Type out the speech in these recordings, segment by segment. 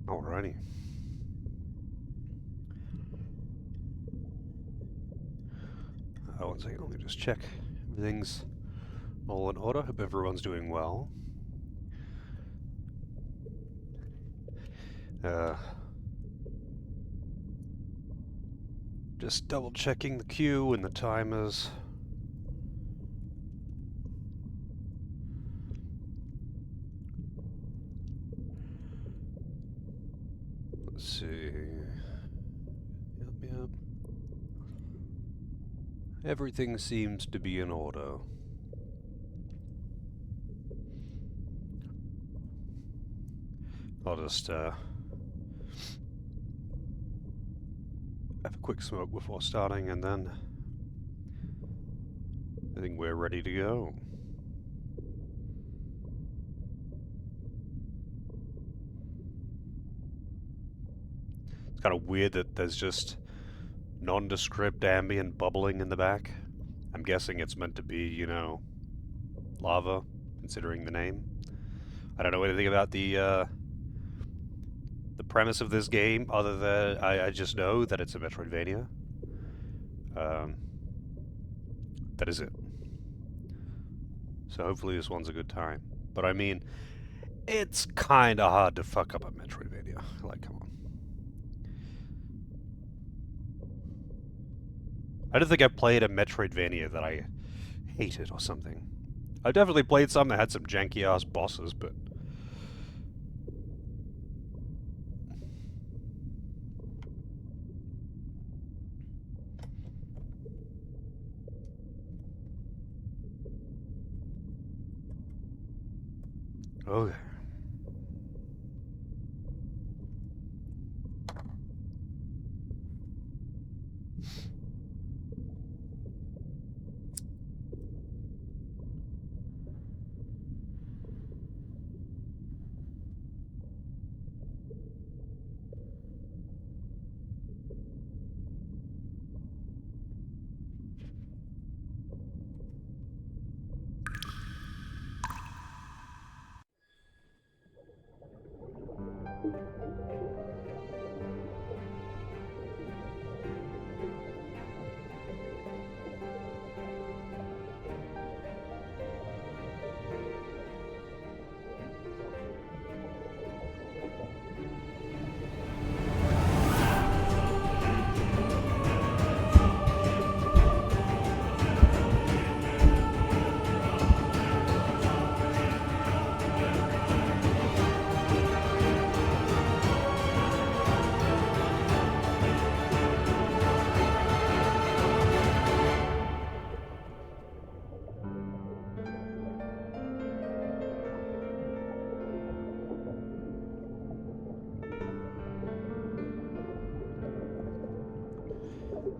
Alrighty. One second, let me just check. Everything's all in order. Hope everyone's doing well. Uh, just double checking the queue and the timers. Let's see. Yep. Everything seems to be in order. I'll just have a quick smoke before starting, and then I think we're ready to go. It's kind of weird that there's just nondescript ambient bubbling in the back. I'm guessing it's meant to be, you know, lava, considering the name. I don't know anything about the premise of this game, other than I just know that it's a Metroidvania. That is it. So hopefully this one's a good time. But I mean, it's kind of hard to fuck up a Metroidvania. Like, come on. I don't think I played a Metroidvania that I hated or something. I've definitely played some that had some janky-ass bosses, but... Okay.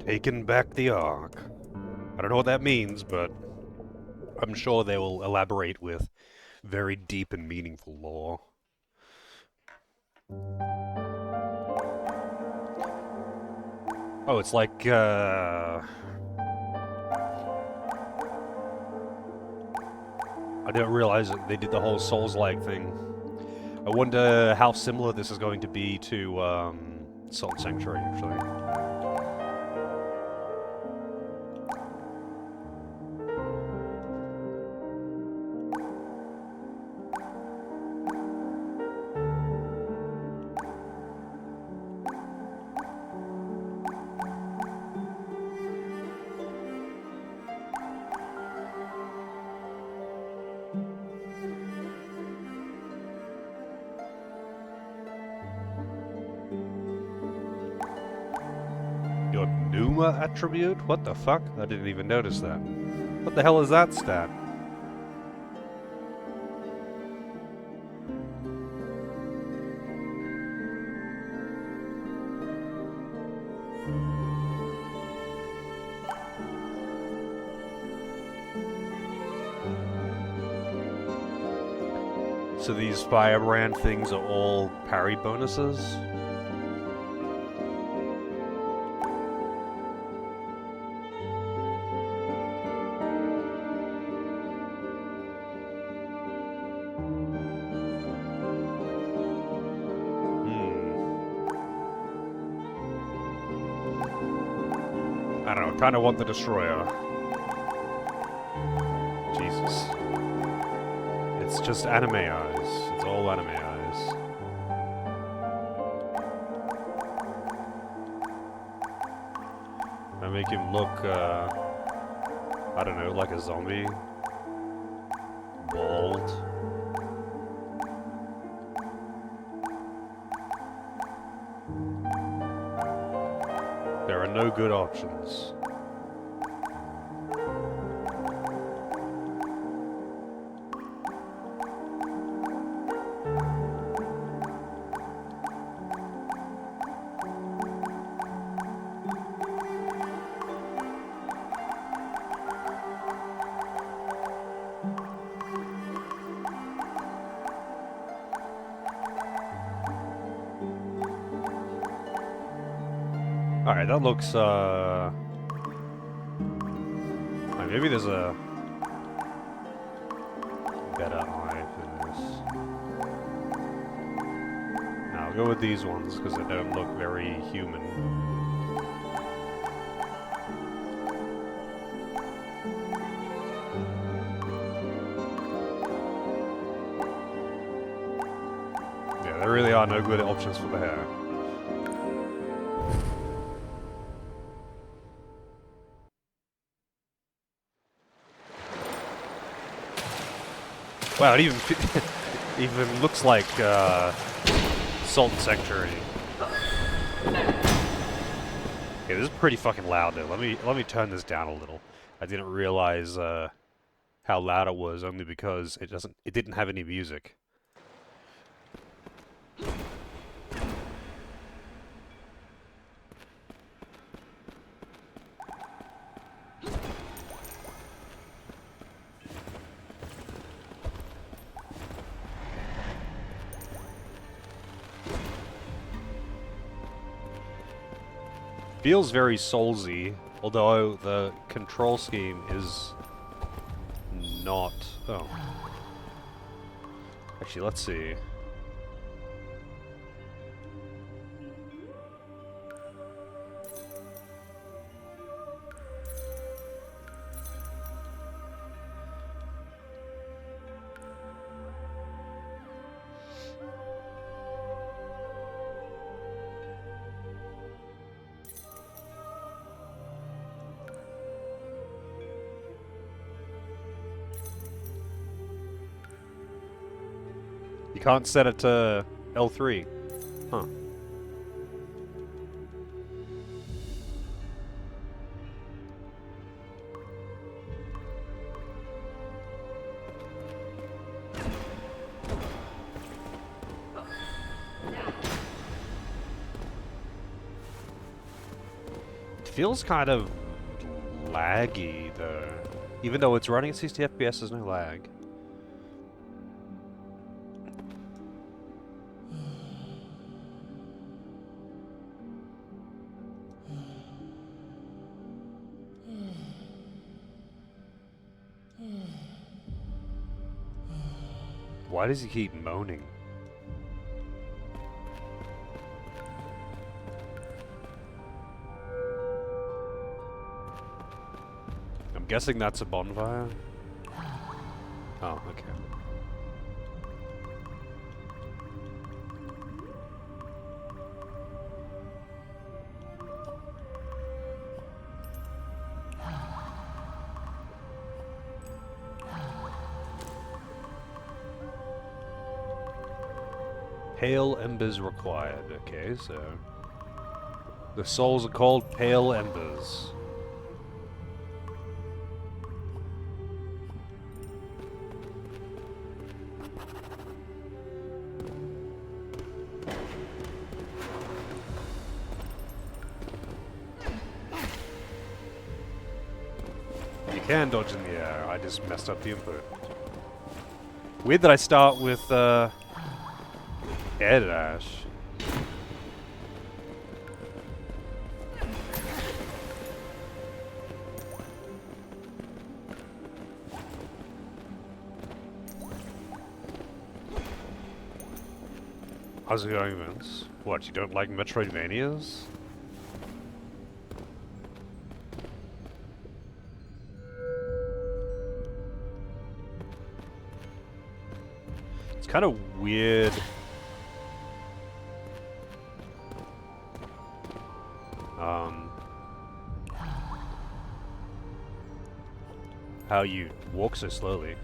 Taking back the Ark. I don't know what that means, but I'm sure they will elaborate with very deep and meaningful lore. Oh, it's like, I didn't realize that they did the whole Souls-like thing. I wonder how similar this is going to be to, Salt Sanctuary, actually. Your Numa attribute? What the fuck? I didn't even notice that. What the hell is that stat? So these firebrand things are all parry bonuses? Hmm. I don't know, kind of want the destroyer. Jesus. It's just anime eyes. It's all anime eyes. I make him look, I don't know, like a zombie. Bald. There are no good options. Alright, that looks, maybe there's a better eye for this. Now, I'll go with these ones, because they don't look very human. Yeah, there really are no good options for the hair. Wow, it even even looks like Salt and Sanctuary. Okay, this is pretty fucking loud though. Let me turn this down a little. I didn't realize how loud it was only because it didn't have any music. Feels very Soulsy, although the control scheme is not. Oh. Actually, let's see. You can't set it to L3. Huh. It feels kind of laggy though. Even though it's running at 60 FPS, there's no lag. Why does he keep moaning? I'm guessing that's a bonfire? Oh, okay. Pale embers required. Okay, so the souls are called pale embers. You can dodge in the air. I just messed up the input. Weird that I start with air dash. How's it going, Vince? What, you don't like Metroidvanias? It's kind of weird. How you walk so slowly.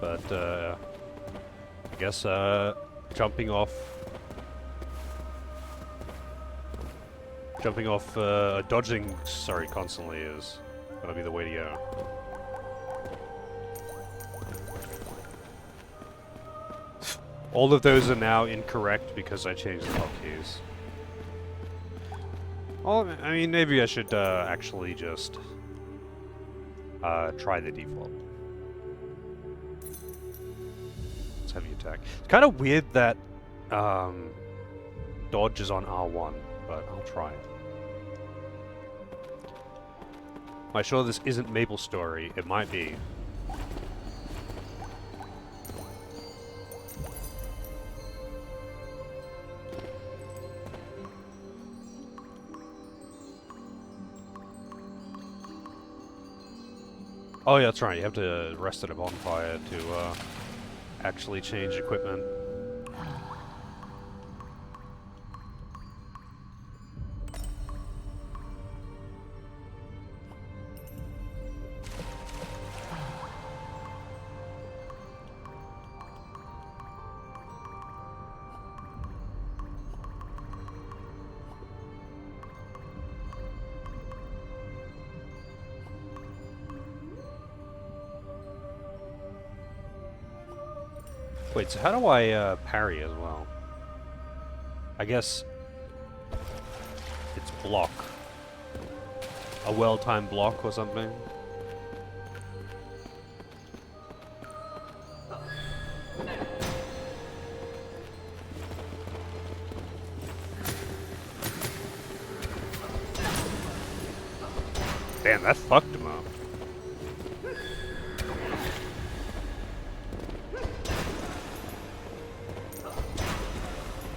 But, I guess, jumping off, dodging, sorry, constantly is gonna be the way to go. All of those are now incorrect because I changed the hotkeys. Well, I mean, maybe I should actually just try the default. It's heavy attack. It's kind of weird that dodge is on R1, but I'll try it. Am I sure this isn't MapleStory? It might be. Oh yeah, that's right. You have to rest at a bonfire to actually change equipment. Wait, so how do I parry as well? I guess it's block. A well-timed block or something? Damn, that fucked him up.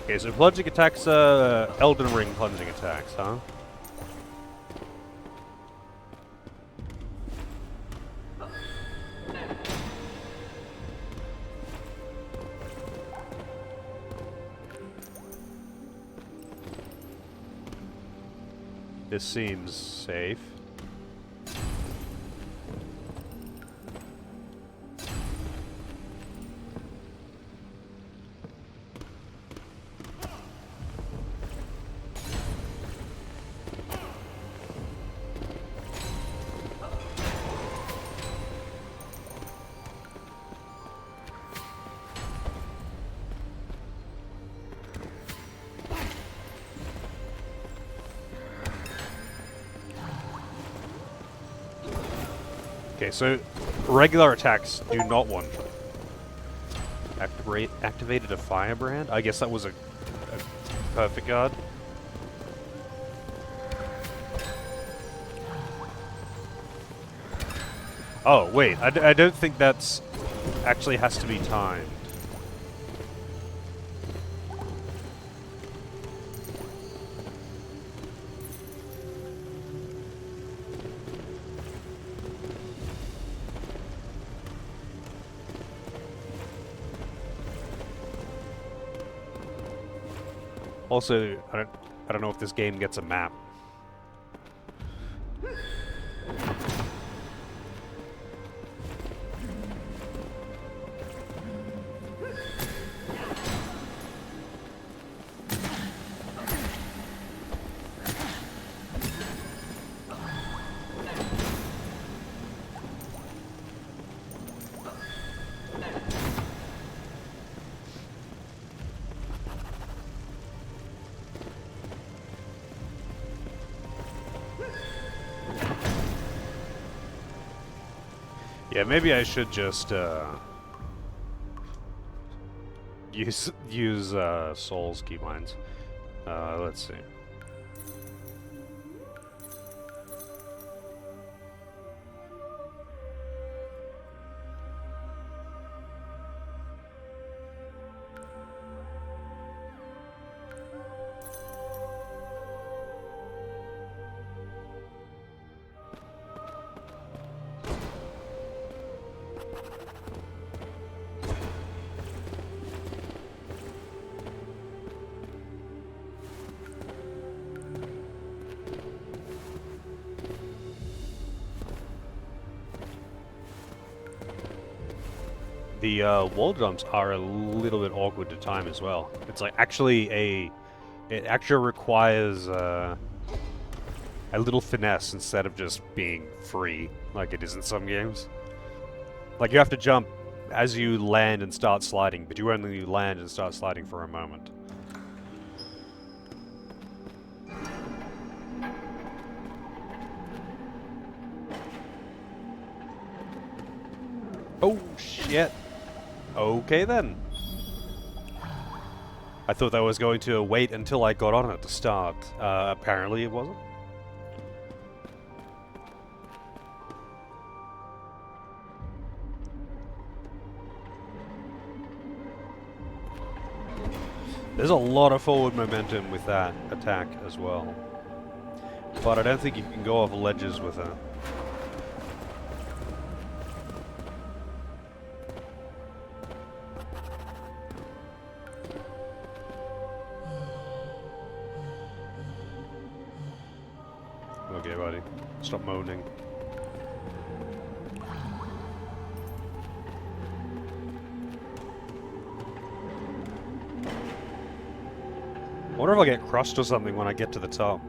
Okay, so plunging attacks, Elden Ring plunging attacks, huh? This seems safe. Okay, so regular attacks do not one-shot. Activated a firebrand? I guess that was a perfect guard. Oh, wait, I don't think that's actually has to be timed. Also, I don't know if this game gets a map. Yeah, maybe I should just use Soul's keybinds. Let's see. The wall jumps are a little bit awkward to time as well. It's like it actually requires a little finesse instead of just being free like it is in some games. Like you have to jump as you land and start sliding, but you only land and start sliding for a moment. Oh shit. Okay then. I thought that was going to wait until I got on it to start. Apparently it wasn't. There's a lot of forward momentum with that attack as well. But I don't think you can go off ledges with it. Okay, buddy. Stop moaning. I wonder if I'll get crushed or something when I get to the top.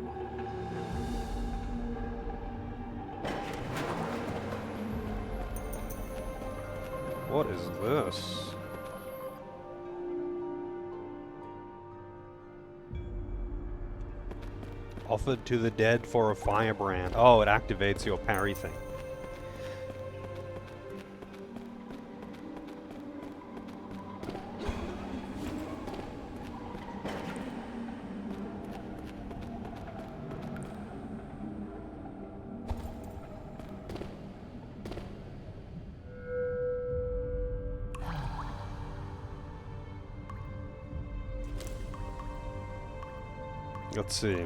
What is this? Offered to the dead for a firebrand. Oh, it activates your parry thing. Let's see.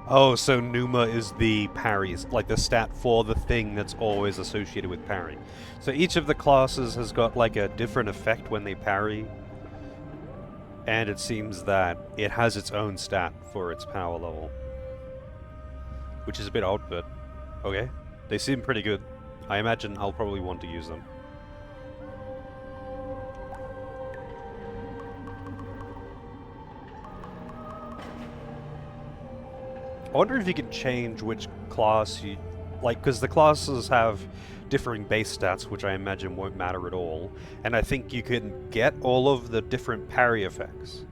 Oh, so Numa is the parries, like the stat for the thing that's always associated with parry. So each of the classes has got like a different effect when they parry, and it seems that it has its own stat for its power level. Which is a bit odd, but okay. They seem pretty good. I imagine I'll probably want to use them. I wonder if you can change which class you... Like, because the classes have differing base stats, which I imagine won't matter at all. And I think you can get all of the different parry effects.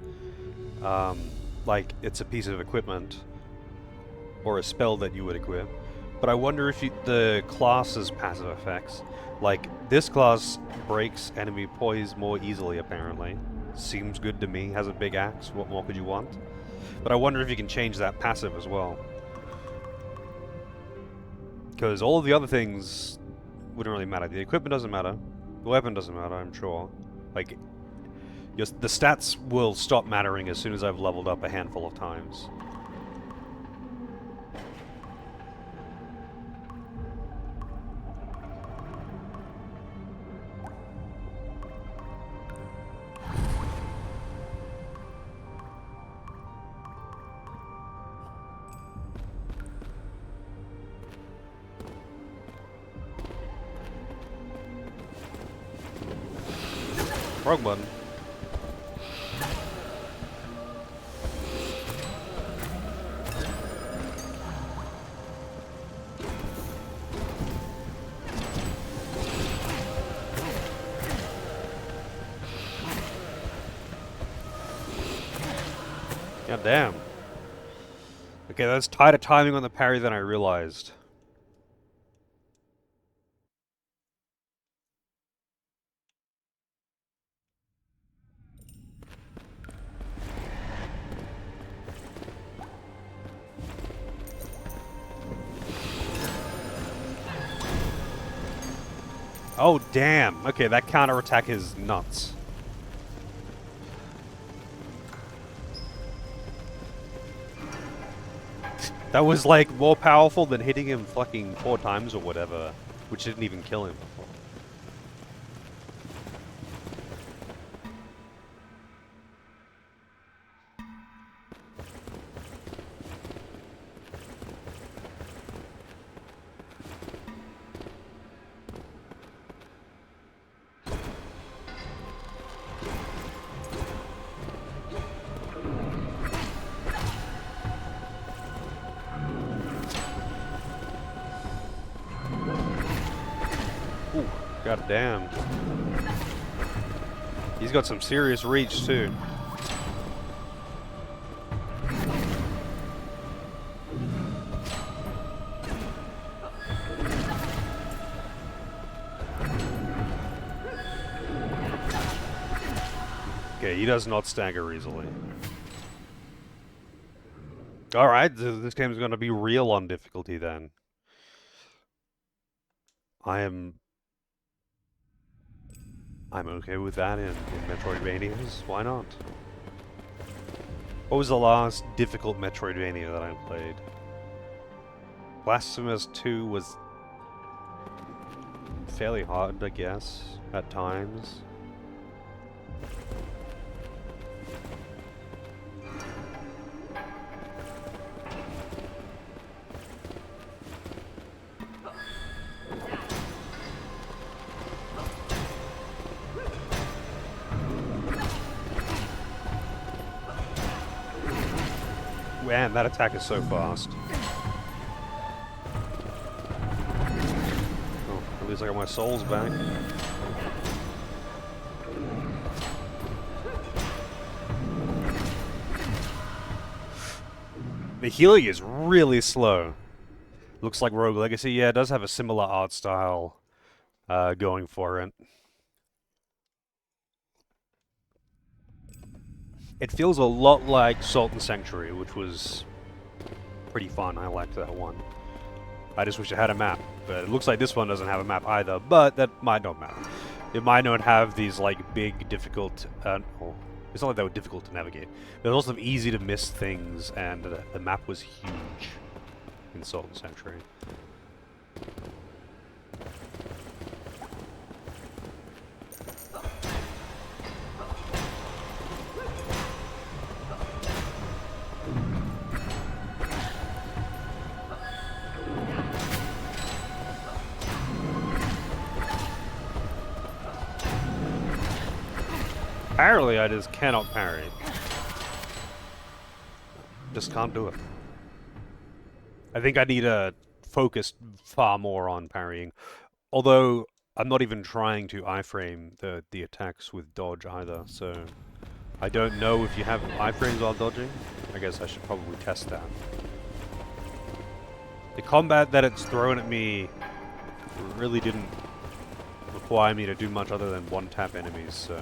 Like, it's a piece of equipment. Or a spell that you would equip. But I wonder if the class's passive effects... Like, this class breaks enemy poise more easily, apparently. Seems good to me. Has a big axe. What more could you want? But I wonder if you can change that passive as well. Because all of the other things wouldn't really matter. The equipment doesn't matter. The weapon doesn't matter, I'm sure. Like, the stats will stop mattering as soon as I've leveled up a handful of times. Wrong button. God damn. Okay, that's tighter timing on the parry than I realized. Oh, damn. Okay, that counterattack is nuts. That was, like, more powerful than hitting him fucking 4 times or whatever, which didn't even kill him. Ooh, goddamn. He's got some serious reach too. Okay, he does not stagger easily. Alright, this game is going to be real on difficulty then. I'm okay with that in Metroidvanias. Why not? What was the last difficult Metroidvania that I played? Blasphemous 2 was fairly hard, I guess, at times. Man, that attack is so fast. Oh, at least I got my souls back. The healing is really slow. Looks like Rogue Legacy. Yeah, it does have a similar art style going for it. It feels a lot like Salt and Sanctuary, which was pretty fun. I liked that one. I just wish it had a map, but it looks like this one doesn't have a map either, but that might not matter. It might not have these, like, big, difficult... oh, it's not like they were difficult to navigate. They're also easy to miss things, and the map was huge in Salt and Sanctuary. Apparently, I just cannot parry. Just can't do it. I think I need to focus far more on parrying. Although, I'm not even trying to iframe the attacks with dodge either, so... I don't know if you have iframes while dodging. I guess I should probably test that. The combat that it's thrown at me really didn't require me to do much other than one-tap enemies, so...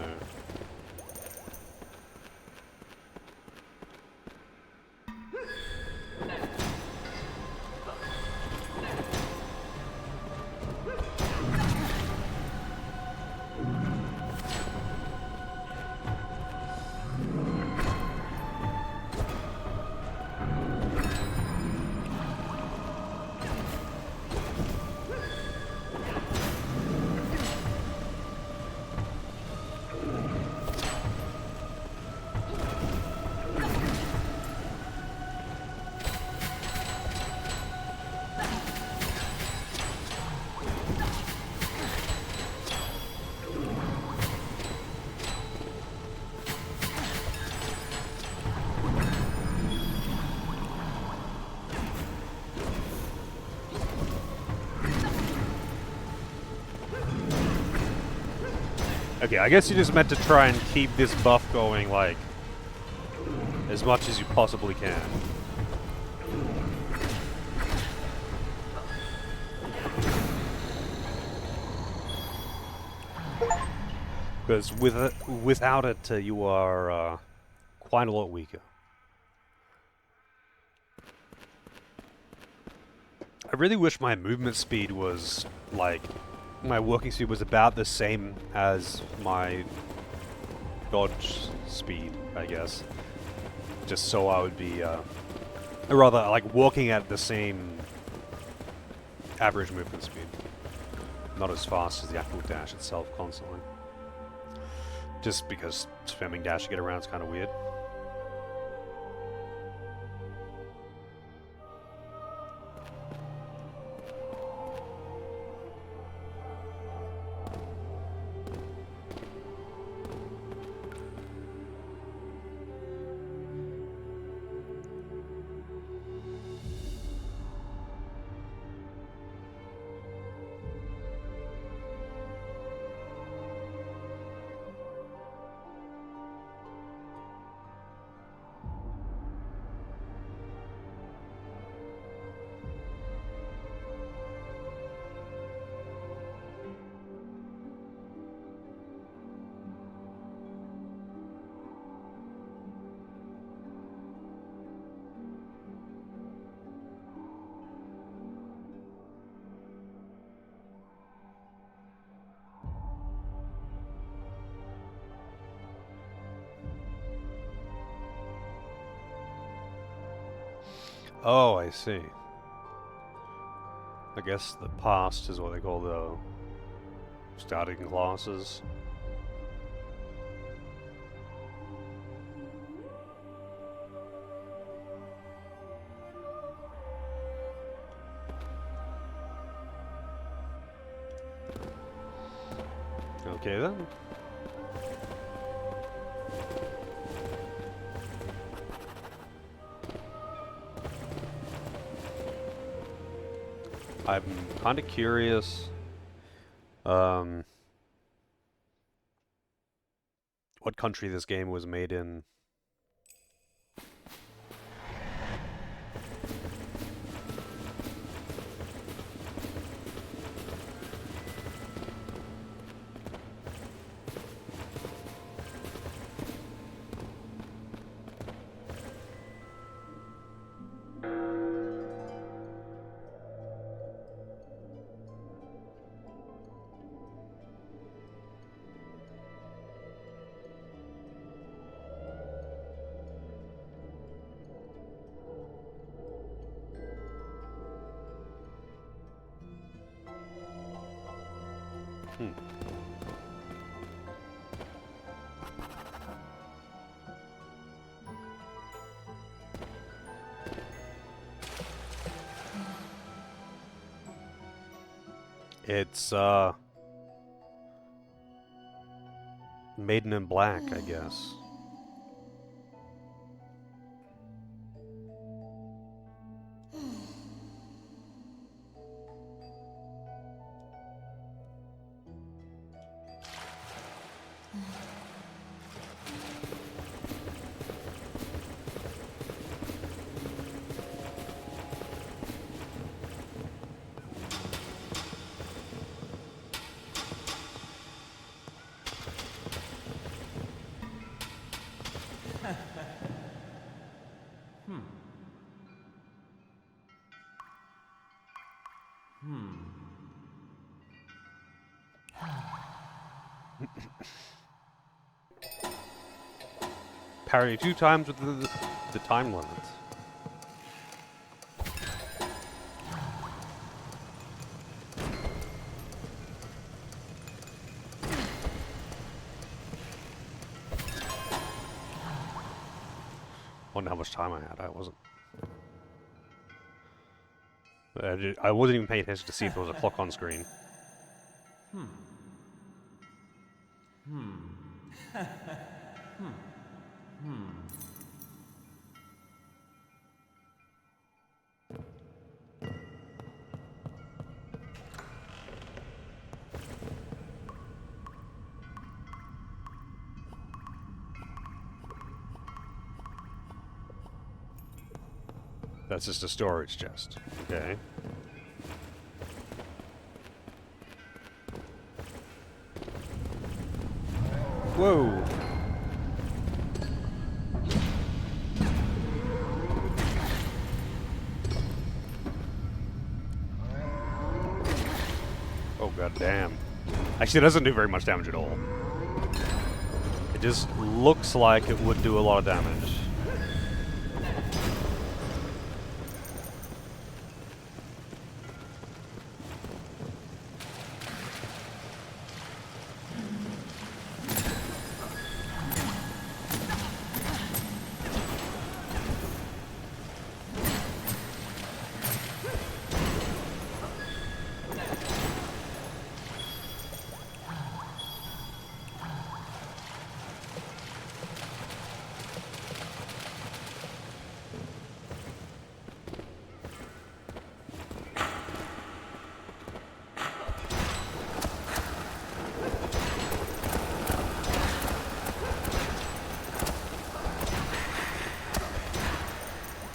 Okay, I guess you just meant to try and keep this buff going, like, as much as you possibly can. Because without it, you are quite a lot weaker. I really wish my movement speed was, like, my working speed was about the same as my dodge speed, I guess. Just so I would be, or rather, like, walking at the same average movement speed. Not as fast as the actual dash itself constantly. Just because spamming dash to get around is kind of weird. Oh, I see. I guess the past is what they call the starting classes. Okay then. I'm kind of curious what country this game was made in. Hmm. It's Maiden in Black, I guess. Parry 2 times with the time limit. Wonder how much time I had. I wasn't even paying attention to see if there was a clock on screen. That's just a storage chest. Okay. Whoa! Oh god damn. Actually, it doesn't do very much damage at all. It just looks like it would do a lot of damage.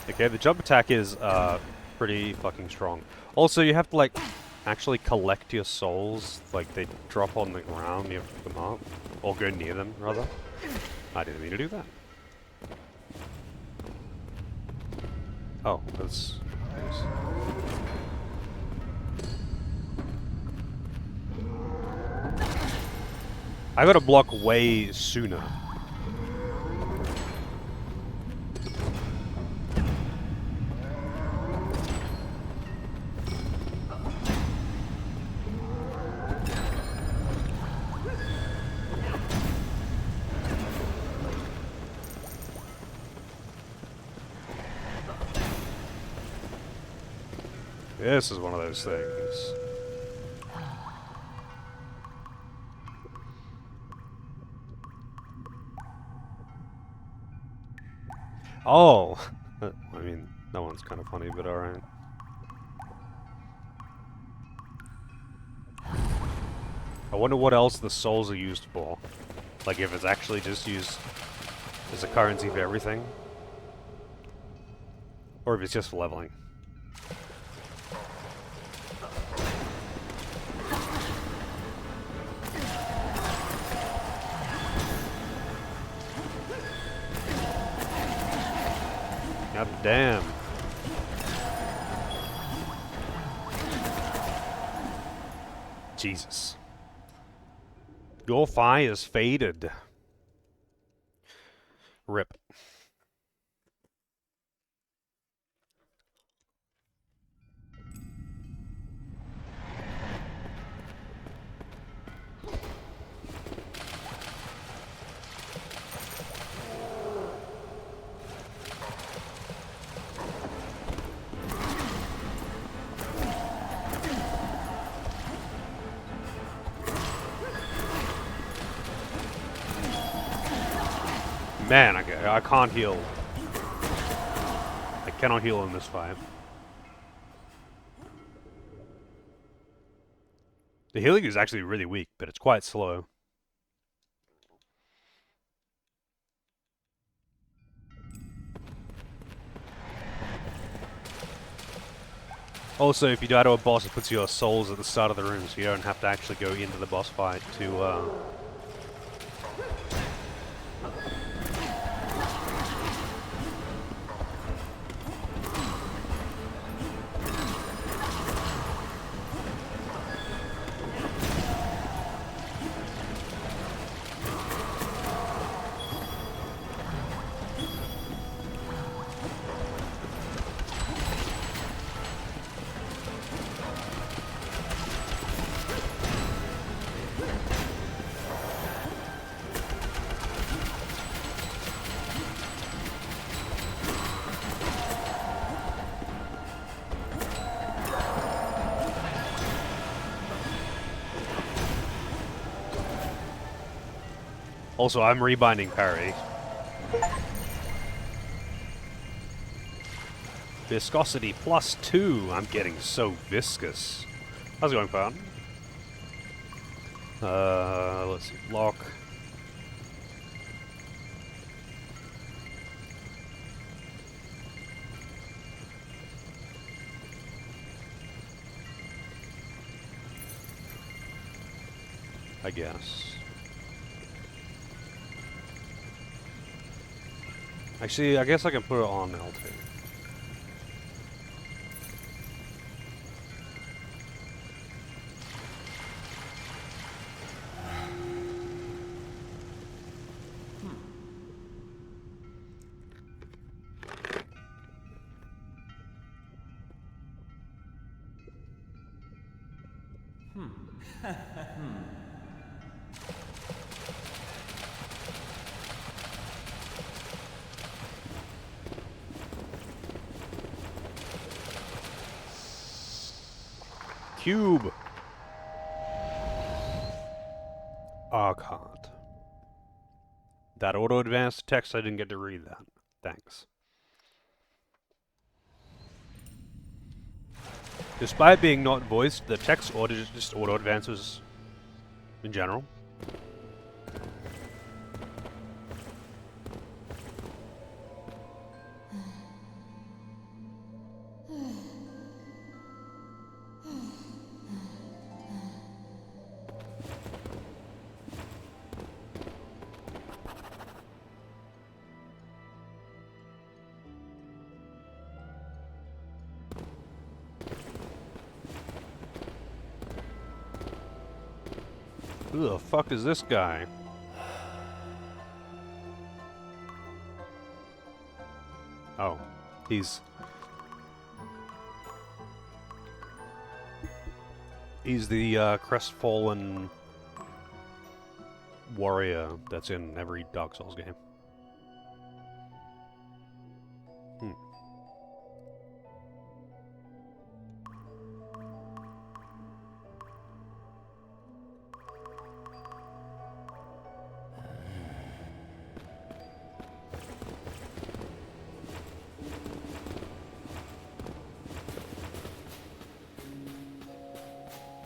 Okay, the jump attack is pretty fucking strong. Also, you have to like actually collect your souls. Like they drop on the ground, you have to pick them up, or go near them rather. I didn't mean to do that. Oh, that's nice. I got to block way sooner. This is one of those things. Oh! I mean, that one's kind of funny, but alright. I wonder what else the souls are used for. Like, if it's actually just used as a currency for everything. Or if it's just for leveling. God damn. Jesus. Your fire is faded. Rip. Man, I can't heal. I cannot heal in this fight. The healing is actually really weak, but it's quite slow. Also, if you die to a boss, it puts your souls at the start of the room, so you don't have to actually go into the boss fight to, Also, I'm rebinding parry. Viscosity +2. I'm getting so viscous. How's it going, pal? Let's see. Lock. I guess. Actually, I guess I can put it on L2. Cube. Archon. That auto-advanced text, I didn't get to read that. Thanks. Despite being not voiced, the text just auto-advances in general. Who the fuck is this guy? Oh, he's the crestfallen warrior that's in every Dark Souls game.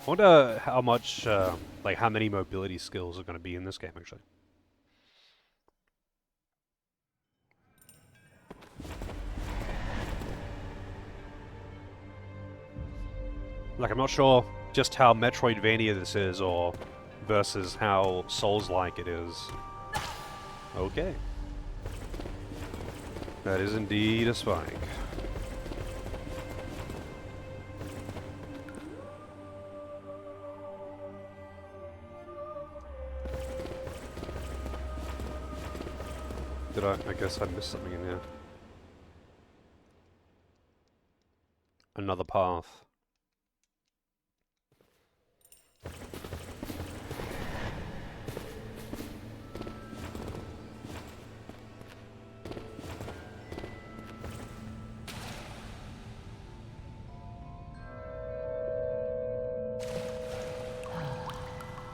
Wonder how much, like how many mobility skills are going to be in this game actually. Like I'm not sure just how Metroidvania this is, or versus how Souls-like it is. Okay. That is indeed a spike. Did I guess I missed something in here. Another path.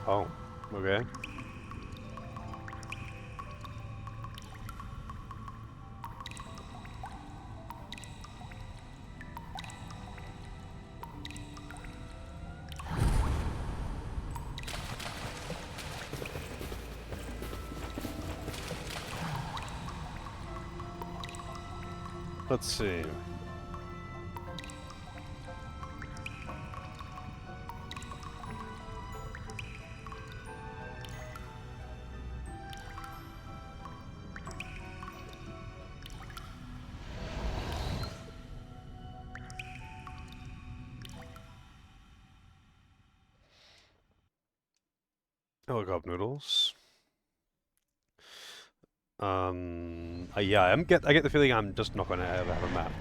Oh, okay. Let's see. Helicopter noodles. Yeah, I get the feeling I'm just not going to ever have a map.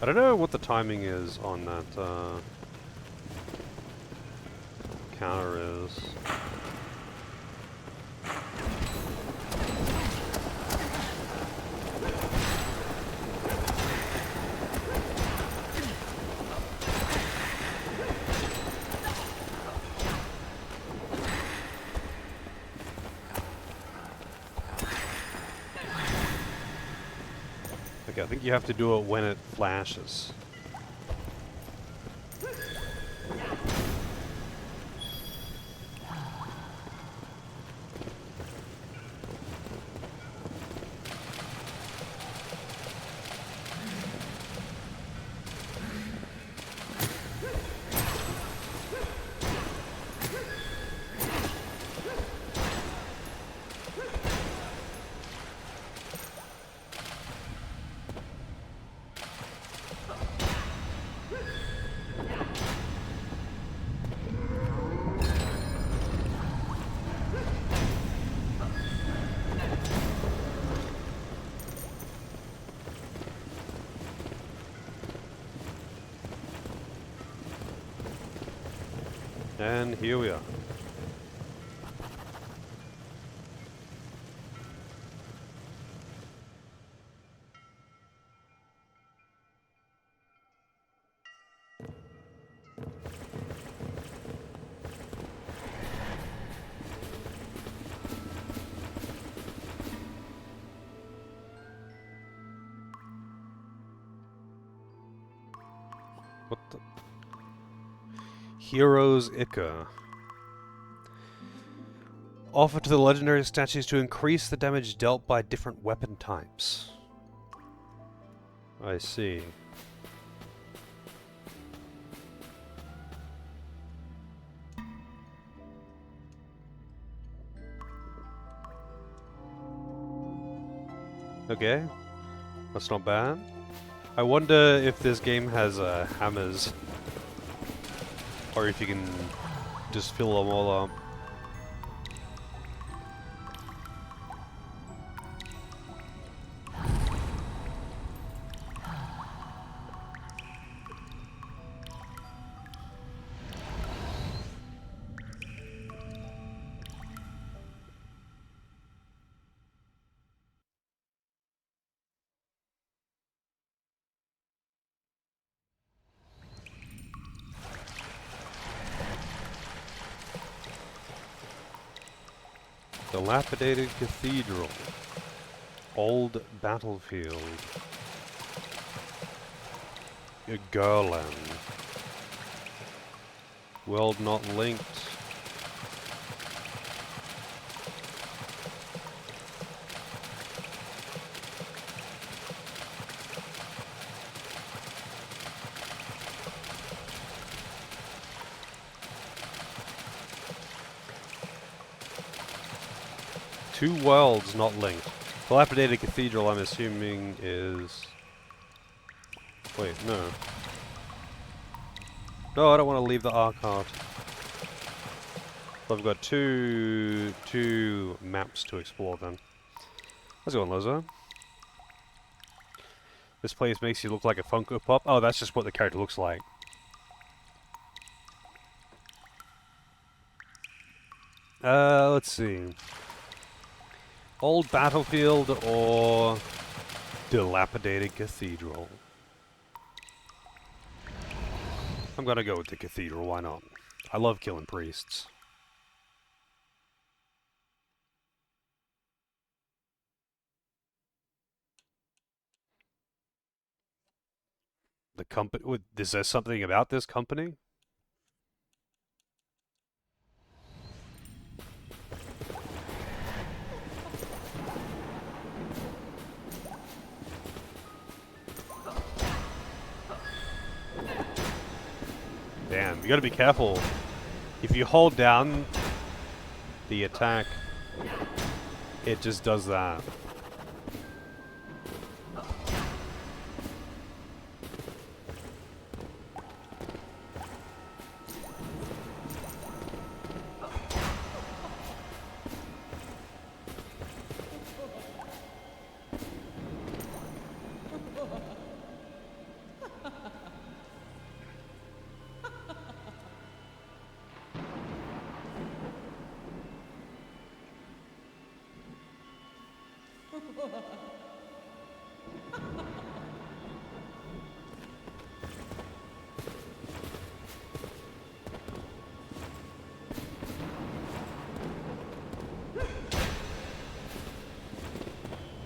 I don't know what the timing is on that counter is. Okay, I think you have to do it when it flashes. And here we are. What the? Heroes Ica. Offer to the legendary statues to increase the damage dealt by different weapon types. I see. Okay, that's not bad. I wonder if this game has hammers. or if you can just fill them all up. Dilapidated cathedral. Old battlefield. A Gerland. World not linked. Two worlds not linked. Dilapidated cathedral, I'm assuming, is... Wait, no. No, I don't want to leave the archive. So I've got two maps to explore then. How's it going, Lozo? This place makes you look like a Funko Pop. Oh, that's just what the character looks like. Let's see. Old battlefield or dilapidated cathedral? I'm gonna go with the cathedral, why not? I love killing priests. The company, is there something about this company? Damn, you gotta be careful. If you hold down the attack, it just does that.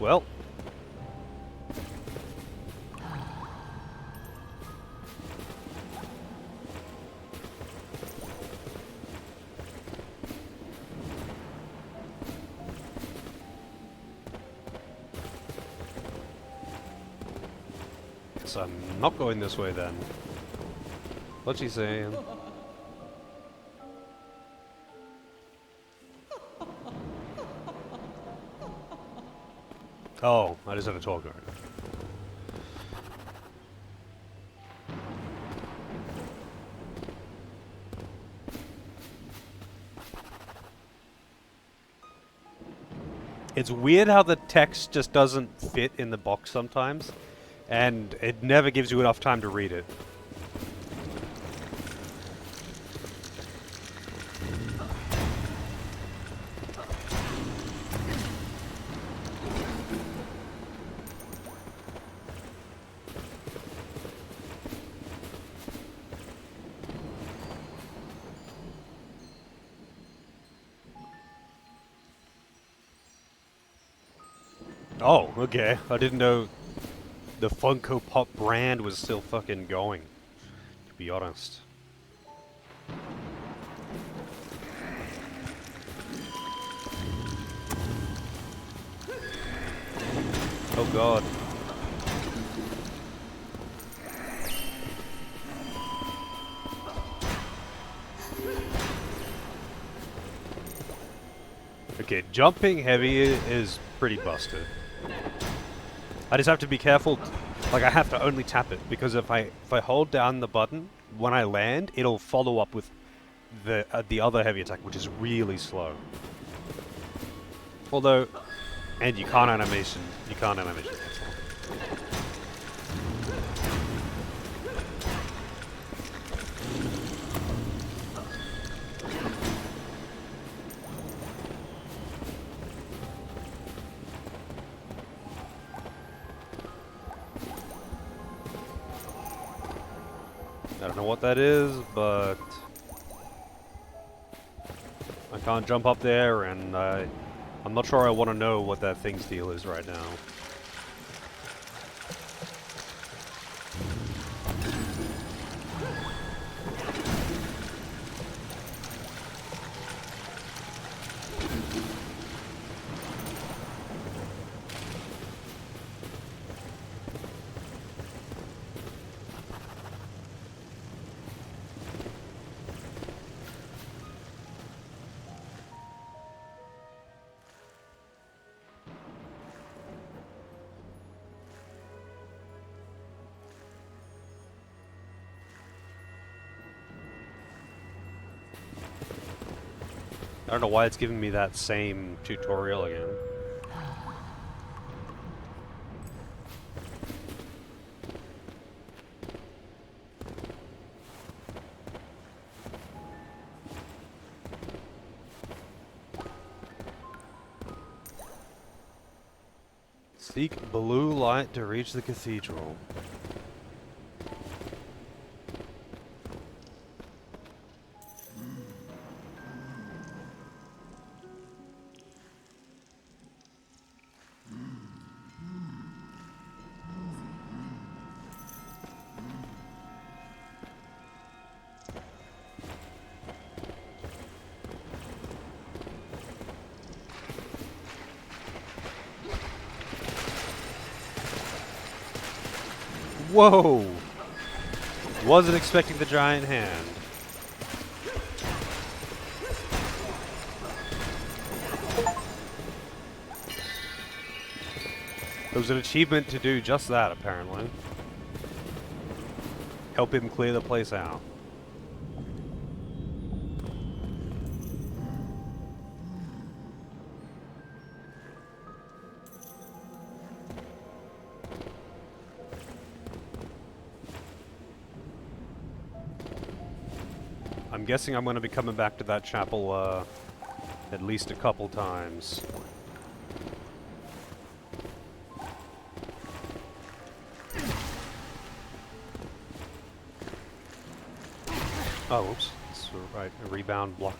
Well. Guess I'm not going this way then. What's he saying? Oh, I just have a talk right now. It's weird how the text just doesn't fit in the box sometimes, and it never gives you enough time to read it. Oh, okay. I didn't know the Funko Pop brand was still fucking going, to be honest. Oh god. Okay, jumping heavy is pretty busted. I just have to be careful. Like, I have to only tap it, because if I hold down the button, when I land, it'll follow up with the other heavy attack, which is really slow. Although, and you can't animation cancel. I don't know what that is, but I can't jump up there, and I'm not sure I want to know what that thing's deal is right now. I don't know why it's giving me that same tutorial again. Seek blue light to reach the cathedral. Whoa! Wasn't expecting the giant hand. There was an achievement to do just that, apparently. Help him clear the place out. I'm guessing I'm going to be coming back to that chapel at least a couple times. Oh, oops. That's right, a rebound block.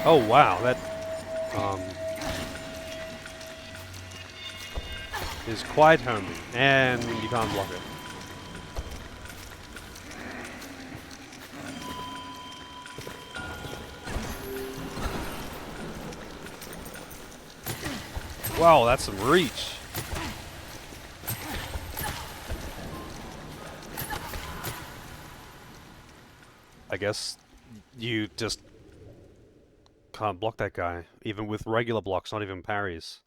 Oh wow, that is quite homey, and you can't block it. Wow, that's some reach. I guess you just can't block that guy, even with regular blocks, not even parries.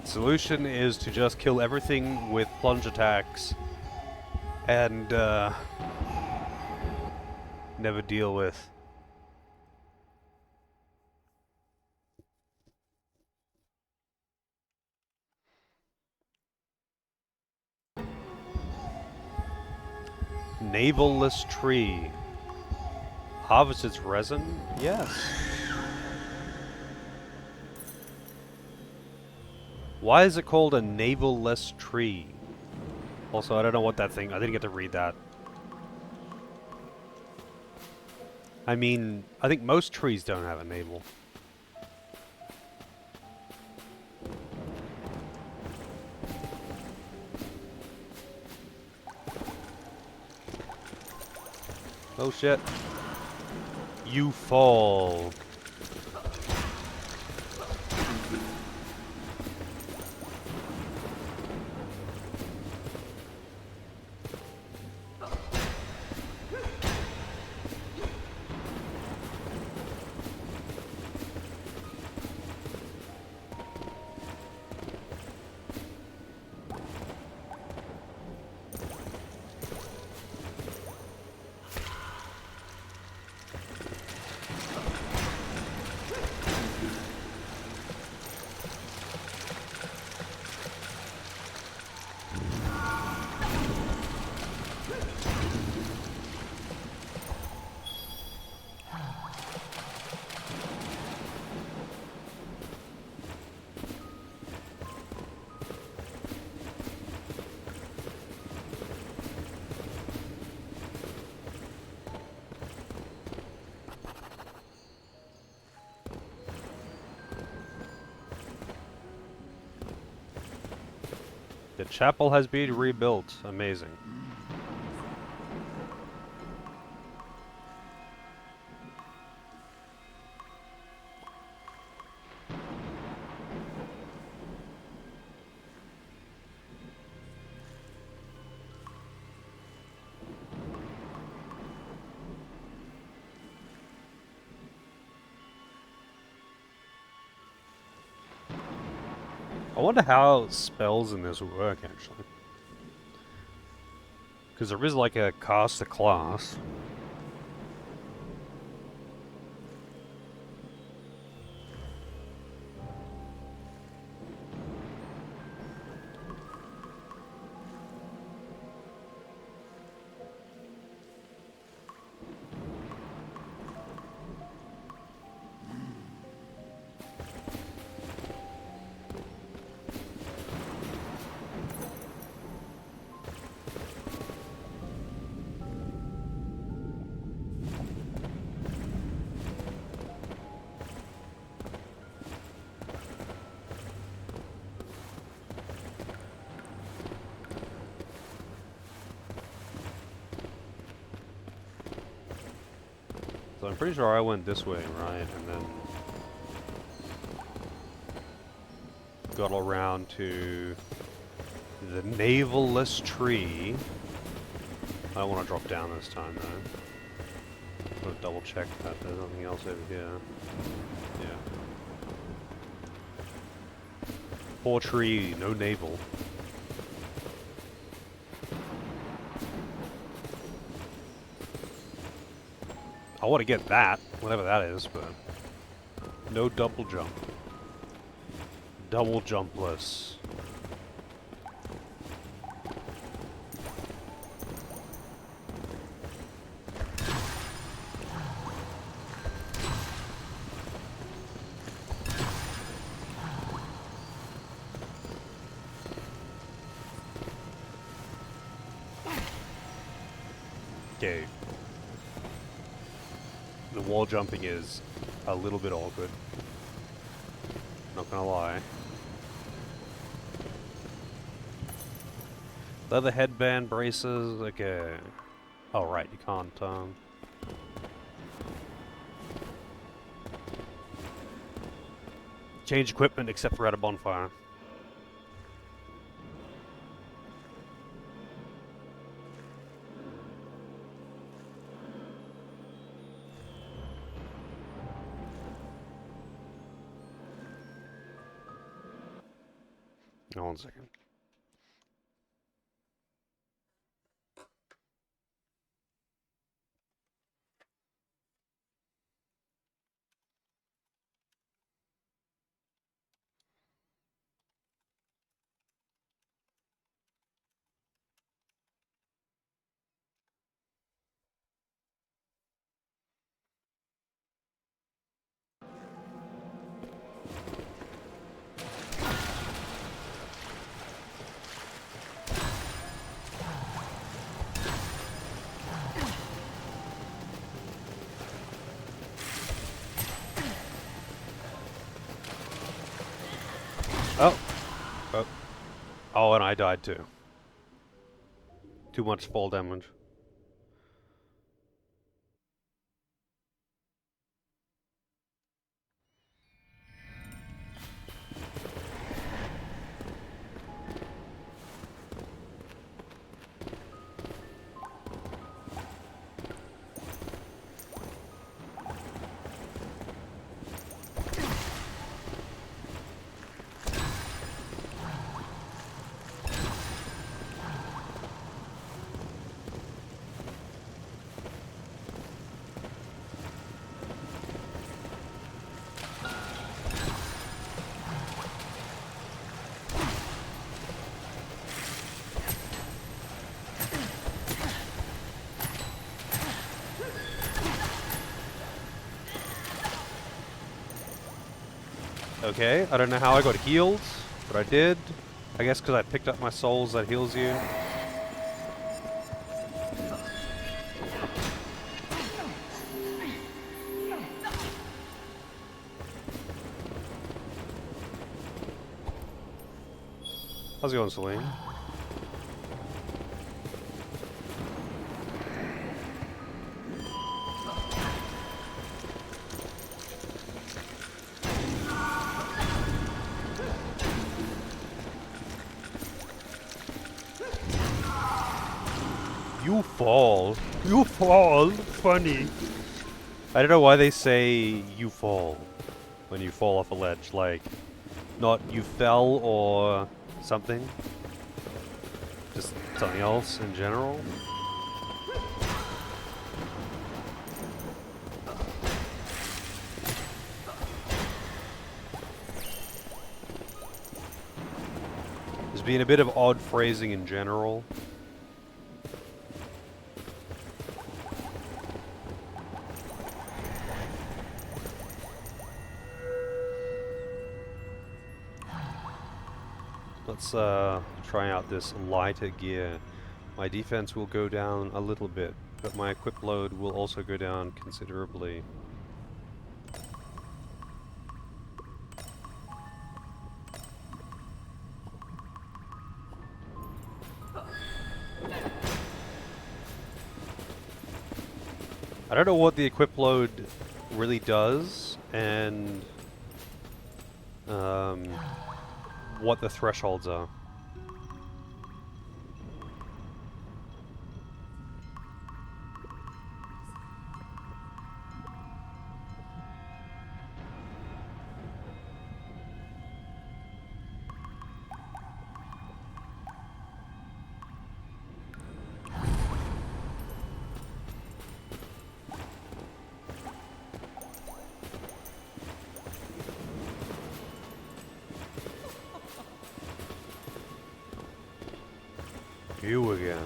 Solution is to just kill everything with plunge attacks and never deal with Navelless tree. Harvest its resin? Yes. Why is it called a navelless tree? Also, I don't know what that thing... I didn't get to read that. I mean, I think most trees don't have a navel. Oh shit. You fall. The chapel has been rebuilt. Amazing. I wonder how spells in this work, actually. Because there is like a caster class. So I'm pretty sure I went this way, right? And then got around to the navelless tree. I don't want to drop down this time, though. I'm gonna double check that there's nothing else over here. Yeah. Poor tree, no navel. I want to get that, whatever that is, but no double jump. Double jumpless. Okay. The wall jumping is a little bit awkward. Not gonna lie. Leather headband, braces, okay. Oh right, you can't, change equipment except for at a bonfire. Oh, 1 second. Oh, and I died too. Too much fall damage. Okay, I don't know how I got healed, but I did. I guess because I picked up my souls that heals you. How's it going, Celine? You fall. You fall. Funny. I don't know why they say you fall when you fall off a ledge. Like, not you fell or something. Just something else in general. There's been a bit of odd phrasing in general. Let's try out this lighter gear. My defense will go down a little bit, but my equip load will also go down considerably. I don't know what the equip load really does, and what the thresholds are. You again.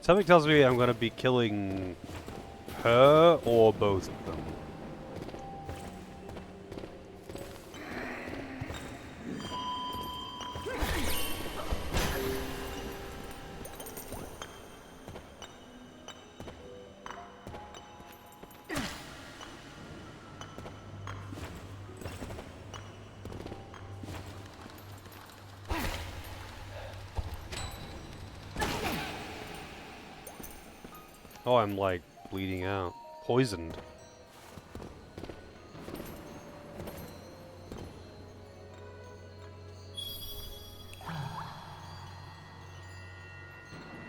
Something tells me I'm gonna be killing her or both of them. Oh, I'm like bleeding out. Poisoned.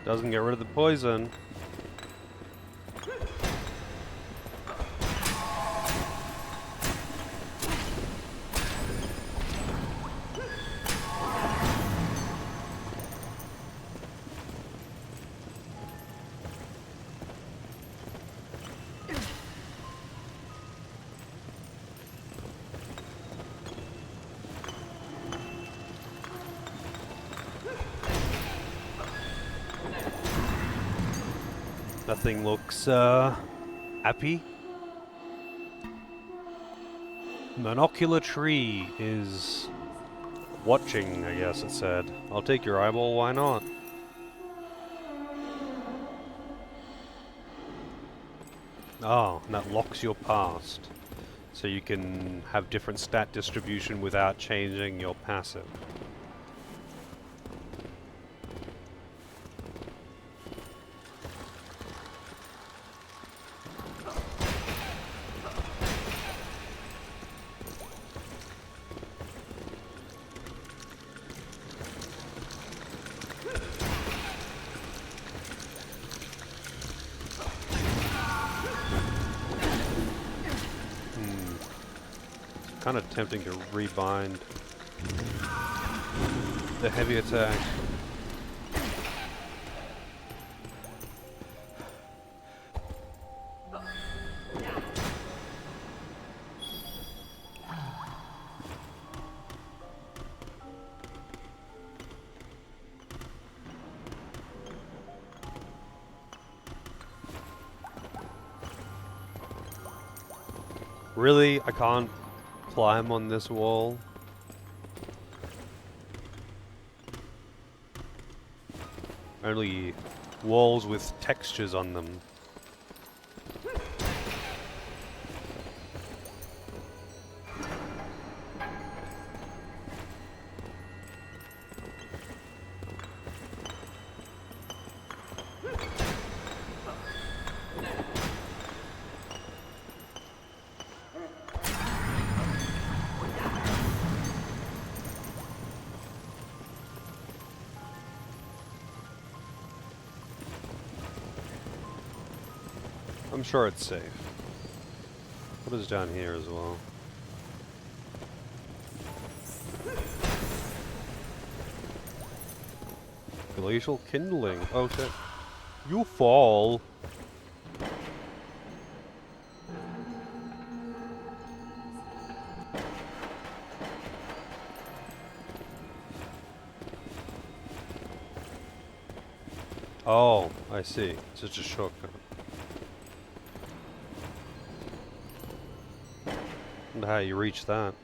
Doesn't get rid of the poison. Nothing looks happy. Monocular tree is watching, I guess it said. I'll take your eyeball, why not? Oh, and that locks your past. So you can have different stat distribution without changing your passive. Kind of tempting to rebind the heavy attack. Really? I can't climb on this wall? Only walls with textures on them. I'm sure it's safe. What is down here as well? Glacial kindling. Oh shit. You fall. Oh, I see. It's just a shortcut. And how you reach that?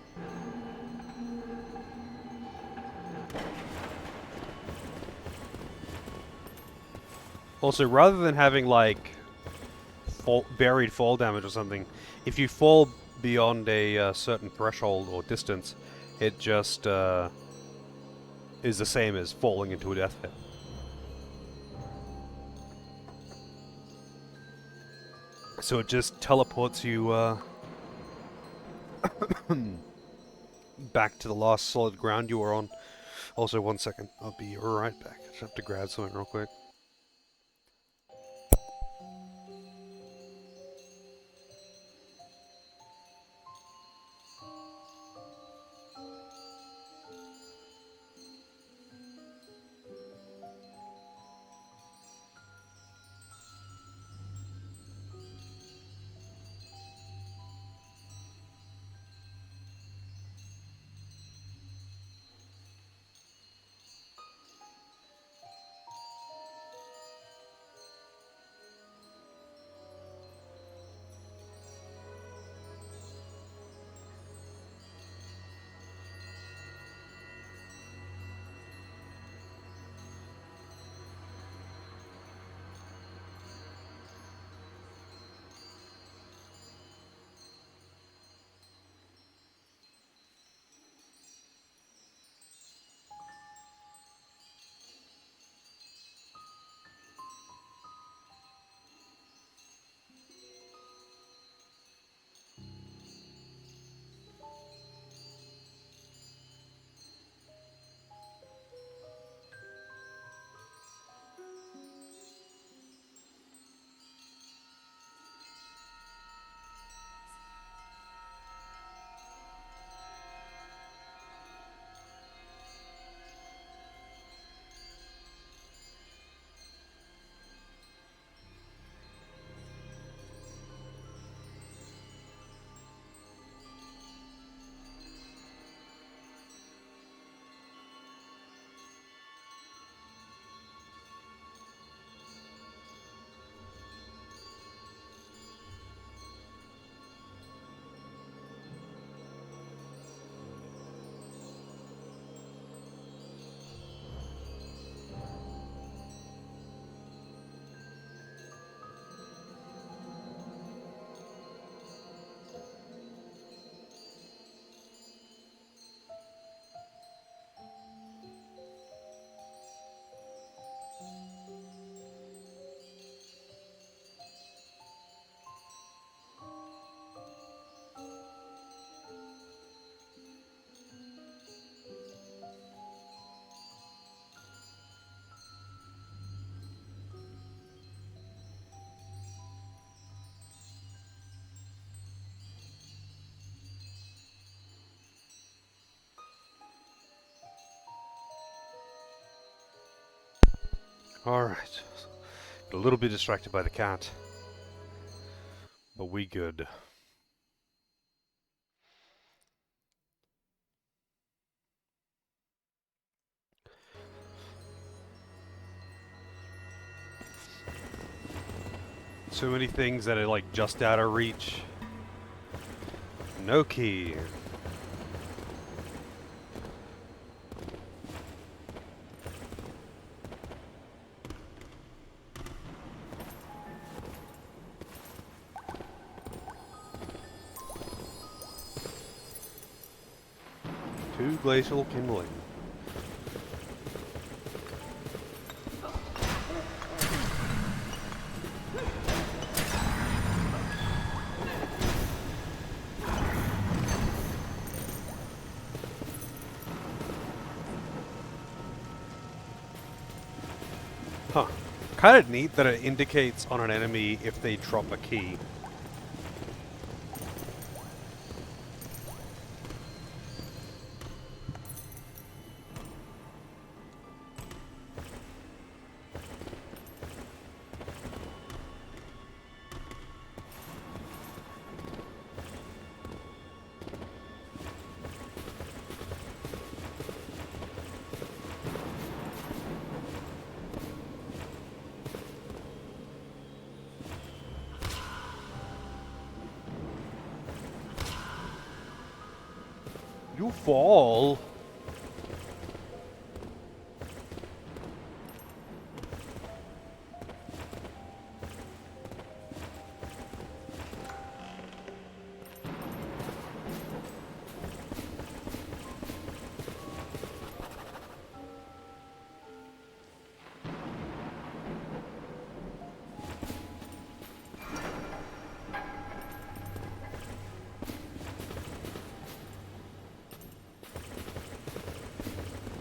Also, rather than having like buried fall damage or something, if you fall beyond a certain threshold or distance, it just is the same as falling into a death pit. So it just teleports you back to the last solid ground you were on. Also, 1 second. I'll be right back. I just have to grab something real quick. Alright. A little bit distracted by the cat. But we good. So many things that are like just out of reach. No key. Two glacial kindling. Huh. Kind of neat that it indicates on an enemy if they drop a key. You fall.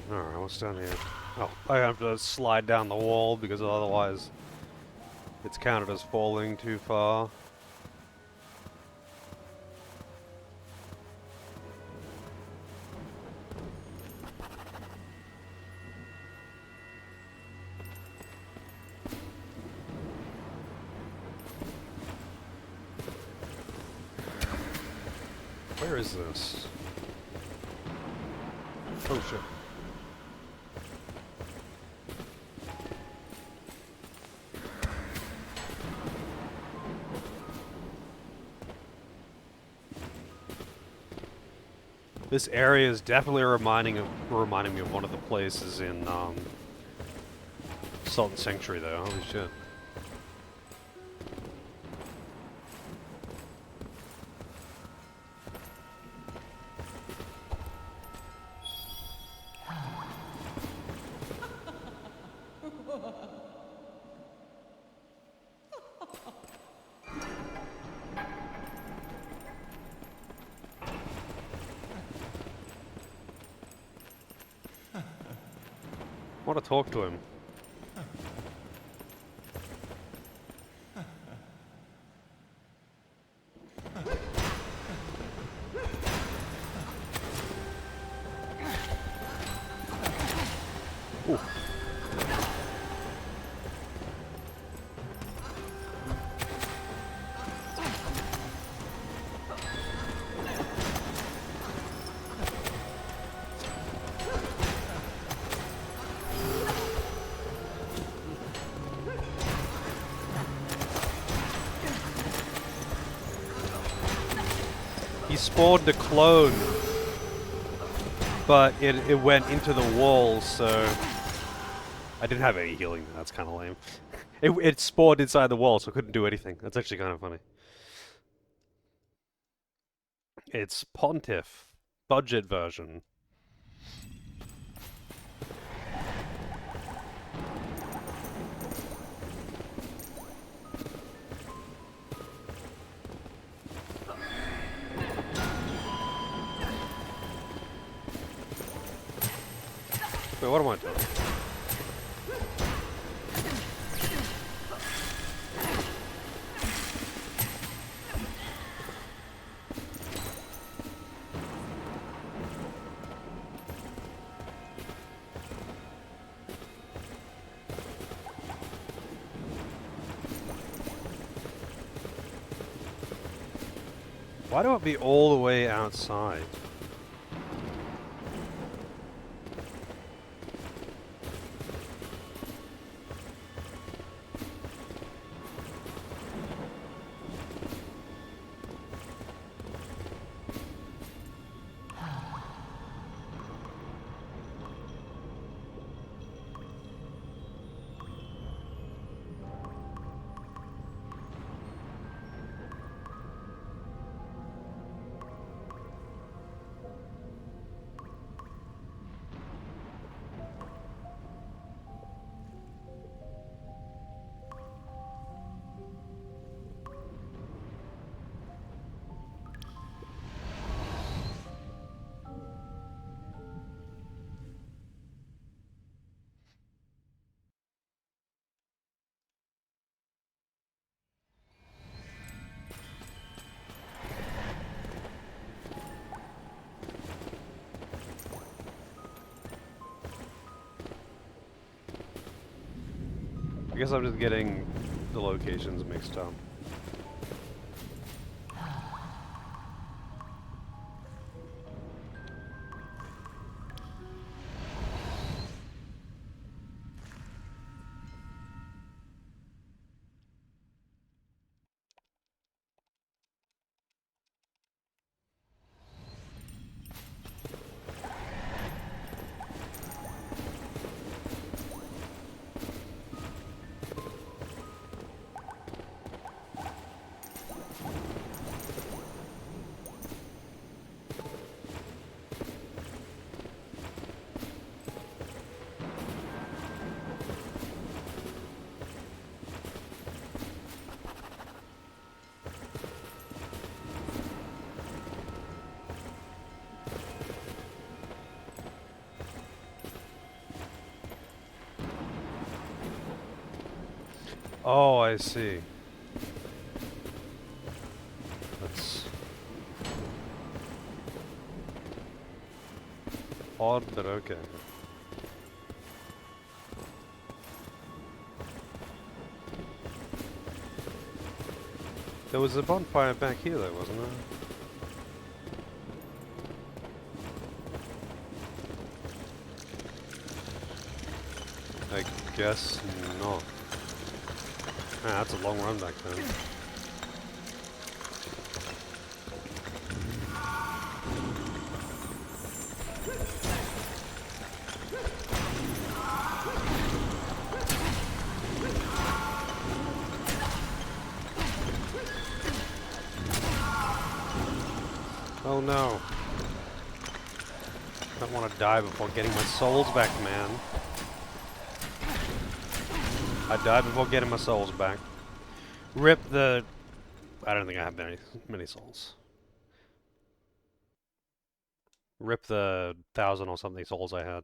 Alright, what's down here? Oh, I have to slide down the wall because otherwise it's counted as falling too far. Where is this? Oh shit. This area is definitely reminding me of one of the places in Salt and Sanctuary, though. Holy shit! I want to talk to him. Ooh. He spawned a clone, but it went into the wall, so I didn't have any healing. That's kind of lame. It spawned inside the wall, so I couldn't do anything. That's actually kind of funny. It's Pontiff, budget version. Wait, what am I doing? Why do it be all the way outside? I guess I'm just getting the locations mixed up. Oh, I see. That's odd, but okay. There was a bonfire back here though, wasn't there? I guess not. Ah, that's a long run back then. Oh no. I don't want to die before getting my souls back, man. I died before getting my souls back. Rip the... I don't think I have many souls. Rip the 1,000 or something souls I had.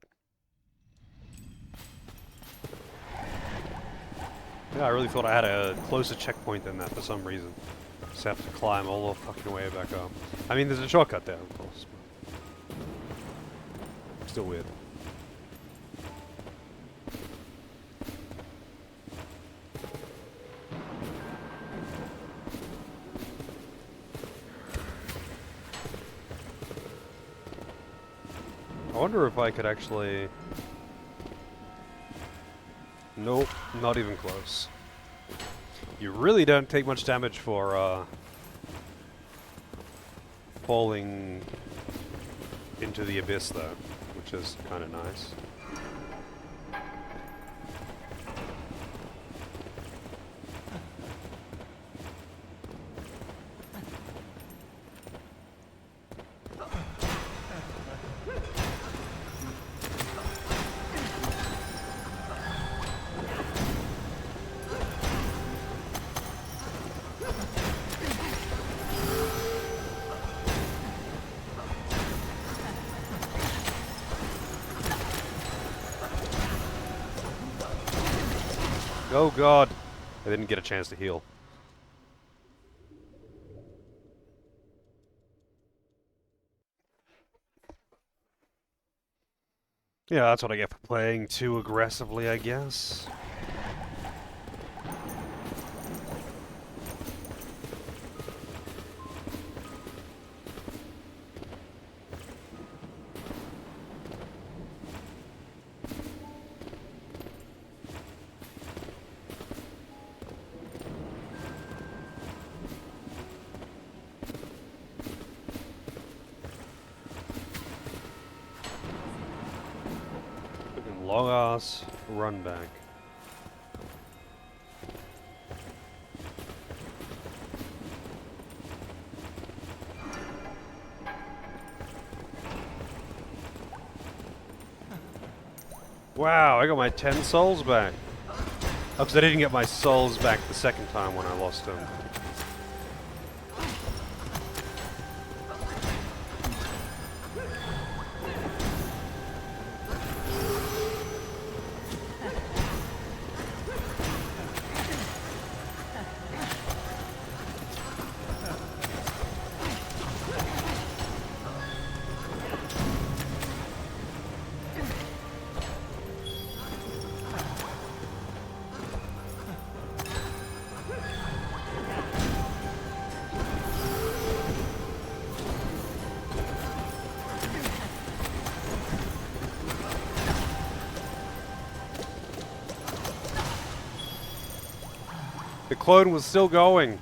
Yeah, I really thought I had a closer checkpoint than that for some reason. Just have to climb all the fucking way back up. I mean, there's a shortcut there, of course. But still weird. I wonder if I could actually... Nope, not even close. You really don't take much damage for falling into the abyss though, which is kind of nice. Oh god! I didn't get a chance to heal. Yeah, that's what I get for playing too aggressively, I guess. long ass run back. Wow, I got my 10 souls back. Oh, because I didn't get my souls back the second time when I lost them. The clone was still going.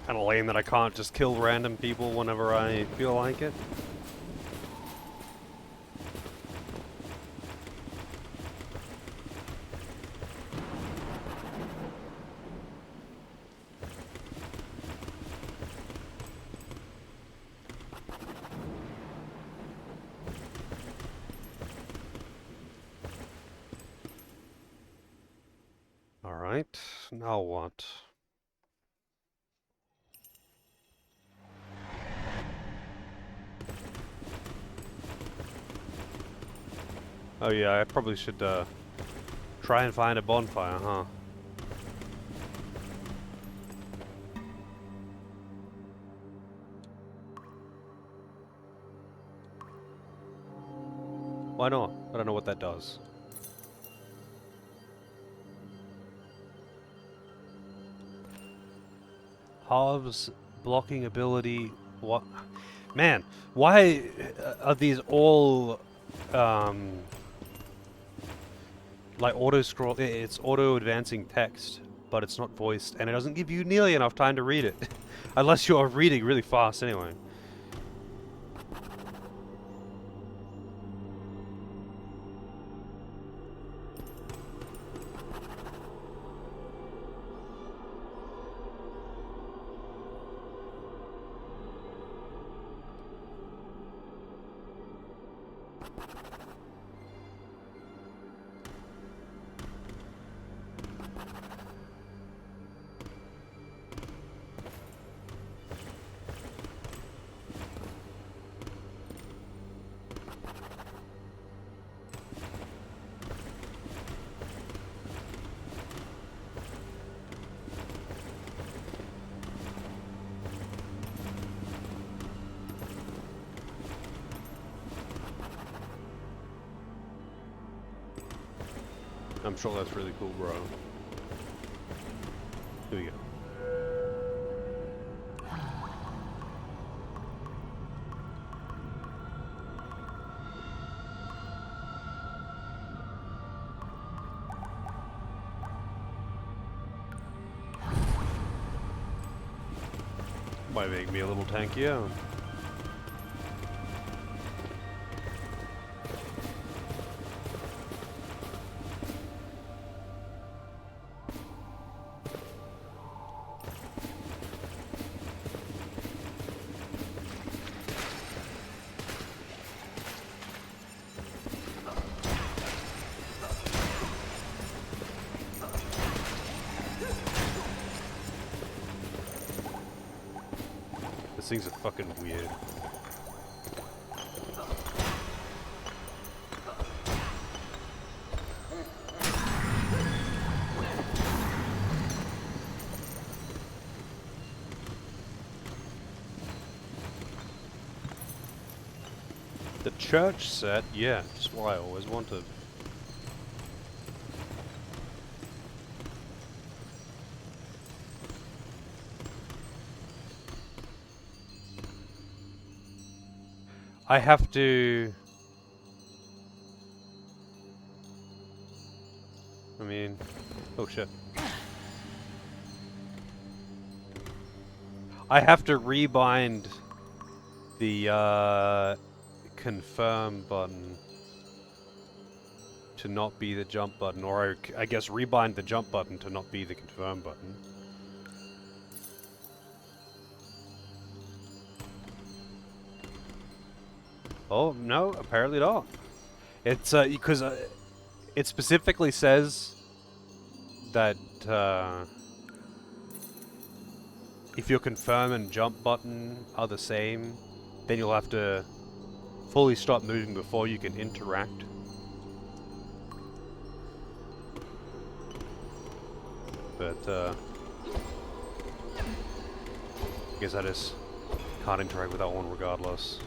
Kind of lame that I can't just kill random people whenever I feel like it. Alright, now what? Oh yeah, I probably should try and find a bonfire, huh? Why not? I don't know what that does. Halves blocking ability. What? Man, why are these all like auto scroll? It's auto advancing text, but it's not voiced, and it doesn't give you nearly enough time to read it, unless you're reading really fast anyway. I'm sure that's really cool, bro. Here we go. Might make me a little tankier. These things are fucking weird. church set, yeah, just what I always wanted. I have to... I mean... Oh shit. I have to rebind the confirm button to not be the jump button, or I guess rebind the jump button to not be the confirm button. Oh, no, apparently not. It's, because it specifically says that, if your confirm and jump button are the same, then you'll have to fully stop moving before you can interact. But, I guess I just can't interact with that one regardless.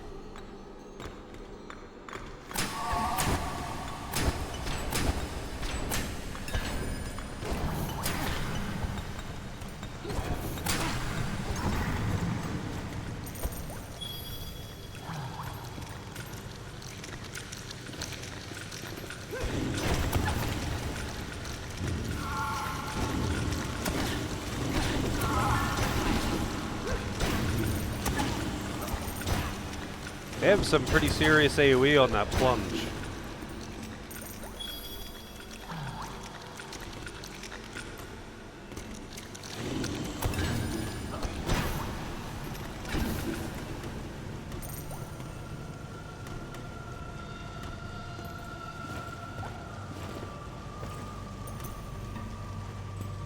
They have some pretty serious AoE on that plunge.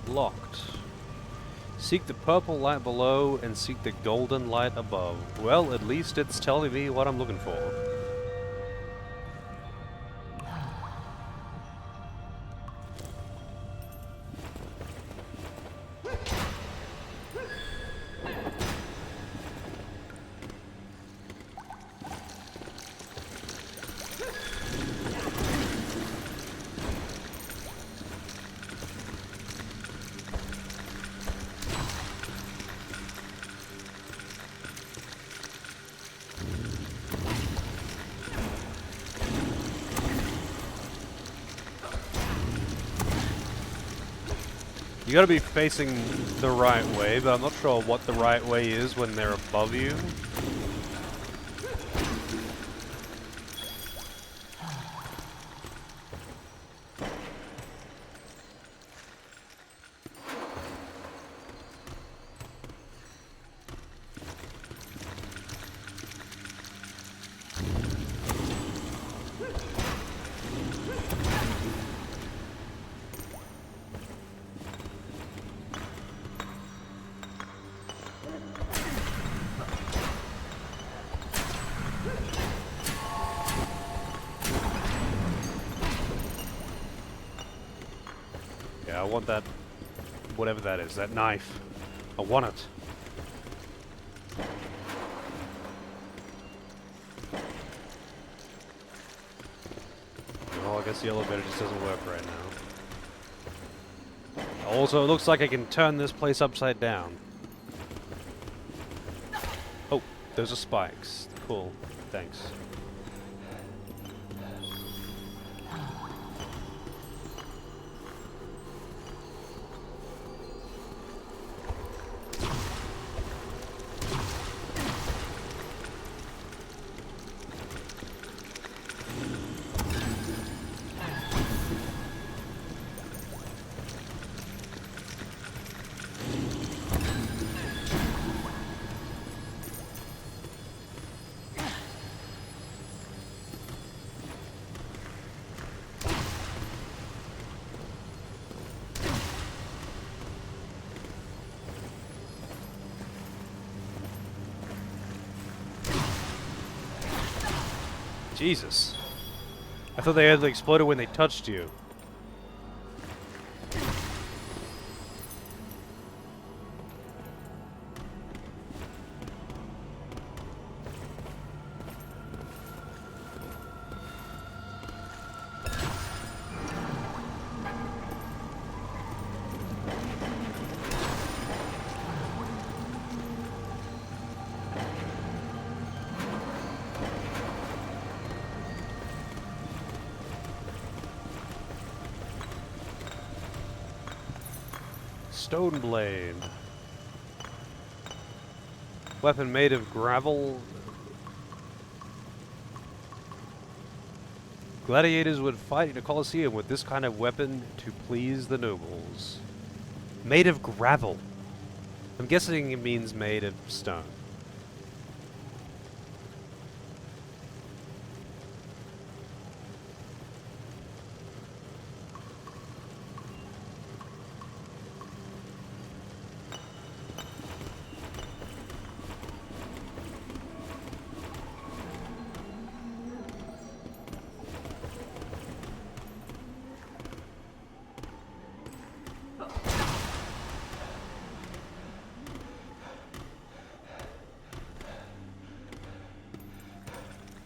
Locked. Seek the purple light below and seek the golden light above. Well, at least it's telling me what I'm looking for. You gotta be facing the right way, but I'm not sure what the right way is when they're above you. I want that, whatever that is, that knife. I want it. Oh, I guess the elevator just doesn't work right now. Also, it looks like I can turn this place upside down. Oh, those are spikes. Cool. Thanks. Jesus. I thought they had exploded when they touched you. stone blade. Weapon made of gravel. Gladiators would fight in a coliseum with this kind of weapon to please the nobles. Made of gravel. I'm guessing it means made of stone.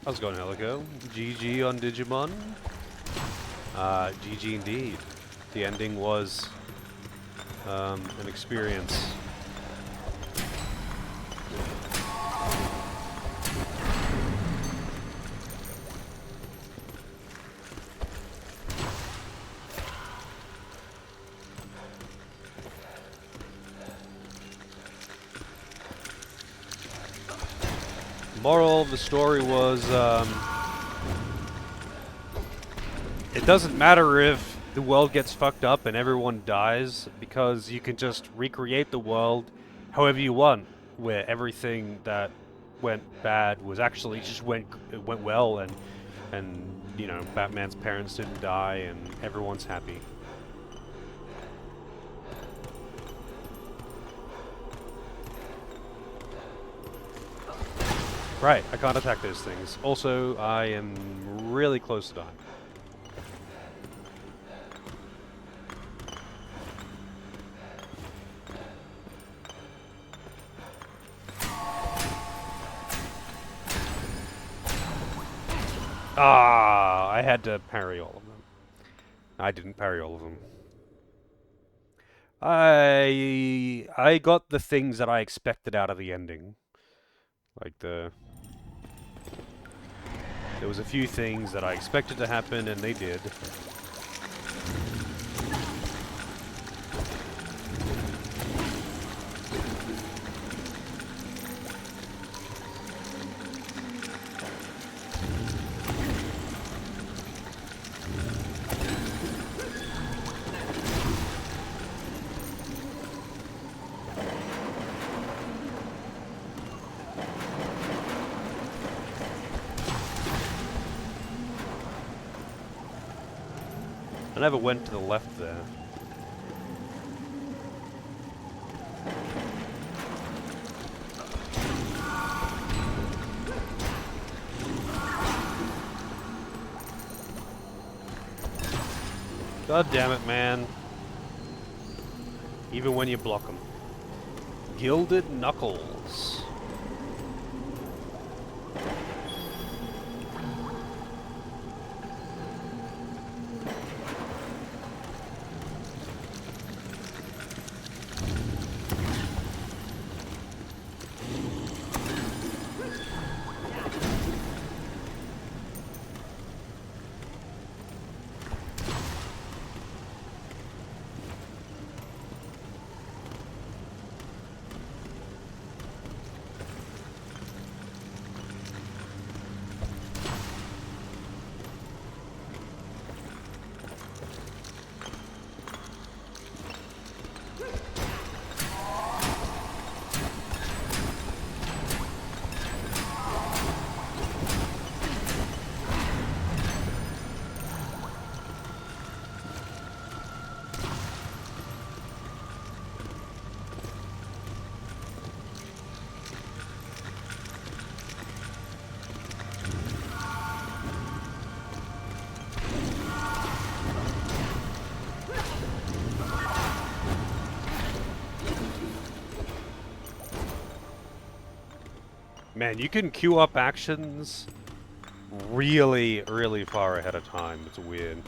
How's it going, Helico? GG on Digimon? GG indeed. The ending was an experience. Moral of the story was, it doesn't matter if the world gets fucked up and everyone dies, because you can just recreate the world however you want, where everything that went bad was actually just went well, and you know, Batman's parents didn't die and everyone's happy. Right, I can't attack those things. Also, I am really close to dying. Ah, I had to parry all of them. I didn't parry all of them. I got the things that I expected out of the ending. Like there was a few things that I expected to happen, and they did. I never went to the left there. God damn it, man. Even when you block them. Gilded Knuckles. Man, you can queue up actions really, really far ahead of time. It's weird.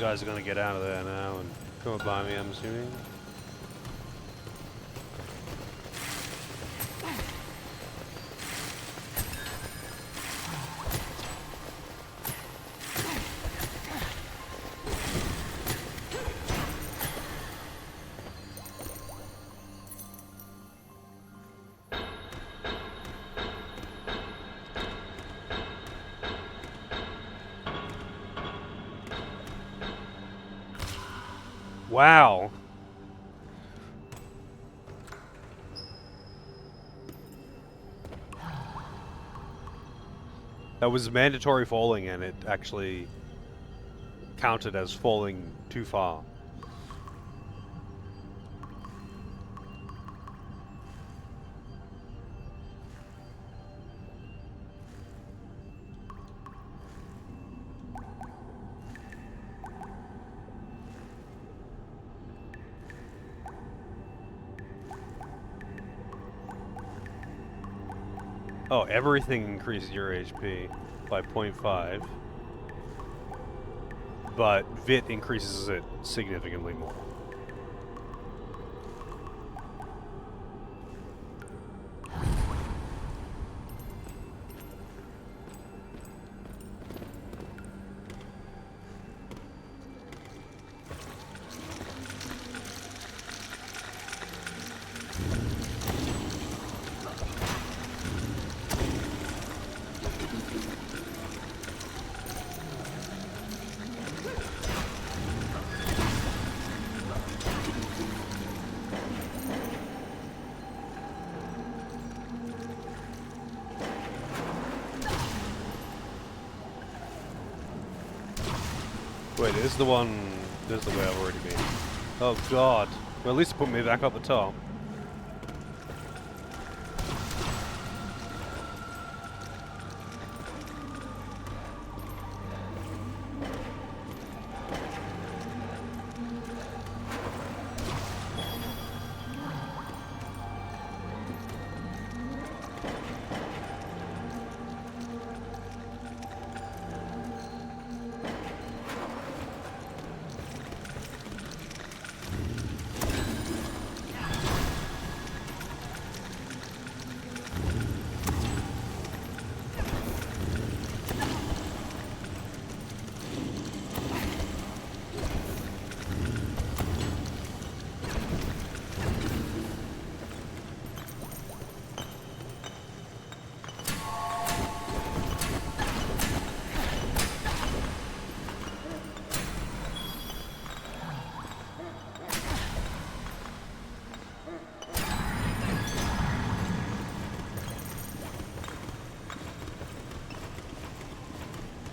guys are gonna get out of there now and come up by me, I'm assuming. Wow. That was mandatory falling and it actually counted as falling too far. Oh, everything increases your HP by 0.5, but VIT increases it significantly more. Wait, this is the one. This is the way I've already been. Oh god. Well, at least it put me back up the top.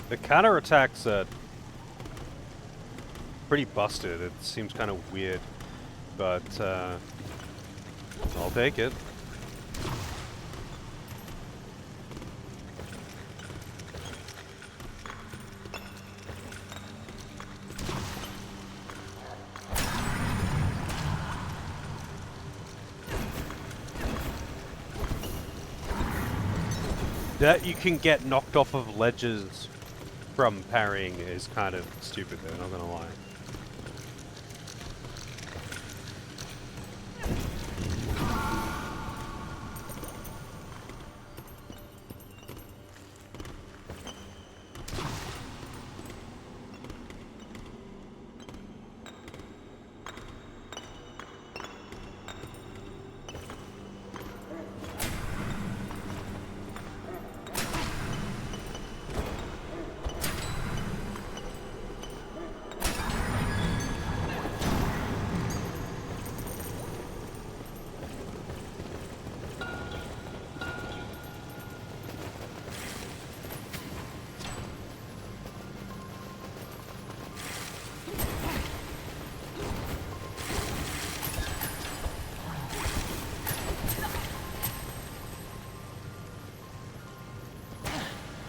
The counterattacks are pretty busted. It seems kind of weird, but I'll take it. That you can get knocked off of ledges from parrying is kind of stupid though, not gonna lie.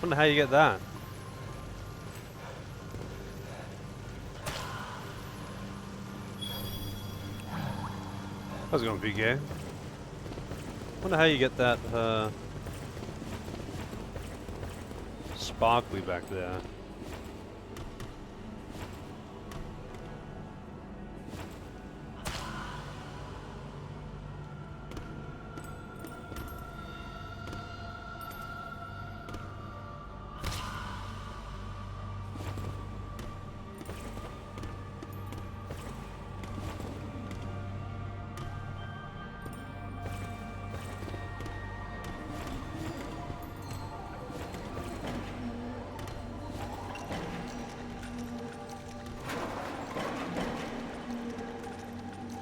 Wonder how you get that. How's it going, PK? Wonder how you get that sparkly back there.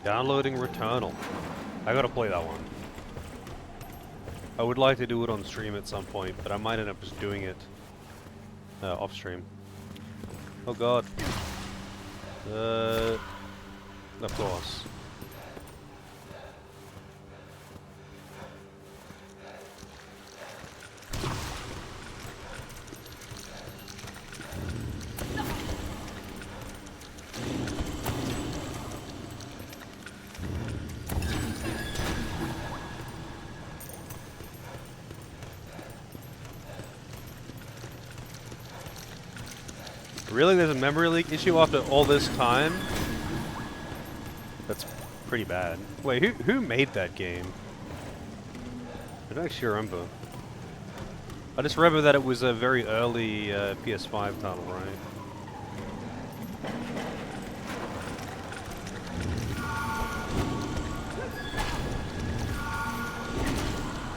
Downloading Returnal. I gotta play that one. I would like to do it on stream at some point, but I might end up just doing it off stream. Oh god. Of course. Really? There's a memory leak issue after all this time? That's pretty bad. Wait, who made that game? I don't actually remember. I just remember that it was a very early PS5 title, right?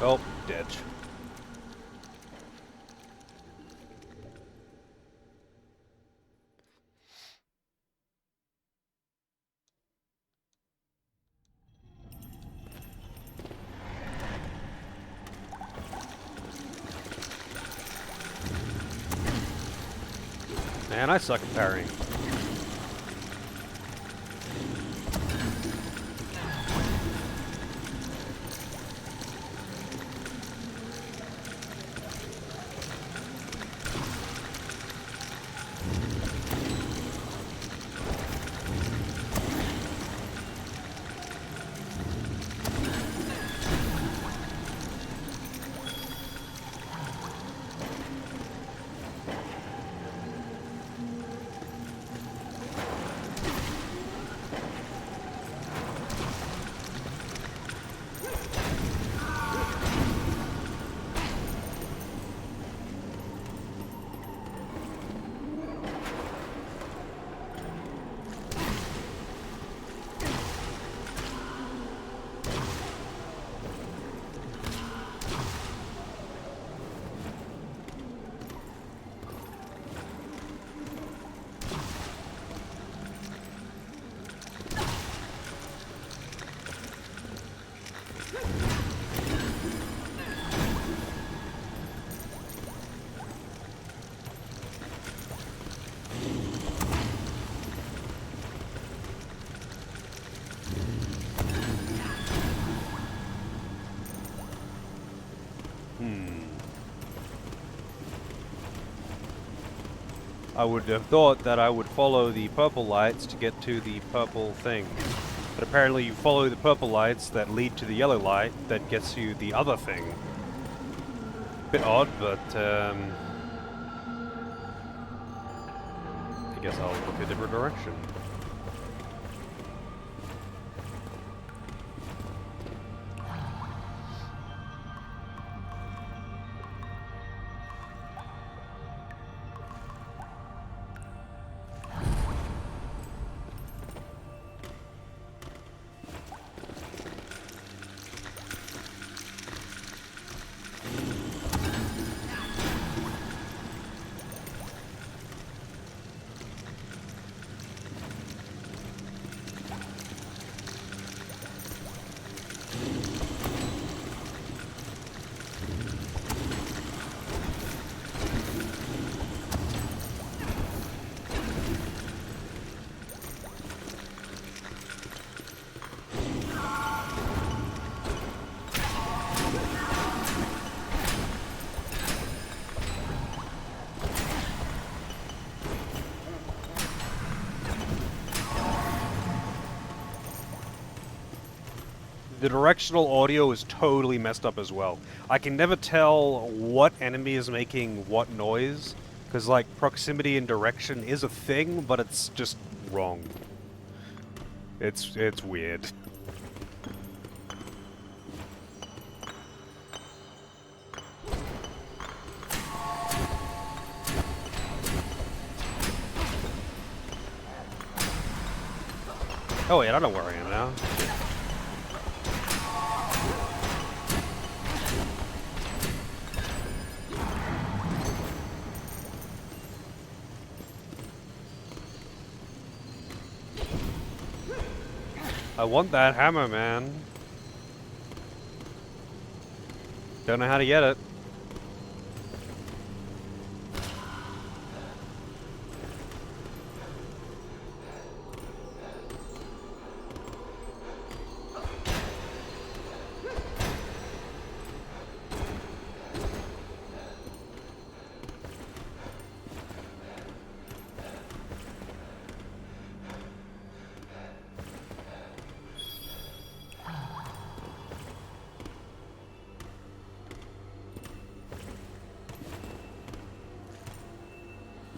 Oh, ditch. Man, I suck at parrying. I would have thought that I would follow the purple lights to get to the purple thing. But apparently you follow the purple lights that lead to the yellow light that gets you the other thing. Bit odd, but I guess I'll look a different direction. The directional audio is totally messed up as well. I can never tell what enemy is making what noise, because like proximity and direction is a thing, but it's just wrong. It's weird. Oh wait, I know where I am now. I want that hammer, man. Don't know how to get it.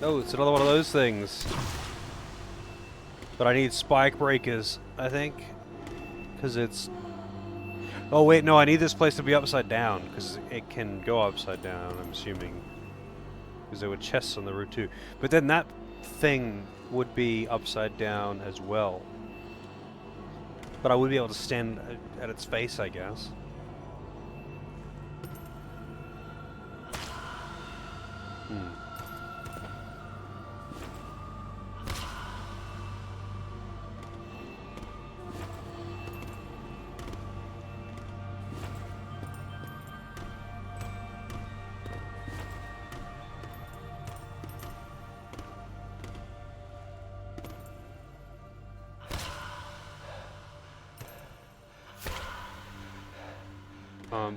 Oh, it's another one of those things. But I need spike breakers, I think. Because it's... Oh wait, no, I need this place to be upside down. Because it can go upside down, I'm assuming. Because there were chests on the route too. But then that thing would be upside down as well. But I would be able to stand at its face, I guess.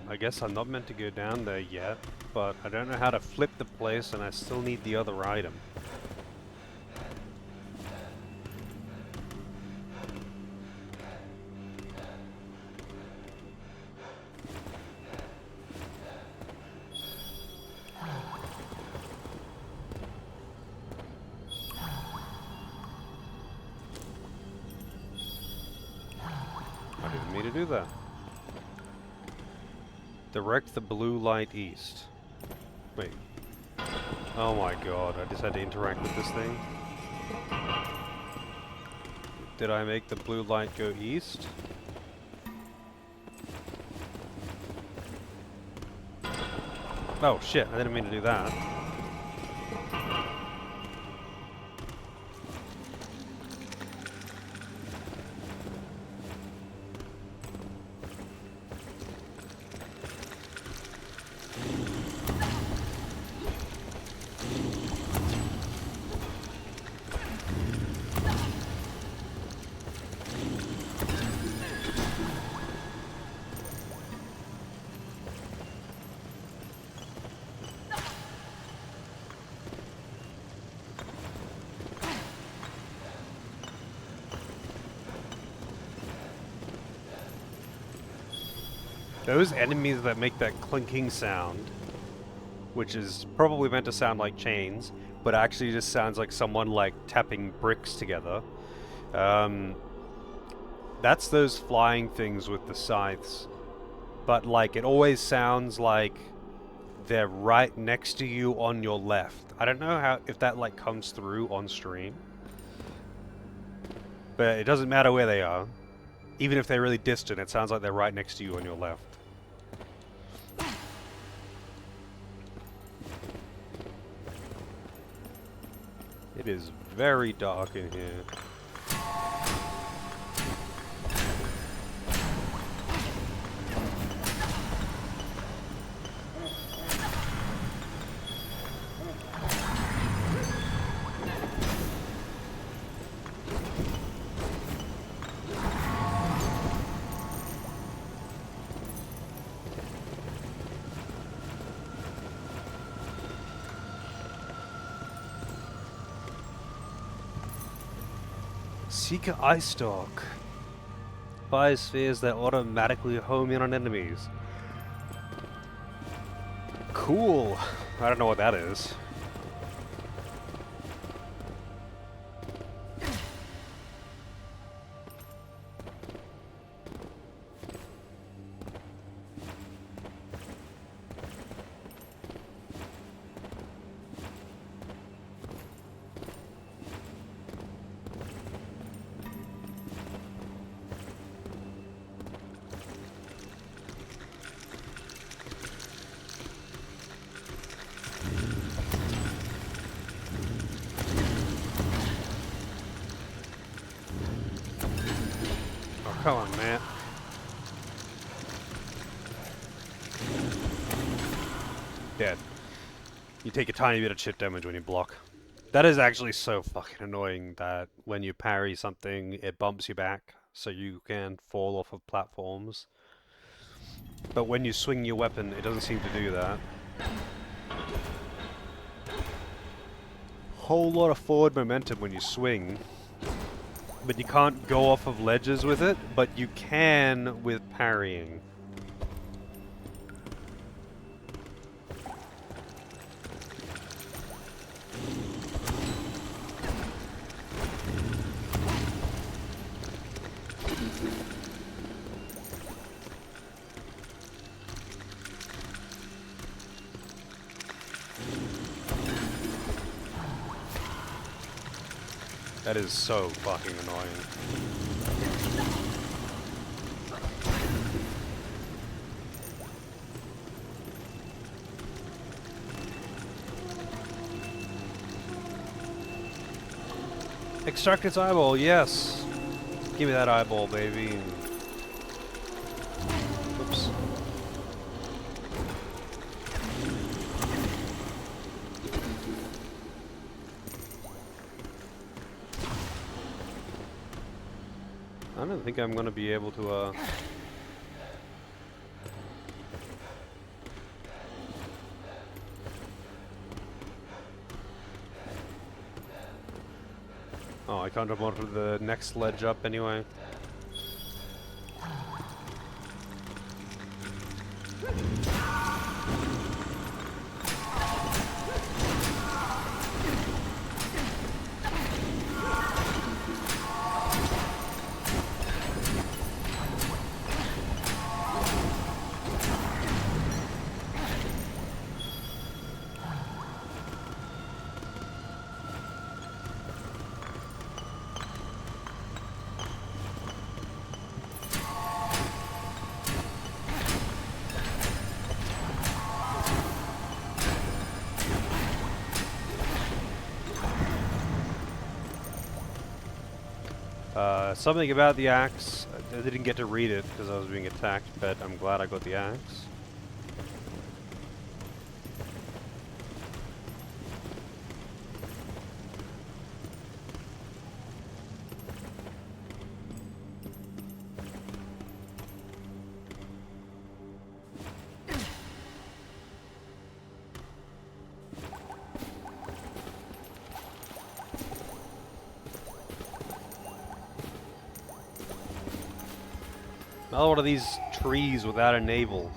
I guess I'm not meant to go down there yet, but I don't know how to flip the place and I still need the other item. I didn't mean to do that. Direct the blue light east. Wait. Oh my god, I just had to interact with this thing. Did I make the blue light go east? Oh shit, I didn't mean to do that. Those enemies that make that clinking sound, which is probably meant to sound like chains, but actually just sounds like someone like tapping bricks together. That's those flying things with the scythes. But like, it always sounds like they're right next to you on your left. I don't know how if that like comes through on stream. But it doesn't matter where they are. Even if they're really distant, it sounds like they're right next to you on your left. It is very dark in here. Seeker Eye Stalk. Fire spheres that automatically home in on enemies. Cool. I don't know what that is. Come on, man. Dead. You take a tiny bit of chip damage when you block. That is actually so fucking annoying that when you parry something, it bumps you back so you can fall off of platforms. But when you swing your weapon, it doesn't seem to do that. Whole lot of forward momentum when you swing, but you can't go off of ledges with it, but you can with parrying. That is so fucking annoying. Extract its eyeball, yes! Give me that eyeball, baby. Oops. I don't think I'm gonna be able to, Oh, I can't jump onto the next ledge up anyway. Something about the axe, I didn't get to read it because I was being attacked, but I'm glad I got the axe. Another one of these trees without a navel.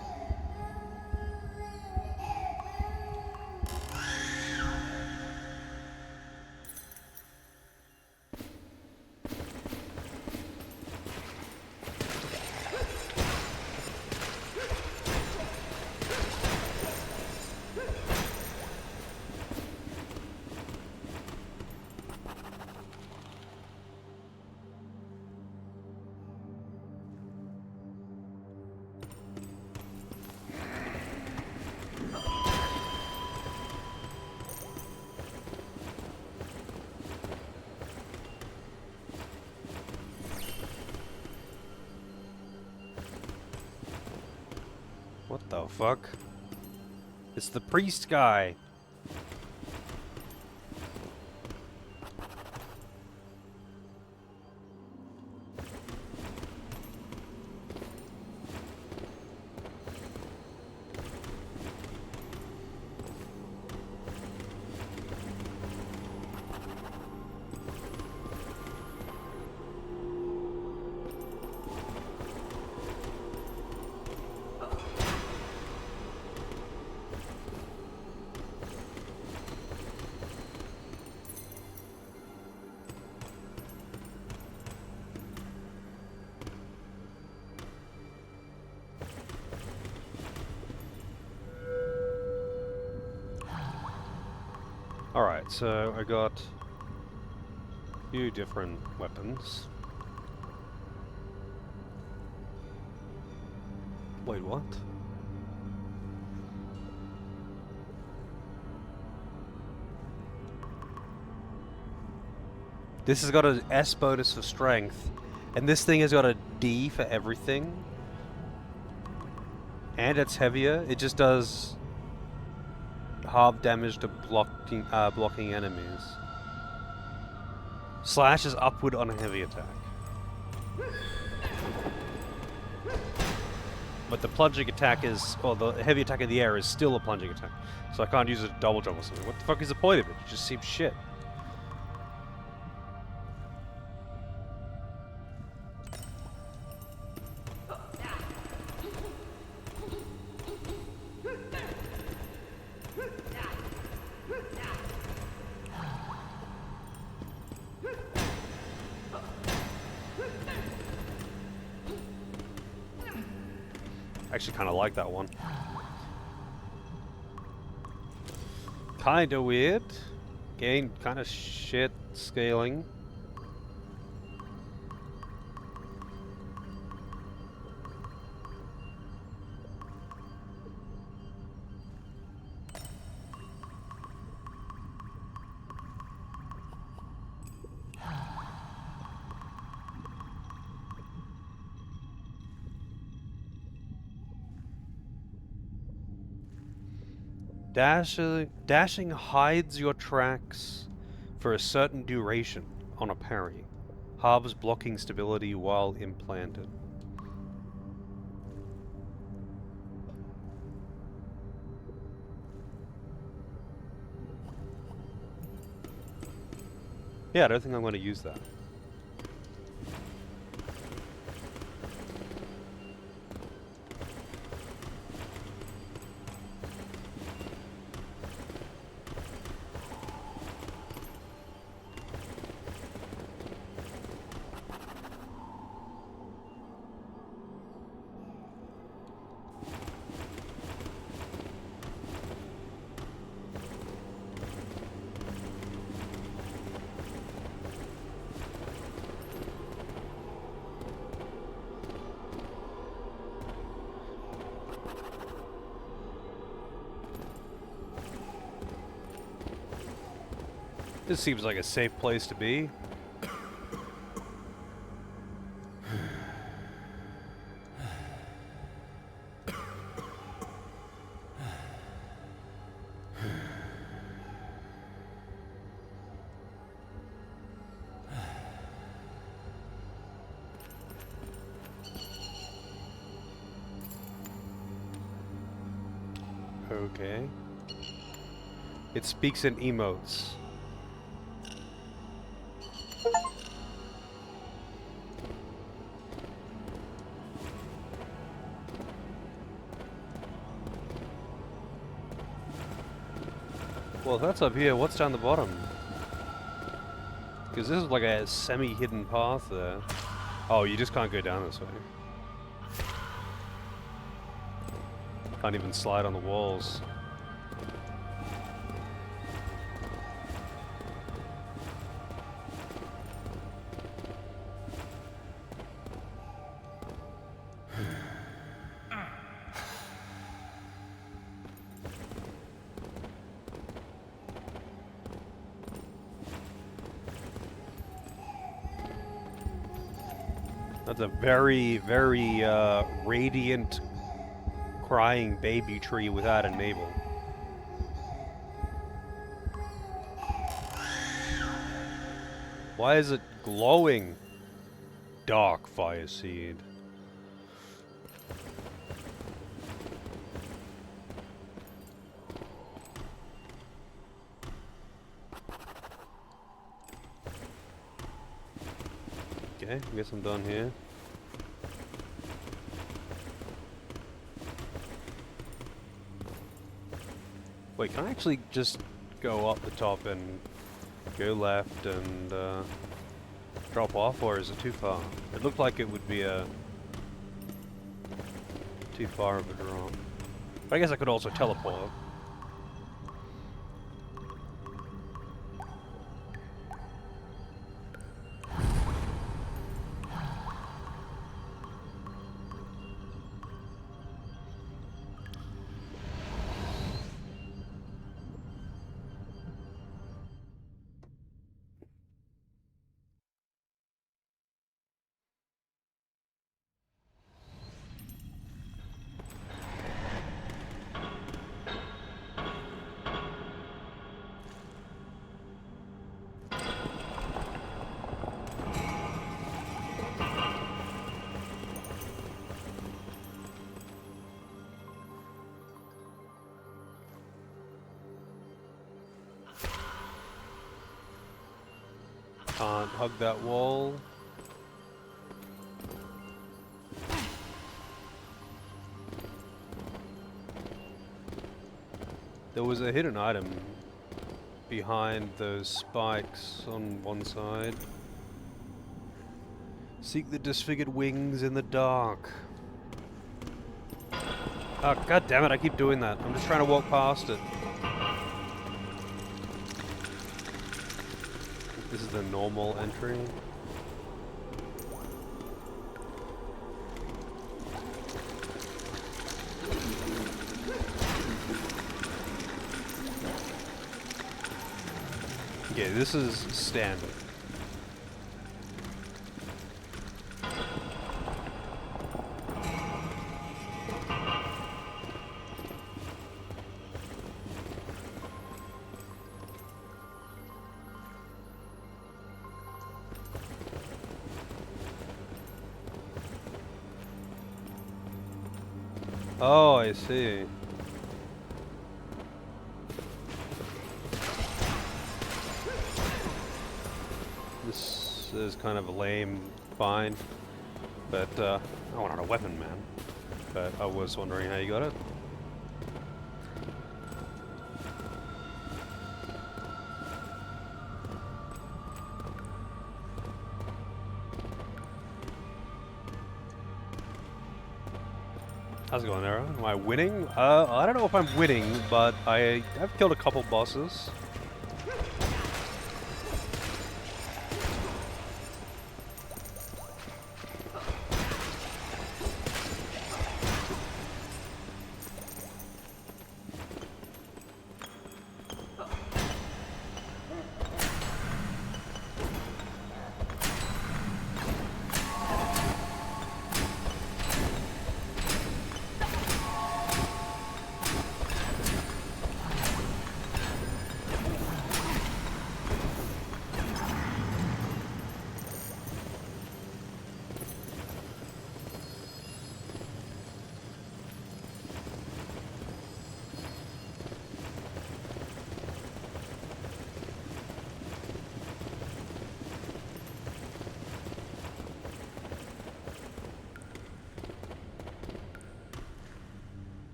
What the fuck? It's the priest guy. Alright, so I got a few different weapons. Wait, what? This has got an S bonus for strength, and this thing has got a D for everything, and it's heavier. It just does half damage to blocking enemies. Slash is upward on a heavy attack. But the plunging attack is, or the heavy attack in the air is still a plunging attack. So I can't use a double jump or something. What the fuck is the point of it? It just seems shit. I actually kind of like that one. Kinda weird. Again, kind of shit scaling. Dashing hides your tracks for a certain duration on a parry. Halves blocking stability while implanted. Yeah, I don't think I'm going to use that. This seems like a safe place to be. Okay. It speaks in emotes. Well, if that's up here, what's down the bottom? Because this is like a semi-hidden path there. Oh, you just can't go down this way. Can't even slide on the walls. That's a very, very radiant, crying baby tree without a navel. Why is it glowing? Dark fire seed. Okay, I guess I'm done here. Wait, can I actually just go up the top and go left and drop off, or is it too far? It looked like it would be too far of a drop. But I guess I could also teleport. Can't hug that wall. There was a hidden item behind those spikes on one side. Seek the disfigured wings in the dark. Oh, god damn it, I keep doing that. I'm just trying to walk past it. This is the normal entry. Okay, this is standard. Oh, I see. This is kind of a lame find, but I wanted a weapon, man. But I was wondering how you got it. How's it going, Arrow? Am I winning? I don't know if I'm winning, but I've killed a couple bosses.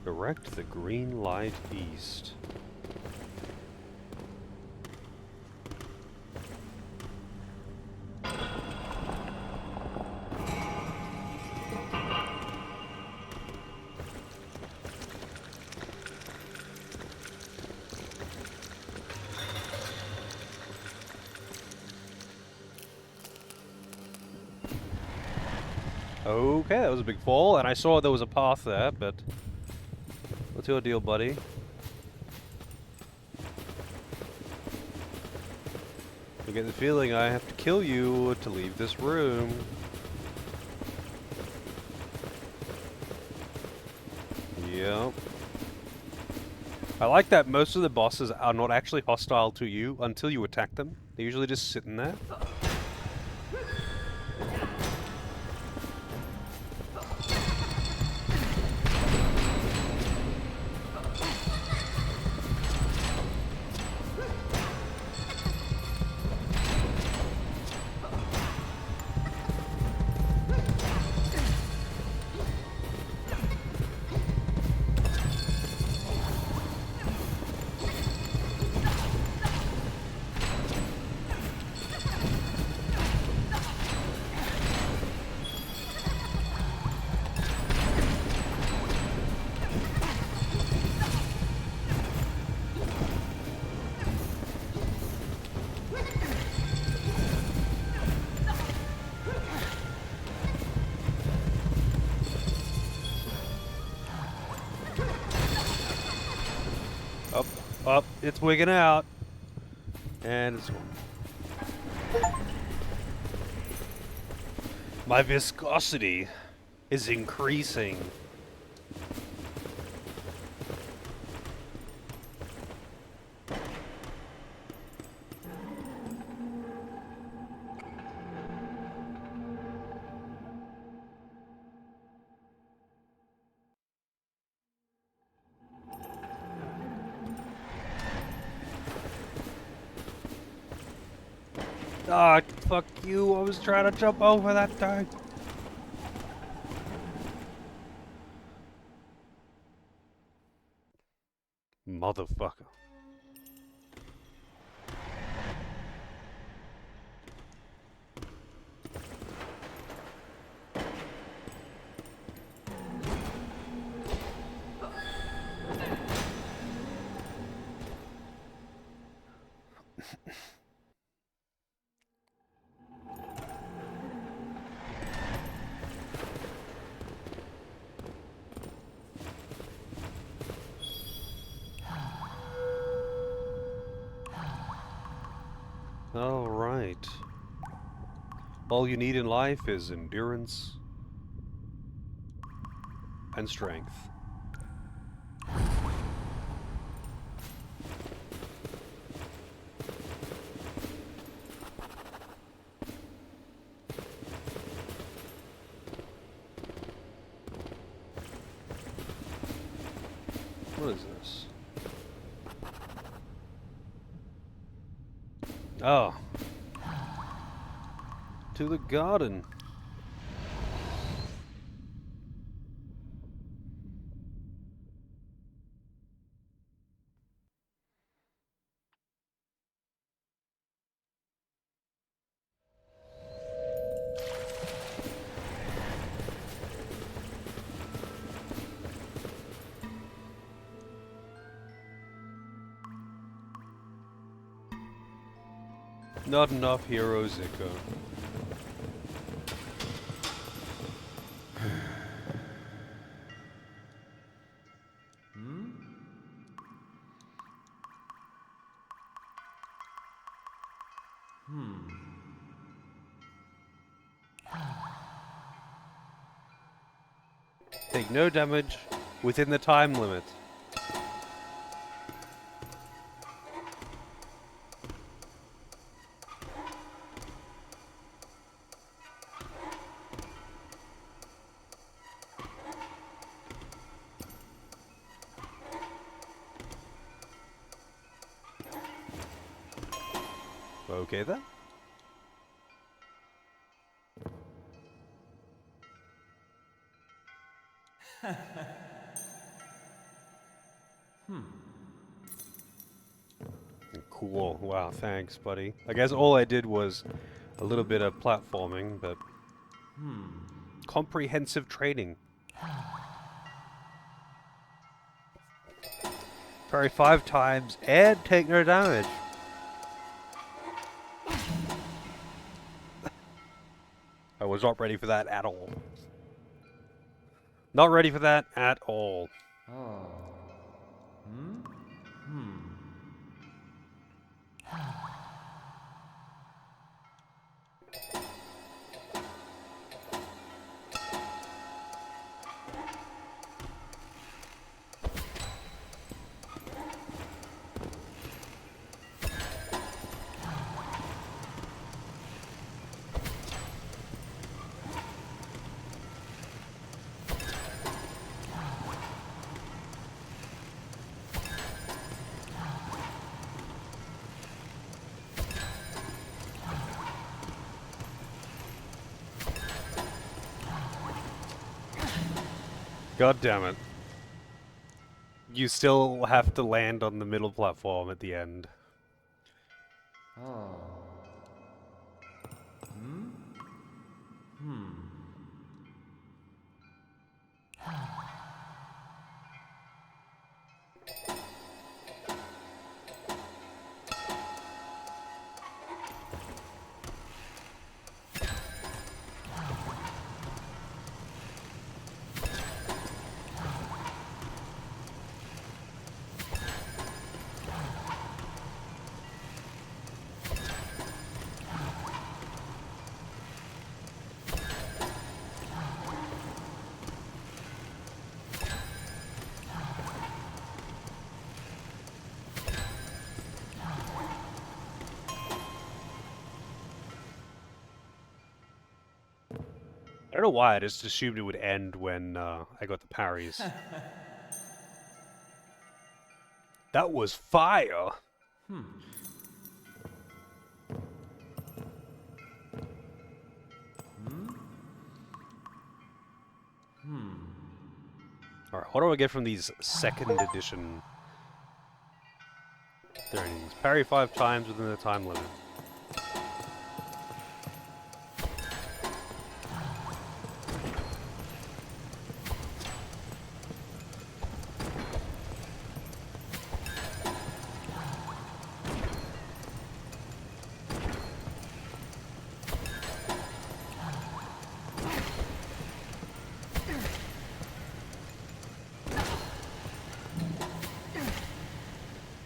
Direct the green light east. Okay, that was a big fall, and I saw there was a path there, but what's your deal, buddy? I get the feeling I have to kill you to leave this room. Yep. I like that most of the bosses are not actually hostile to you until you attack them. They're usually just sitting there. Up, it's wigging out. And it's gone. My viscosity is increasing. Ah, fuck you. I was trying to jump over that thing. Motherfucker. All right. All you need in life is endurance and strength. What is this? Oh. To the garden. Not enough heroes, Ico. Take no damage within the time limit. Okay then. Cool. Wow, thanks, buddy. I guess all I did was a little bit of platforming, but comprehensive training. Parry 5 times and take no damage. I was not ready for that at all. Not ready for that at all. God damn it. You still have to land on the middle platform at the end. I don't know why, I just assumed it would end when I got the parries. That was fire! What do I get from these second edition trainings? Parry 5 times within the time limit.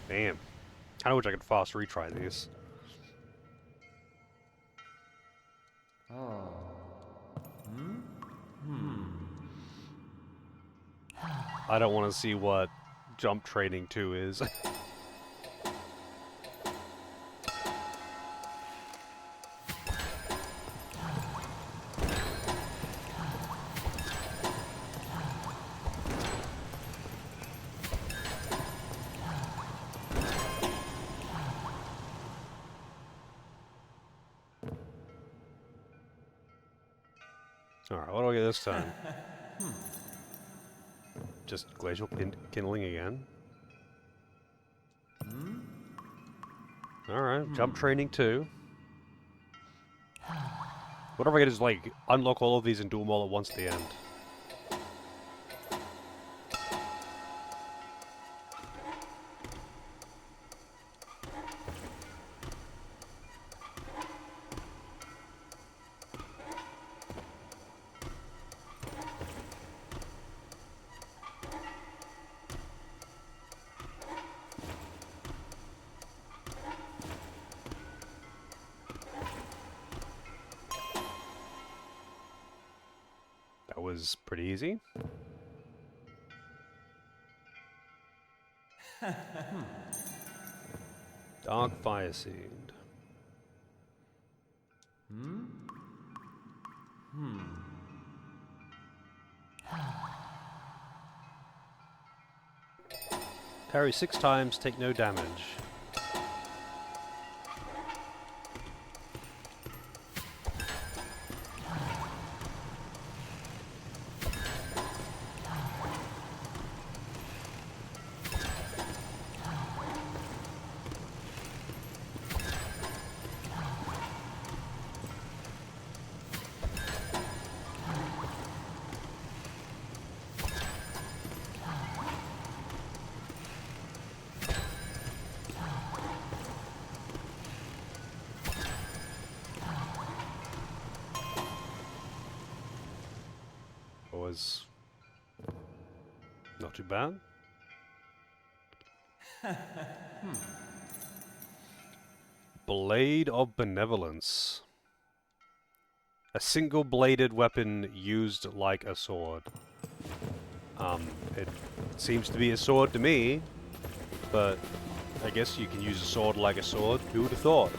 Damn. Kinda wish I could fast retry these. I don't want to see what jump training 2 is. Alright, what do I get this time? Just glacial kindling again. Alright, jump training 2. What if I get is like unlock all of these and do them all at once at the end? That was pretty easy. Dark Fire Seed. Parry 6 times, take no damage. Was not too bad. Blade of Benevolence. A single-bladed weapon used like a sword. It seems to be a sword to me, but I guess you can use a sword like a sword. Who would have thought?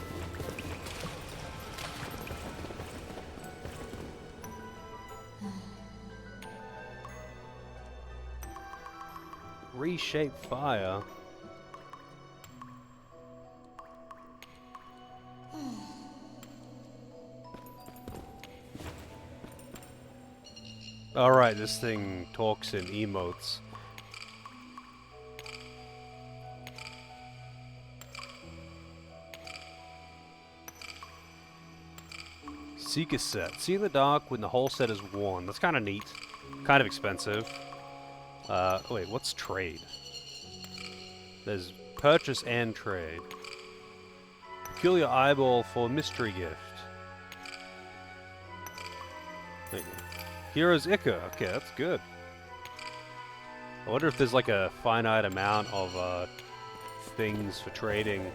Reshape fire. Alright, this thing talks in emotes. Seeker set. See in the dark when the whole set is worn. That's kind of neat. Kind of expensive. Wait, what's trade? There's purchase and trade. Peculiar eyeball for mystery gift. Thank you. Hero's Ica. Okay, that's good. I wonder if there's like a finite amount of things for trading.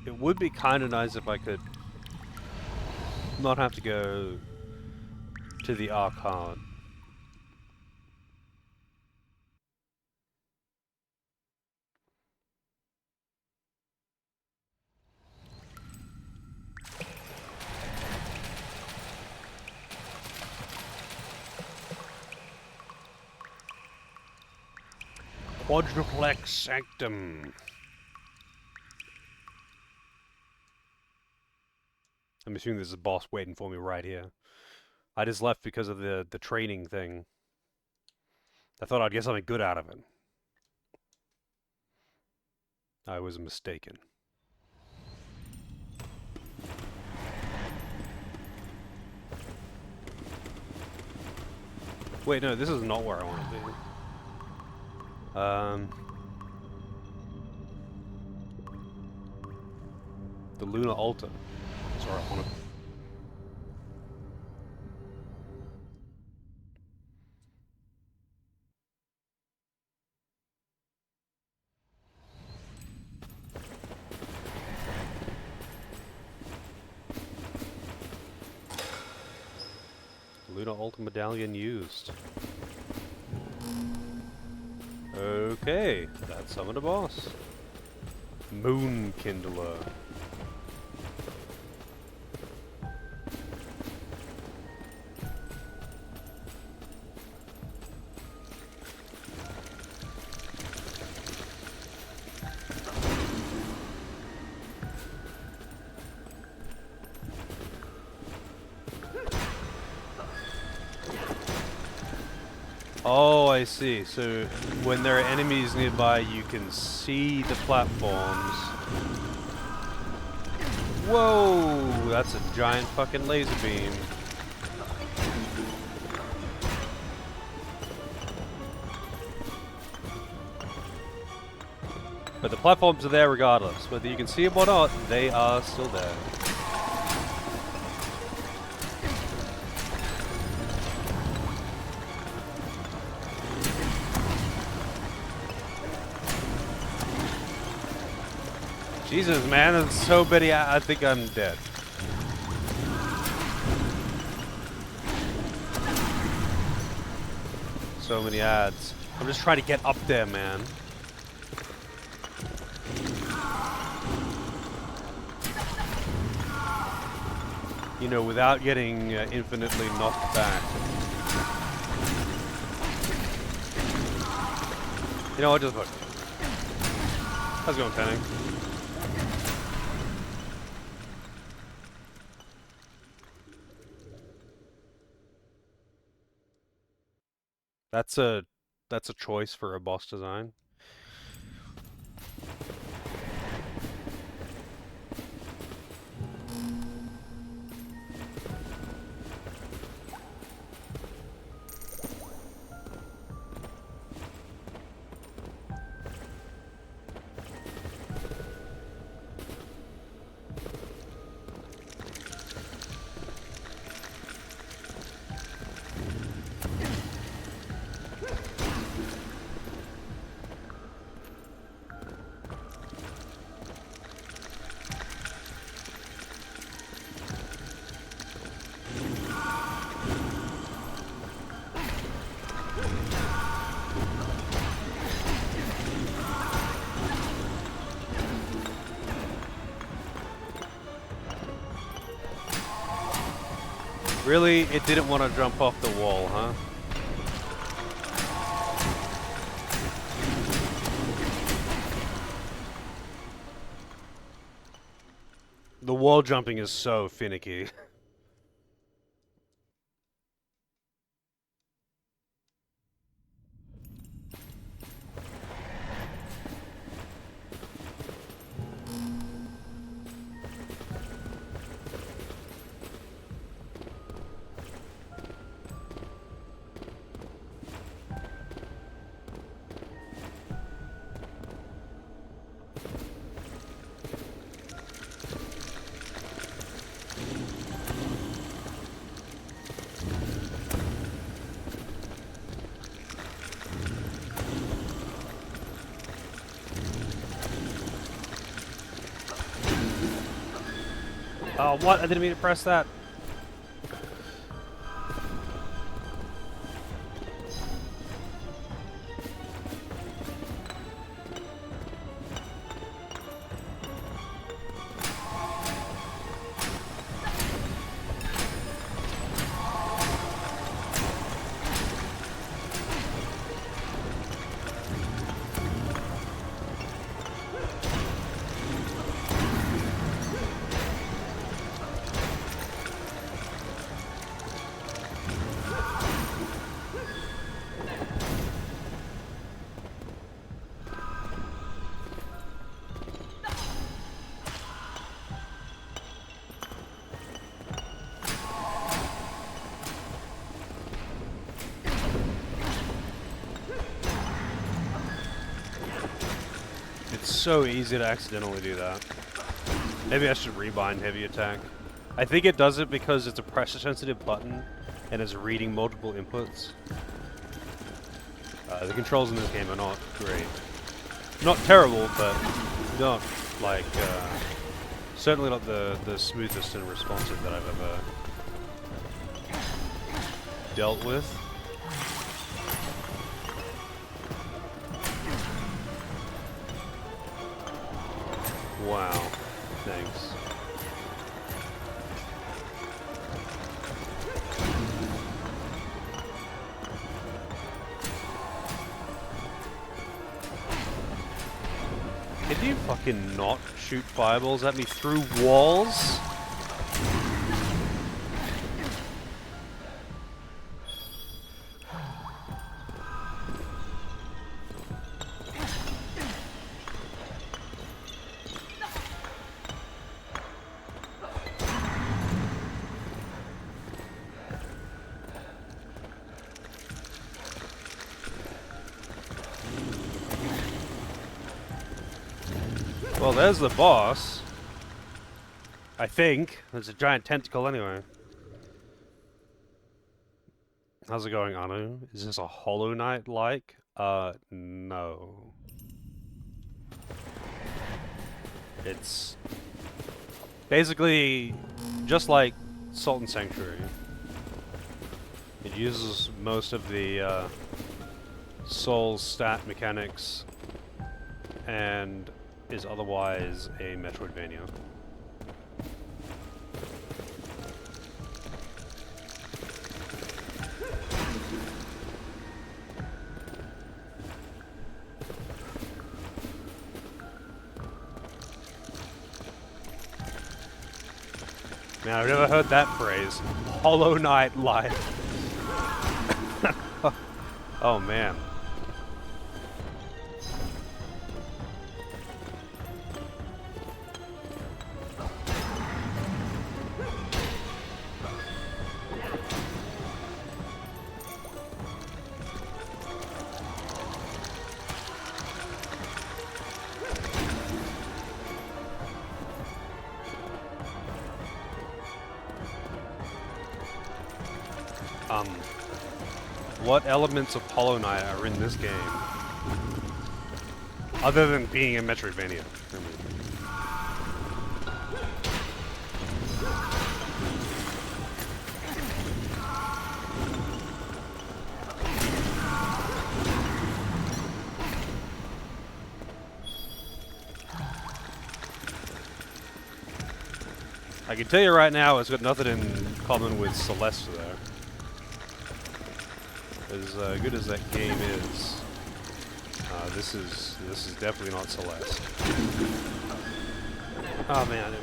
It would be kind of nice if I could not have to go to the Archon. Quadruplex Sanctum. I'm assuming there's a boss waiting for me right here. I just left because of the training thing. I thought I'd get something good out of it. I was mistaken. Wait, no, this is not where I want to be. The Lunar Altar. Sorry, I want to... Lunar Altar Medallion used. Okay, that's summon a boss. Moon Kindler. Oh, I see. So when there are enemies nearby, you can see the platforms. Whoa! That's a giant fucking laser beam. But the platforms are there regardless. Whether you can see them or not, they are still there. Jesus, man, there's so many. I think I'm dead. So many ads. I'm just trying to get up there, man. You know, without getting infinitely knocked back. You know what? Just look. How's it going, Penning? That's a choice for a boss design. Really? It didn't want to jump off the wall, huh? The wall jumping is so finicky. Oh, what? I didn't mean to press that. so easy to accidentally do that. Maybe I should rebind heavy attack. I think it does it because it's a pressure sensitive button and it's reading multiple inputs. The controls in this game are not great. Not terrible, but not like, certainly not the smoothest and responsive that I've ever dealt with. Wow. Thanks. Can you fucking not shoot fireballs at me through walls? Well, there's the boss. I think. There's a giant tentacle anyway. How's it going, Anu? Is this a Hollow Knight like? No. It's basically just like Salt and Sanctuary. It uses most of the Soul's stat mechanics and is otherwise a Metroidvania. Man, I've never heard that phrase. Hollow Knight life. Oh man. What elements of Hollow Knight are in this game? Other than being a Metroidvania. I can tell you right now, it's got nothing in common with Celeste there. As good as that game is, this is definitely not Celeste. Oh man.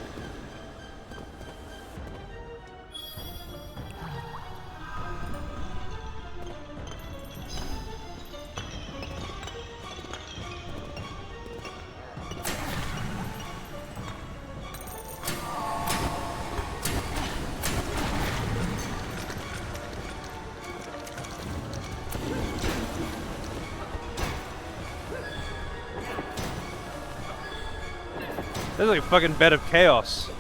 There's like a fucking bed of chaos.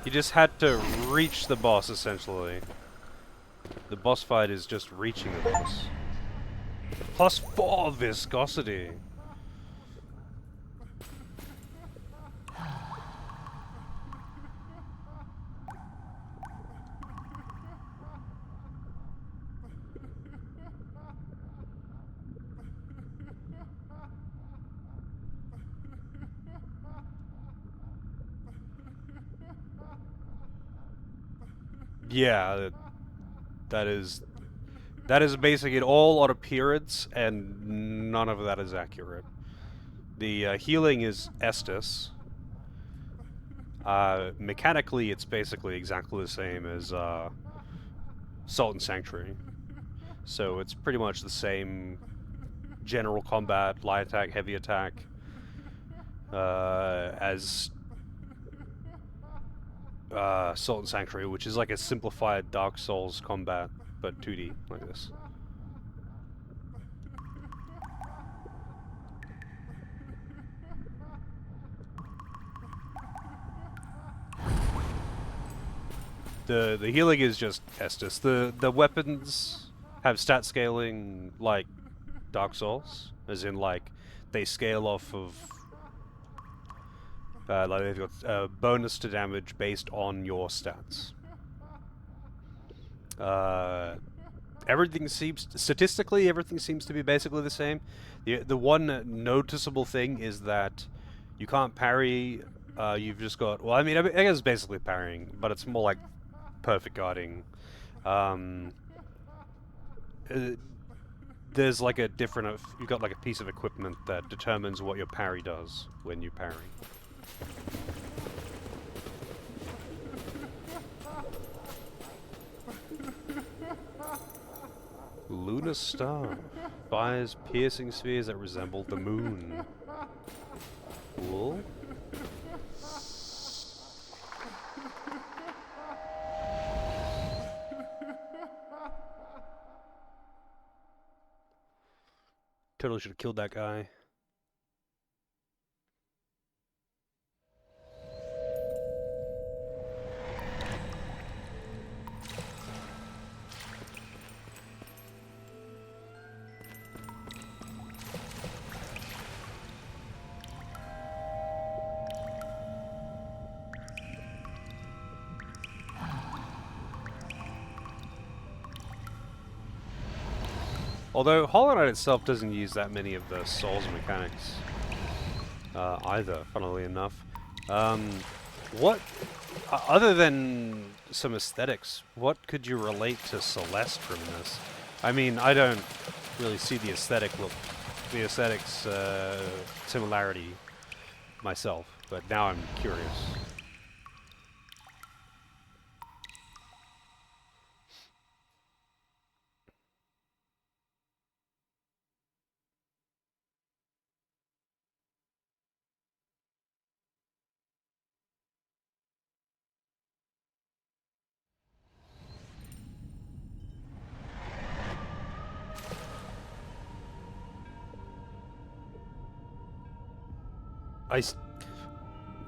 You just had to reach the boss, essentially. The boss fight is just reaching the boss. +4 viscosity. Yeah, that is basically it all on appearance, and none of that is accurate. The healing is Estus. Mechanically, it's basically exactly the same as Salt and Sanctuary. So it's pretty much the same general combat, light attack, heavy attack, as Salt and Sanctuary, which is like a simplified Dark Souls combat, but 2D, like this. the healing is just Estus. The weapons have stat scaling like Dark Souls, as in like they scale off of like they've got bonus to damage based on your stats. Everything seems statistically everything seems to be basically the same. The one noticeable thing is that you can't parry. You've just got, well, I mean, I guess it's basically parrying, but it's more like perfect guarding. Um, there's like a different, you've got like a piece of equipment that determines what your parry does when you parry. Lunar star fires piercing spheres that resemble the moon. Cool. Totally should have killed that guy. Although Hollow Knight itself doesn't use that many of the Souls mechanics either, funnily enough. What, other than some aesthetics, what could you relate to Celeste from this? I mean, I don't really see the aesthetics similarity myself, but now I'm curious.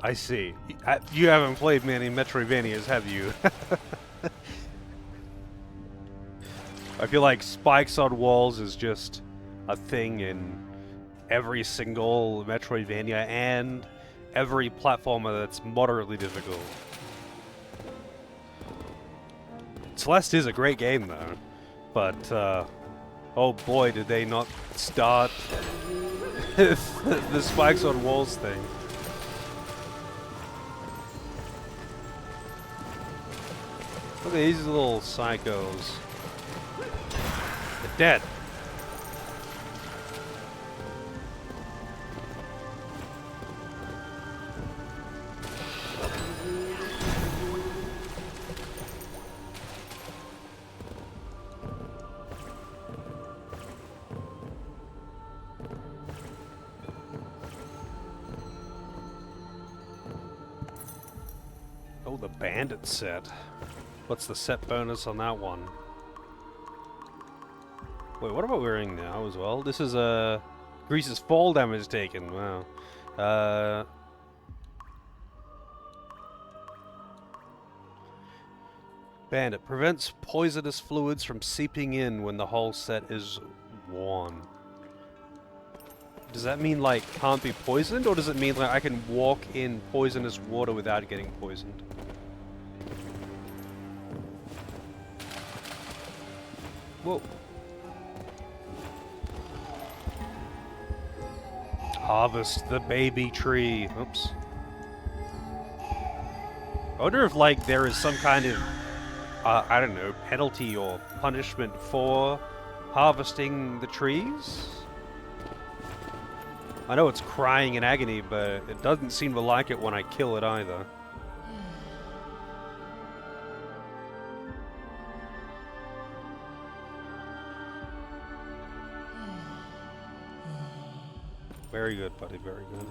I see. You haven't played many Metroidvanias, have you? I feel like spikes on walls is just a thing in every single Metroidvania and every platformer that's moderately difficult. Celeste is a great game though, but oh boy did they not start the spikes on walls thing. Look at these little psychos. They're dead. Oh, the bandit set. What's the set bonus on that one? Wait, what am I wearing now as well? This is Grease's fall damage taken. Wow. Bandit prevents poisonous fluids from seeping in when the whole set is worn. Does that mean like can't be poisoned, or does it mean like I can walk in poisonous water without getting poisoned? Whoa. Harvest the baby tree. Oops. I wonder if like there is some kind of I don't know, penalty or punishment for harvesting the trees? I know it's crying in agony, but it doesn't seem to like it when I kill it either. Very good, buddy, very good.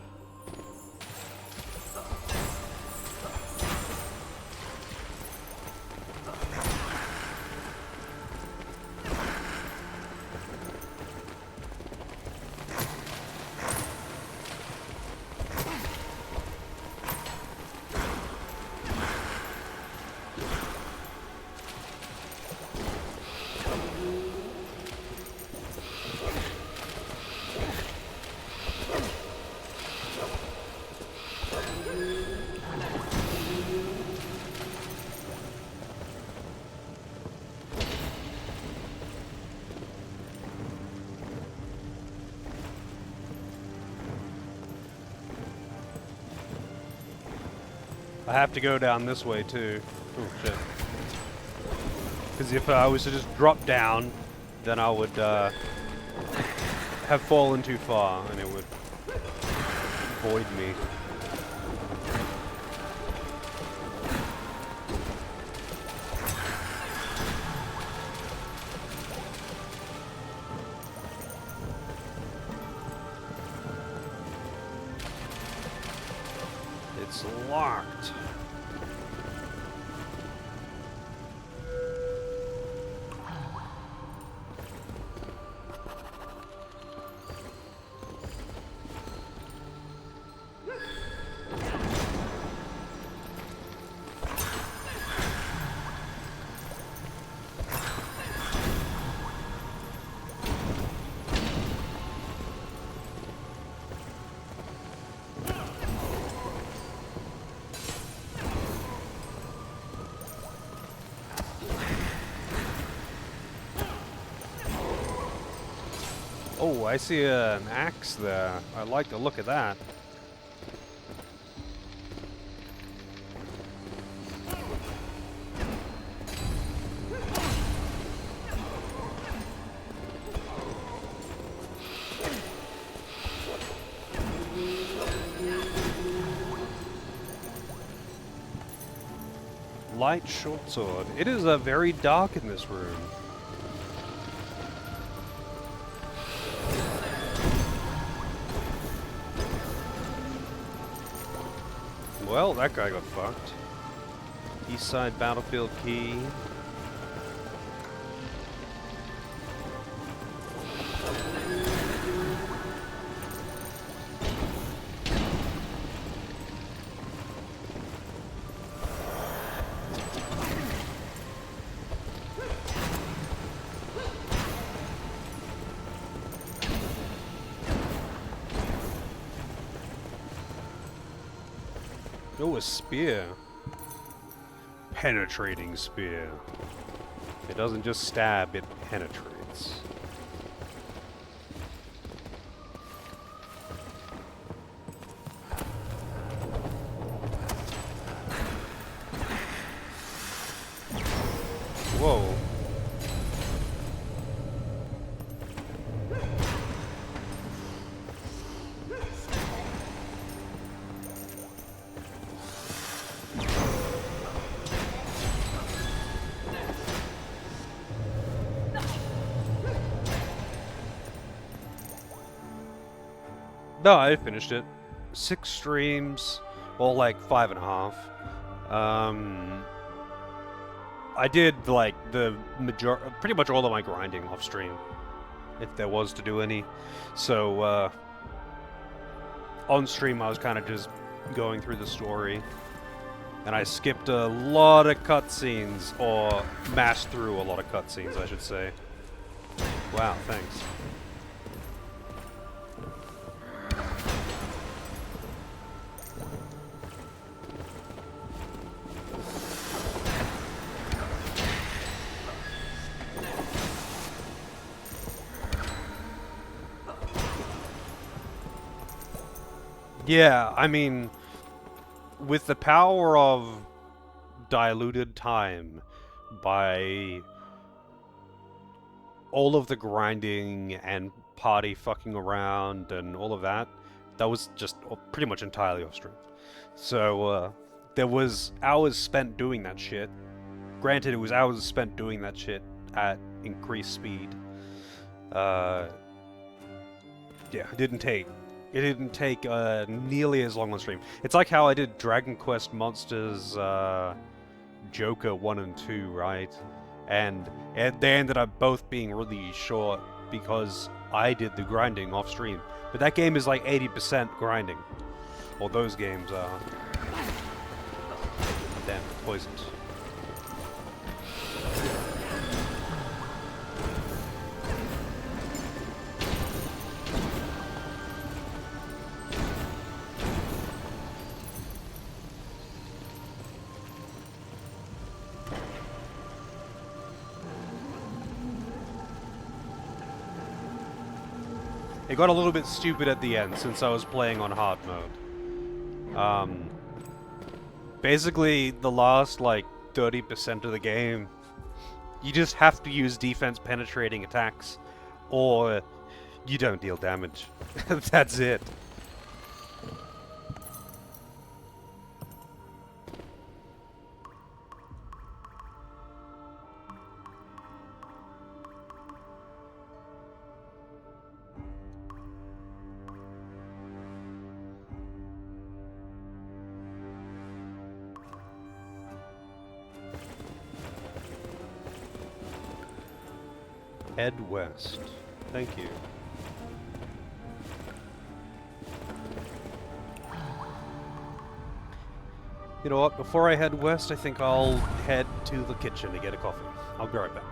I have to go down this way too. Oh shit. Because if I was to just drop down, then I would have fallen too far and it would void me. It's locked. Oh, I see an axe there. I like the look of that. Light short sword. It is very dark in this room. Well, that guy got fucked. East side battlefield key. Oh, a spear. Penetrating spear. It doesn't just stab, it penetrates. Whoa. No, I finished it. 6 streams, well, like 5.5. I did like the pretty much all of my grinding off stream, if there was to do any. So on stream, I was kind of just going through the story, and I skipped a lot of cutscenes, or mashed through a lot of cutscenes, I should say. Wow, thanks. Yeah, I mean, with the power of diluted time by all of the grinding and party fucking around and all of that, that was just pretty much entirely off stream. So, there was hours spent doing that shit. Granted, it was hours spent doing that shit at increased speed. Yeah, it didn't take nearly as long on stream. It's like how I did Dragon Quest Monsters Joker 1 and 2, right? And they ended up both being really short because I did the grinding off stream. But that game is like 80% grinding. Or those games are. Damn, poisoned. It got a little bit stupid at the end since I was playing on hard mode. Basically, the last, like, 30% of the game, you just have to use defense penetrating attacks, or you don't deal damage. That's it. Head west. Thank you. You know what? Before I head west, I think I'll head to the kitchen to get a coffee. I'll be right back.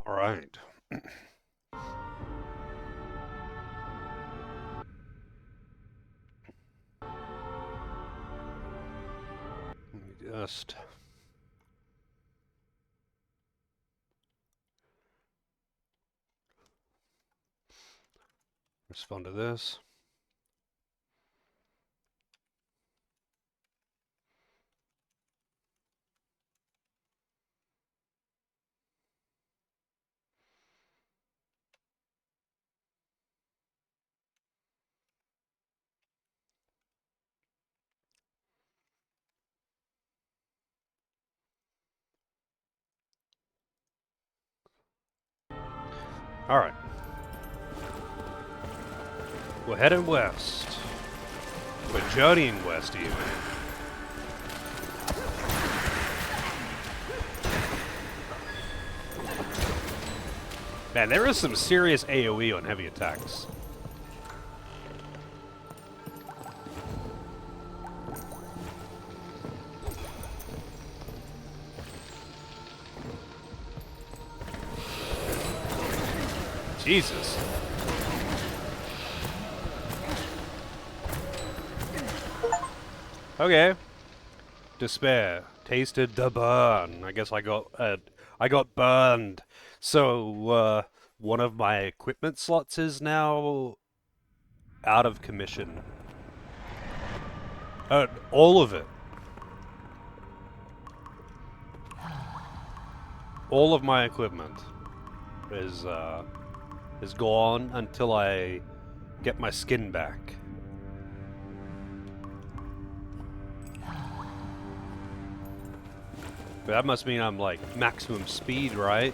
Alright. Let me just respond to this. Alright. We're heading west. We're journeying west, even. Man, there is some serious AoE on heavy attacks. Jesus. Okay. Despair. Tasted the burn. I guess I got burned. So, one of my equipment slots is now out of commission. All of it. All of my equipment is gone until I get my skin back. But that must mean I'm like maximum speed, right?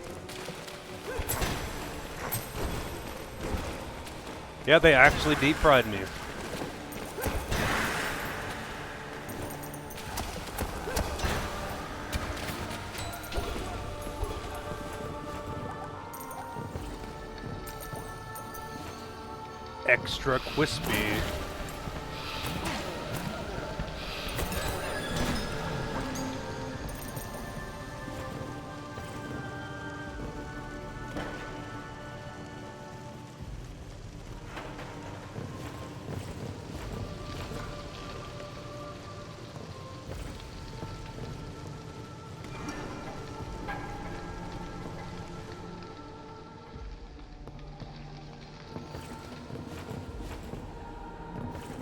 Yeah, they actually deep fried me. Extra crispy.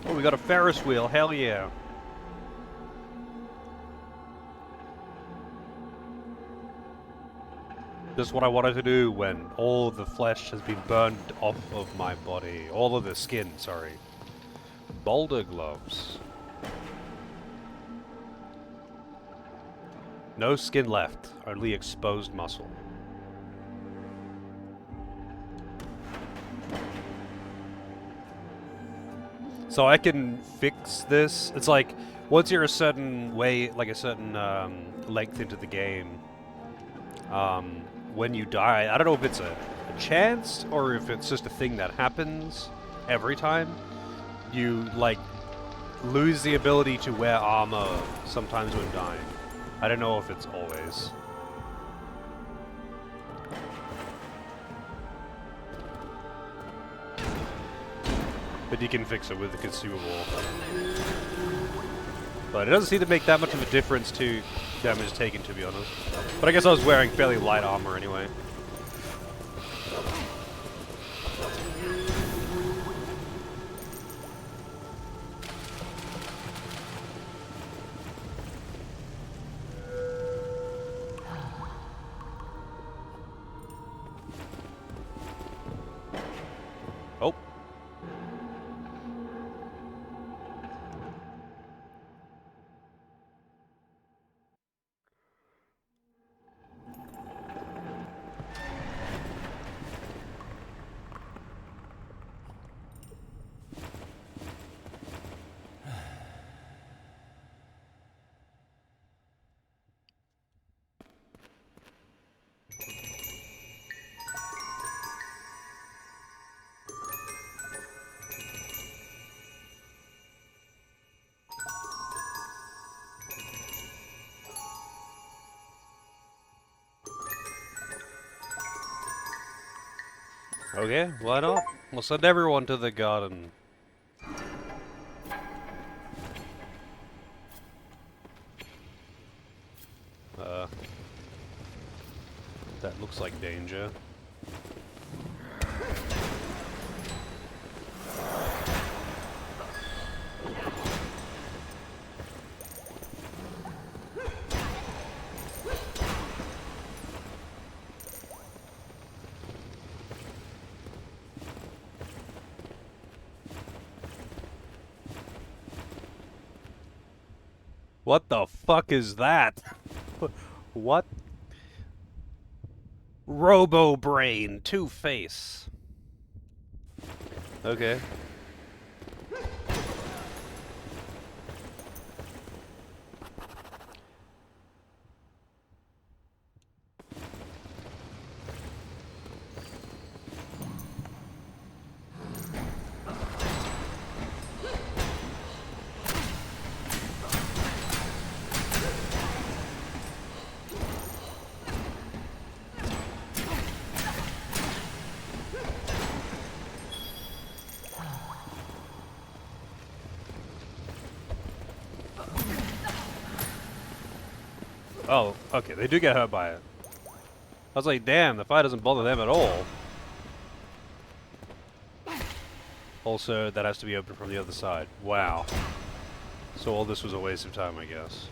Oh, we got a Ferris wheel. Hell yeah. Just what I wanted to do when all of the flesh has been burned off of my body. All of the skin, sorry. Boulder gloves. No skin left, only exposed muscle. So I can fix this. It's like, once you're a certain way, like a certain length into the game, when you die, I don't know if it's a chance or if it's just a thing that happens every time, you, like, lose the ability to wear armor sometimes when dying. I don't know if it's always. But you can fix it with the consumable. But it doesn't seem to make that much of a difference to damage taken, to be honest. But I guess I was wearing fairly light armor anyway. Oh. Okay, why not? We'll send everyone to the garden. Uh, that looks like danger. What the fuck is that? What? Robo Brain, Two-Face. Okay. Oh, okay, they do get hurt by it. I was like, damn, the fire doesn't bother them at all. Also, that has to be opened from the other side. Wow. So all this was a waste of time, I guess.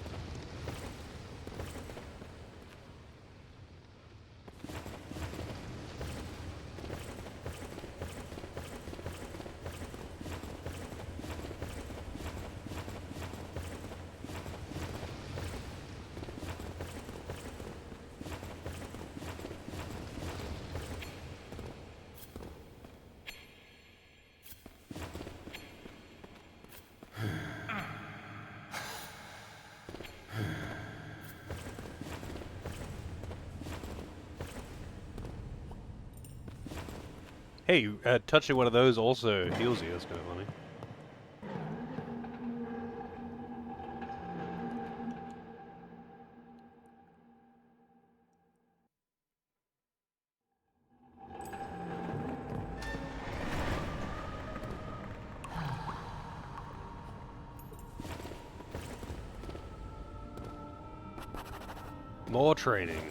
Hey, touching one of those also heals you, that's kind of funny. More training.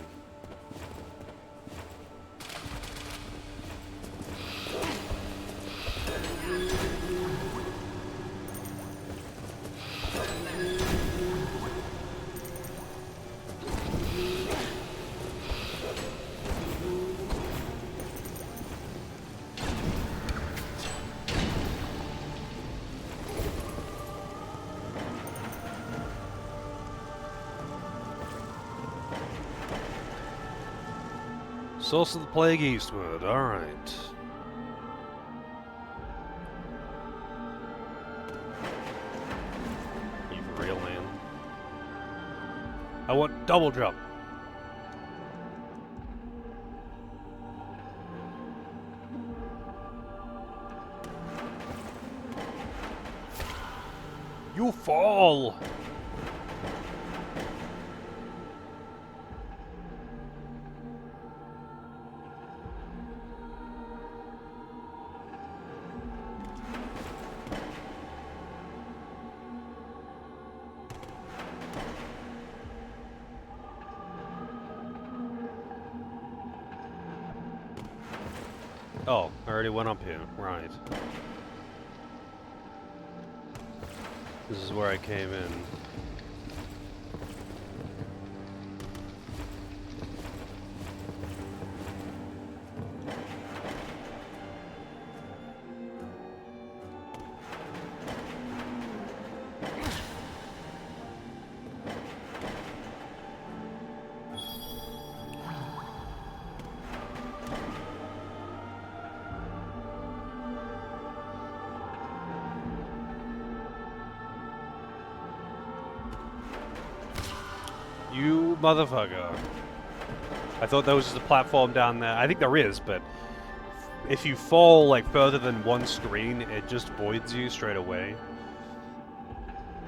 Source of the Plague eastward, alright. You for real, man? I want double jump. You fall! Oh, I already went up here. Right. This is where I came in. You motherfucker. I thought there was just a platform down there. I think there is, but if you fall like further than one screen, it just voids you straight away.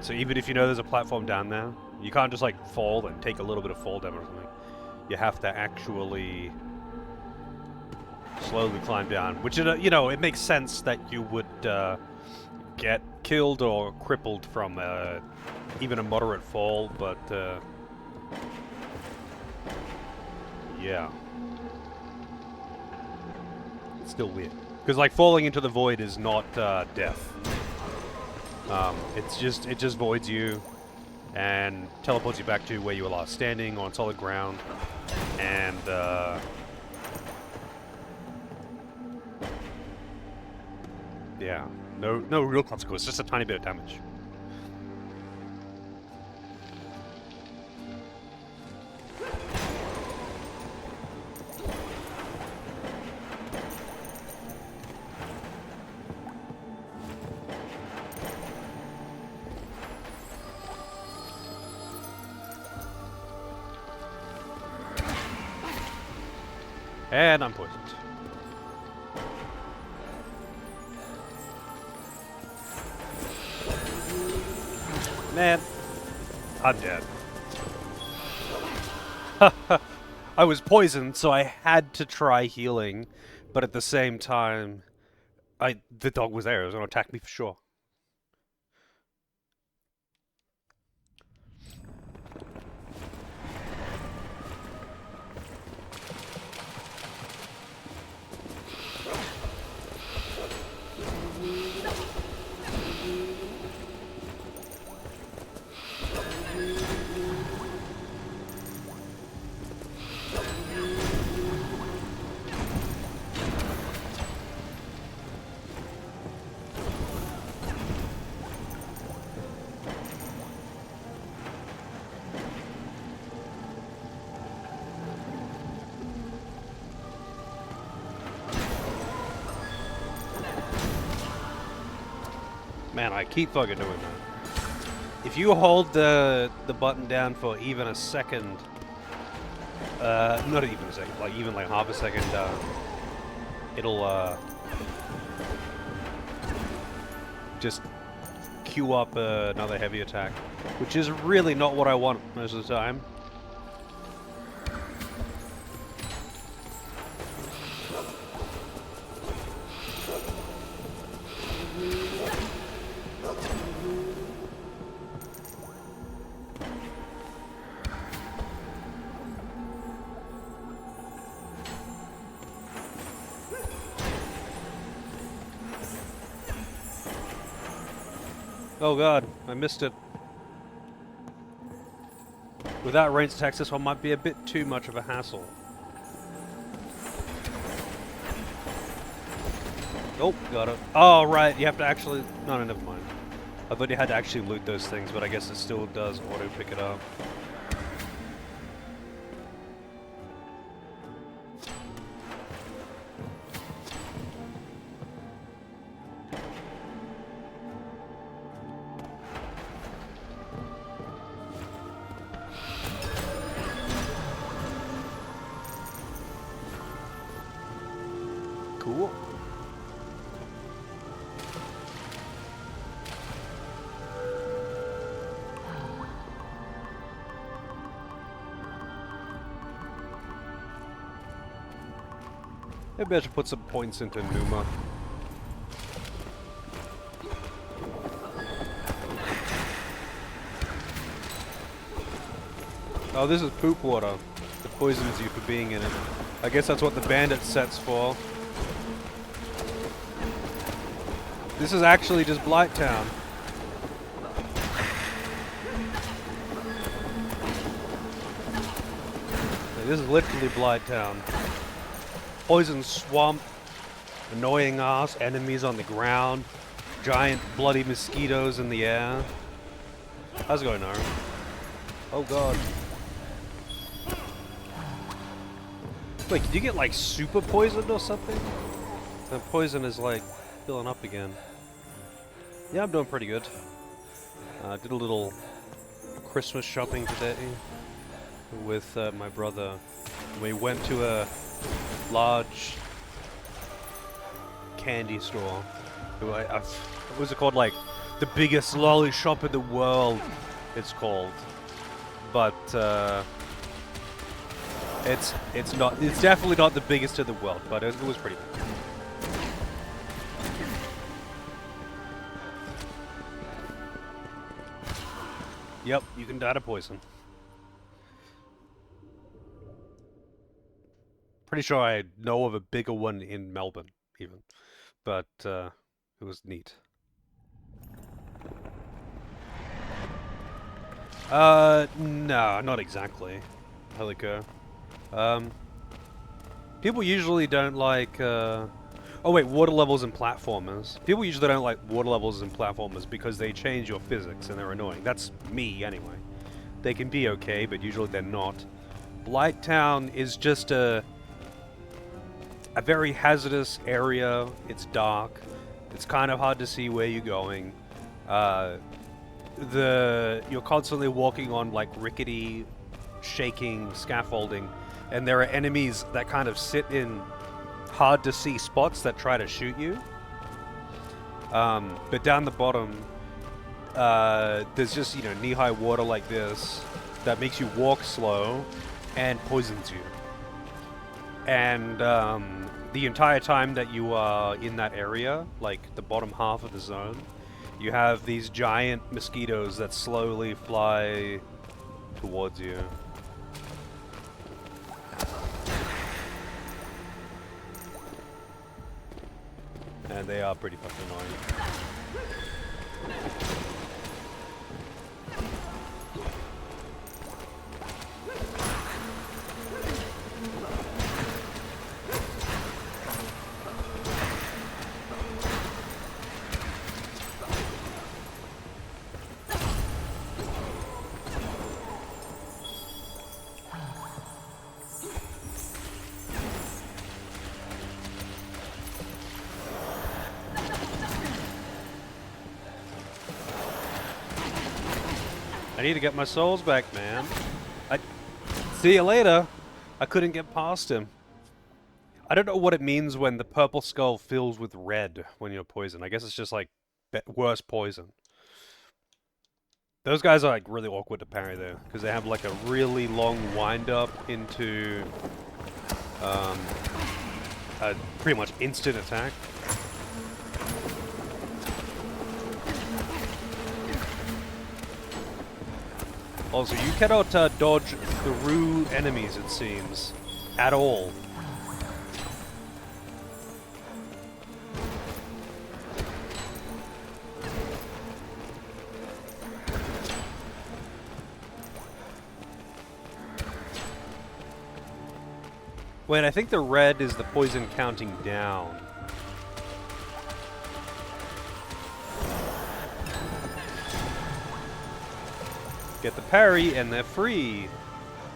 So even if you know there's a platform down there, you can't just like fall and take a little bit of fall damage or something. You have to actually slowly climb down. Which, you know, it makes sense that you would get killed or crippled from even a moderate fall, but yeah. It's still weird. Because, like, falling into the void is not death. It just voids you and teleports you back to where you were last standing on solid ground. And yeah, no real consequence, just a tiny bit of damage. And I'm poisoned. Man, I'm dead. I was poisoned, so I had to try healing, but at the same time, the dog was there. It was going to attack me for sure. Man, I keep fucking doing that. If you hold the button down for even a second, not even a second, like even like half a second, it'll just queue up another heavy attack, which is really not what I want most of the time. Oh god, I missed it. Without ranged attacks, this one might be a bit too much of a hassle. Oh, got it. Oh, right, you have to actually... No, never mind. I thought you had to actually loot those things, but I guess it still does auto-pick it up. Cool. Maybe I should put some points into Numa. Oh, this is poop water. It poisons you for being in it. I guess that's what the bandit set's for. This is actually just Blight Town. This is literally Blight Town. Poison swamp, annoying ass enemies on the ground, giant bloody mosquitoes in the air. How's it going, Nara? Oh god. Wait, did you get like super poisoned or something? The poison is like filling up again. Yeah, I'm doing pretty good. Did a little Christmas shopping today with my brother. We went to a large candy store. What was it called? Like the biggest lolly shop in the world, it's called. But It's definitely not the biggest in the world, but it was pretty big. Yep, you can die to poison. Pretty sure I know of a bigger one in Melbourne, even. But it was neat. No, not exactly. Helico. Um, People usually don't like, oh wait, water levels in platformers. People usually don't like water levels in platformers because they change your physics and they're annoying. That's me, anyway. They can be okay, but usually they're not. Blighttown is just a very hazardous area. It's dark. It's kind of hard to see where you're going. You're constantly walking on like rickety, shaking scaffolding, and there are enemies that kind of sit in hard to see spots that try to shoot you. But down the bottom, there's just knee-high water like this that makes you walk slow and poisons you. And the entire time that you are in that area, like the bottom half of the zone, you have these giant mosquitoes that slowly fly towards you. And they are pretty fucking annoying. I need to get my souls back, man. See you later. I couldn't get past him. I don't know what it means when the purple skull fills with red when you're poisoned. I guess it's just like worse poison. Those guys are like really awkward to parry though, because they have like a really long wind up into a pretty much instant attack. Also, you cannot dodge through enemies, it seems, at all. Wait, I think the red is the poison counting down. Get the parry and they're free.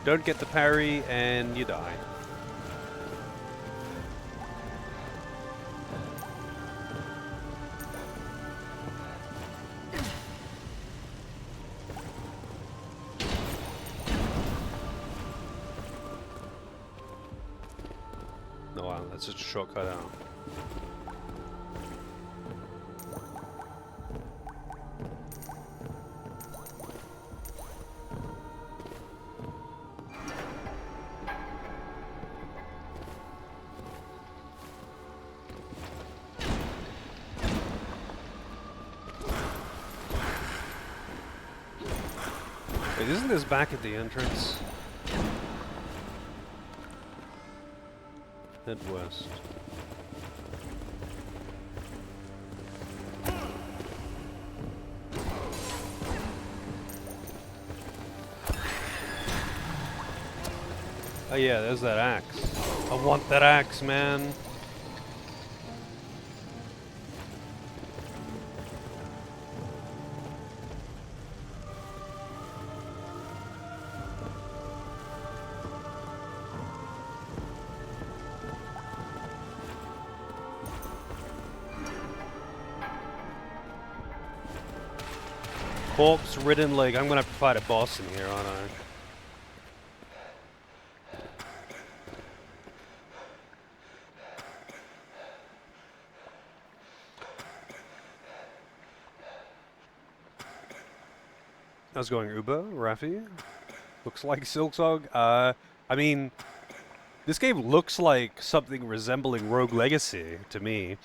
Don't get the parry and you die. Oh wow, that's just a shortcut out. Wait, isn't this back at the entrance? Head west. Oh yeah, there's that axe. I want that axe, man. Corpse-ridden leg. I'm gonna have to fight a boss in here, aren't I? How's it going, Uber? Rafi? Looks like Silksog. I mean, This game looks like something resembling Rogue Legacy to me.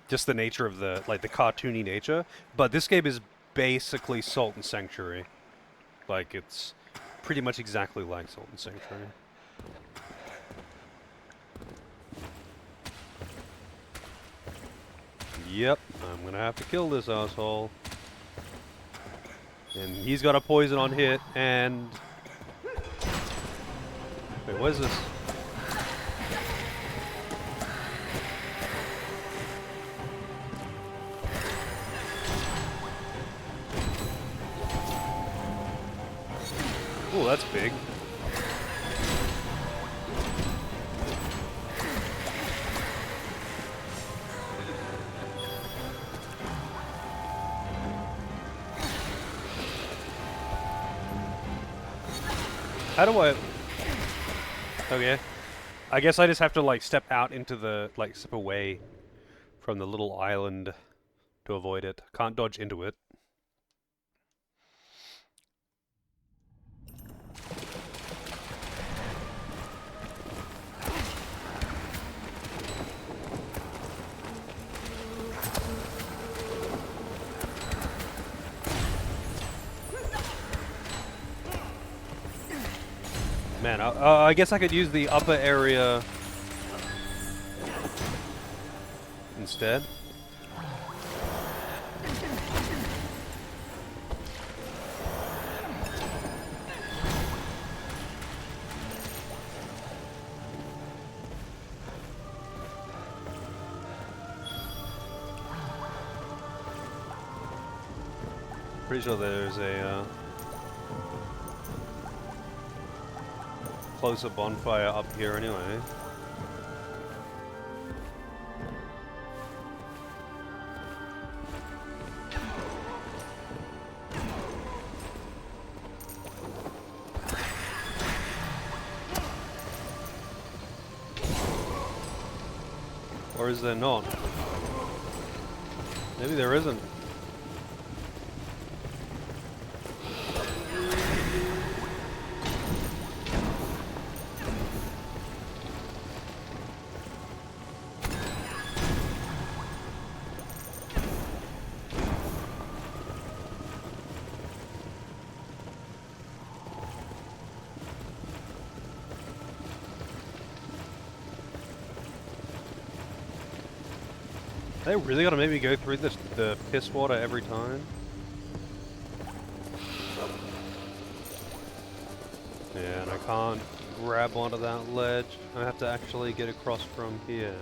Just the nature of the cartoony nature. But this game is basically Salt and Sanctuary. Like it's pretty much exactly like Salt and Sanctuary. Yep, I'm gonna have to kill this asshole. And he's got a poison on hit, and... Wait, what is this? Oh, that's big. How do I... Okay. I guess I just have to, like, step out into the... Like, step away from the little island to avoid it. Can't dodge into it. Man, I guess I could use the upper area instead. Pretty sure there's a closer bonfire up here anyway. Or is there not? Maybe there isn't. They really gotta make me go through the piss water every time? Yeah, and I can't grab onto that ledge. I have to actually get across from here.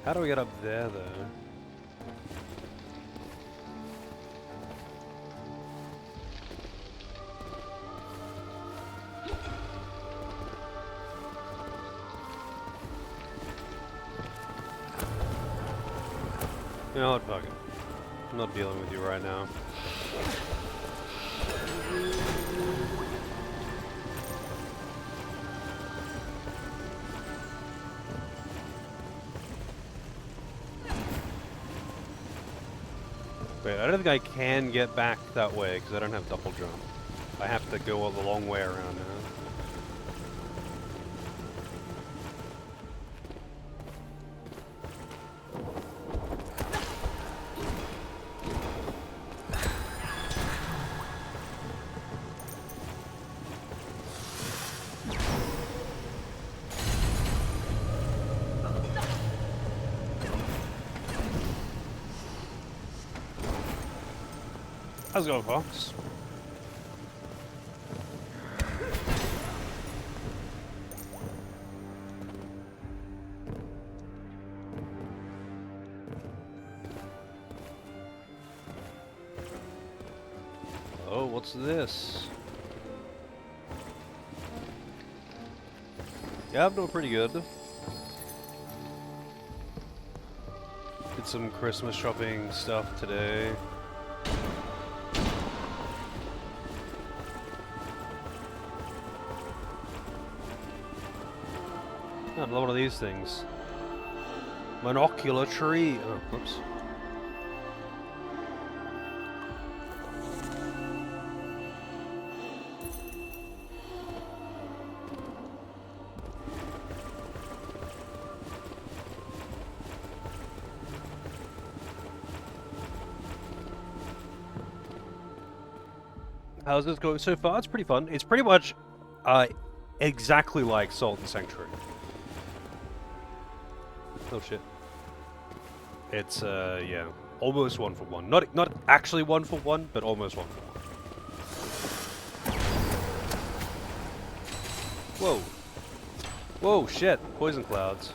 How do we get up there, though? You know what, fuck it. I'm not dealing with you right now. Wait, I don't think I can get back that way because I don't have double jump. I have to go the long way around now. How's it going, Fox? Oh, what's this? Yeah, I'm doing pretty good. Did some Christmas shopping stuff today. Another one of these things. Monocular tree. Oh, whoops. How's this going so far? It's pretty fun. It's pretty much exactly like Salt and Sanctuary. Oh shit. It's yeah, almost 1-for-1. Not actually 1-for-1, but almost 1-for-1. Whoa. Whoa, shit. Poison clouds.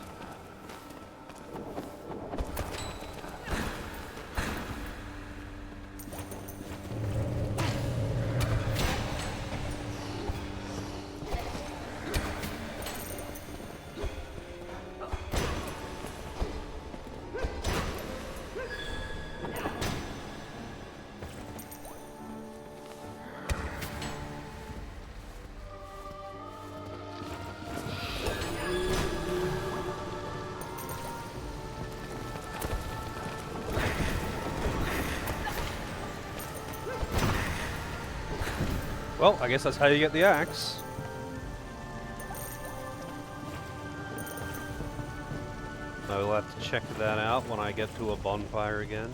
Well, I guess that's how you get the axe. I will have to check that out when I get to a bonfire again.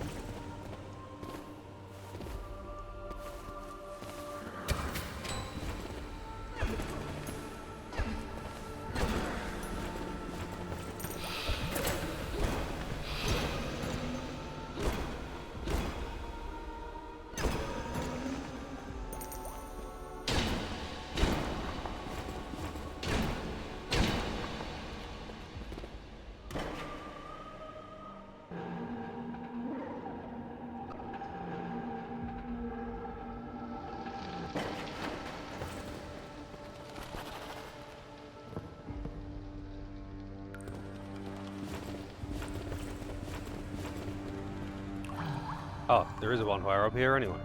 Oh, there is a bonfire up here anyway.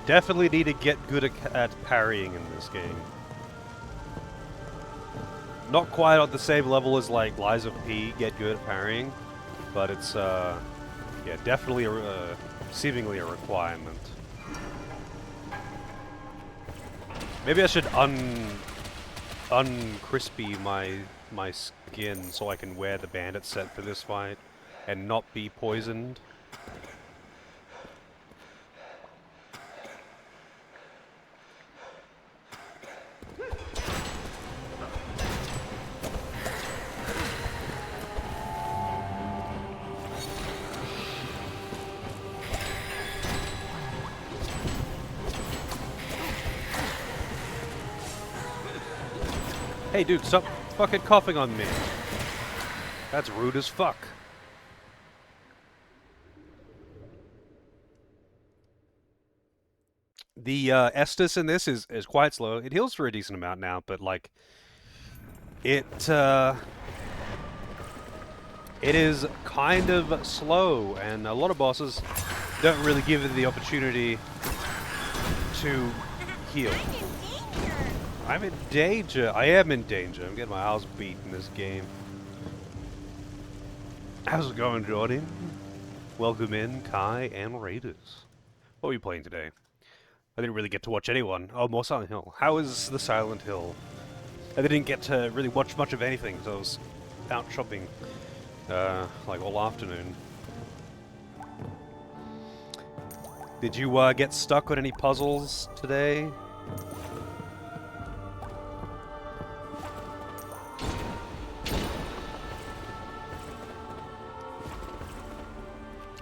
Definitely need to get good at parrying in this game. Not quite on the same level as like Lies of P, get good at parrying, but it's yeah, definitely seemingly a requirement. Maybe I should uncrispy my skin so I can wear the bandit set for this fight and not be poisoned. Hey dude, stop fucking coughing on me. That's rude as fuck. The Estus in this is quite slow. It heals for a decent amount now, but like it is kind of slow, and a lot of bosses don't really give it the opportunity to heal. I'm in danger. I am in danger. I'm getting my ass beat in this game. How's it going, Jordan? Welcome in, Kai and Raiders. What are we playing today? I didn't really get to watch anyone. Oh, more Silent Hill. How is the Silent Hill? I didn't get to really watch much of anything because I was out shopping like all afternoon. Did you get stuck on any puzzles today?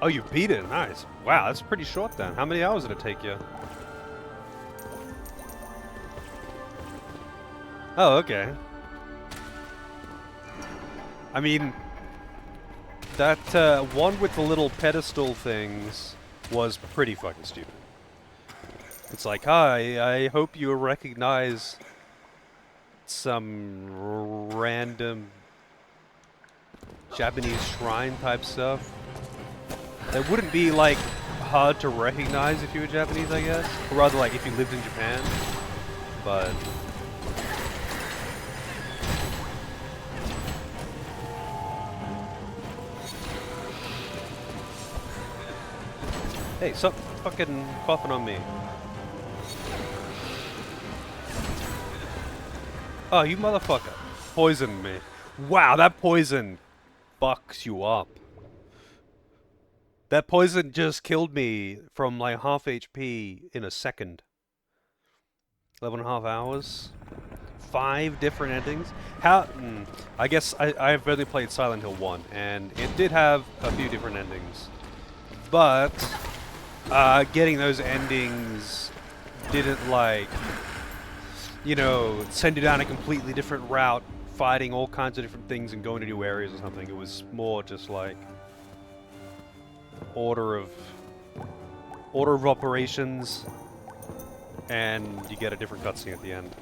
Oh, you beat it. Nice. Wow, that's pretty short then. How many hours did it take you? Oh, okay. I mean, that one with the little pedestal things was pretty fucking stupid. It's like, hi, I hope you recognize some random Japanese shrine type stuff. That wouldn't be, like, hard to recognize if you were Japanese, I guess. Or rather, like, if you lived in Japan. But... Hey, stop fucking coughing on me. Oh, you motherfucker. Poisoned me. Wow, that poison fucks you up. That poison just killed me from like half HP in a second. 11 and a half hours. 5 different endings. How? I guess I've only played Silent Hill 1, and it did have a few different endings. But getting those endings didn't, like, you know, send you down a completely different route, fighting all kinds of different things and going to new areas or something. It was more just like order of operations, and you get a different cutscene at the end.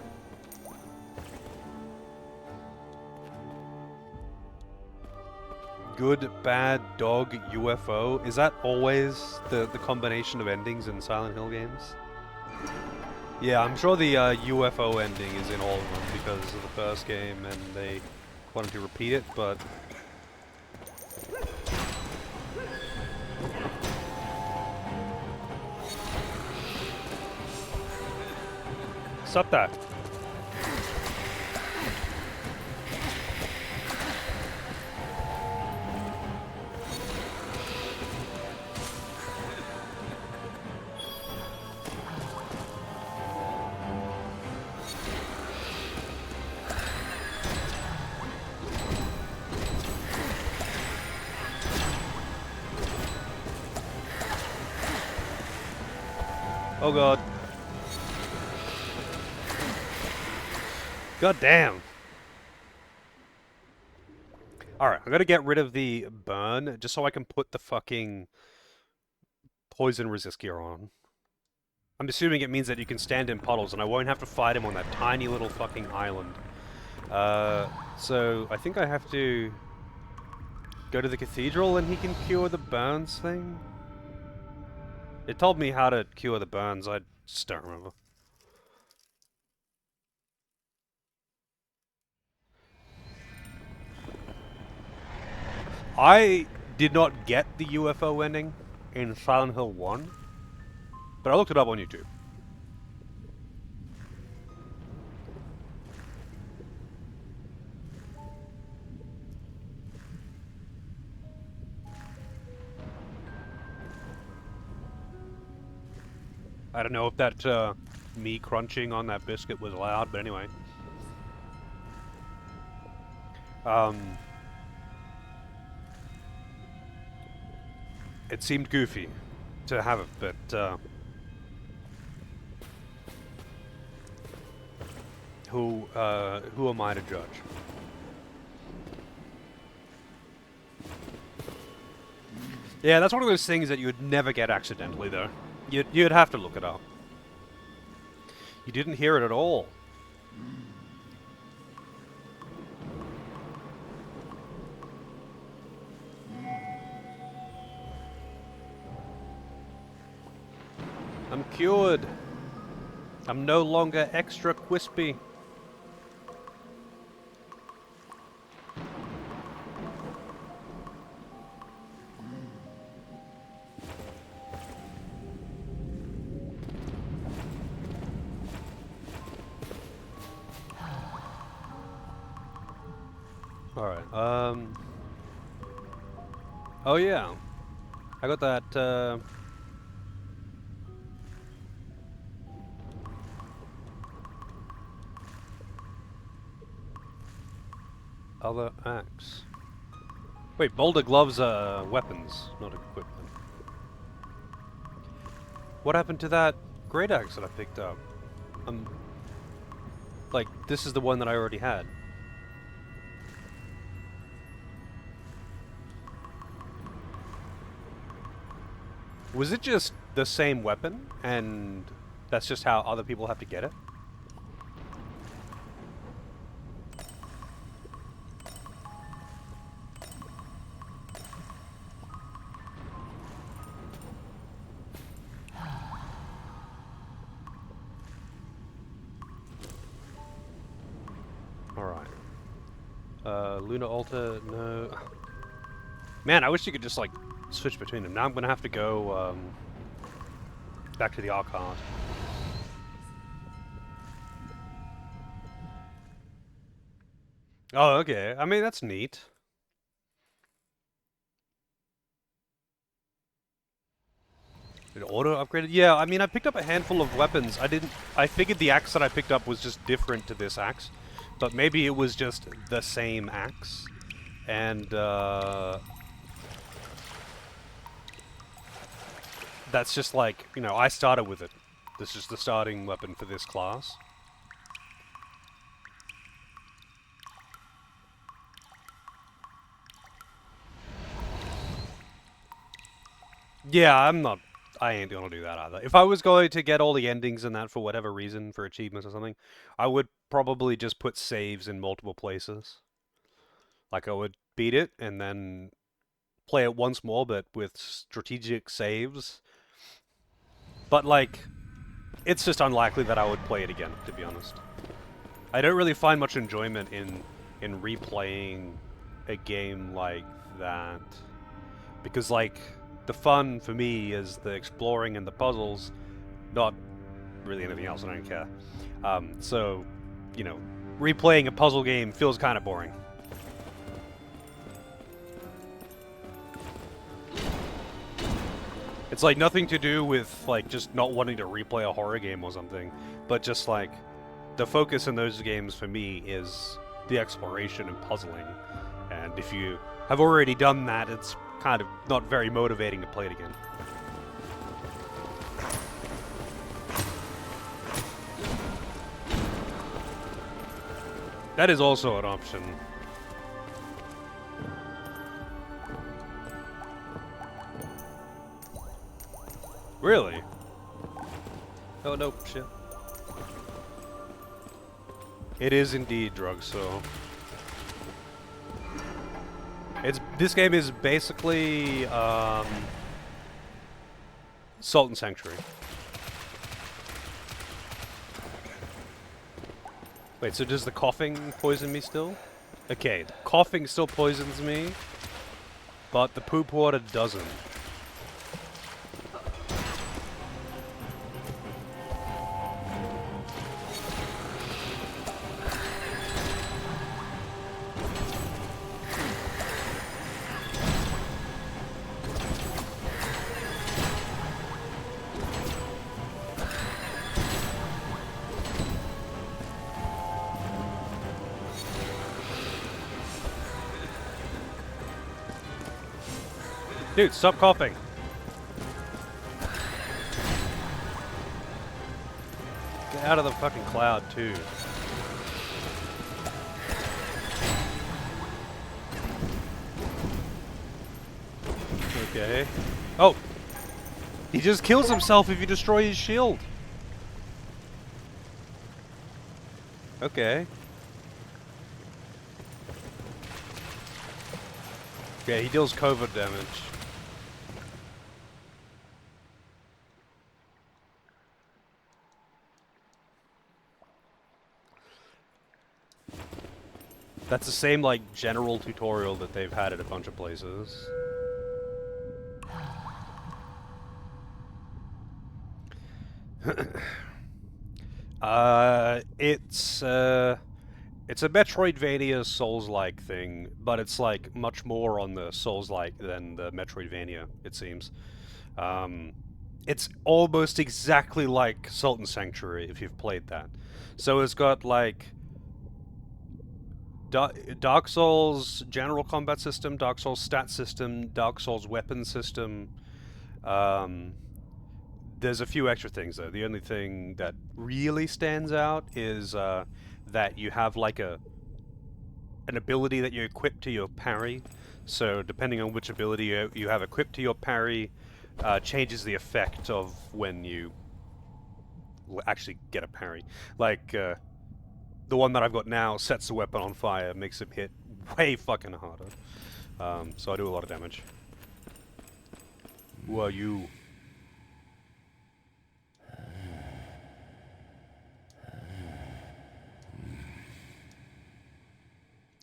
Good, bad, dog, UFO. Is that always the combination of endings in Silent Hill games? Yeah, I'm sure the UFO ending is in all of them because of the first game and they wanted to repeat it, but... Stop that. Oh god. God damn. Alright, I'm gonna get rid of the burn just so I can put the fucking poison resist gear on. I'm assuming it means that you can stand in puddles and I won't have to fight him on that tiny little fucking island. So I think I have to go to the cathedral and he can cure the burns thing? It told me how to cure the burns, I just don't remember. I did not get the UFO ending in Silent Hill 1, but I looked it up on YouTube. I don't know if that, me crunching on that biscuit was loud, but anyway. It seemed goofy to have it, but, who am I to judge? Yeah, that's one of those things that you would never get accidentally, though. You'd have to look it up. You didn't hear it at all. I'm cured. I'm no longer extra crispy. Alright, oh yeah. I got that, other axe. Wait, boulder gloves are weapons, not equipment. What happened to that great axe that I picked up? Like, this is the one that I already had. Was it just the same weapon, and that's just how other people have to get it? Alright. Luna Alta, no. Man, I wish you could just, like, switch between them. Now I'm gonna have to go, back to the arcade. Oh, okay. I mean, that's neat. It auto upgraded? Yeah, I mean, I picked up a handful of weapons. I figured the axe that I picked up was just different to this axe. But maybe it was just the same axe. And, that's just like, you know, I started with it. This is the starting weapon for this class. Yeah, I ain't gonna do that either. If I was going to get all the endings in that for whatever reason, for achievements or something, I would probably just put saves in multiple places. Like, I would beat it and then play it once more, but with strategic saves. But, like, it's just unlikely that I would play it again, to be honest. I don't really find much enjoyment in replaying a game like that. Because, like, the fun for me is the exploring and the puzzles, not really anything else. I don't care. So, you know, replaying a puzzle game feels kind of boring. It's like nothing to do with like just not wanting to replay a horror game or something, but just like the focus in those games for me is the exploration and puzzling. And if you have already done that, it's kind of not very motivating to play it again. That is also an option. Really? Oh, no, shit. It is indeed drugs, so... This game is basically, Salt and Sanctuary. Wait, so does the coughing poison me still? Okay, the coughing still poisons me, but the poop water doesn't. Dude, stop coughing. Get out of the fucking cloud, too. Okay. Oh! He just kills himself if you destroy his shield. Okay. Okay, he deals covert damage. That's the same, like, general tutorial that they've had at a bunch of places. It's a Metroidvania Souls-like thing, but it's, like, much more on the Souls-like than the Metroidvania, it seems. It's almost exactly like Salt and Sanctuary, if you've played that. So it's got, like... Dark Souls general combat system, Dark Souls stat system, Dark Souls weapon system. There's a few extra things though. The only thing that really stands out is that you have like an ability that you equip to your parry. So depending on which ability you have equipped to your parry, changes the effect of when you actually get a parry. Like the one that I've got now sets the weapon on fire, makes it hit way fucking harder. So I do a lot of damage. Who are you?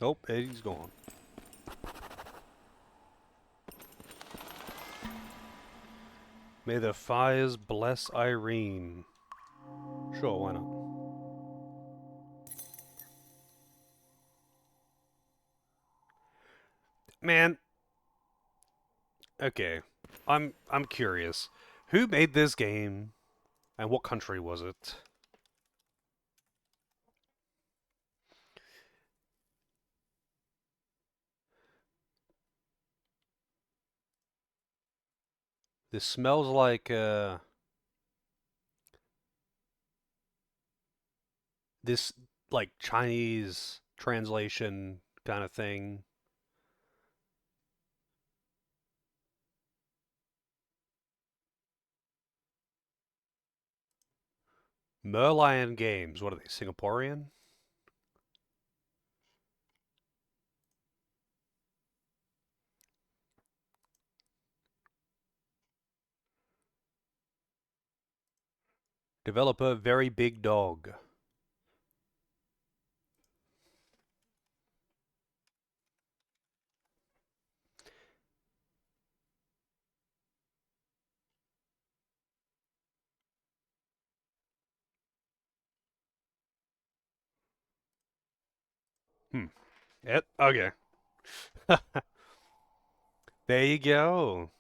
Oh, Eddie's gone. May the fires bless Irene. Sure, why not? Man, okay. I'm curious. Who made this game and what country was it? This smells like this like Chinese translation kind of thing. Merlion Games. What are they? Singaporean? Developer Very Big Dog. Hmm. Okay. There you go.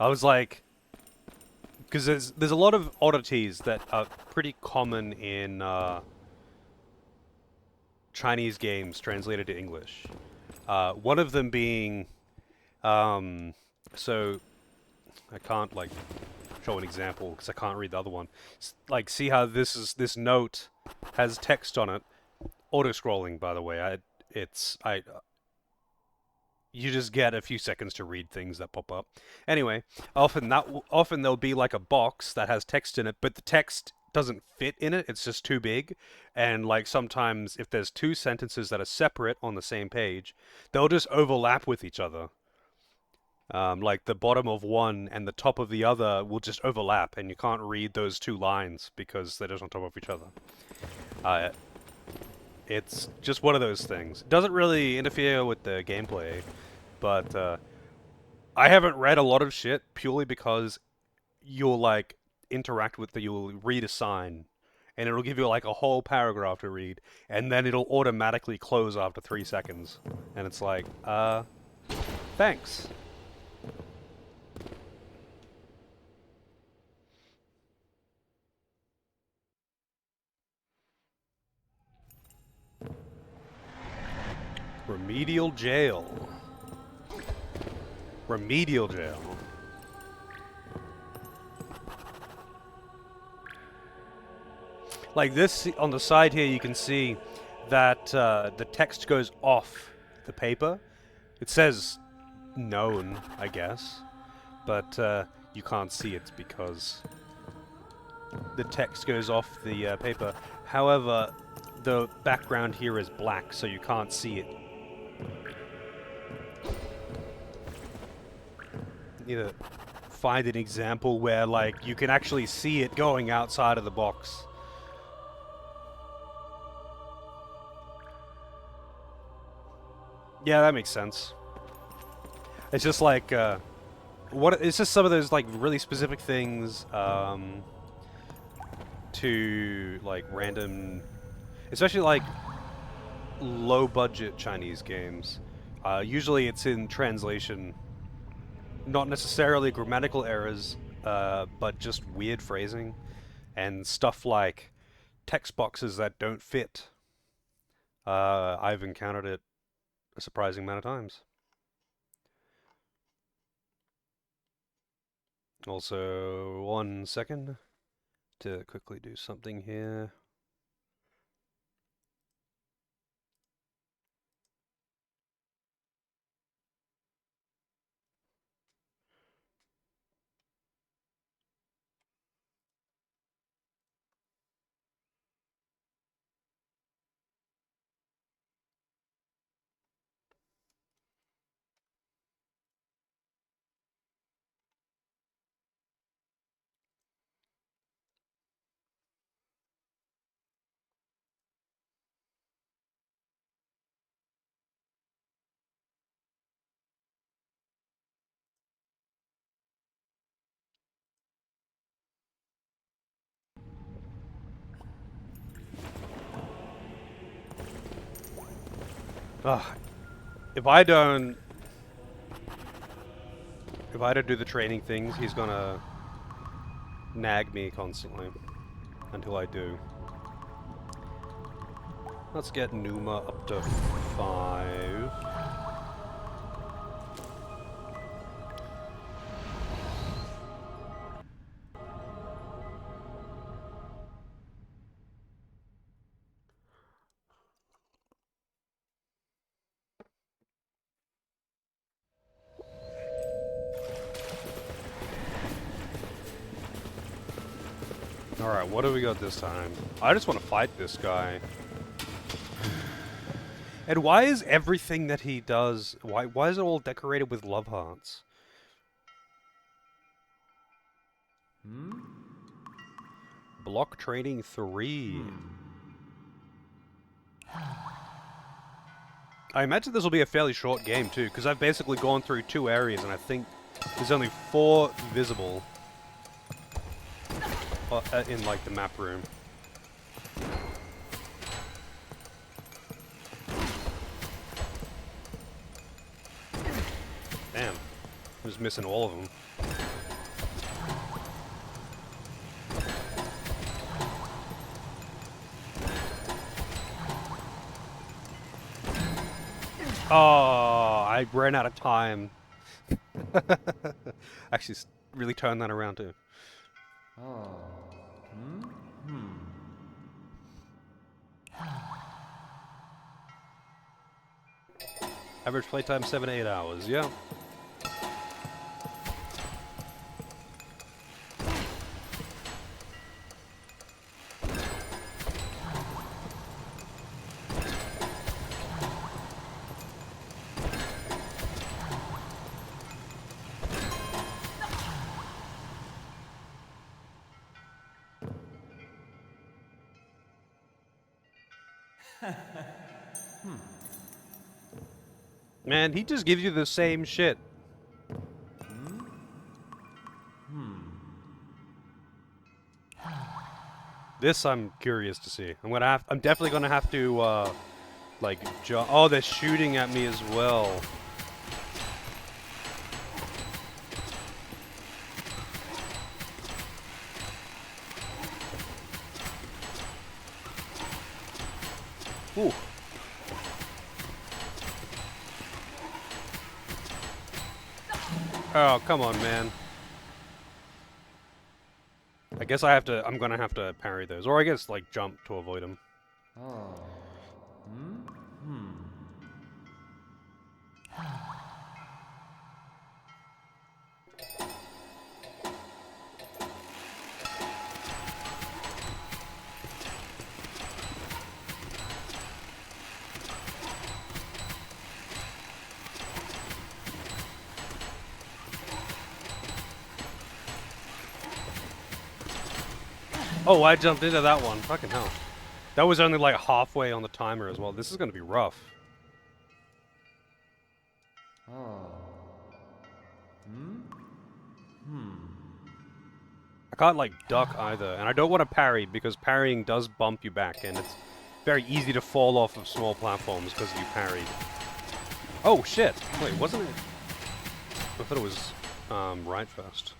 I was like, because there's a lot of oddities that are pretty common in Chinese games translated to English. One of them being, um, so I can't like show an example because I can't read the other one. Like, see how this note has text on it. Auto scrolling, by the way. I you just get a few seconds to read things that pop up. Anyway, often there'll be like a box that has text in it, but the text doesn't fit in it. It's just too big. And like sometimes if there's two sentences that are separate on the same page, they'll just overlap with each other. Like the bottom of one and the top of the other will just overlap, and you can't read those two lines because they're just on top of each other. Uh, it's just one of those things. It doesn't really interfere with the gameplay, but I haven't read a lot of shit purely because you'll like interact with you'll read a sign and it'll give you like a whole paragraph to read and then it'll automatically close after 3 seconds. And it's like, thanks. Remedial jail. Remedial jail. Like this on the side here, you can see that the text goes off the paper. It says known, I guess, but you can't see it because the text goes off the paper. However, the background here is black, so you can't see it. You need to find an example where, like, you can actually see it going outside of the box. Yeah, that makes sense. It's just like, what? It's just some of those like really specific things to like random, especially like low budget Chinese games. Usually, it's in translation, not necessarily grammatical errors, but just weird phrasing and stuff like text boxes that don't fit. I've encountered it a surprising amount of times. Also, 1 second to quickly do something here. Ugh. If I don't do the training things, he's gonna nag me constantly until I do. Let's get Numa up to 5. Alright, what do we got this time? I just want to fight this guy. And why is everything that he does... Why is it all decorated with love hearts? Block training 3. I imagine this will be a fairly short game too, because I've basically gone through 2 areas and I think there's only 4 visible in like the map room. Damn, I'm just missing all of them. Oh, I ran out of time. Actually, really turned that around too. Average playtime 7 to 8 hours. Yeah. Man, he just gives you the same shit. This I'm curious to see. I'm definitely gonna have to like oh, they're shooting at me as well. Ooh. Oh, come on, man. I guess I'm gonna have to parry those. Or I guess, like, jump to avoid them. Oh, I jumped into that one. Fucking hell. That was only, like, halfway on the timer as well. This is gonna be rough. I can't, like, duck either. And I don't want to parry, because parrying does bump you back, and it's very easy to fall off of small platforms because you parried. Oh, shit! Wait, wasn't it? I thought it was, right first.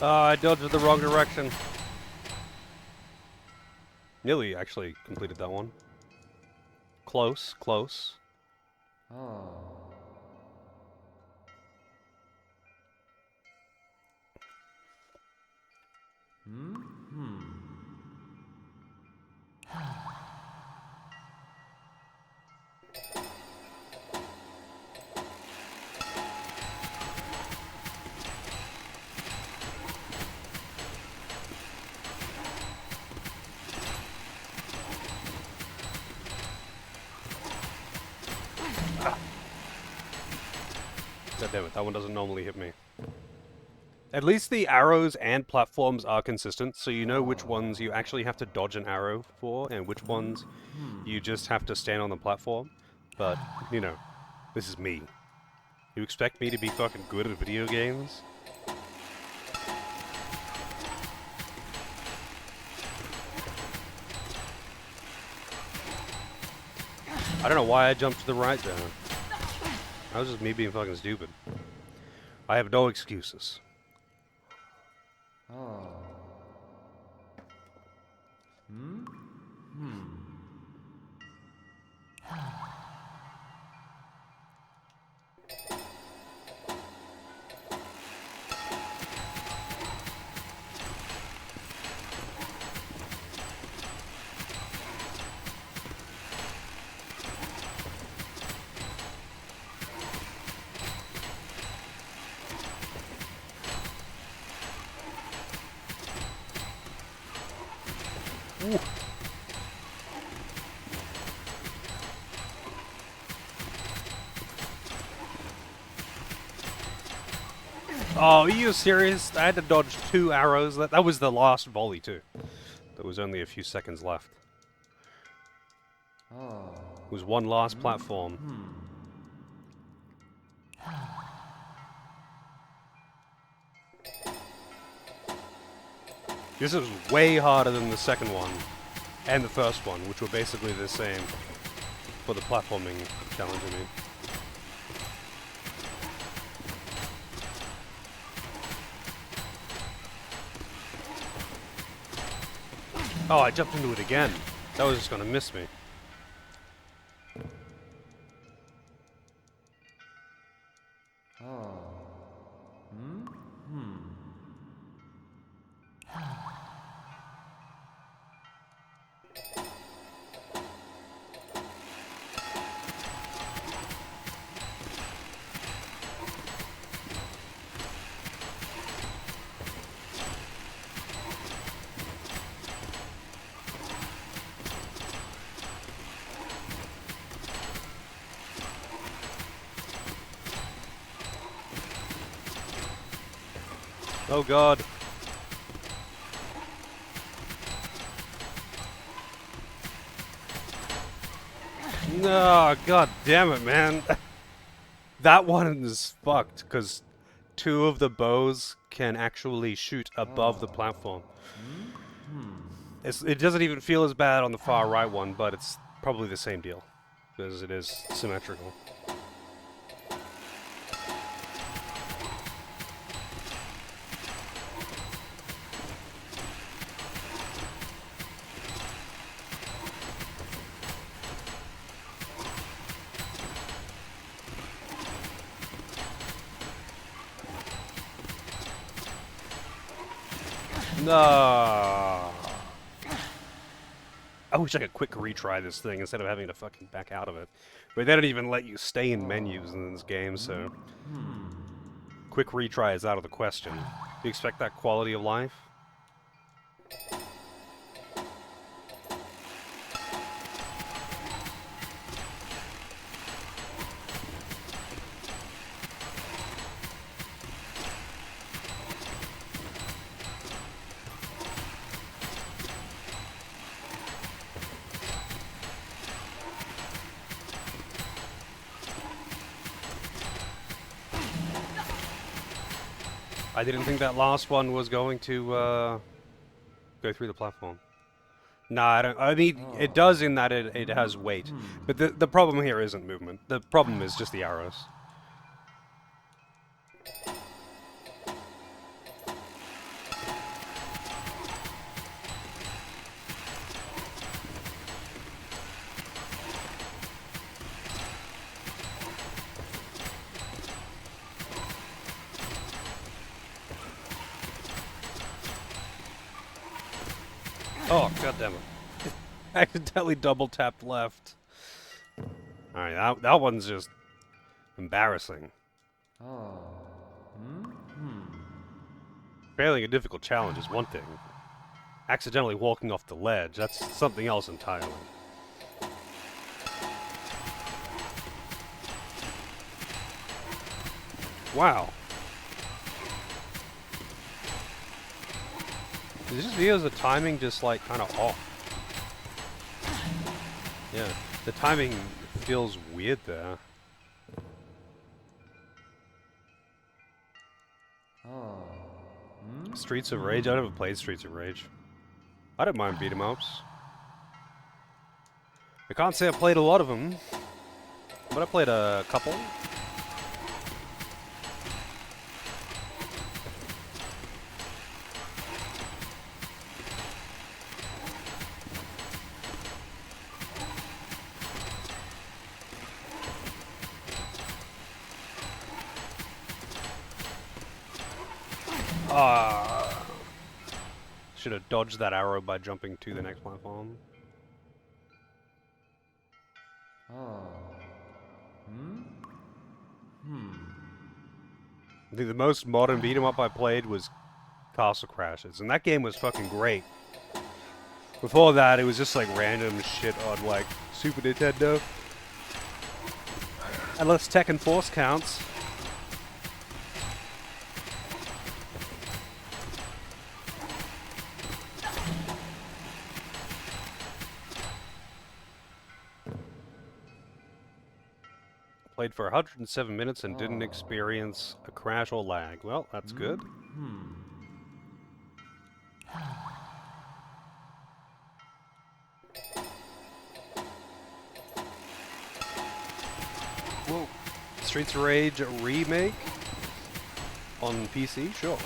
I dodged the wrong direction. Nearly actually completed that one. Close, close. God damn it, that one doesn't normally hit me. At least the arrows and platforms are consistent, so you know which ones you actually have to dodge an arrow for, and which ones you just have to stand on the platform. But, you know, this is me. You expect me to be fucking good at video games? I don't know why I jumped to the right there. That was just me being fucking stupid. I have no excuses. Ooh. Oh, are you serious? I had to dodge 2 arrows. That was the last volley, too. There was only a few seconds left. It was one last platform. This is way harder than the second one and the first one, which were basically the same for the platforming challenge, I mean. Oh, I jumped into it again. That was just gonna miss me. Oh god. No, god damn it, man. That one is fucked, because 2 of the bows can actually shoot above the platform. It doesn't even feel as bad on the far right one, but it's probably the same deal, because it is symmetrical. No. I wish I could quick retry this thing instead of having to fucking back out of it. But they don't even let you stay in menus in this game, so... Quick retry is out of the question. Do you expect that quality of life? I didn't think that last one was going to go through the platform. No, I don't. I mean, it does in that it has weight, but the problem here isn't movement. The problem is just the arrows. Oh, god damn it. Accidentally double tapped left. Alright, that one's just embarrassing. Failing a difficult challenge is one thing. Accidentally walking off the ledge, that's something else entirely. Wow. Is this video's the timing just like kind of off? Yeah, the timing feels weird there. Streets of Rage? I never played Streets of Rage. I don't mind beat 'em ups. I can't say I played a lot of them, but I played a couple. Should have dodged that arrow by jumping to the next platform. I think the most modern beat 'em up I played was Castle Crashers, and that game was fucking great. Before that, it was just like random shit on like Super Nintendo. Unless Tekken Force counts. Played for 107 minutes and didn't experience a crash or lag. Well, that's good. Whoa. Streets of Rage remake on PC? Sure.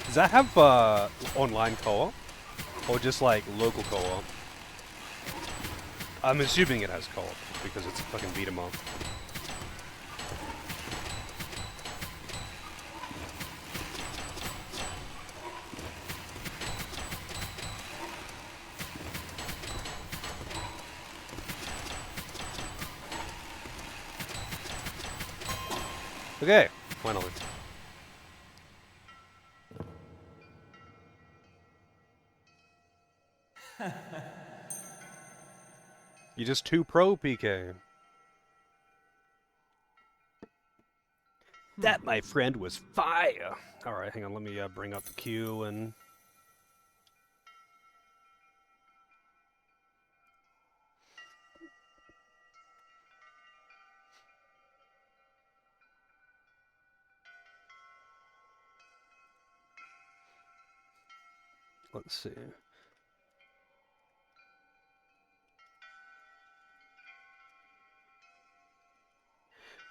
Does that have online co-op? Or just like local co-op? I'm assuming it has co-op because it's a fucking beat 'em up. Okay, finally. You're just too pro, PK. That, my friend, was fire. Alright, hang on, let me bring up the queue and... Let's see.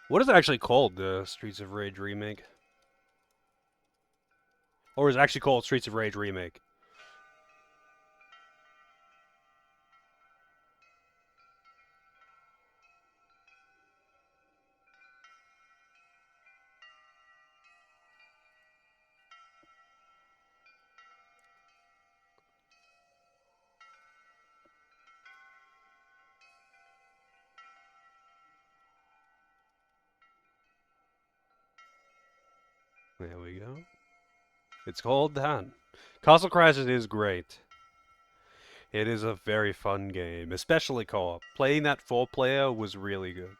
What is it actually called, the Streets of Rage remake? Or is it actually called Streets of Rage Remake? There we go. It's called that. Castle Crashers is great. It is a very fun game, especially co-op. Playing that 4-player was really good.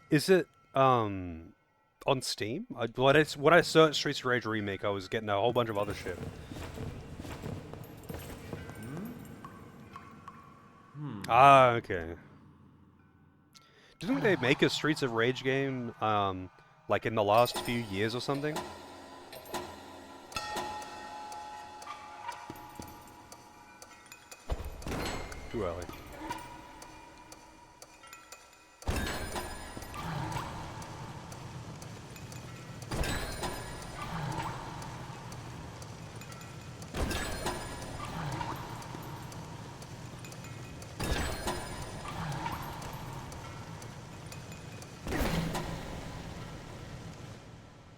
Is it on Steam? When I searched Streets of Rage Remake, I was getting a whole bunch of other shit. Ah, okay. Didn't they make a Streets of Rage game, like in the last few years or something? Too early.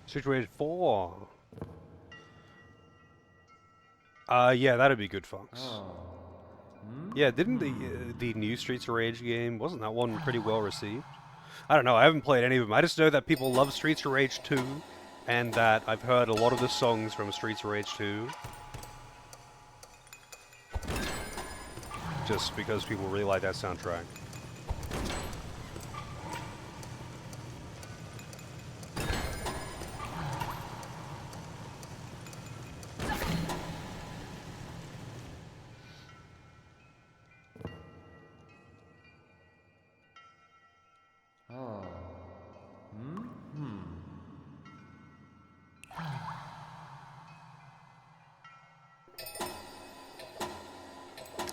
Streets of Rage 4. Yeah, that'd be good, Fox. Yeah, didn't the new Streets of Rage game, wasn't that one pretty well received? I don't know, I haven't played any of them. I just know that people love Streets of Rage 2, and that I've heard a lot of the songs from Streets of Rage 2. just because people really like that soundtrack.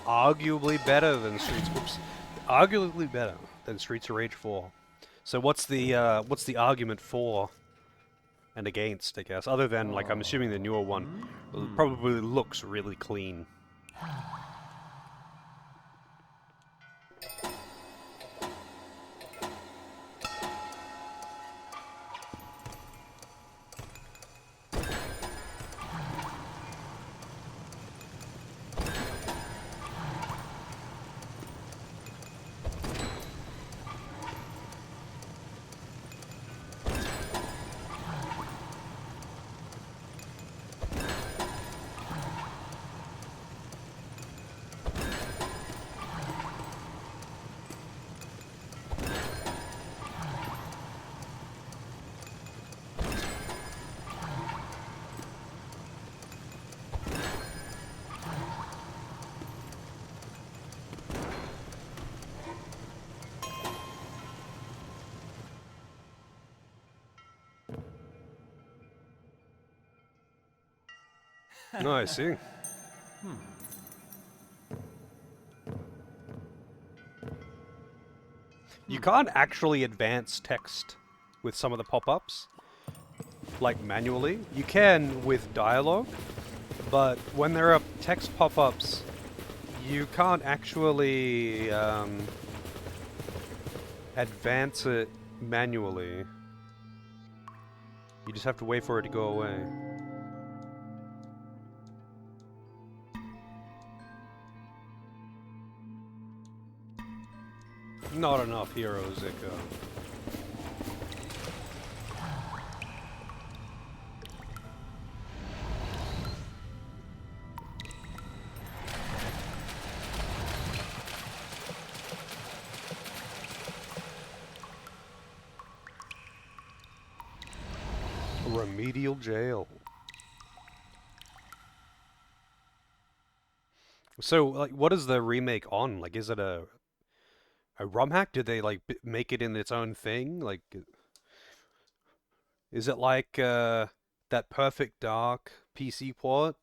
Arguably better than Streets. Whoops. Arguably better than Streets of Rage 4. So what's the argument for and against, I guess? Other than, like, I'm assuming the newer one probably looks really clean. No, I see. You can't actually advance text with some of the pop-ups, like manually. You can with dialogue, but when there are text pop-ups, you can't actually advance it manually. You just have to wait for it to go away. Not enough heroes, Ico. Remedial jail. So, like, what is the remake on? Like, is it a ROM hack? Did they, like, make it in its own thing? Like, is it like that Perfect Dark PC port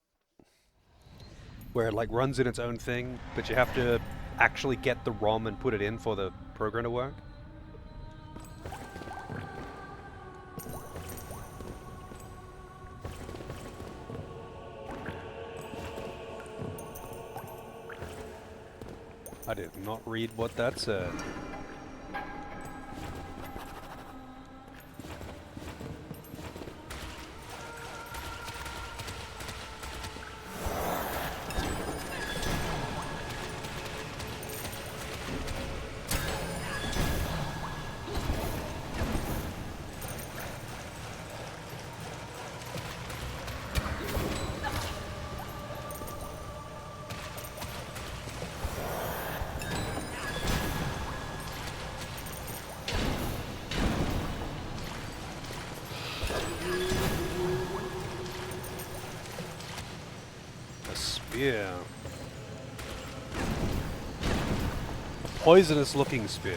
where it, like, runs in its own thing, but you have to actually get the ROM and put it in for the program to work? I did not read what that said. Yeah. A poisonous looking spear.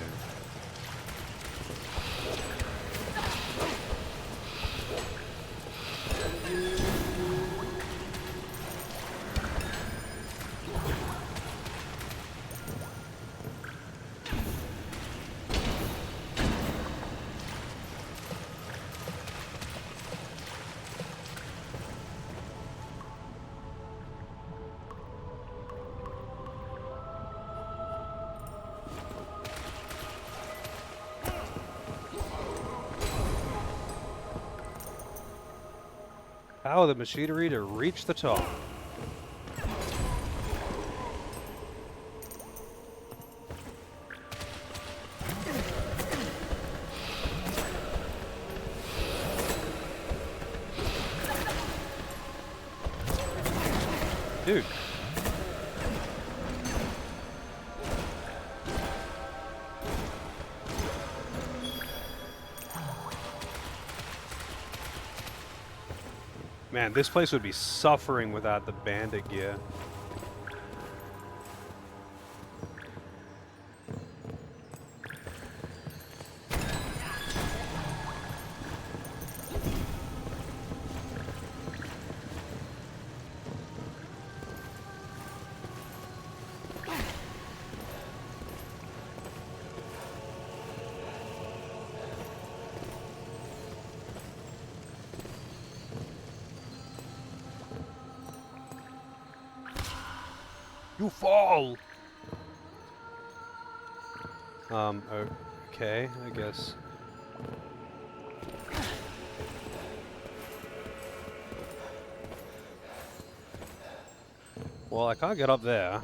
Power the machinery to reach the top. Dude. Man, this place would be suffering without the bandit gear. You fall! Okay, I guess. Well, I can't get up there.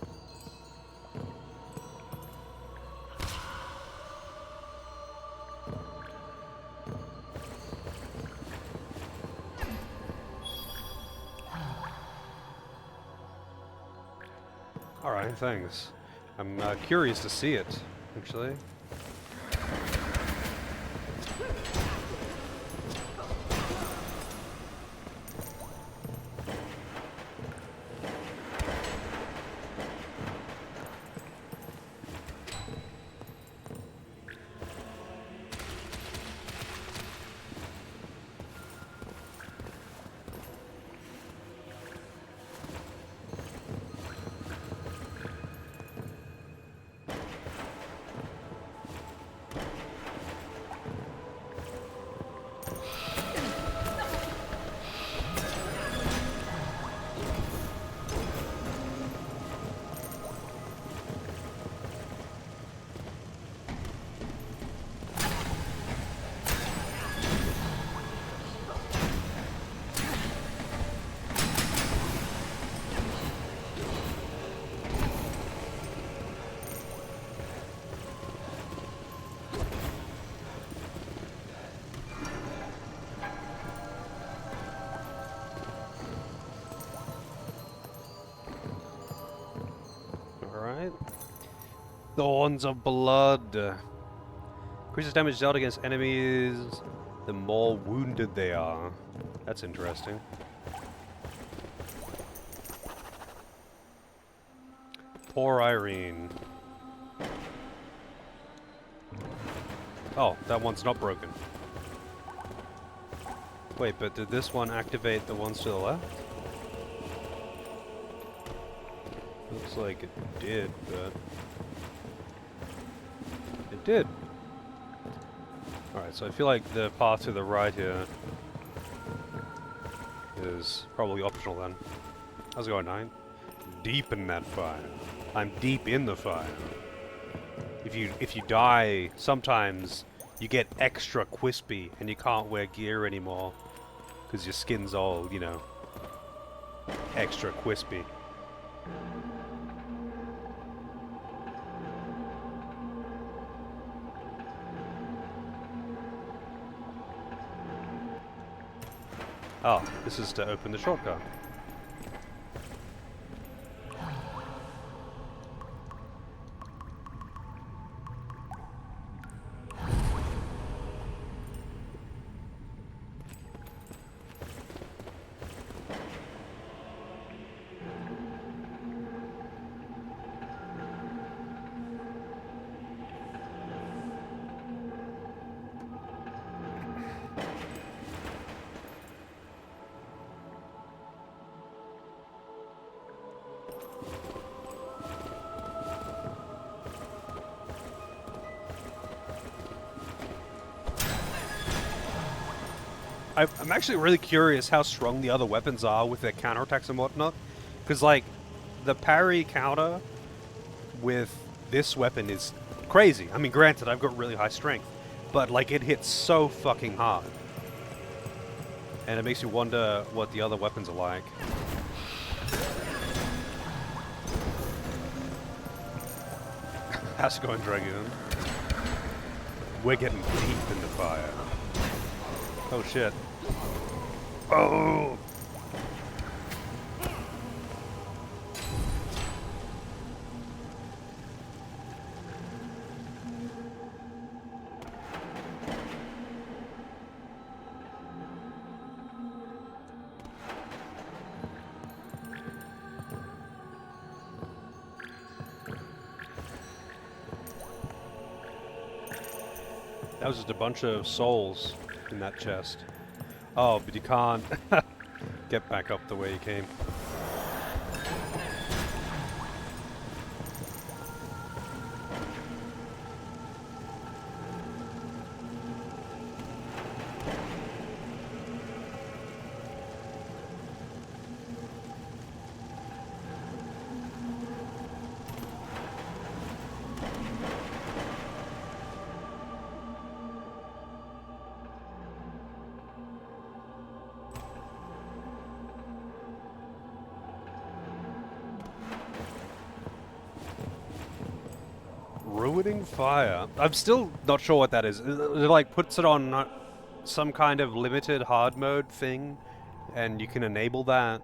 Alright, thanks. I'm curious to see it, actually. Alright. Thorns of Blood. Increases damage dealt against enemies the more wounded they are. That's interesting. Poor Irene. Oh, that one's not broken. Wait, but did this one activate the ones to the left? Looks like it did, but... it did. Alright, so I feel like the path to the right here is probably optional then. How's it going, 9? Deep in that fire. I'm deep in the fire. If you die, sometimes you get extra crispy and you can't wear gear anymore because your skin's all, you know, extra crispy. Oh, this is to open the shortcut. I'm actually really curious how strong the other weapons are with their counterattacks and whatnot. Because, like, the parry counter with this weapon is crazy. I mean, granted, I've got really high strength. But, like, it hits so fucking hard. And it makes you wonder what the other weapons are like. How's it going, Dragoon? We're getting deep in the fire. Oh shit. Oh! That was just a bunch of souls in that chest. Oh, but you can't get back up the way you came. Ruining fire. I'm still not sure what that is. It like puts it on some kind of limited hard mode thing, and you can enable that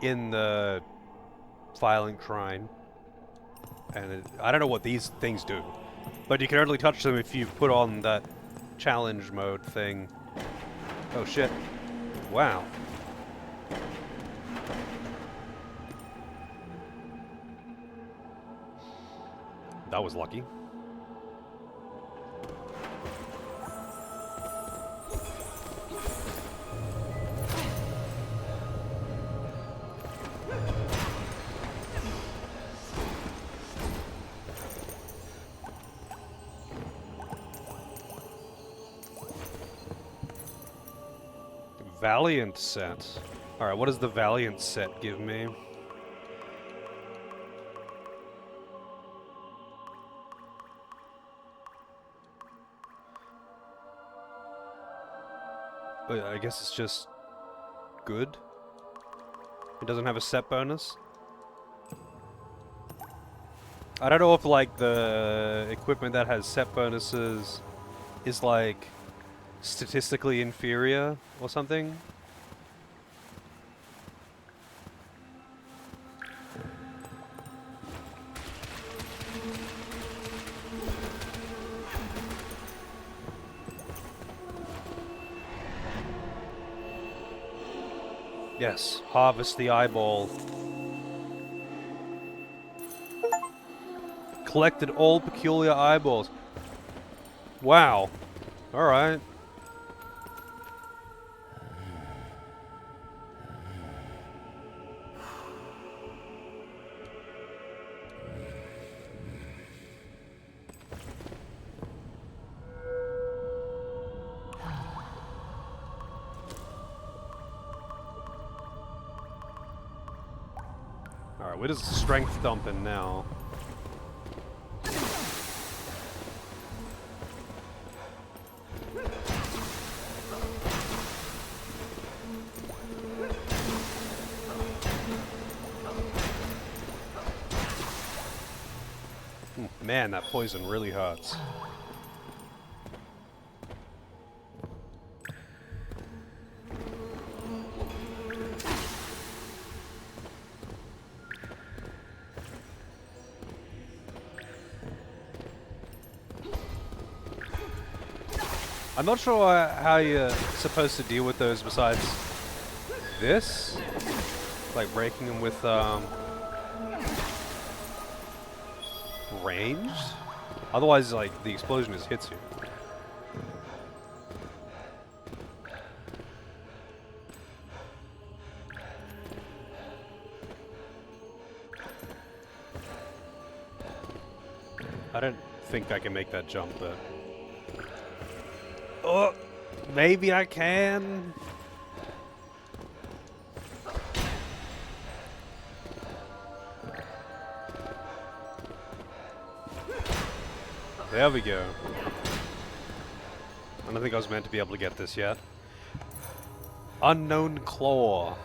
in the Violent Shrine. And I don't know what these things do, but you can only touch them if you put on that challenge mode thing. Oh shit. Wow. That was lucky. Valiant set. Alright, what does the Valiant set give me? I guess it's just good. It doesn't have a set bonus. I don't know if like the equipment that has set bonuses is like statistically inferior or something. Yes, harvest the eyeball. Collected all peculiar eyeballs. Wow. Alright. Alright, where does strength dump in now? Man, that poison really hurts. I'm not sure how you're supposed to deal with those besides this. Like breaking them with ranged? Otherwise, like, the explosion just hits you. I don't think I can make that jump, but... Oh! Maybe I can? There we go. I don't think I was meant to be able to get this yet. Unknown Claw.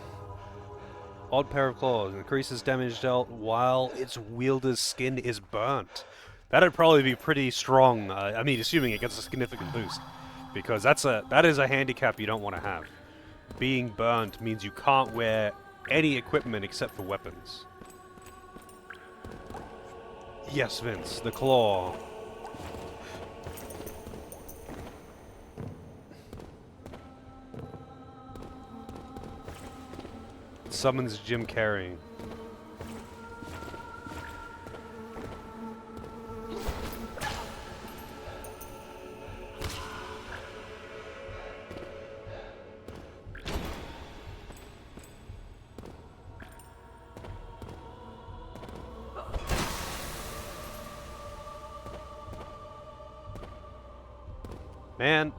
Odd pair of claws. Increases damage dealt while its wielder's skin is burnt. That'd probably be pretty strong. I mean, assuming it gets a significant boost. Because that is a handicap you don't want to have. Being burnt means you can't wear any equipment except for weapons. Yes, Vince. The claw. Summons Jim Carrey. Man,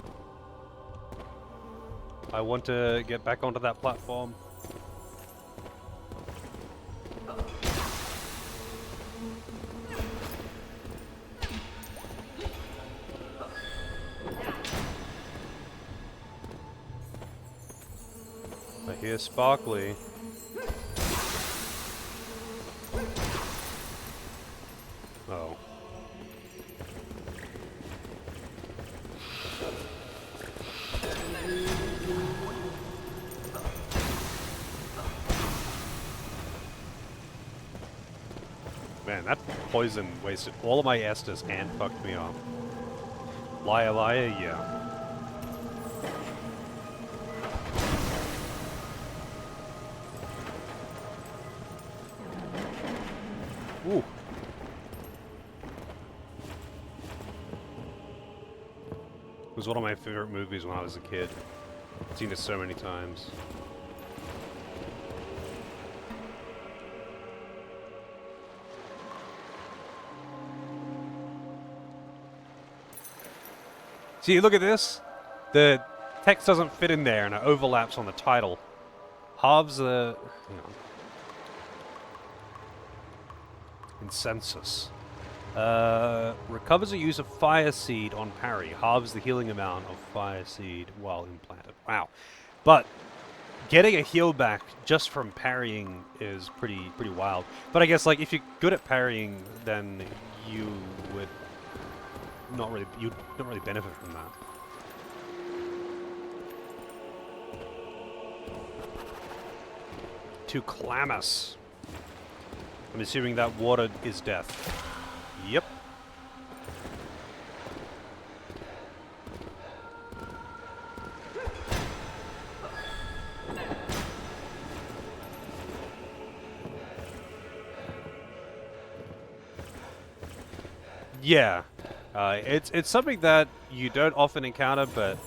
I want to get back onto that platform. I hear Sparkly. Oh. Man, that poison wasted all of my Estus and fucked me up. Liar, liar, yeah. Ooh. It was one of my favorite movies when I was a kid. I've seen it so many times. See, look at this. The text doesn't fit in there and it overlaps on the title. Halves the... hang on. Consensus. Recovers a use of Fire Seed on parry. Halves the healing amount of Fire Seed while implanted. Wow. But getting a heal back just from parrying is pretty wild. But I guess like if you're good at parrying, then you would not really benefit from that. To Clamus. I'm assuming that water is death. Yep. Yeah. It's something that you don't often encounter, but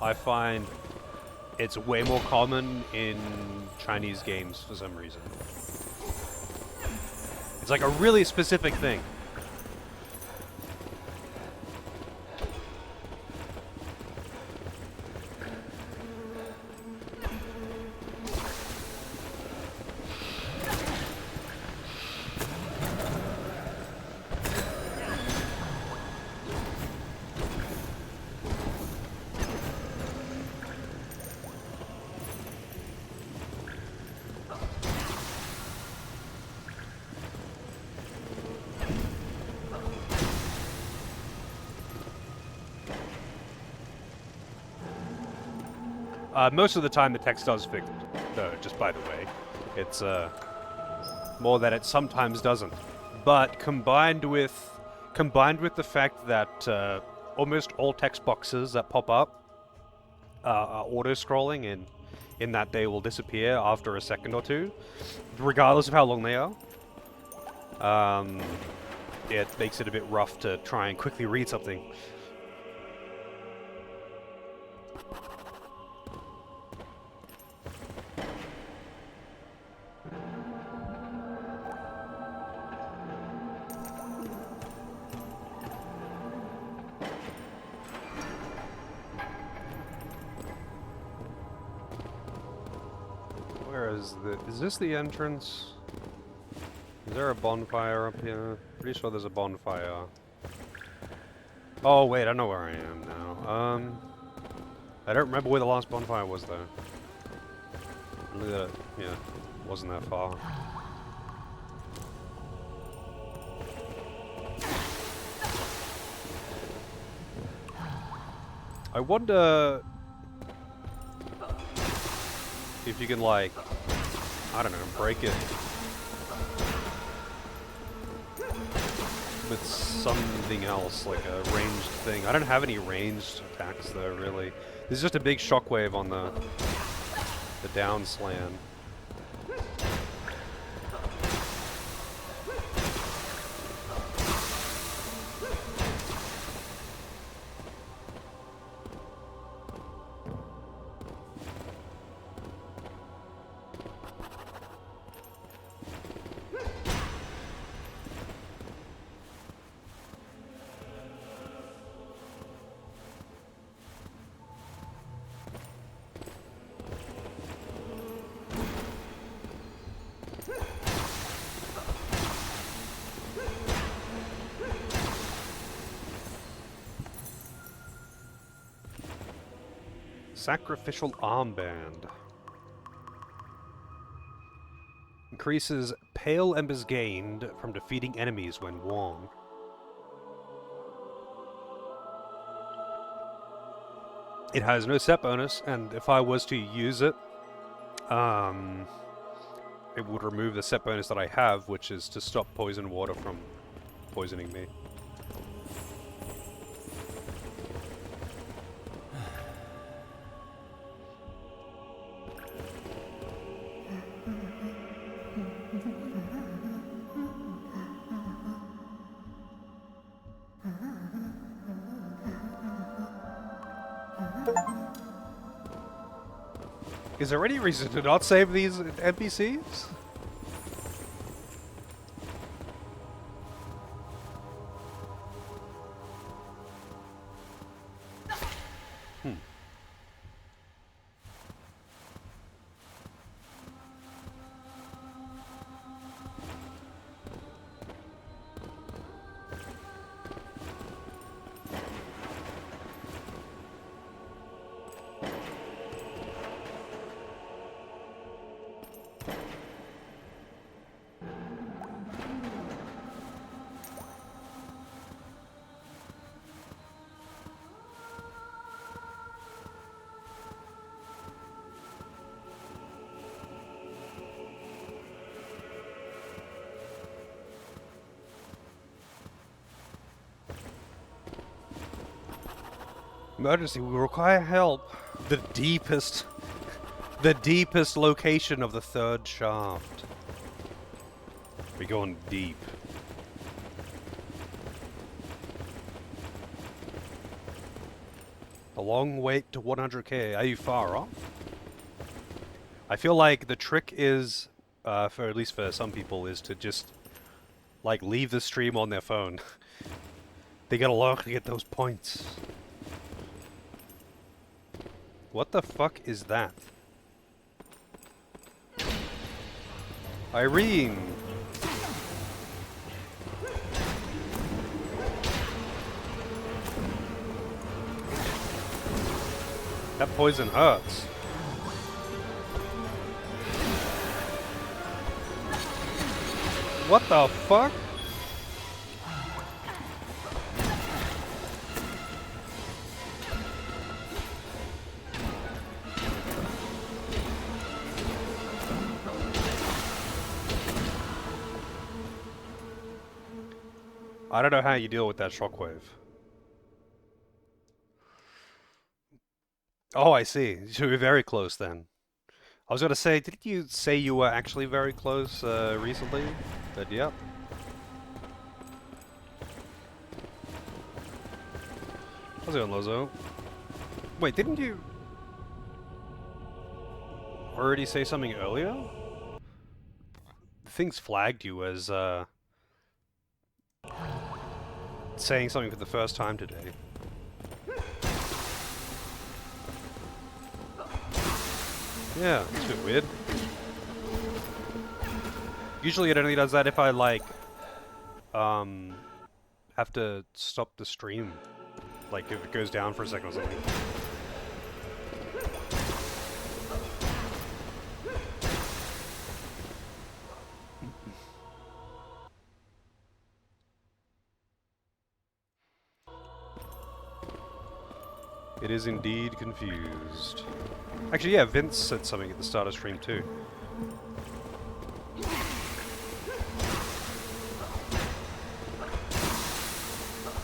I find it's way more common in Chinese games for some reason. It's like a really specific thing. Most of the time the text does fit, though, just by the way. It's more that it sometimes doesn't. But combined with the fact that almost all text boxes that pop up are auto-scrolling and in that they will disappear after a second or two, regardless of how long they are, it makes it a bit rough to try and quickly read something. Is this the entrance? Is there a bonfire up here? Pretty sure there's a bonfire. Oh wait, I know where I am now. I don't remember where the last bonfire was though. Look at it. Yeah, wasn't that far. I wonder if you can, like, I don't know, break it with something else, like a ranged thing. I don't have any ranged attacks though, really. There's just a big shockwave on the down slam. Sacrificial armband. Increases pale embers gained from defeating enemies when worn. It has no set bonus, and if I was to use it, it would remove the set bonus that I have, which is to stop poison water from poisoning me. Is there any reason to not save these NPCs? Emergency, we require help. The deepest location of the third shaft. We're going deep. A long wait to 100k. Are you far off? I feel like the trick is, for at least for some people, is to just like leave the stream on their phone. They gotta log to get those points. What the fuck is that? Irene! That poison hurts. What the fuck? I don't know how you deal with that shockwave. Oh, I see. So we're very close then. I was gonna say, didn't you say you were actually very close recently? But yep. How's it going, Lozo? Wait, didn't you already say something earlier? The thing's flagged you as saying something for the first time today. Yeah, it's a bit weird. Usually it only does that if I, like, have to stop the stream. Like, if it goes down for a second or something. It is indeed confused. Actually, yeah, Vince said something at the start of stream too.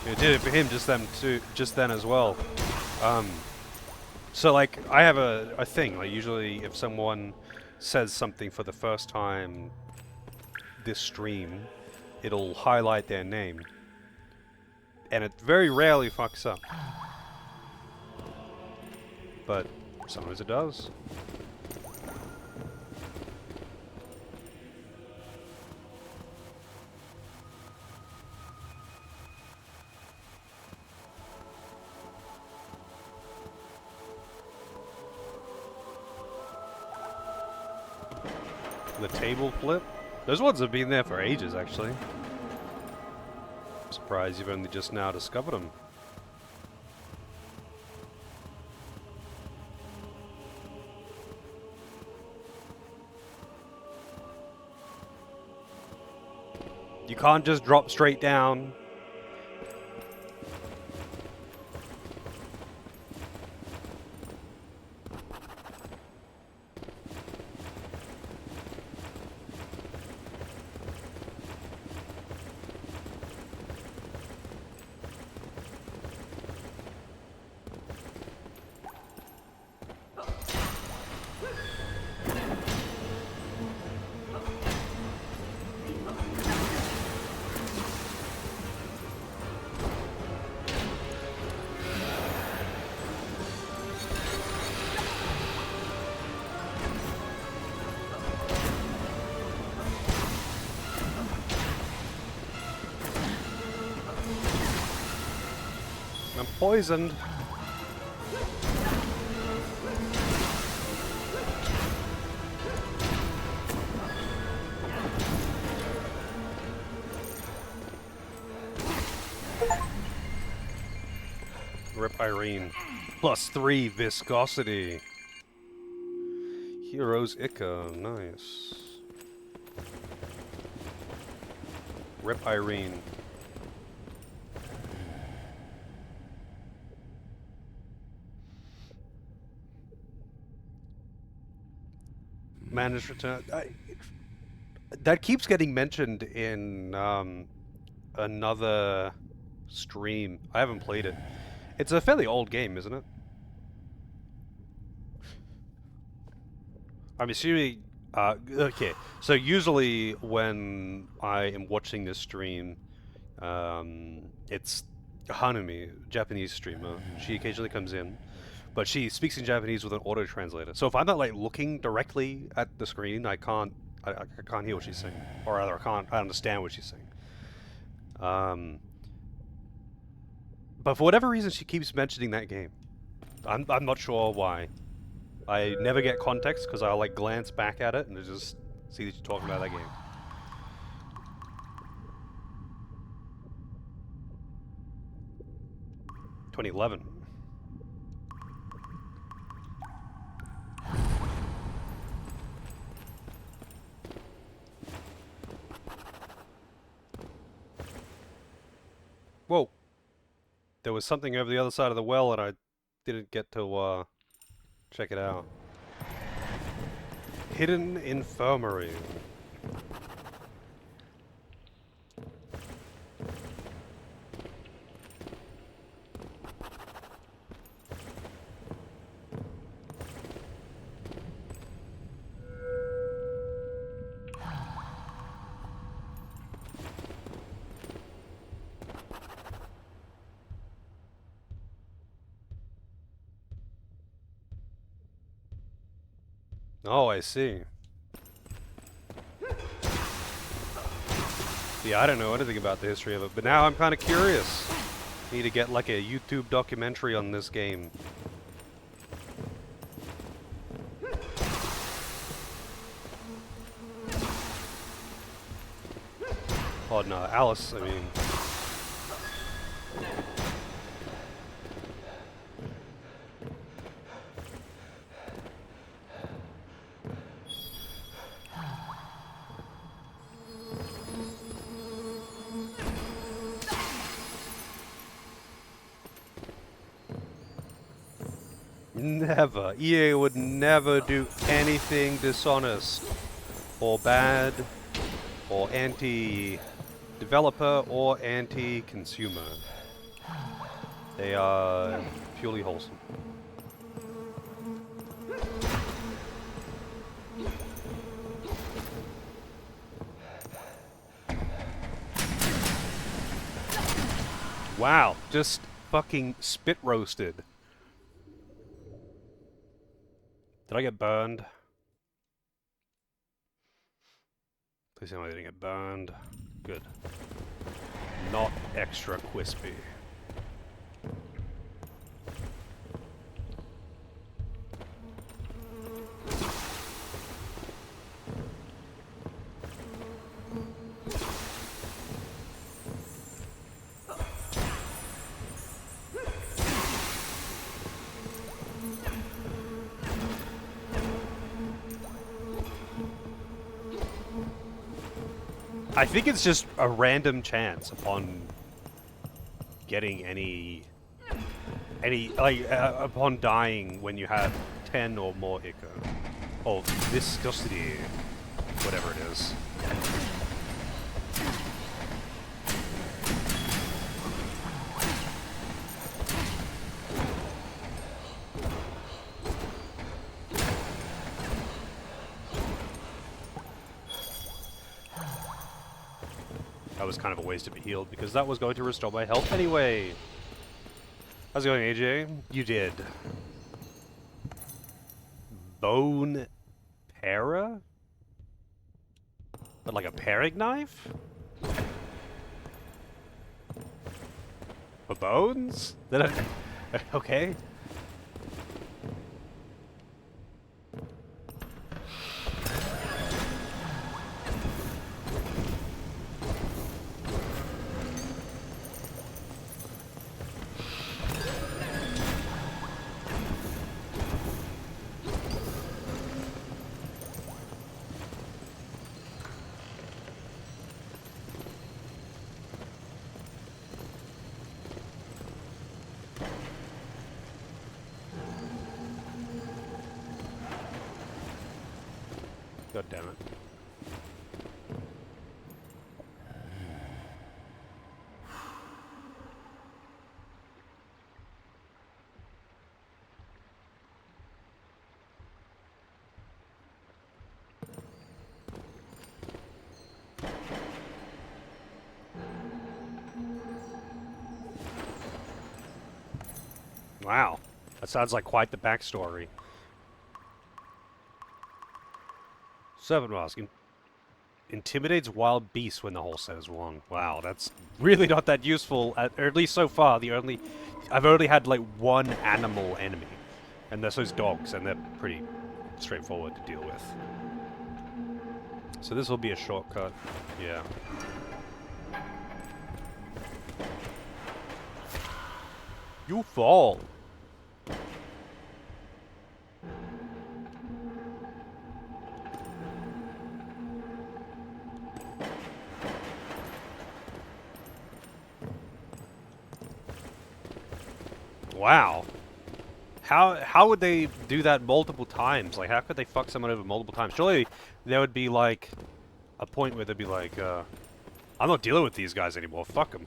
It did it for him just then as well. So like, I have a thing, like usually if someone says something for the first time this stream, it'll highlight their name. And it very rarely fucks up. But sometimes it does. The table flip? Those ones have been there for ages, actually. I'm surprised you've only just now discovered them. You can't just drop straight down. I'm poisoned. Rip Irene. +3 viscosity. Heroes Ica. Nice. Rip Irene. Managed return. That keeps getting mentioned in another stream. I haven't played it. It's a fairly old game, isn't it? I'm assuming. Okay, so usually when I am watching this stream, it's Hanumi, Japanese streamer. She occasionally comes in, but she speaks in Japanese with an auto translator. So if I'm not like looking directly at the screen, I can't hear what she's saying, or rather, I understand what she's saying. But for whatever reason, she keeps mentioning that game. I'm not sure why. I never get context because I'll like glance back at it and just see that you're talking about that game. "2011. Whoa. There was something over the other side of the well and I didn't get to check it out. Hidden Infirmary. Oh, I see. Yeah, I don't know anything about the history of it, but now I'm kind of curious. Need to get like a YouTube documentary on this game. Oh no, Alice, I mean... Never. EA would never do anything dishonest, or bad, or anti-developer, or anti-consumer. They are purely wholesome. Wow, just fucking spit roasted. Did I get burned? Please tell me I didn't get burned. Good. Not extra crispy. I think it's just a random chance upon getting upon dying when you have 10 or more echo. Or viscosity, whatever it is. That was kind of a waste to be healed because that was going to restore my health anyway. How's it going, AJ? You did. Bone para? But like a paring knife? For bones? Okay. God damn it. Wow. That sounds like quite the backstory. Serpent Mask intimidates wild beasts when the whole set is wrong. Wow, that's really not that useful, or at least so far. I've only had like one animal enemy, and that's those dogs, and they're pretty straightforward to deal with. So this will be a shortcut. Yeah. You fall. Wow. How would they do that multiple times? Like, how could they fuck someone over multiple times? Surely there would be, like, a point where they'd be like, I'm not dealing with these guys anymore. Fuck them.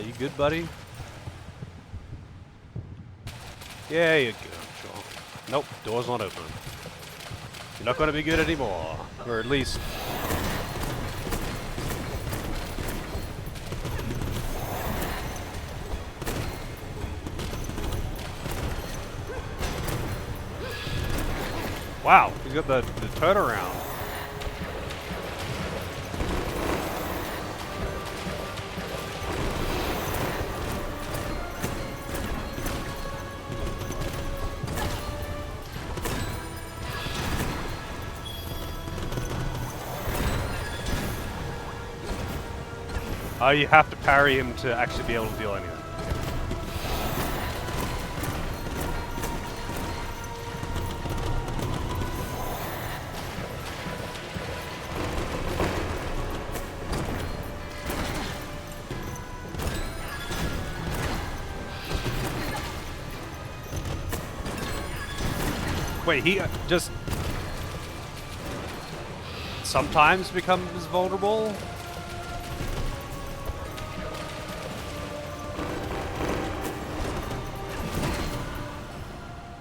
You good, buddy? Yeah, you're good, sure. Nope, door's not open. You're not gonna be good anymore. Or at least... Wow, he's got the turnaround. Oh, you have to parry him to actually be able to deal anything. Wait, he just sometimes becomes vulnerable?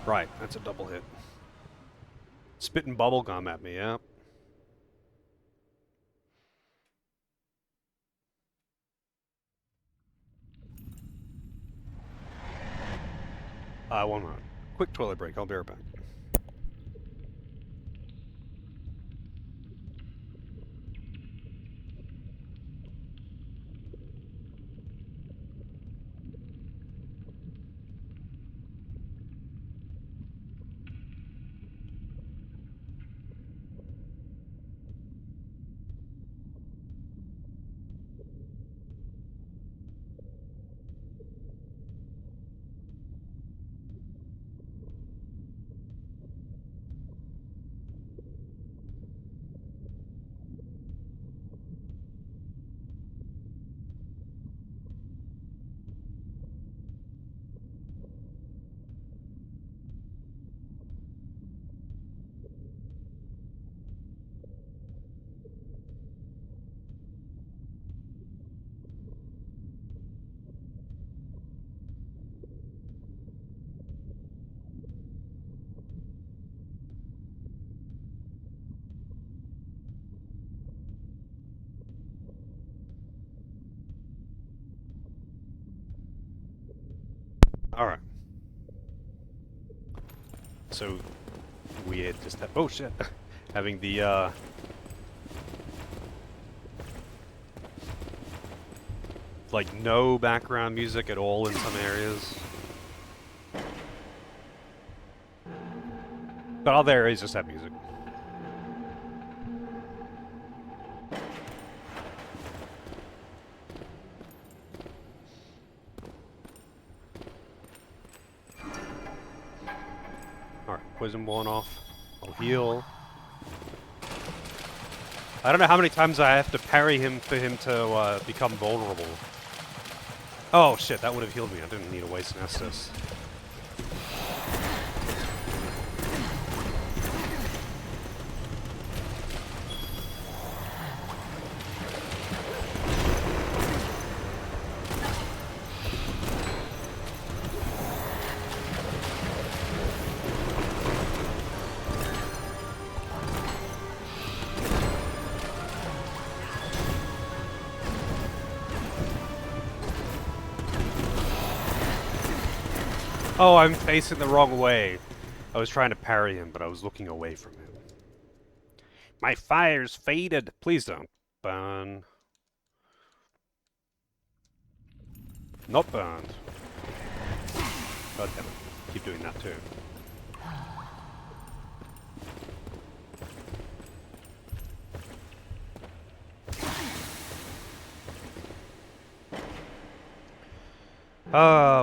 Right, that's a double hit. Spitting bubblegum at me, yeah. One moment. Quick toilet break, I'll be right back. so weird just that. Oh shit! Having the like no background music at all in some areas. But other areas just have music. Alright, poison worn off. I'll heal. I don't know how many times I have to parry him for him to become vulnerable. Oh shit, that would have healed me. I didn't need to waste an Estus. Oh, I'm facing the wrong way. I was trying to parry him, but I was looking away from him. My fire's faded. Please don't burn. Not burned. God damn it. Keep doing that too.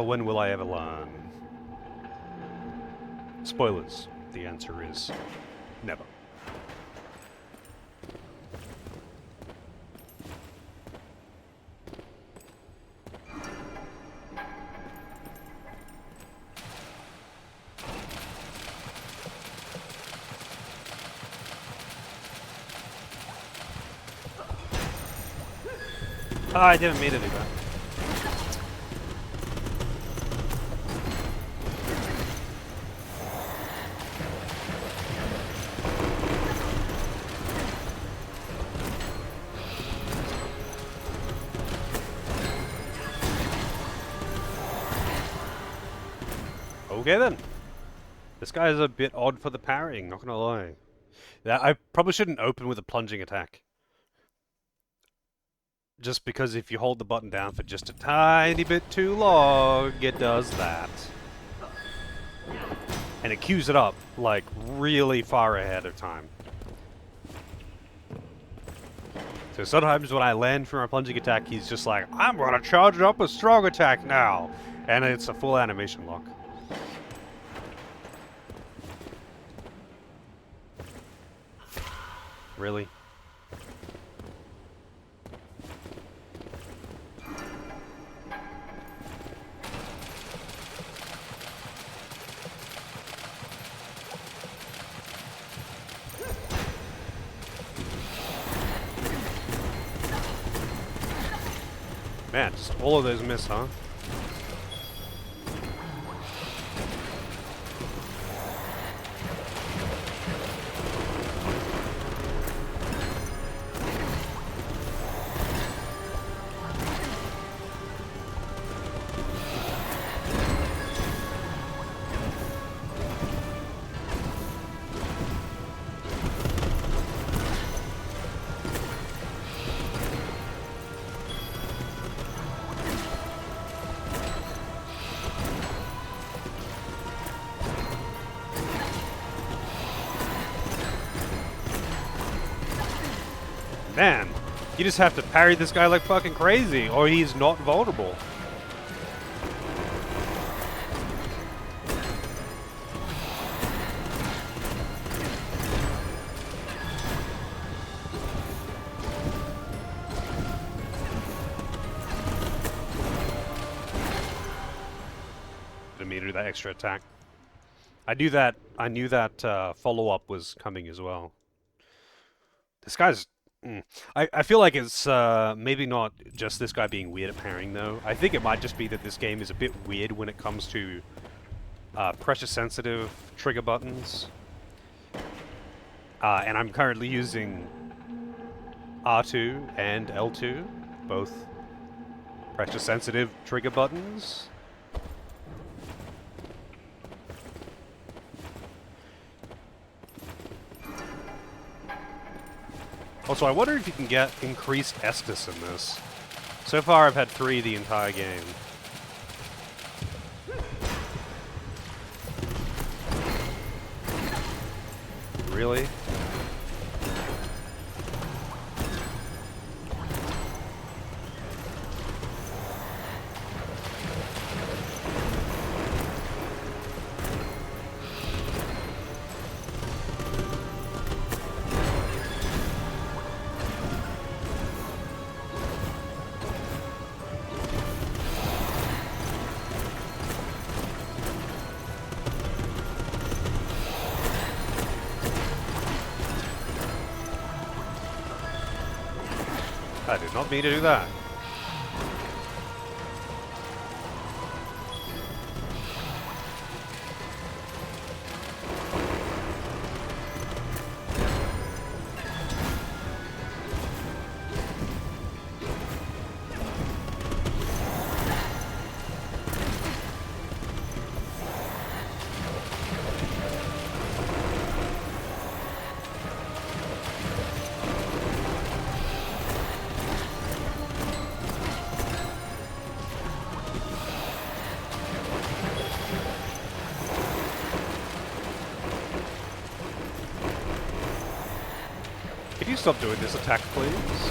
When will I ever learn? Spoilers. The answer is never. I didn't mean to do that. Okay then. This guy is a bit odd for the parrying, not gonna lie. I probably shouldn't open with a plunging attack. Just because if you hold the button down for just a tiny bit too long, it does that. And it queues it up, like, really far ahead of time. So sometimes when I land from a plunging attack, he's just like, I'm gonna charge up a strong attack now! And it's a full animation lock. Really? Man, just all of those miss, huh? Man, you just have to parry this guy like fucking crazy, or he's not vulnerable. Didn't mean to do that extra attack. I knew that follow-up was coming as well. This guy's... I feel like it's maybe not just this guy being weird at parrying, though. I think it might just be that this game is a bit weird when it comes to pressure-sensitive trigger buttons. And I'm currently using R2 and L2, both pressure-sensitive trigger buttons. Also, I wonder if you can get increased Estus in this. So far, I've had 3 the entire game. Really? I did not mean to do that. Can you stop doing this attack, please?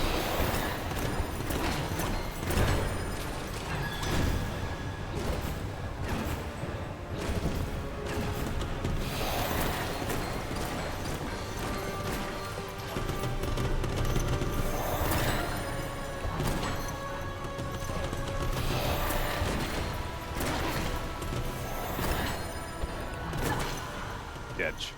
Edge.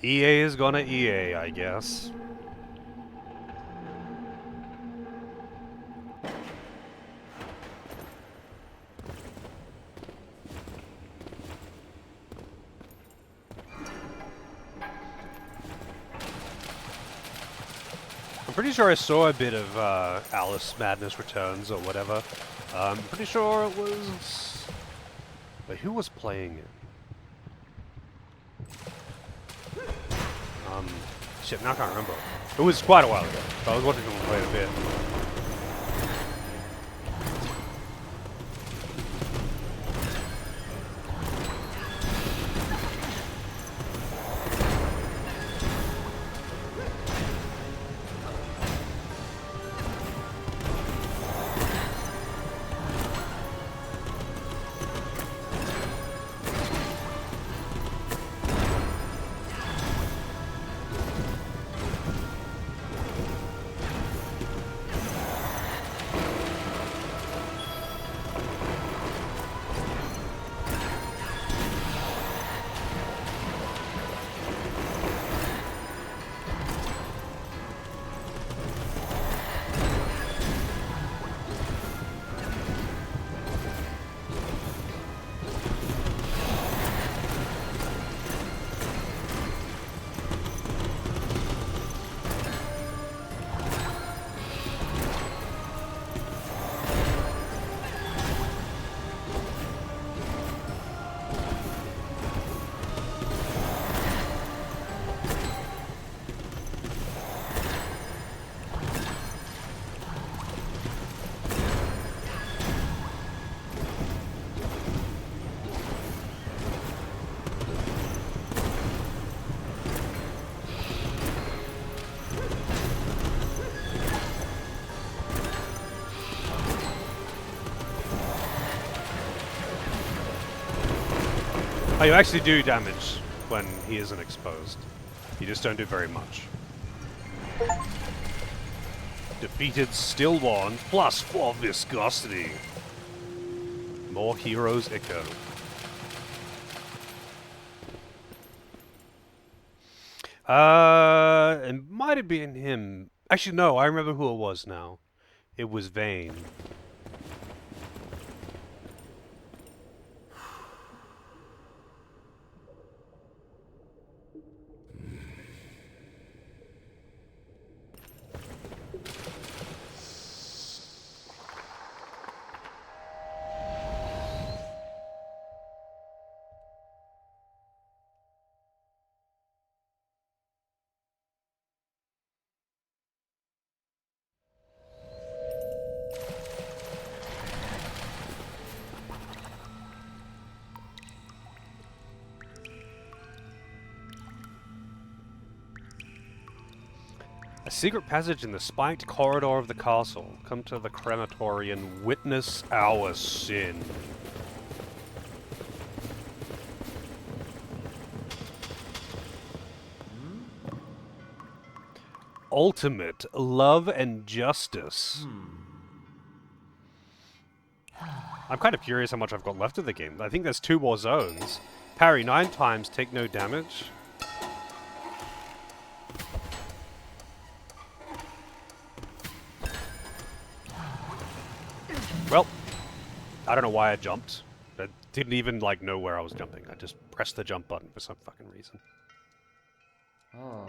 EA is gonna EA, I guess. I'm pretty sure I saw a bit of Alice Madness Returns or whatever. I'm pretty sure it was... Wait, who was playing it? Shit, now I can't remember. It was quite a while ago. So I was watching them play it a bit. Oh, you actually do damage when he isn't exposed. You just don't do very much. Defeated still won, +4 viscosity. More heroes echo. It might have been him. Actually, no, I remember who it was now. It was Vayne. A secret passage in the spiked corridor of the castle. Come to the crematory and witness our sin. Ultimate love and justice. I'm kind of curious how much I've got left of the game. I think there's 2 more zones. Parry 9 times, take no damage. Well, I don't know why I jumped. I didn't even, like, know where I was jumping. I just pressed the jump button for some fucking reason. Oh.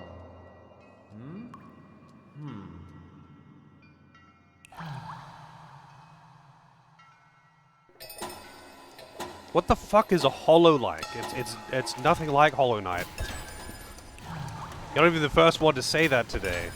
What the fuck is a Hollow like? It's nothing like Hollow Knight. You're not even the first one to say that today.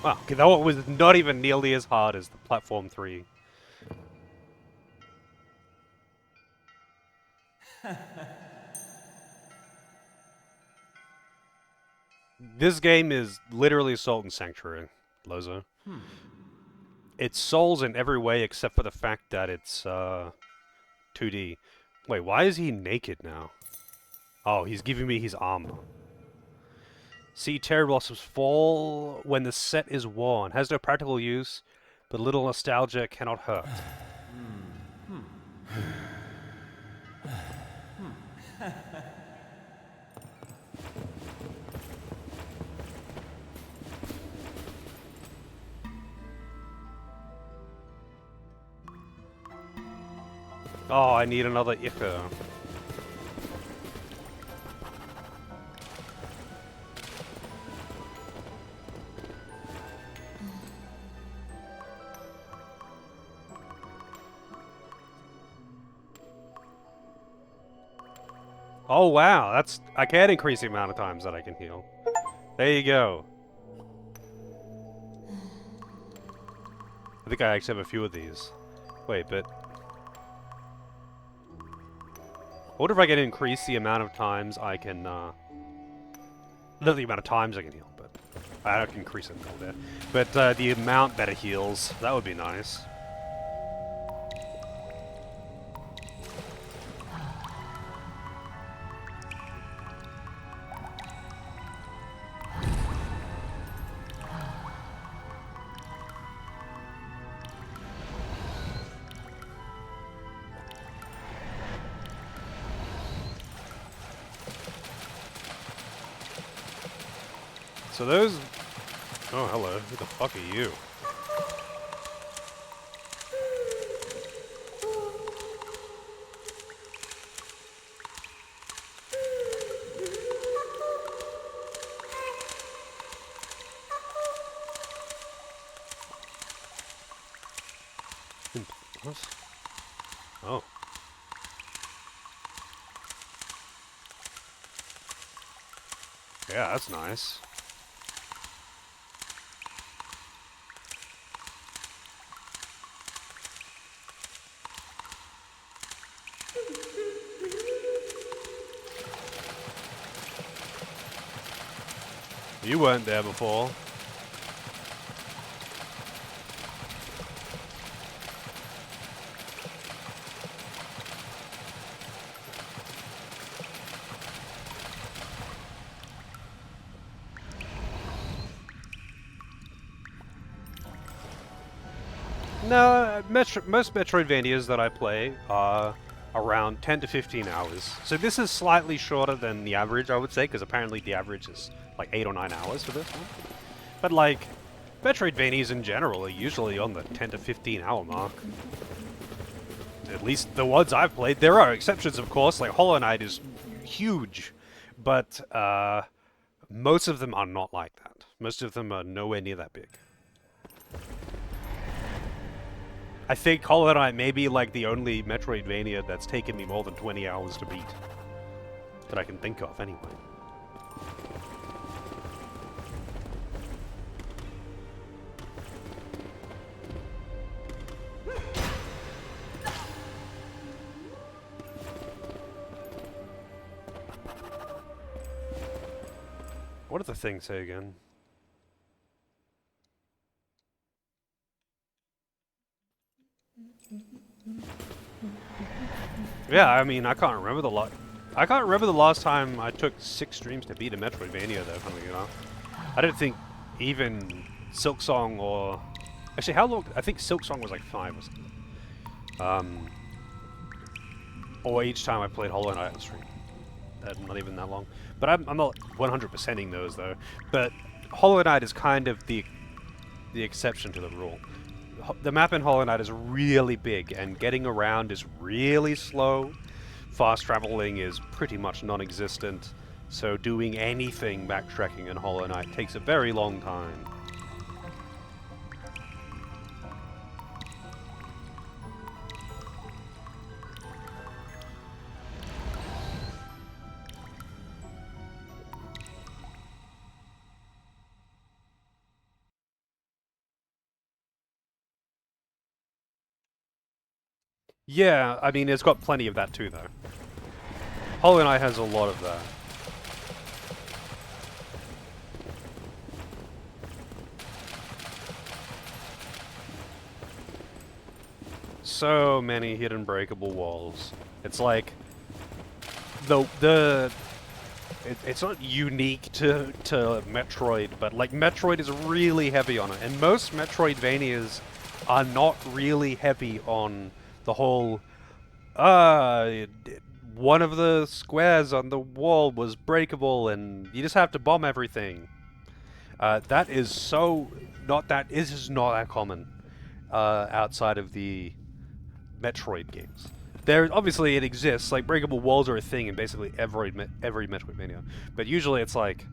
Wow, okay, that one was not even nearly as hard as the Platform 3. This game is literally Salt and Sanctuary, Lozo. It's Souls in every way except for the fact that it's 2D. Wait, why is he naked now? Oh, he's giving me his armor. See cherry blossoms fall when the set is worn. Has no practical use, but a little nostalgia cannot hurt. Oh, I need another Ica. Oh wow, I can increase the amount of times that I can heal. There you go. I think I actually have a few of these. Wait, but I wonder if I can increase the amount of times I can, not the amount of times I can heal, but I can increase it a bit. But the amount that it heals, that would be nice. So those... Oh, hello. Who the fuck are you? What? Oh. Yeah, that's nice. You weren't there before. No, most Metroidvanias that I play are around 10 to 15 hours. So this is slightly shorter than the average, I would say, because apparently the average is like 8 or 9 hours for this one. But like, Metroidvanias in general are usually on the 10 to 15 hour mark. at least the ones I've played. There are exceptions, of course. Like Hollow Knight is huge, but most of them are not like that. Most of them are nowhere near that big. I think Hollow Knight may be like the only Metroidvania that's taken me more than 20 hours to beat. That I can think of, anyway. What did the thing say again? Yeah, I mean, I can't remember the last time I took 6 streams to beat a Metroidvania, though, funnily enough. I don't think even Silksong or... Actually, how long... I think Silksong was like 5 or something. Or each time I played Hollow Knight on stream. Not even that long. But I'm not 100%ing those, though. But Hollow Knight is kind of the exception to the rule. The map in Hollow Knight is really big, and getting around is really slow. Fast traveling is pretty much non-existent, so doing anything backtracking in Hollow Knight takes a very long time. Yeah, I mean, it's got plenty of that too, though. Hollow Knight has a lot of that. So many hidden breakable walls. It's like it's not unique to Metroid, but like Metroid is really heavy on it, and most Metroidvanias are not really heavy on the whole. One of the squares on the wall was breakable, and you just have to bomb everything. That is so not that is not that common outside of the Metroid games. There, obviously, it exists. Like breakable walls are a thing in basically every Metroidvania, but usually it's like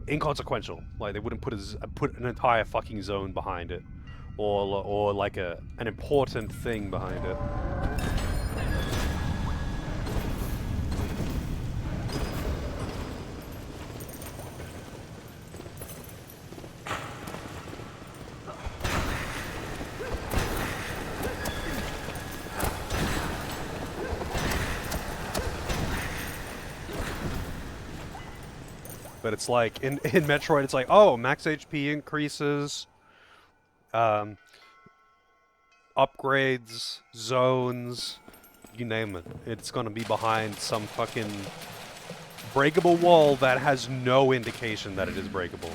inconsequential. Like they wouldn't put an entire fucking zone behind it, or like an important thing behind it. But it's like, in Metroid, it's like, oh, max HP increases, upgrades, zones, you name it. It's gonna be behind some fucking breakable wall that has no indication that it is breakable.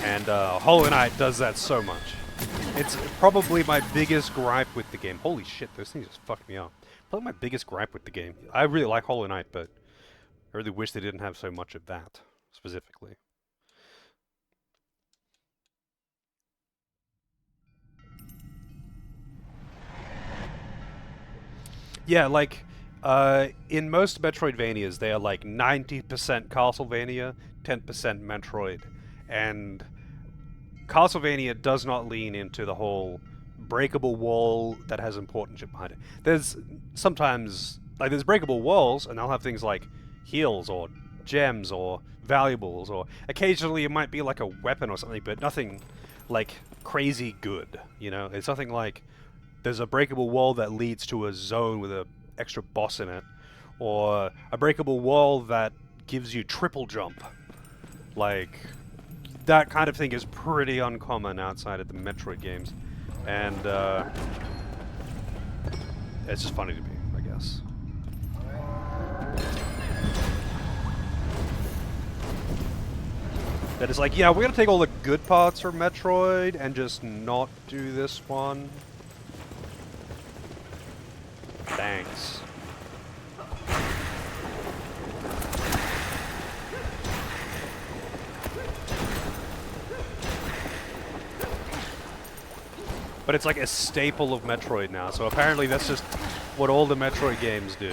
And Hollow Knight does that so much. It's probably my biggest gripe with the game. Holy shit, those things just fucked me up. Probably my biggest gripe with the game. I really like Hollow Knight, but I really wish they didn't have so much of that, specifically. Yeah, like, in most Metroidvanias, they are like 90% Castlevania, 10% Metroid. And Castlevania does not lean into the whole breakable wall that has important shit behind it. There's sometimes, like, there's breakable walls, and they'll have things like heals or gems or valuables, or occasionally it might be like a weapon or something, but nothing like crazy good, you know? It's nothing like there's a breakable wall that leads to a zone with an extra boss in it, or a breakable wall that gives you triple jump. Like, that kind of thing is pretty uncommon outside of the Metroid games, and it's just funny to me, I guess. That it's like, yeah, we're gonna take all the good parts from Metroid and just not do this one. Thanks. But it's like a staple of Metroid now, so apparently that's just what all the Metroid games do.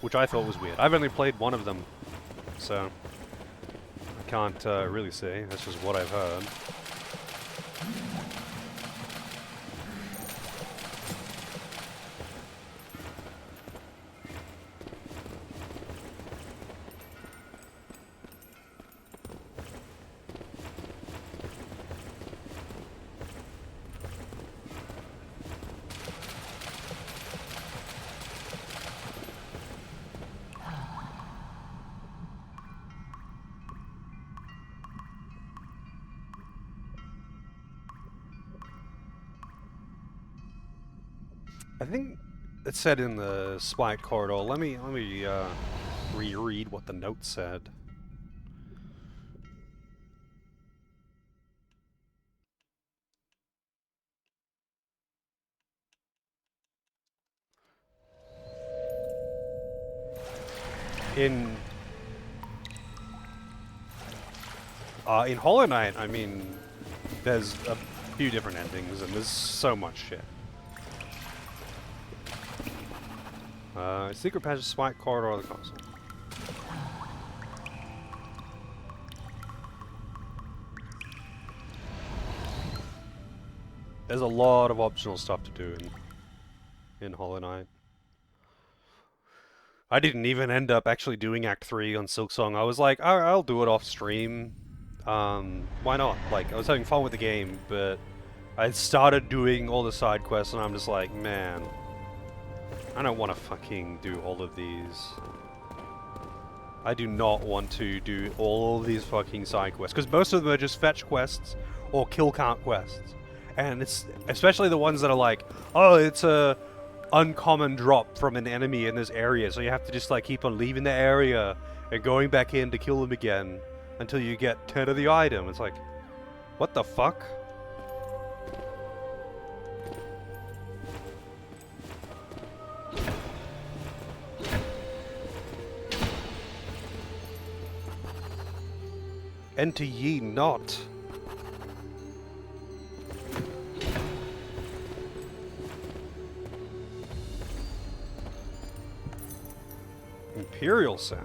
Which I thought was weird. I've only played one of them, so I can't really say. That's just what I've heard. I think it said in the spike corridor. Let me reread what the note said. In in Hollow Knight, I mean, there's a few different endings, and there's so much shit. Secret passage, spike corridor of the console. There's a lot of optional stuff to do in Hollow Knight. I didn't even end up actually doing Act 3 on Silksong. I was like, I'll do it off stream. Why not? Like, I was having fun with the game, but I started doing all the side quests, and I'm just like, man, I don't want to fucking do all of these. I do not want to do all of these fucking side quests, because most of them are just fetch quests or kill count quests. And it's especially the ones that are like, oh, it's a uncommon drop from an enemy in this area, so you have to just like keep on leaving the area and going back in to kill them again until you get 10 of the item. It's like, what the fuck? Enter ye not. Imperial Sand.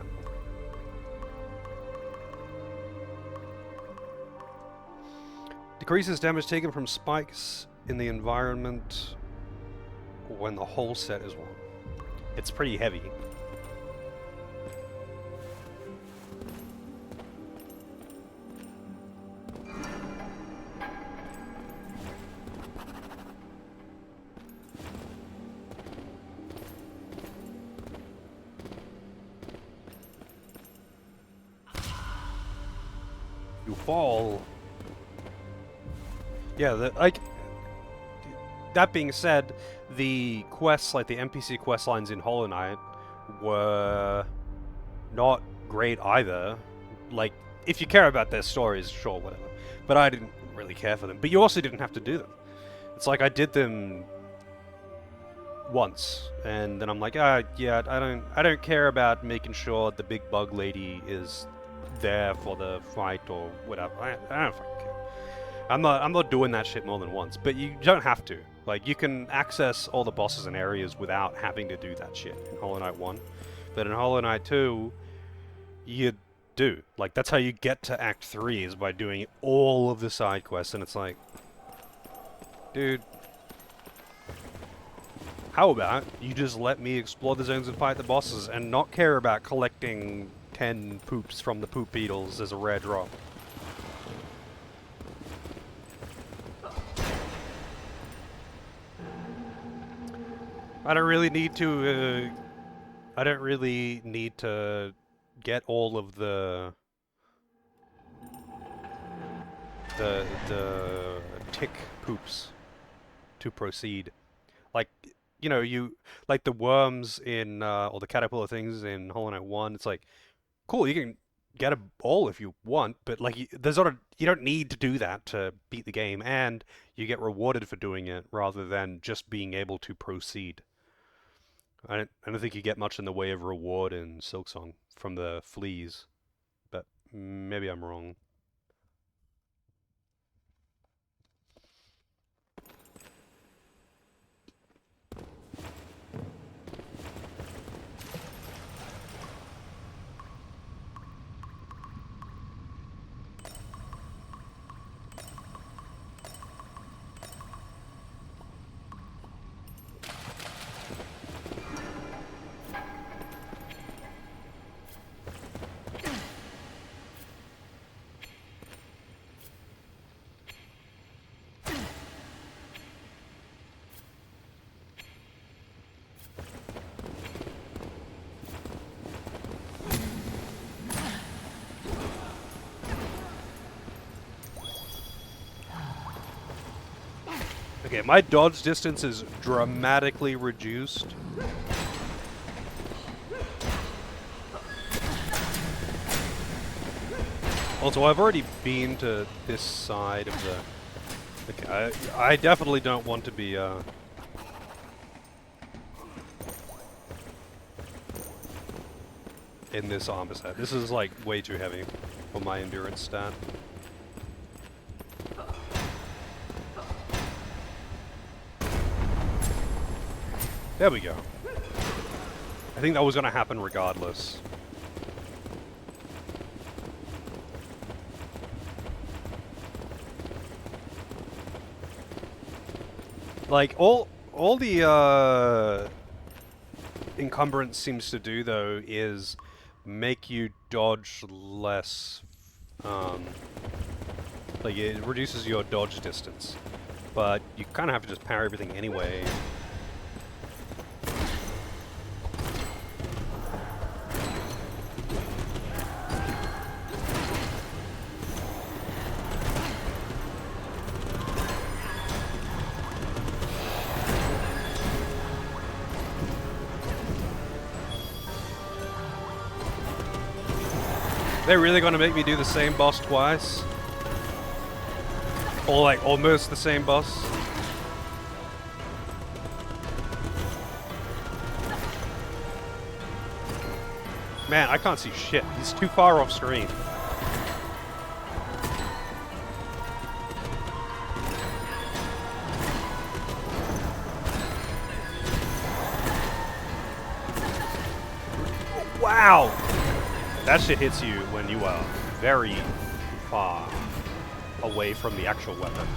Decreases damage taken from spikes in the environment when the whole set is won. It's pretty heavy. You fall. Yeah, like, that being said, the quests, like the NPC quest lines in Hollow Knight, were not great either. Like, if you care about their stories, sure, whatever. But I didn't really care for them. But you also didn't have to do them. It's like I did them once, and then I'm like, yeah, I don't care about making sure the big bug lady is there for the fight or whatever. I don't fucking care. I'm not doing that shit more than once, but you don't have to. Like, you can access all the bosses and areas without having to do that shit in Hollow Knight 1. But in Hollow Knight 2, you do. Like, that's how you get to Act 3, is by doing all of the side quests, and it's like, dude, how about you just let me explore the zones and fight the bosses and not care about collecting 10 poops from the poop beetles as a rare drop? I don't really need to. I don't really need to get all of the tick poops to proceed. Like, you know, you like the worms in or the caterpillar things in Hollow Knight 1. It's like, cool, you can get a all if you want, but like, there's not a, you don't need to do that to beat the game, and you get rewarded for doing it rather than just being able to proceed. I don't think you get much in the way of reward in Silksong from the fleas, but maybe I'm wrong. Okay, my dodge distance is dramatically reduced. Also, I've already been to this side of the... Okay, I definitely don't want to be, in this armor set. This is, like, way too heavy for my endurance stat. There we go. I think that was gonna happen regardless. Like, all the, encumbrance seems to do, though, is make you dodge less, like, it reduces your dodge distance. But you kind of have to just parry everything anyway. They're really gonna make me do the same boss twice? Or like almost the same boss? Man, I can't see shit. He's too far off screen. Wow! That shit hits you when you are very far away from the actual weapon.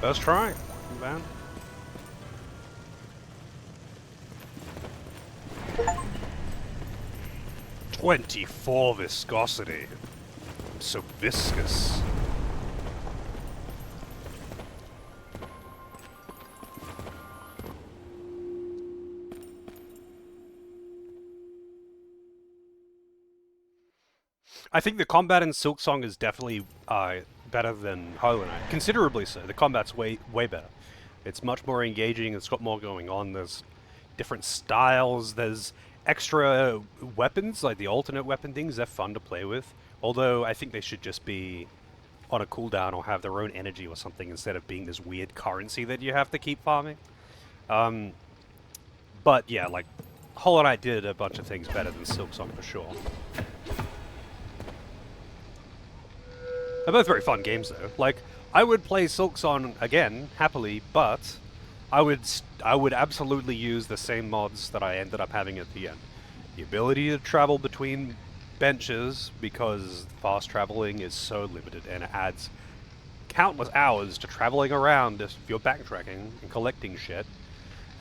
First try, man. "24 viscosity. So viscous." I think the combat in Silksong is definitely better than Hollow Knight. Considerably so. The combat's way better. It's much more engaging. It's got more going on. There's different styles. There's extra weapons, like the alternate weapon things. They're fun to play with. Although I think they should just be on a cooldown or have their own energy or something instead of being this weird currency that you have to keep farming. But yeah, like, Hollow Knight did a bunch of things better than Silksong for sure. They're both very fun games, though. Like, I would play Silksong again, happily, but I would absolutely use the same mods that I ended up having at the end. The ability to travel between benches, because fast traveling is so limited, and it adds countless hours to traveling around if you're backtracking and collecting shit.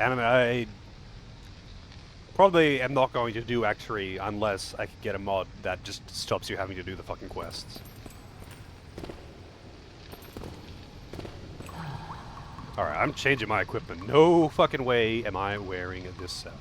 And I probably am not going to do Act 3 unless I can get a mod that just stops you having to do the fucking quests. Alright, I'm changing my equipment. No fucking way am I wearing this set.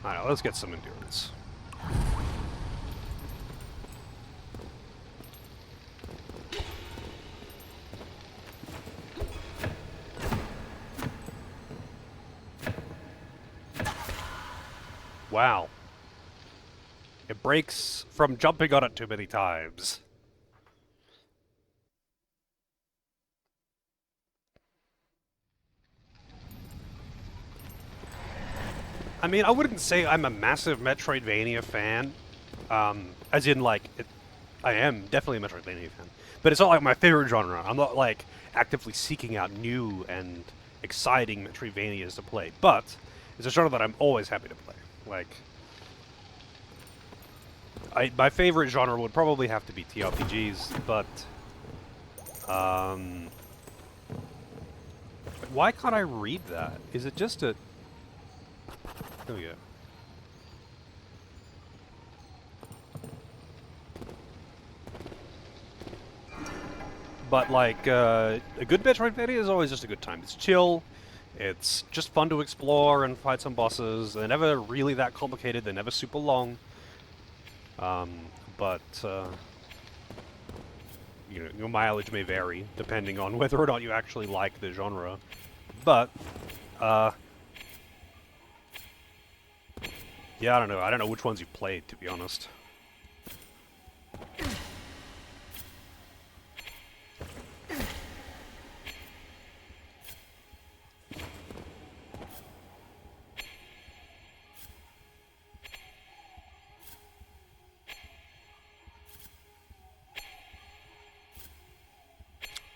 Alright, let's get some endurance. Wow. It breaks from jumping on it too many times. I mean, I wouldn't say I'm a massive Metroidvania fan. As in, like, I am definitely a Metroidvania fan. But it's not like my favorite genre. I'm not, like, actively seeking out new and exciting Metroidvanias to play. But it's a genre that I'm always happy to play. Like, my favorite genre would probably have to be TRPGs, but um, why can't I read that? Is it just a? Oh yeah. But like a good Metroidvania is always just a good time. It's chill. It's just fun to explore and fight some bosses. They're never really that complicated. They're never super long. Um, but you know, your mileage may vary depending on whether or not you actually like the genre. But uh, yeah, I don't know. I don't know which ones you've played, to be honest.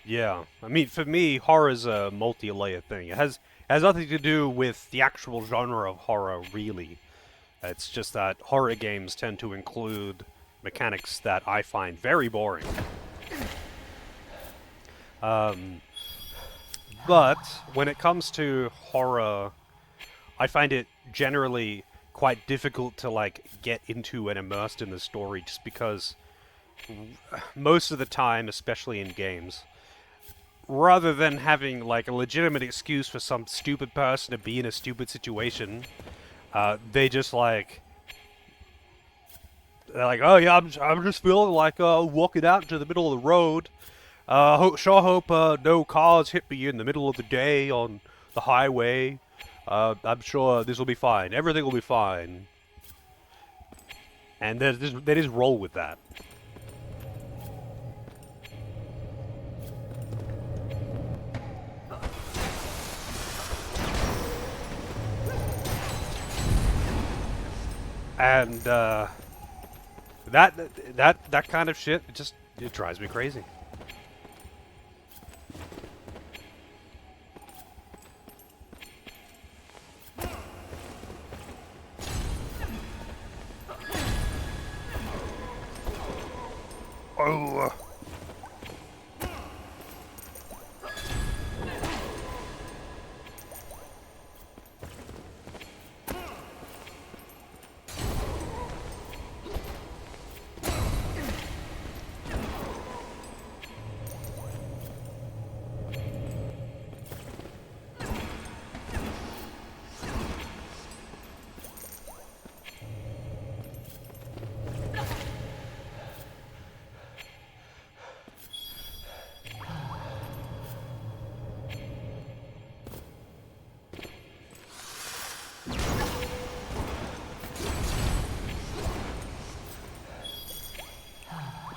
Yeah, I mean, for me, horror is a multi-layer thing. It has nothing to do with the actual genre of horror, really. It's just that horror games tend to include mechanics that I find very boring. Um, but when it comes to horror, I find it generally quite difficult to like get into and immersed in the story, just because most of the time, especially in games, rather than having like a legitimate excuse for some stupid person to be in a stupid situation, they just like they're like, oh yeah, I'm just feeling like walking out into the middle of the road. Sure hope no cars hit me in the middle of the day on the highway. I'm sure this will be fine. Everything will be fine. And they just roll with that. And that kind of shit, it drives me crazy. Oh.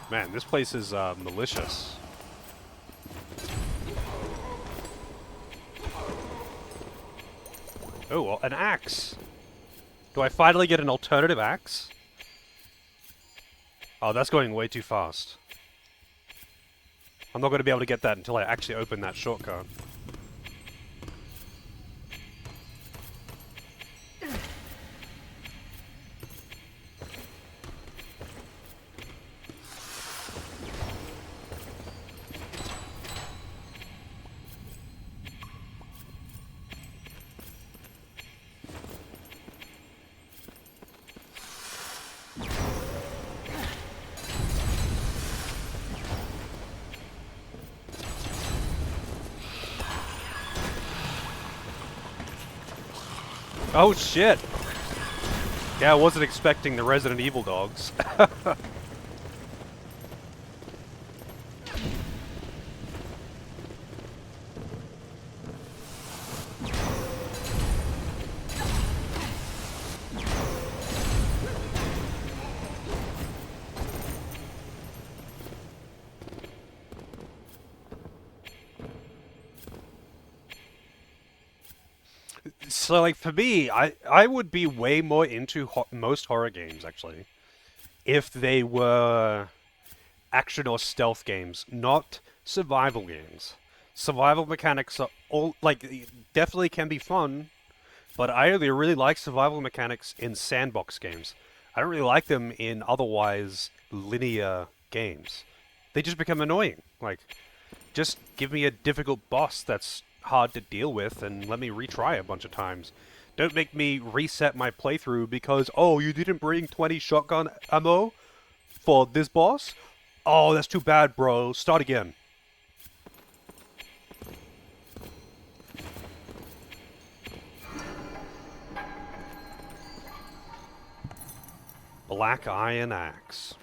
Man, this place is malicious. Oh, well, an axe. Do I finally get an alternative axe? Oh, that's going way too fast. I'm not going to be able to get that until I actually open that shortcut. Oh shit! Yeah, I wasn't expecting the Resident Evil dogs. So, like, for me, I would be way more into most horror games, actually, if they were action or stealth games, not survival games. Survival mechanics are all, like, definitely can be fun, but I only really like survival mechanics in sandbox games. I don't really like them in otherwise linear games. They just become annoying. Like, just give me a difficult boss that's hard to deal with and let me retry a bunch of times. Don't make me reset my playthrough because, oh, you didn't bring 20 shotgun ammo for this boss? Oh, that's too bad, bro. Start again. Black Iron Axe.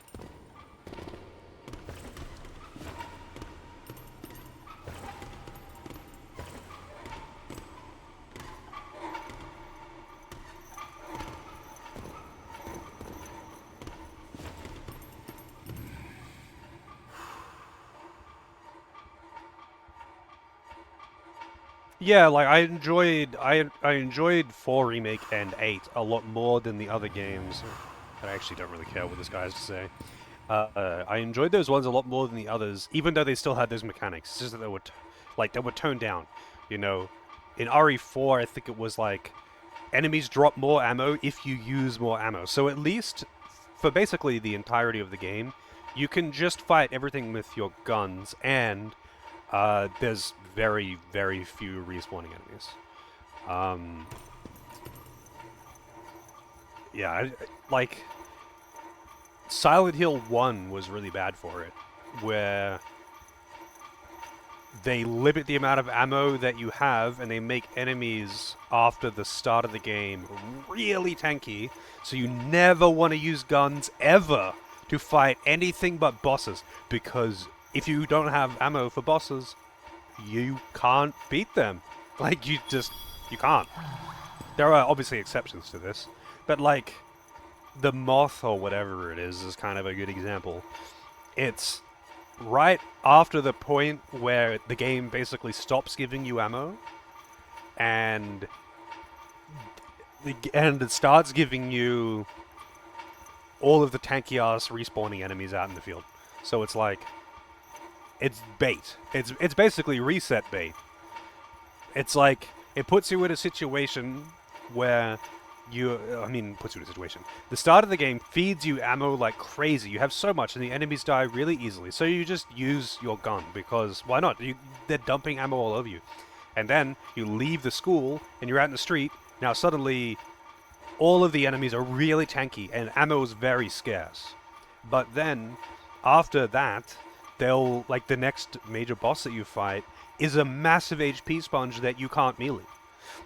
Yeah, like I enjoyed 4 remake and 8 a lot more than the other games. I actually don't really care what this guy has to say. I enjoyed those ones a lot more than the others, even though they still had those mechanics. It's just that they were like they were toned down. You know, in RE4, I think it was like enemies drop more ammo if you use more ammo. So at least for basically the entirety of the game, you can just fight everything with your guns, and there's very, very few respawning enemies. Um, yeah, like Silent Hill 1 was really bad for it, where they limit the amount of ammo that you have and they make enemies after the start of the game really tanky, so you never want to use guns ever to fight anything but bosses, because if you don't have ammo for bosses, you can't beat them. Like, you can't. There are obviously exceptions to this, but like, the moth or whatever it is kind of a good example. It's right after the point where the game basically stops giving you ammo and it starts giving you all of the tanky ass respawning enemies out in the field. So it's like it's bait. It's basically reset bait. It's like it puts you in a situation where puts you in a situation. The start of the game feeds you ammo like crazy. You have so much, and the enemies die really easily. So you just use your gun, because why not? They're dumping ammo all over you. And then you leave the school, and you're out in the street. Now suddenly, all of the enemies are really tanky, and ammo is very scarce. But then, after that, the next major boss that you fight is a massive HP sponge that you can't melee.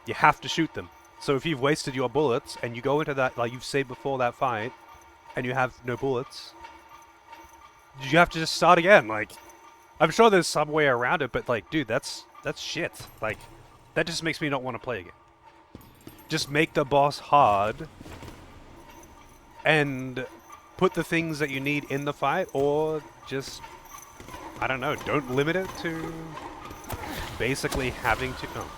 You have to shoot them. So if you've wasted your bullets and you go into that, like you've saved before that fight, and you have no bullets, you have to just start again. Like, I'm sure there's some way around it, but like, dude, that's shit. Like, that just makes me not want to play again. Just make the boss hard, and put the things that you need in the fight, or just, I don't know, don't limit it to basically having to. Oh.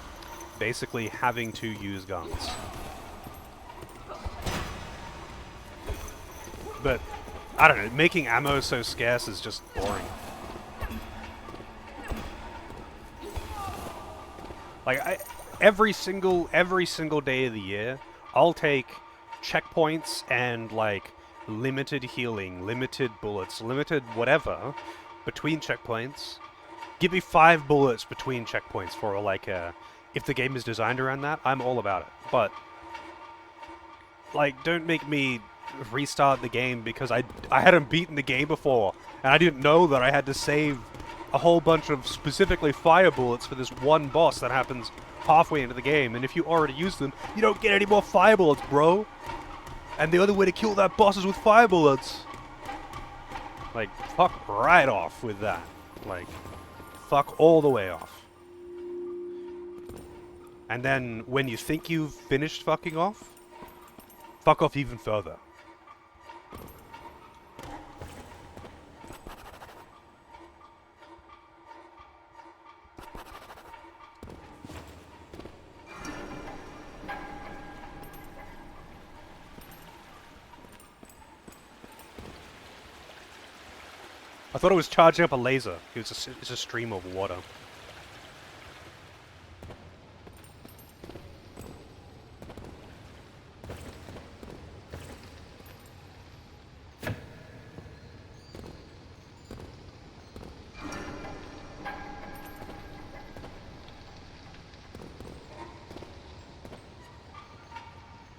Basically having to use guns. But, I don't know, making ammo so scarce is just boring. Like, every single day of the year, I'll take checkpoints and, like, limited healing, limited bullets, limited whatever, between checkpoints. Give me 5 bullets between checkpoints for, like, if the game is designed around that, I'm all about it. But, like, don't make me restart the game because I hadn't beaten the game before, and I didn't know that I had to save a whole bunch of specifically fire bullets for this one boss that happens halfway into the game, and if you already used them, you don't get any more fire bullets, bro. And the only way to kill that boss is with fire bullets. Like, fuck right off with that. Like, fuck all the way off. And then when you think you've finished fucking off, fuck off even further. I thought it was charging up a laser. It's a stream of water.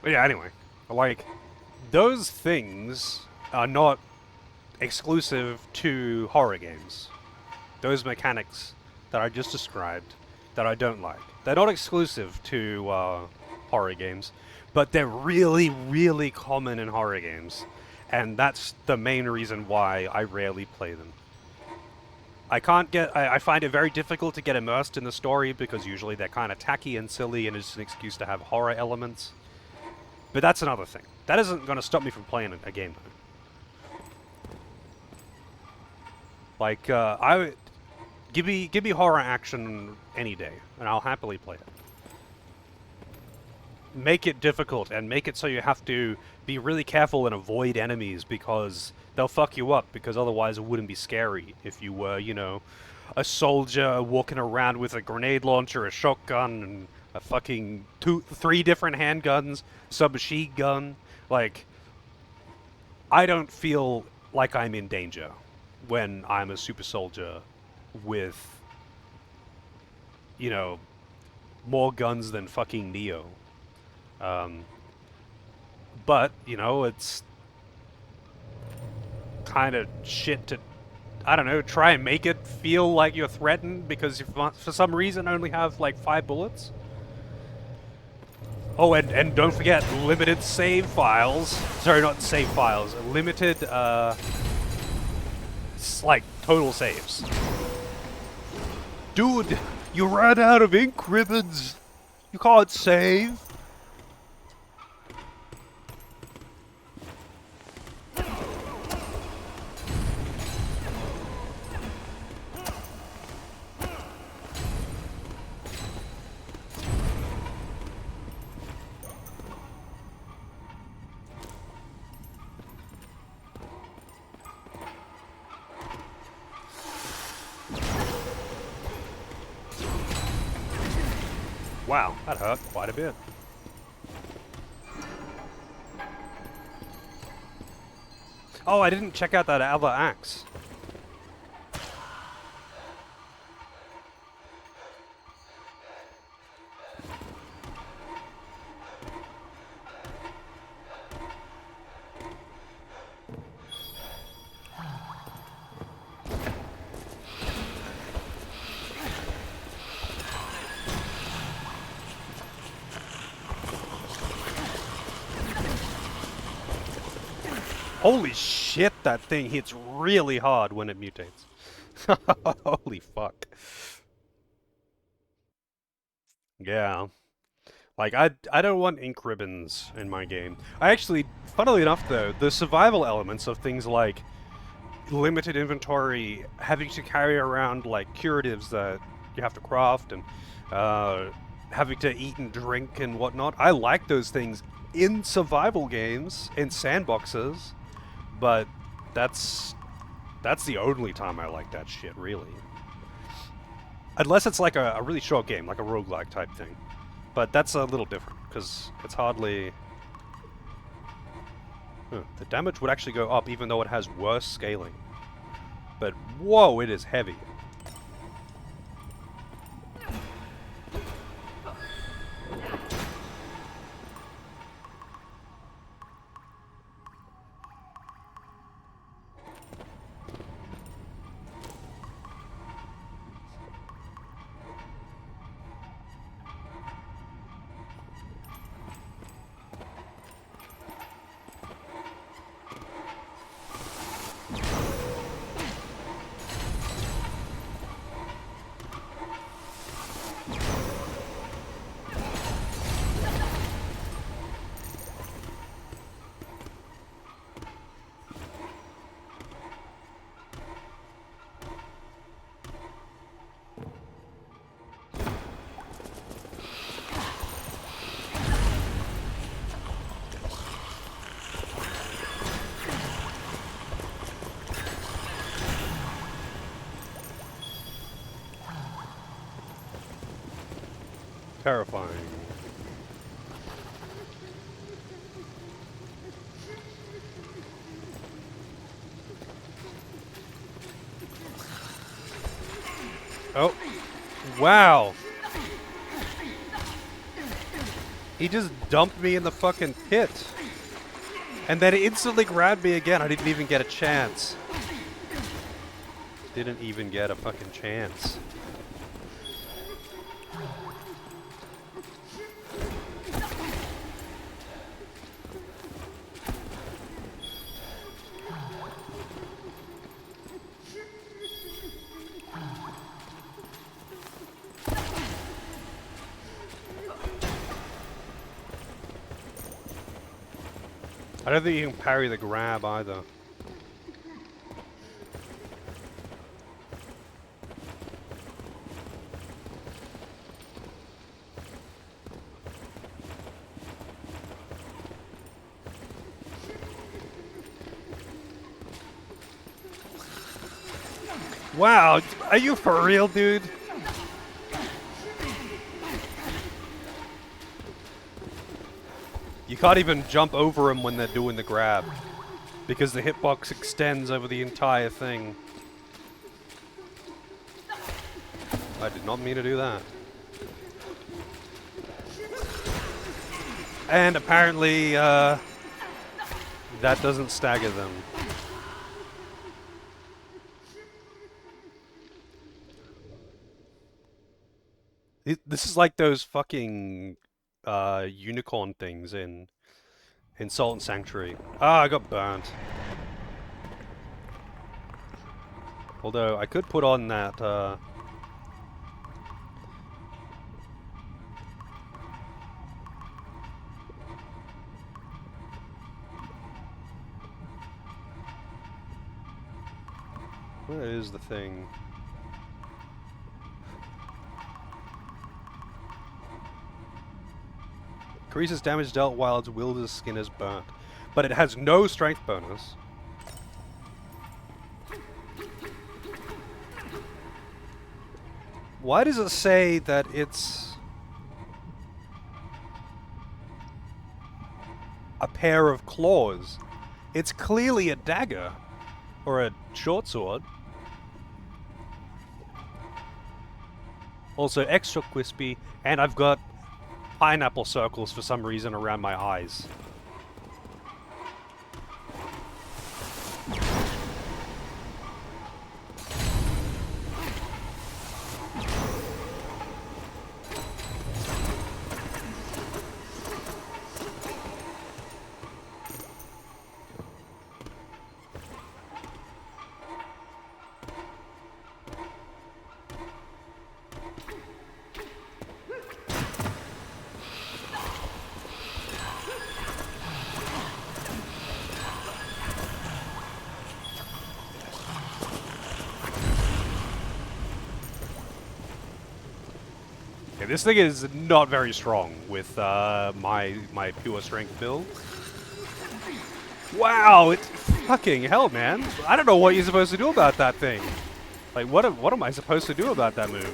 But yeah, anyway. Like, those things are not exclusive to horror games. Those mechanics that I just described that I don't like. They're not exclusive to horror games, but they're really, really common in horror games. And that's the main reason why I rarely play them. I find it very difficult to get immersed in the story because usually they're kind of tacky and silly and it's an excuse to have horror elements. But that's another thing. That isn't going to stop me from playing a game, though. Like, give me horror action any day, and I'll happily play it. Make it difficult, and make it so you have to be really careful and avoid enemies because they'll fuck you up, because otherwise it wouldn't be scary if you were, you know, a soldier walking around with a grenade launcher, a shotgun, and a fucking three different handguns, submachine gun. Like, I don't feel like I'm in danger when I'm a super soldier with, you know, more guns than fucking Neo. But, you know, it's kind of shit to, I don't know, try and make it feel like you're threatened because you, for some reason, only have like 5 bullets. Oh, and don't forget, limited save files. Sorry, not save files. Limited, like, total saves. Dude, you ran out of ink ribbons. You can't save. Wow, that hurt quite a bit. Oh, I didn't check out that other axe. Holy shit, that thing hits really hard when it mutates. Holy fuck. Yeah. Like, I don't want ink ribbons in my game. I actually, funnily enough though, the survival elements of things like limited inventory, having to carry around like curatives that you have to craft, and having to eat and drink and whatnot, I like those things in survival games, in sandboxes, but that's the only time I like that shit, really. Unless it's like a really short game, like a roguelike type thing. But that's a little different, because it's hardly... Huh, the damage would actually go up even though it has worse scaling. But whoa, it is heavy. terrifying. Oh, wow. He just dumped me in the fucking pit. And then instantly grabbed me again. I didn't even get a chance. Didn't even get a fucking chance. I don't think you can parry the grab either. Wow, are you for real, dude? You can't even jump over them when they're doing the grab, because the hitbox extends over the entire thing. I did not mean to do that. And apparently, that doesn't stagger them. This is like those fucking unicorn things in Salt and Sanctuary. Ah, I got burnt. Although I could put on that where is the thing? Increases damage dealt while its wielder's skin is burnt. But it has no strength bonus. Why does it say that it's a pair of claws? It's clearly a dagger. Or a short sword. Also extra crispy, and I've got pineapple circles for some reason around my eyes. Okay, this thing is not very strong with my pure strength build. Wow, it's fucking hell, man. I don't know what you're supposed to do about that thing. Like, what am I supposed to do about that move?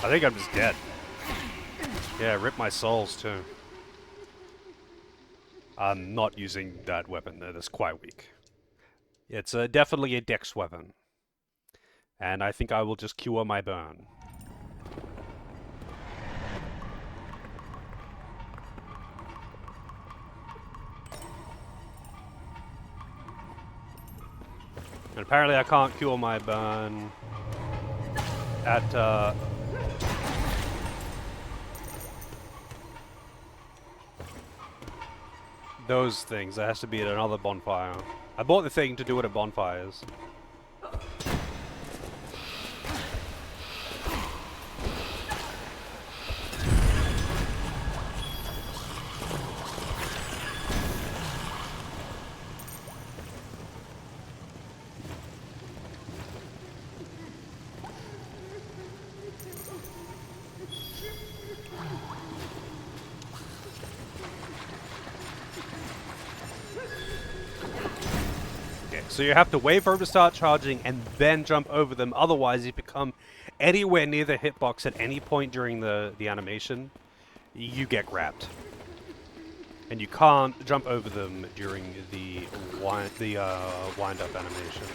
I think I'm just dead. Yeah, rip my souls too. I'm not using that weapon though, that's quite weak. It's definitely a dex weapon. And I think I will just cure my burn. And apparently I can't cure my burn at those things. It has to be at another bonfire. I bought the thing to do it at bonfires. So you have to wait for him to start charging and then jump over them. Otherwise, if you become anywhere near the hitbox at any point during the animation, you get grabbed. And you can't jump over them during the wind-up animation.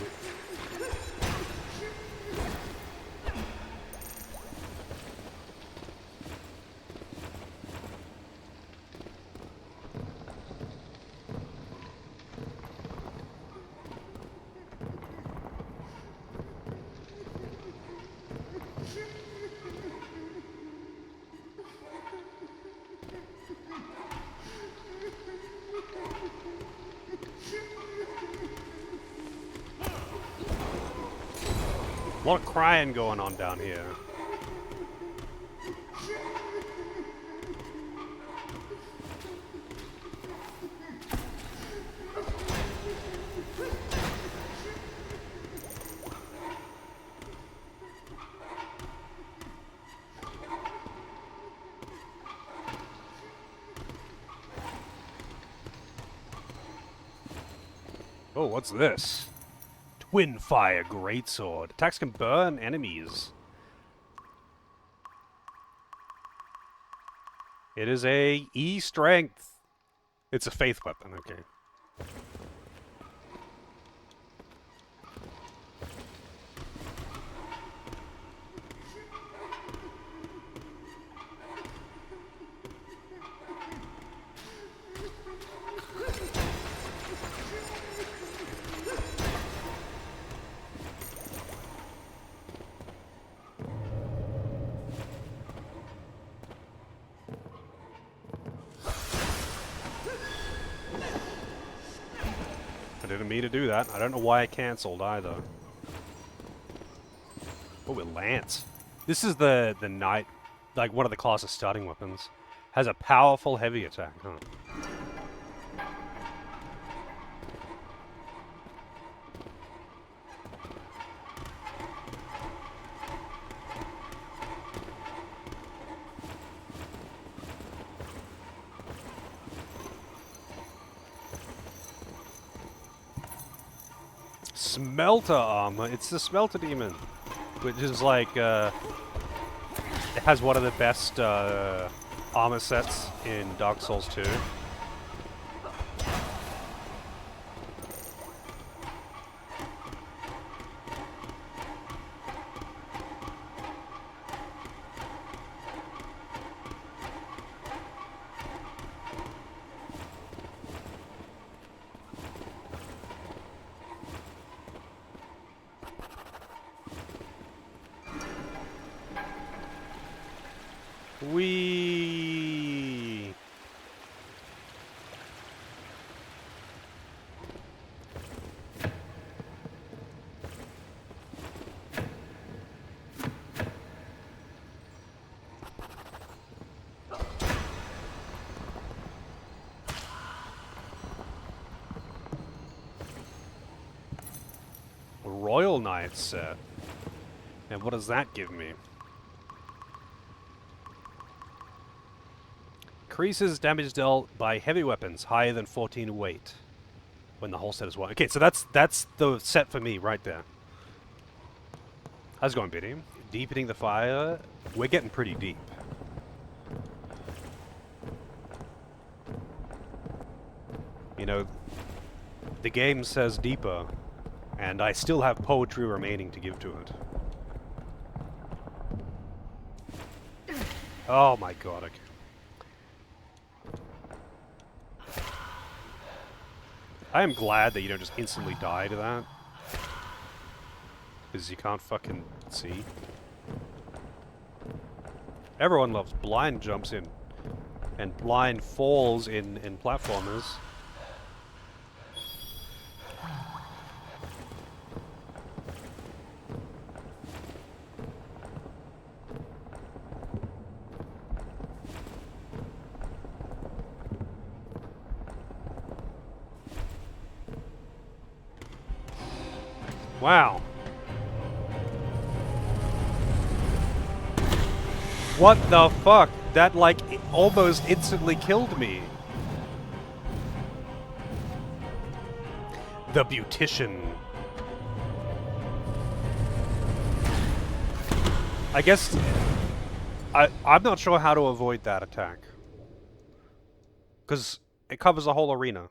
A lot of crying going on down here. Oh, what's this? Twin Fire Greatsword. Attacks can burn enemies. It is a E strength. It's a faith weapon, okay. I didn't mean to do that. I don't know why I cancelled either. Oh, it Lance. This is the knight, like one of the class's starting weapons. Has a powerful heavy attack, huh? Smelter armor. It's the Smelter Demon, which is like it has one of the best armor sets in Dark Souls 2. Wee. A Royal Knight set. And what does that give me? Increases damage dealt by heavy weapons higher than 14 weight when the whole set is one. Okay, so that's the set for me right there. How's it going, Biddy? Deepening the fire. We're getting pretty deep. You know, the game says deeper, and I still have poetry remaining to give to it. Oh my god, okay. I am glad that you don't just instantly die to that. Because you can't fucking see. Everyone loves blind jumps in. And blind falls in platformers. Wow. What the fuck? That, like, almost instantly killed me. The beautician. I guess I'm not sure how to avoid that attack. Because it covers the whole arena.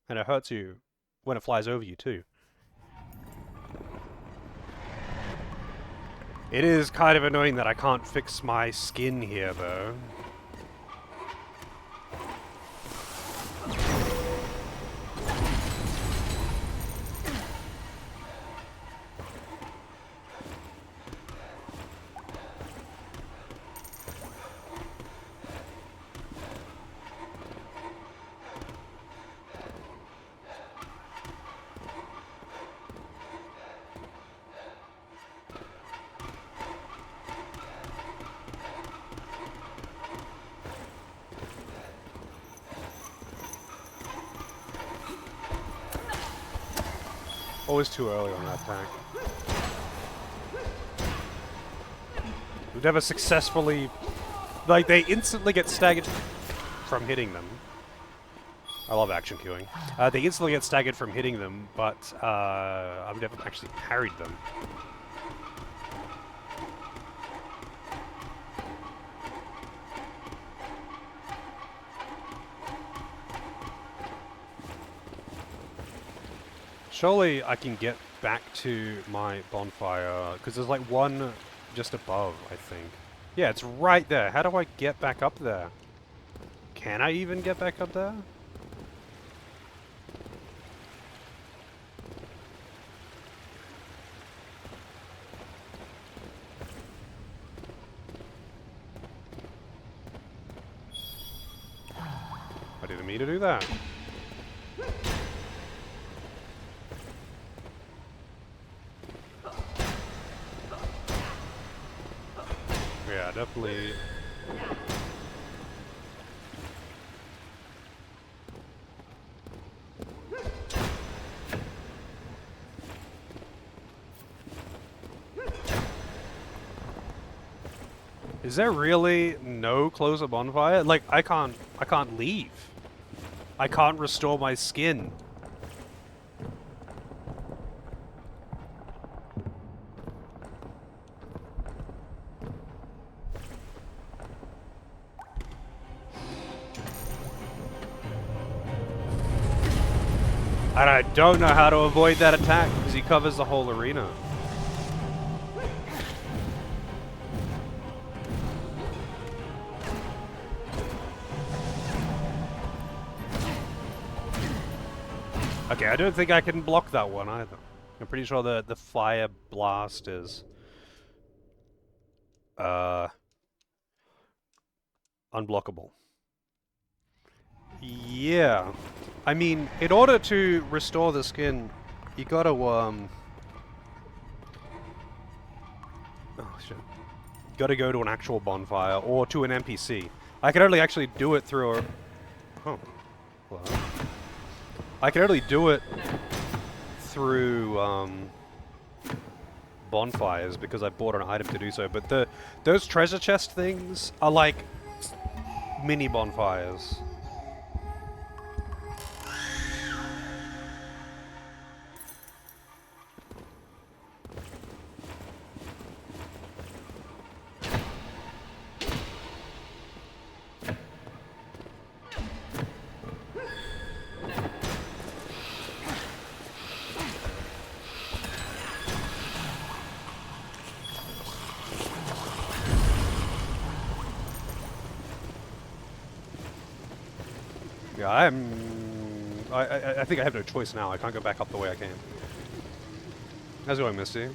And it hurts you when it flies over you too. It is kind of annoying that I can't fix my skin here though. Always too early on that attack. We've never successfully... Like, they instantly get staggered from hitting them. I love action queuing. They instantly get staggered from hitting them, but I've never actually parried them. Surely I can get back to my bonfire, because there's like one just above, I think. Yeah, it's right there. How do I get back up there? Can I even get back up there? I didn't mean to do that. Yeah, definitely. Is there really no closer bonfire? Like, I can't leave. I can't restore my skin. And I don't know how to avoid that attack, because he covers the whole arena. Okay, I don't think I can block that one either. I'm pretty sure the fire blast is unblockable. Yeah. I mean, in order to restore the skin, you gotta oh shit. You gotta go to an actual bonfire or to an NPC. I can only actually do it through a oh. Well, I can only do it through bonfires because I bought an item to do so, but those treasure chest things are like mini bonfires. Yeah, I think I have no choice now. I can't go back up the way I came. How's it going, Misty?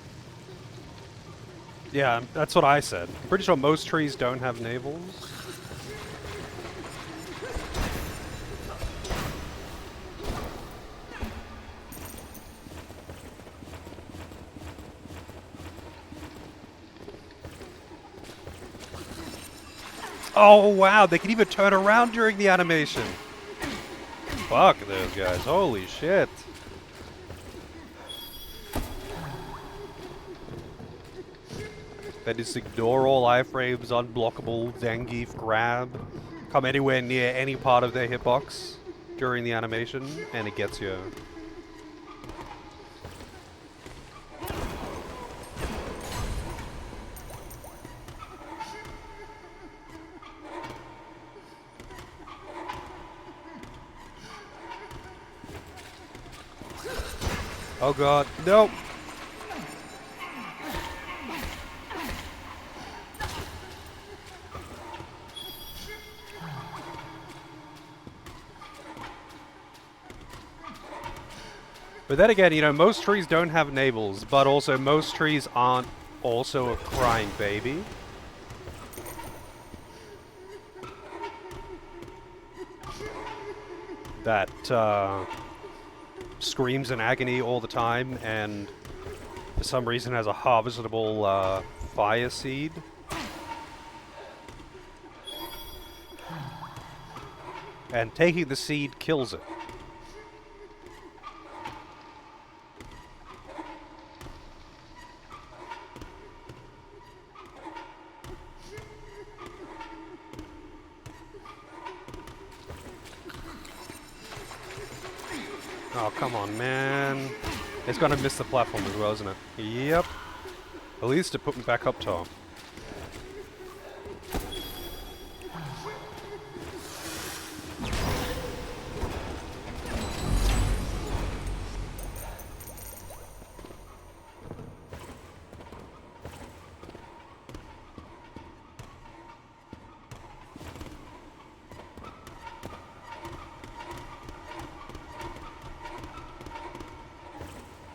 Yeah, that's what I said. I'm pretty sure most trees don't have navels. Oh wow, they can even turn around during the animation. Fuck those guys, holy shit. They just ignore all iframes, unblockable, Zangief grab, come anywhere near any part of their hitbox during the animation, and it gets you. Oh god, no! But then again, you know, most trees don't have navels, but also most trees aren't also a crying baby. That, screams in agony all the time and for some reason has a harvestable, fire seed. And taking the seed kills it. Oh, come on, man. It's gonna miss the platform as well, isn't it? Yep. At least it put me back up top.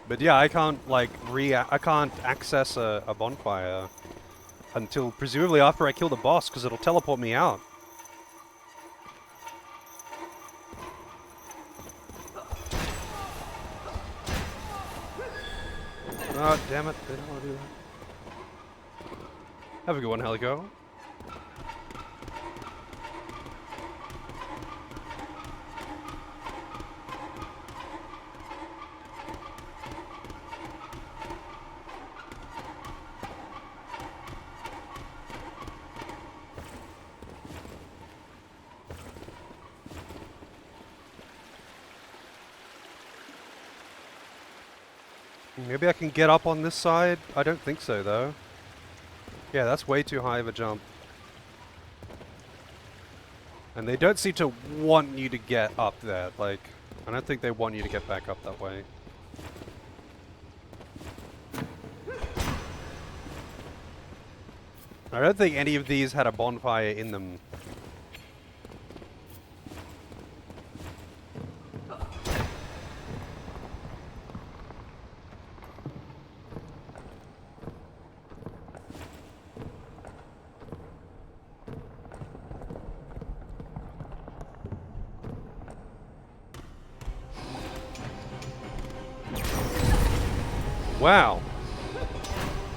But yeah, I can't, like, I can't access a bonfire until presumably after I kill the boss, because it'll teleport me out. Oh, damn it. They don't want to do that. Have a good one, Helico. Maybe I can get up on this side? I don't think so, though. Yeah, that's way too high of a jump. And they don't seem to want you to get up there. Like, I don't think they want you to get back up that way. I don't think any of these had a bonfire in them. Wow.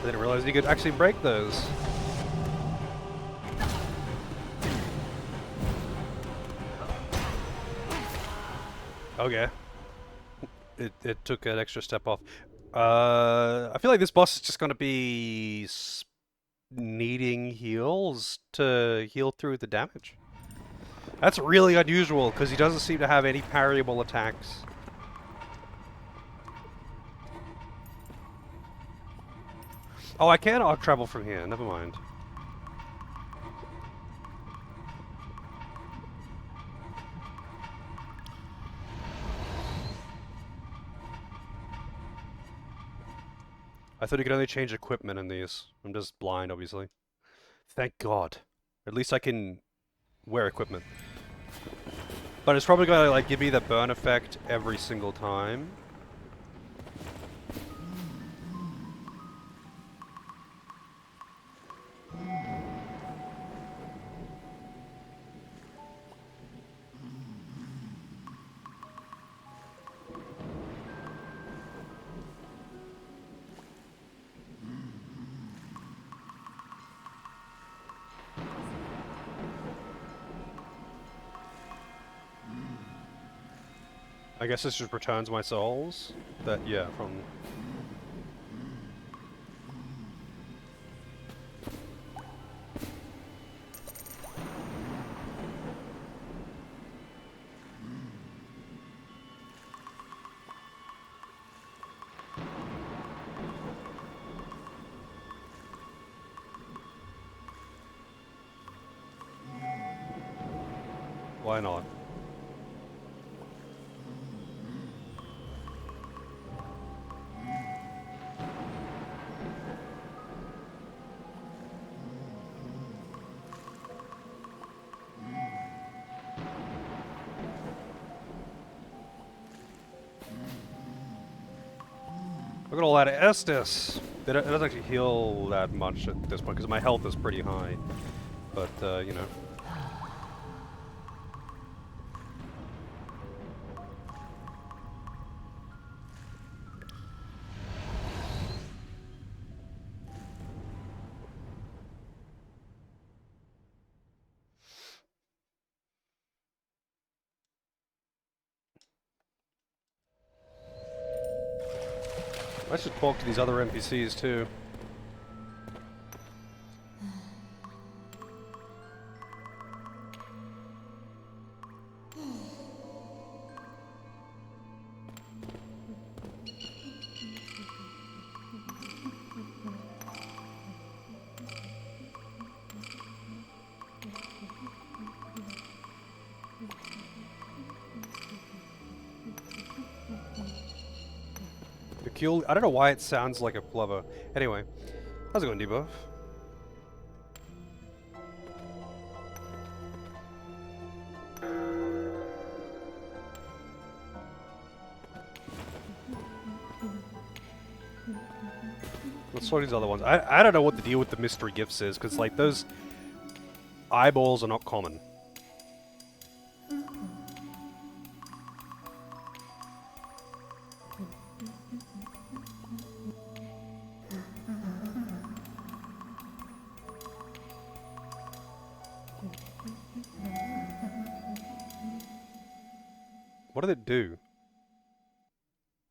I didn't realize you could actually break those. Okay. It took an extra step off. I feel like this boss is just gonna be needing heals to heal through the damage. That's really unusual, because he doesn't seem to have any parryable attacks. Oh, I can arc travel from here. Never mind. I thought you could only change equipment in these. I'm just blind, obviously. Thank God. At least I can wear equipment. But it's probably gonna like give me the burn effect every single time. I guess this just returns my souls. That, yeah, from... Why not? Look at all that Estus! It doesn't actually heal that much at this point, because my health is pretty high. But, you know. I should talk to these other NPCs, too. Peculiar. I don't know why it sounds like a plover. Anyway, how's it going, Debuff? Let's sort these other ones. I don't know what the deal with the mystery gifts is, because, like, those eyeballs are not common. What did it do?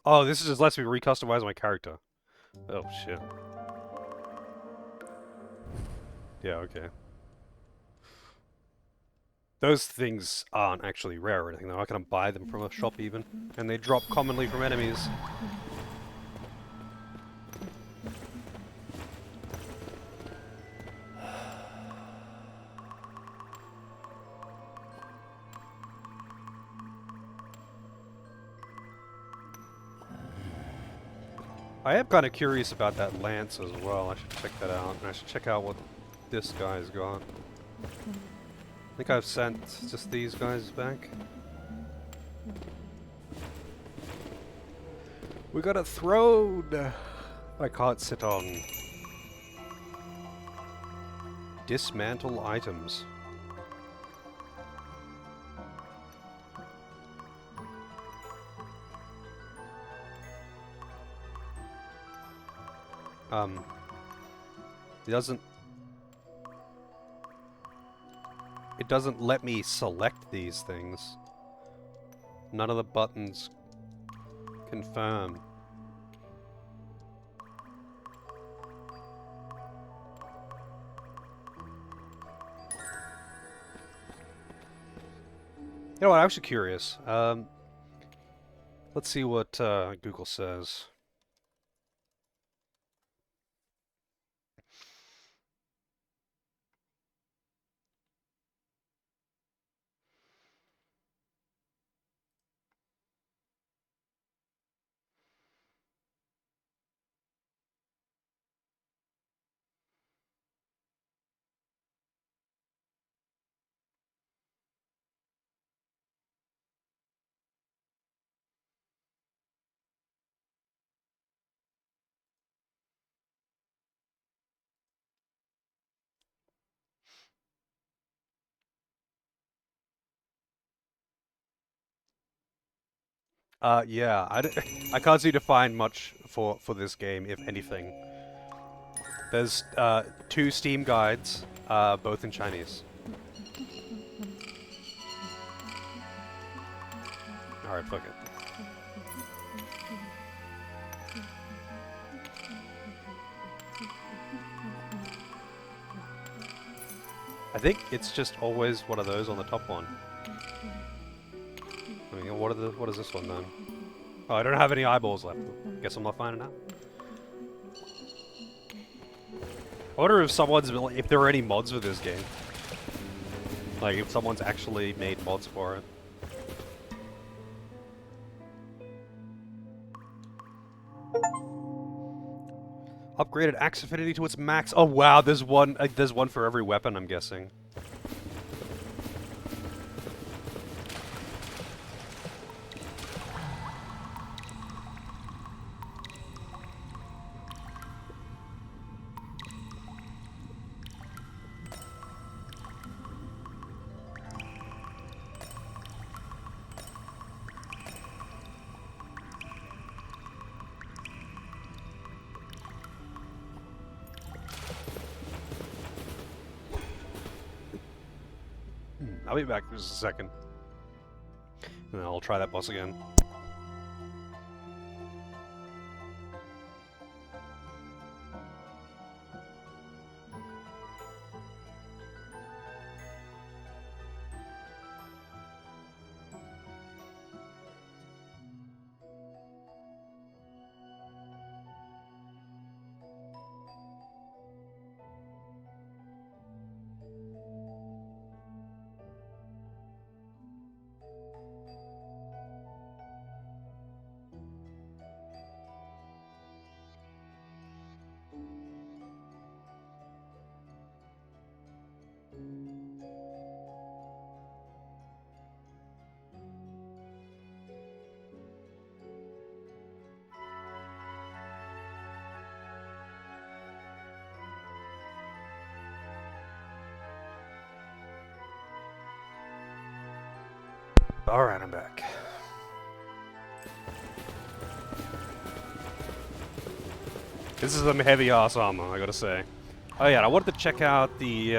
Oh, this just lets me recustomize my character. Oh, shit. Yeah, okay. Those things aren't actually rare or anything, though. I can buy them from a shop, even. And they drop commonly from enemies. I am kind of curious about that lance as well. I should check that out. And I should check out what this guy's got. I think I've sent just these guys back. We got a throne! I can't sit on. Dismantle items. It doesn't... It doesn't let me select these things. None of the buttons confirm. You know what, I'm actually curious. Let's see what Google says. Yeah, I can't seem to find much for this game, if anything. There's 2 Steam guides, both in Chinese. Alright, fuck it. I think it's just always one of those on the top one. I mean, what is this one then? Oh, I don't have any eyeballs left. Guess I'm not finding out. I wonder if there are any mods for this game. Like, if someone's actually made mods for it. Upgraded axe affinity to its max. Oh wow, there's one for every weapon, I'm guessing. I'll be back in just a second. And then I'll try that boss again. Alright, I'm back. This is some heavy ass armor, I gotta say. Oh yeah, I wanted to check out the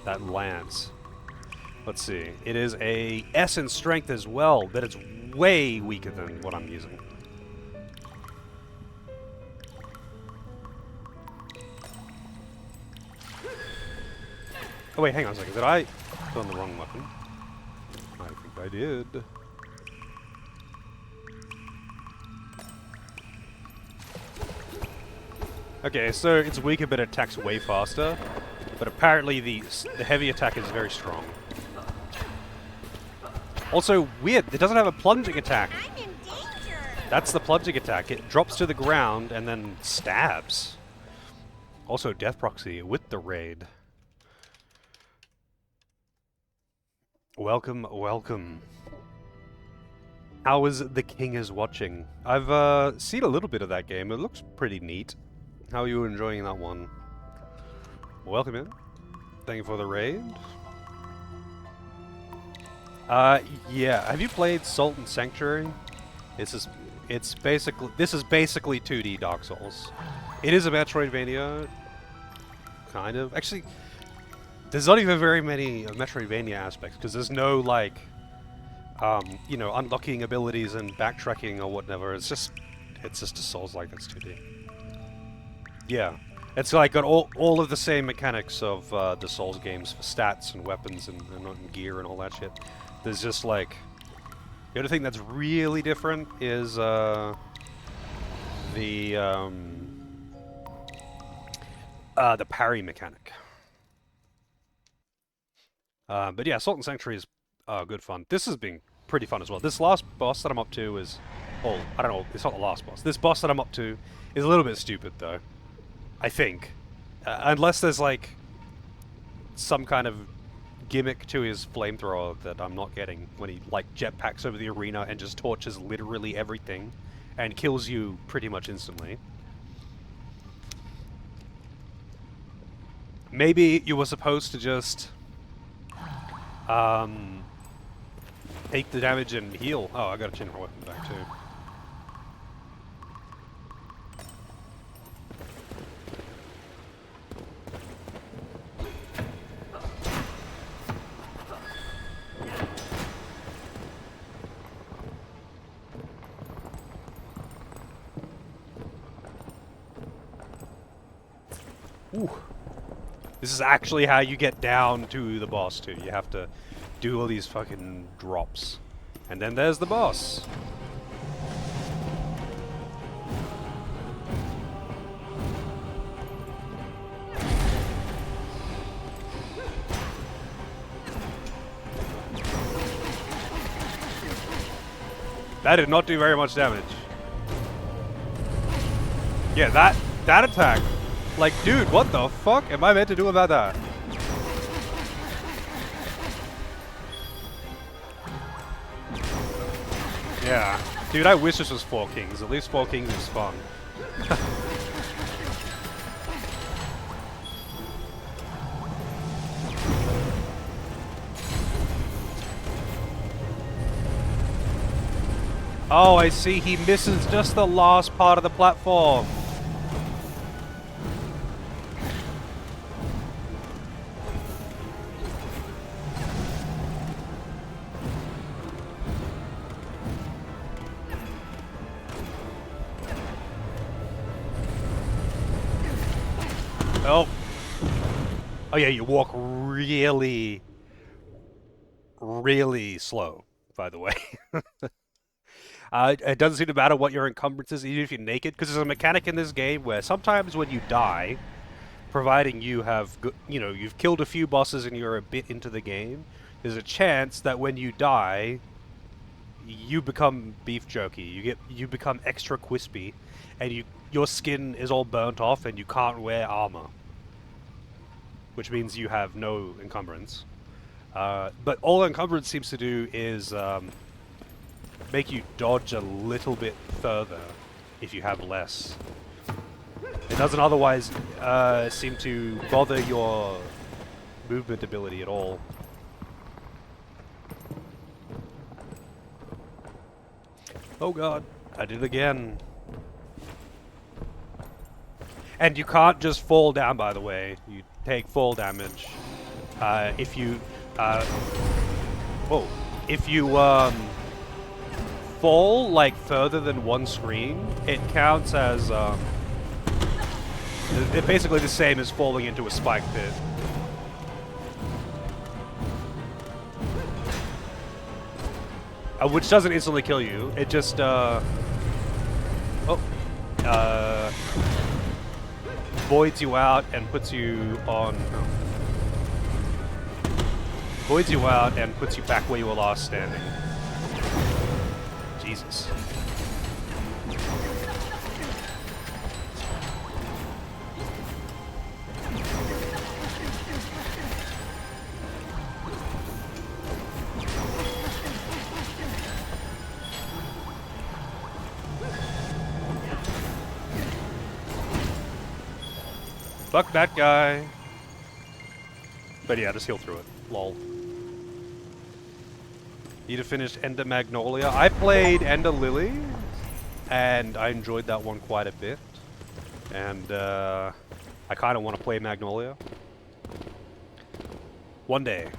that lance. Let's see. It is a S in strength as well, but it's way weaker than what I'm using. Oh wait, hang on a second. Did I put on the wrong weapon? I think I did. Okay, so it's weaker but it attacks way faster. But apparently the heavy attack is very strong. Also, weird, it doesn't have a plunging attack. I'm in danger. That's the plunging attack. It drops to the ground and then stabs. Also, death proxy with the raid. Welcome, welcome. How is The King is Watching? I've seen a little bit of that game. It looks pretty neat. How are you enjoying that one? Welcome in. Thank you for the raid. Yeah. Have you played Salt and Sanctuary? This is basically 2D Dark Souls. It is a Metroidvania, kind of. Actually, there's not even very many Metroidvania aspects because there's no like, you know, unlocking abilities and backtracking or whatever. It's just a Souls-like that's 2D. Yeah, it's like got all of the same mechanics of the Souls games for stats and weapons and gear and all that shit. There's just like the only thing that's really different is the parry mechanic. But yeah, Salt and Sanctuary is good fun. This has been pretty fun as well. This last boss that I'm up to is, oh, I don't know, it's not the last boss. This boss that I'm up to is a little bit stupid though. I think. Unless there's like some kind of gimmick to his flamethrower that I'm not getting when he like jetpacks over the arena and just torches literally everything and kills you pretty much instantly. Maybe you were supposed to just take the damage and heal. Oh, I gotta change my weapon back too. Ooh. This is actually how you get down to the boss too. You have to do all these fucking drops. And then there's the boss. That did not do very much damage. Yeah, that attack. Like, dude, what the fuck am I meant to do about that? Yeah. Dude, I wish this was 4 Kings. At least 4 Kings is fun. Oh, I see. He misses just the last part of the platform. Oh. Oh yeah, you walk really, really slow, by the way. It doesn't seem to matter what your encumbrance is, even if you're naked, because there's a mechanic in this game where sometimes when you die, providing you have, you've killed a few bosses and you're a bit into the game, there's a chance that when you die, you become beef jerky. You become extra crispy, and your skin is all burnt off, and you can't wear armor, which means you have no encumbrance. But all encumbrance seems to do is make you dodge a little bit further if you have less. It doesn't otherwise seem to bother your movement ability at all. Oh god, I did it again. And you can't just fall down, by the way. You take fall damage. If you... whoa. If you, fall, like, further than one screen, it counts as, it's basically the same as falling into a spike pit. Which doesn't instantly kill you. It just, voids you out and puts you on... Voids you out and puts you back where you were last standing. Jesus. Fuck that guy. But yeah, just heal through it. Lol. Need to finish Ender Magnolia. I played Ender Lily, and I enjoyed that one quite a bit. And I kind of want to play Magnolia. One day.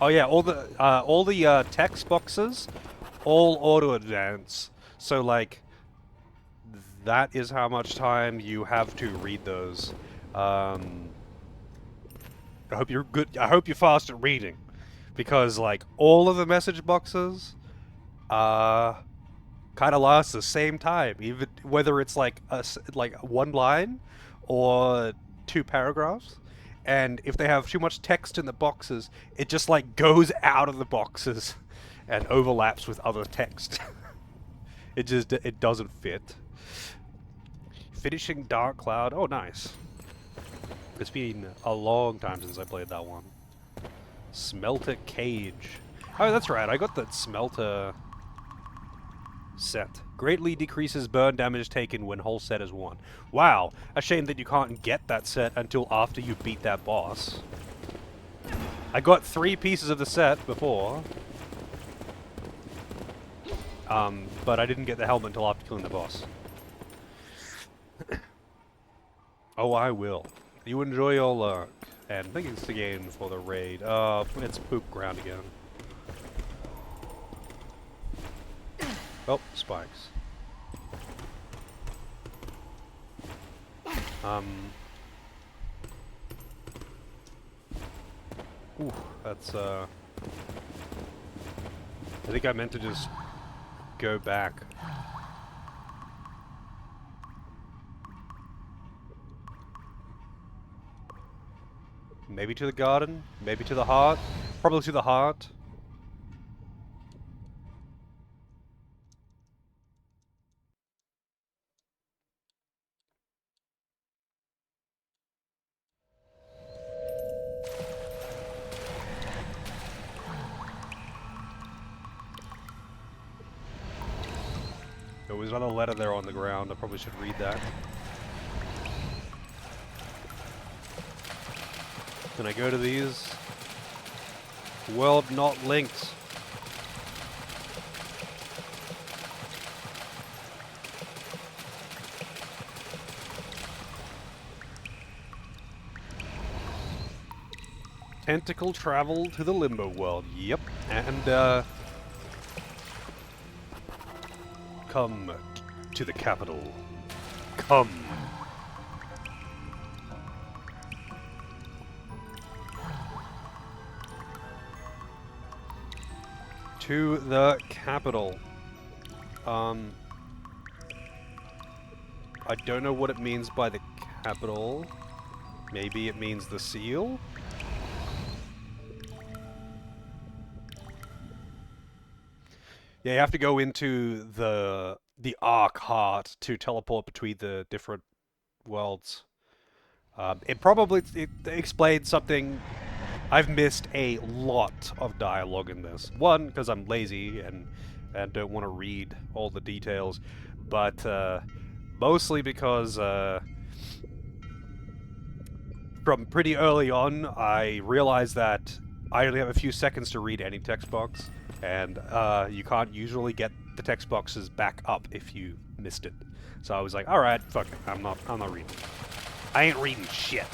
Oh yeah, all the text boxes, all auto advance. So like, that is how much time you have to read those. I hope you're good. I hope you're fast at reading, because like all of the message boxes, kind of last the same time, even whether it's like like one line or two paragraphs. And if they have too much text in the boxes, it just like goes out of the boxes and overlaps with other text. It doesn't fit. Finishing Dark Cloud. Oh, nice. It's been a long time since I played that one. Smelter Cage. Oh, that's right. I got that Smelter set. Greatly decreases burn damage taken when whole set is won. Wow, a shame that you can't get that set until after you beat that boss. I got 3 pieces of the set before. But I didn't get the helmet until after killing the boss. Oh, I will. You enjoy your luck. And thanks again for the raid. It's poop ground again. Oh, spikes. Ooh, that's, I think I meant to just go back. Maybe to the garden, maybe to the heart, probably to the heart. There was another letter there on the ground. I probably should read that. Can I go to these? World not linked. Tentacle travel to the limbo world. Yep. And, come to the capital. Come. To the capital. I don't know what it means by the capital. Maybe it means the seal? Yeah, you have to go into the Ark Heart to teleport between the different worlds. It probably explains something. I've missed a lot of dialogue in this. One, because I'm lazy and don't want to read all the details, but mostly because from pretty early on, I realized that I only have a few seconds to read any text box, and you can't usually get the text boxes back up if you missed it. So I was like, all right, fuck it, I'm not reading. I ain't reading shit.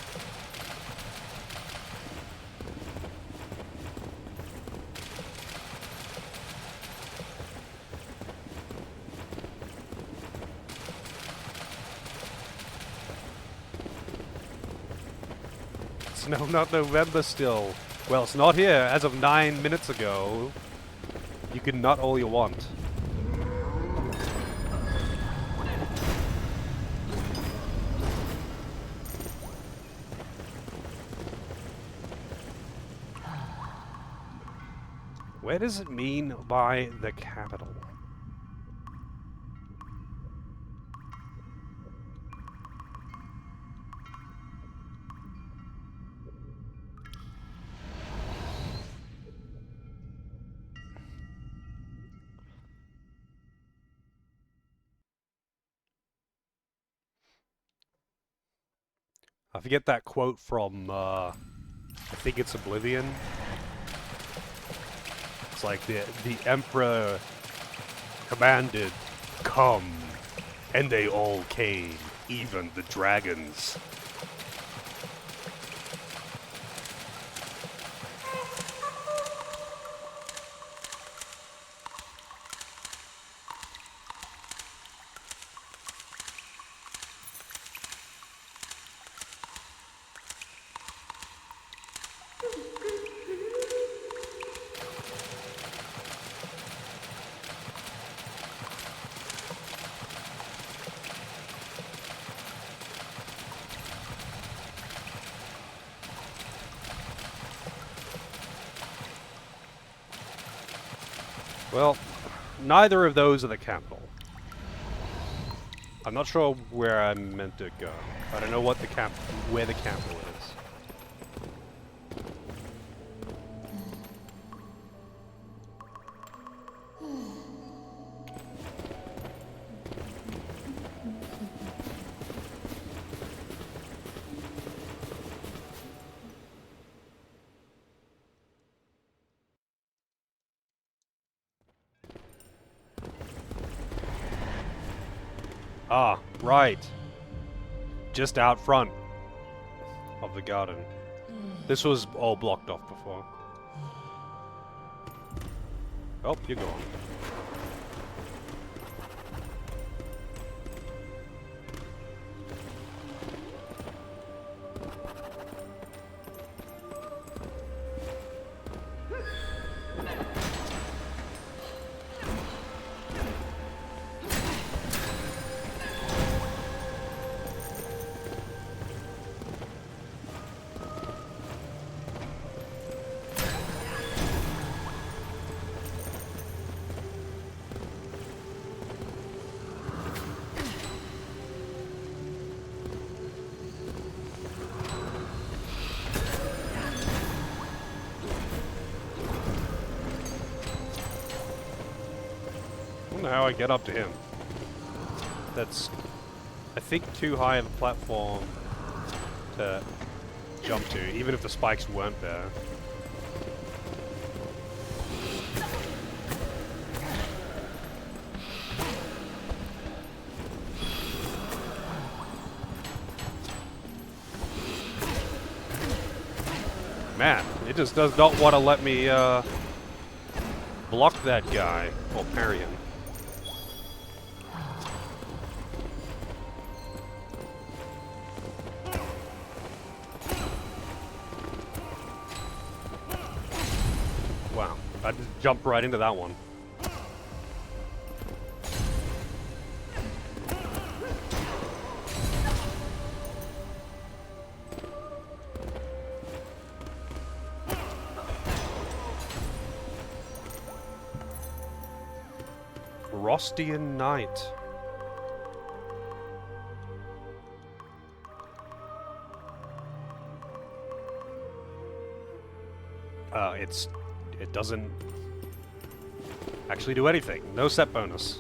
It's not November still. Well, it's not here as of 9 minutes ago. You can nut all you want. Where does it mean by the capital? I forget that quote from, I think it's Oblivion. It's like the Emperor commanded, come, and they all came, even the dragons. Well, neither of those are the capital. I'm not sure where I'm meant to go. I don't know what where the capital is. Ah, right. Just out front of the garden. This was all blocked off before. Oh, you're gone. I don't know how I get up to him. That's, I think, too high of a platform to jump to, even if the spikes weren't there. Man, it just does not want to let me block that guy or parry him. Wow, I just jumped right into that one. Rostian Knight. It doesn't actually do anything. No set bonus.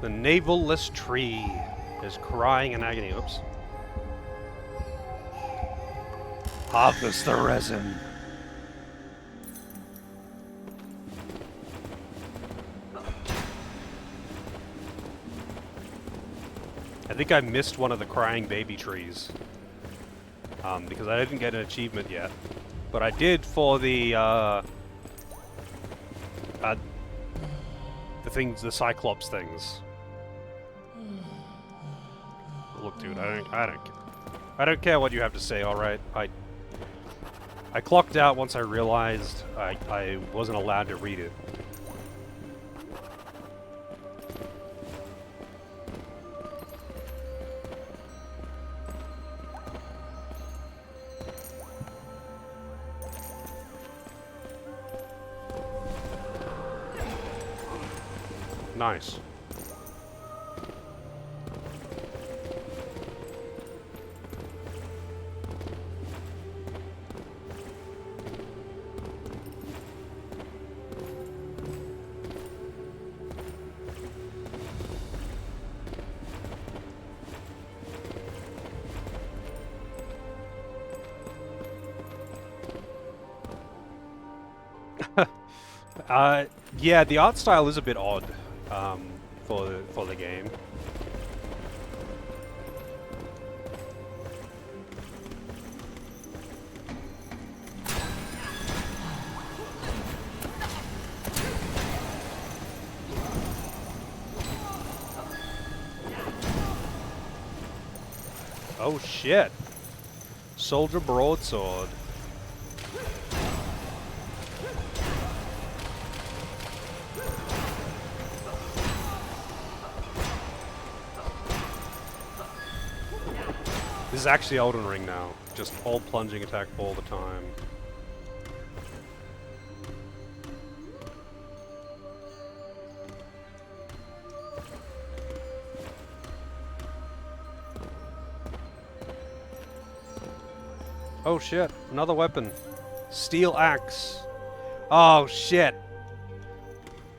The navel-less tree is crying in agony. Oops. Harvest the resin. I think I missed one of the crying baby trees. Because I didn't get an achievement yet. But I did for the things, the Cyclops things. Look, dude, I don't care what you have to say, alright? I clocked out once I realized I wasn't allowed to read it. Nice. Yeah, the art style is a bit odd for the game. Oh shit! Soldier broadsword. This is actually Elden Ring now. Just all plunging attack all the time. Oh shit, another weapon. Steel axe. Oh shit.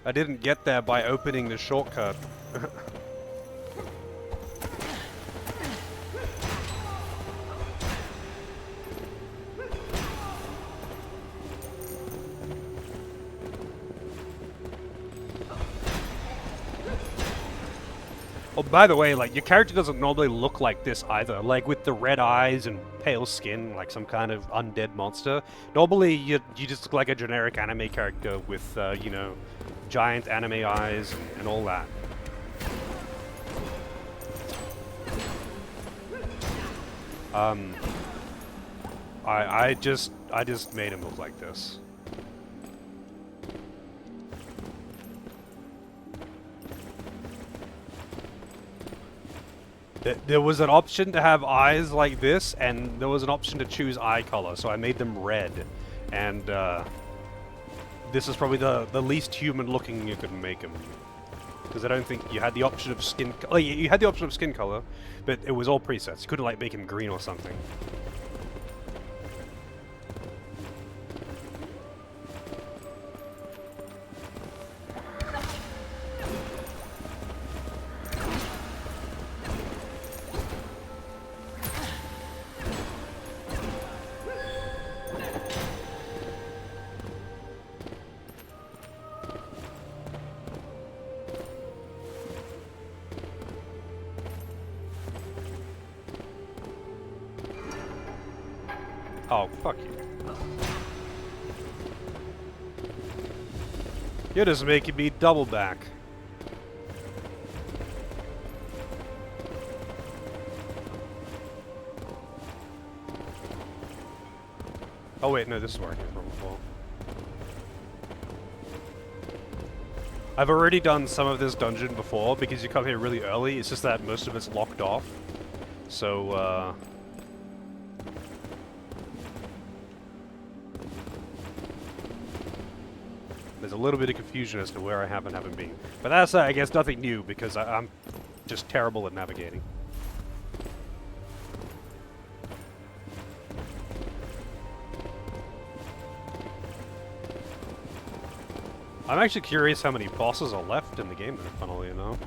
I didn't get there by opening the shortcut. Oh, by the way, like, your character doesn't normally look like this either. Like, with the red eyes and pale skin, like some kind of undead monster. Normally, you just look like a generic anime character with, you know, giant anime eyes and all that. I just made him look like this. There was an option to have eyes like this, and there was an option to choose eye color, so I made them red. And this is probably the least human looking you could make him. Because I don't think you had the option of skin color. Oh, you had the option of skin color, but it was all presets. You couldn't like make him green or something. Oh, fuck you. You're just making me double back. Oh wait, no, this is where I came from before. I've already done some of this dungeon before because you come here really early. It's just that most of it's locked off. So, there's a little bit of confusion as to where I have and haven't been. But that's, I guess, nothing new because I'm just terrible at navigating. I'm actually curious how many bosses are left in the game, though, funnily enough.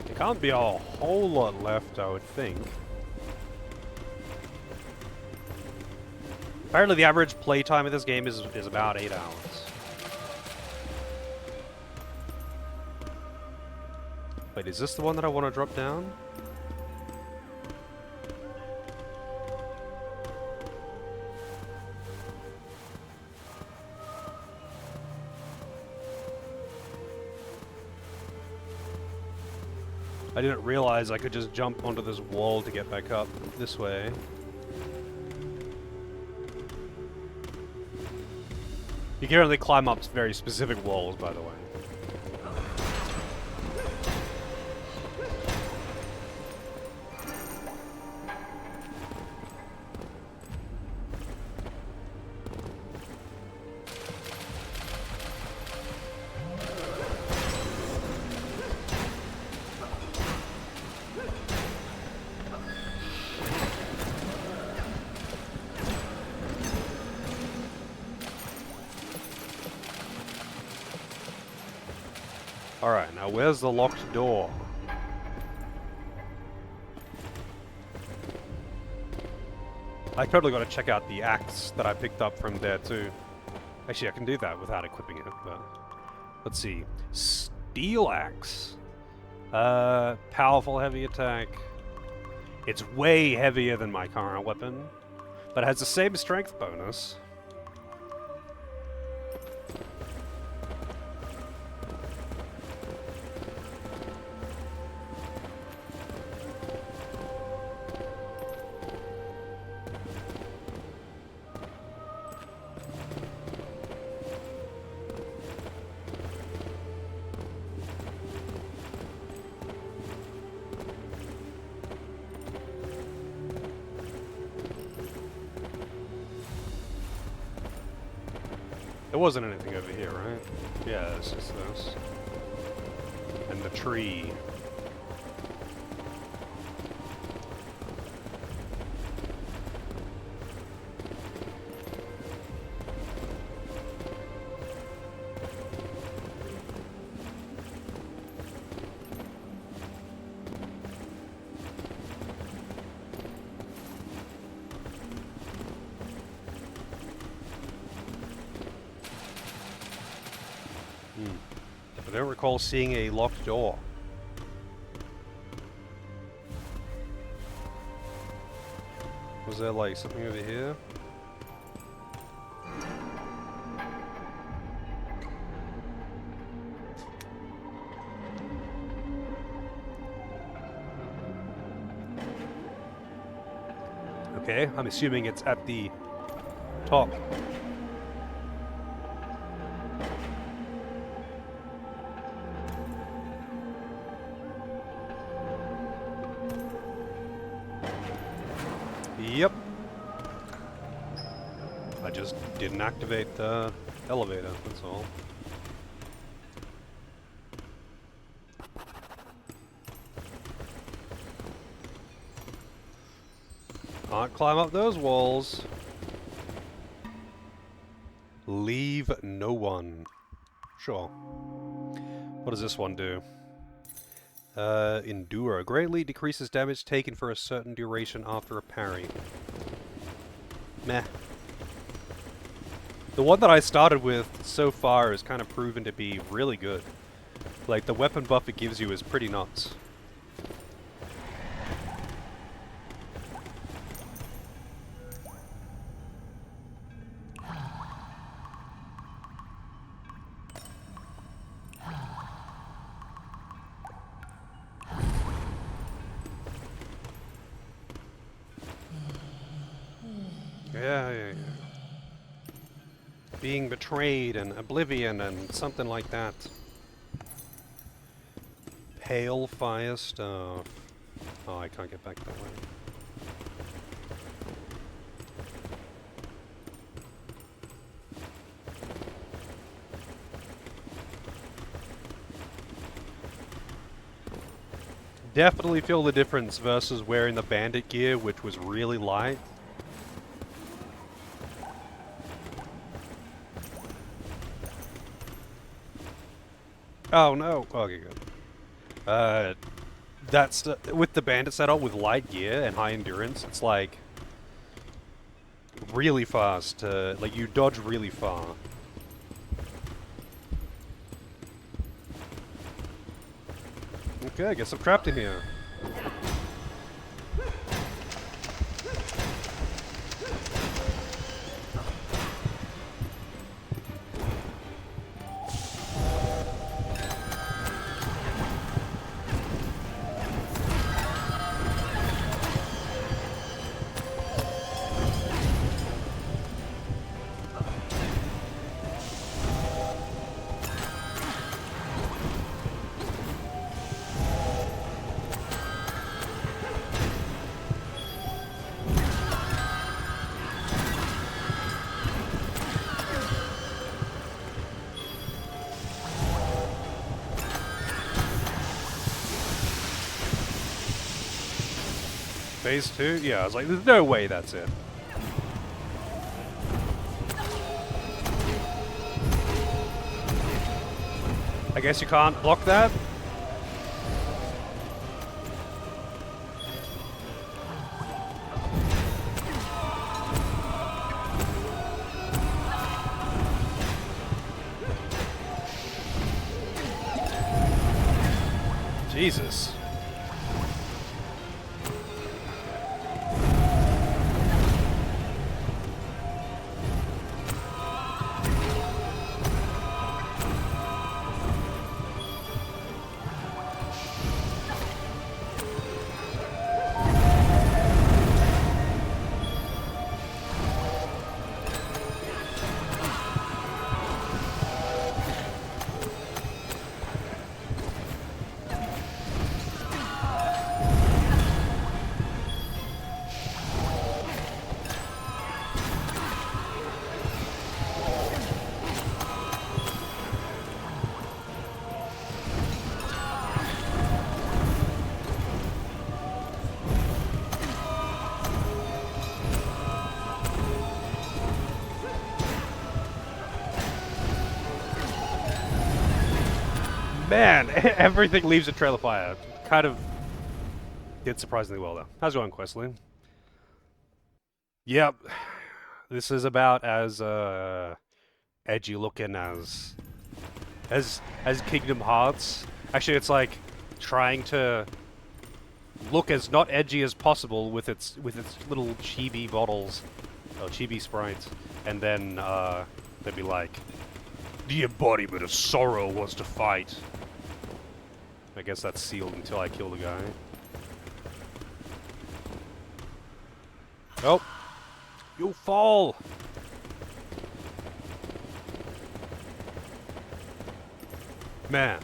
There can't be a whole lot left, I would think. Apparently the average playtime of this game is about 8 hours. Wait, is this the one that I want to drop down? I didn't realize I could just jump onto this wall to get back up this way. You can only climb up very specific walls, by the way. Alright, now where's the locked door? I totally got to check out the axe that I picked up from there too. Actually, I can do that without equipping it, but... Let's see. Steel axe. Powerful heavy attack. It's way heavier than my current weapon, but it has the same strength bonus. There wasn't anything over here, right? Yeah, it's just this. And the tree. I don't recall seeing a locked door. Was there like something over here? Okay, I'm assuming it's at the top. Yep. I just didn't activate the elevator, that's all. Can't climb up those walls. Leave no one. Sure. What does this one do? Endure. Greatly decreases damage taken for a certain duration after a parry. Meh. The one that I started with so far is kind of proven to be really good. Like, the weapon buff it gives you is pretty nuts. Yeah, yeah, yeah. Being betrayed and oblivion and something like that. Pale fire stuff. Oh, I can't get back that way. Definitely feel the difference versus wearing the bandit gear, which was really light. Oh no. Okay, good. That's with the bandit setup with light gear and high endurance. It's like really fast. Like you dodge really far. Okay, I guess I'm trapped in here. Phase 2? Yeah, I was like, there's no way that's it. I guess you can't block that? Jesus. Man, everything leaves a trail of fire. Kind of did surprisingly well, though. How's it going, Questling? Yep. This is about as edgy looking as Kingdom Hearts. Actually, it's like trying to look as not edgy as possible with its little chibi bottles, or chibi sprites, and then they'd be like, "The embodiment of sorrow wants to fight." I guess that's sealed until I kill the guy. Oh, you'll fall. Man.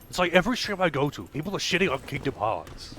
It's like every stream I go to, people are shitting on Kingdom Hearts.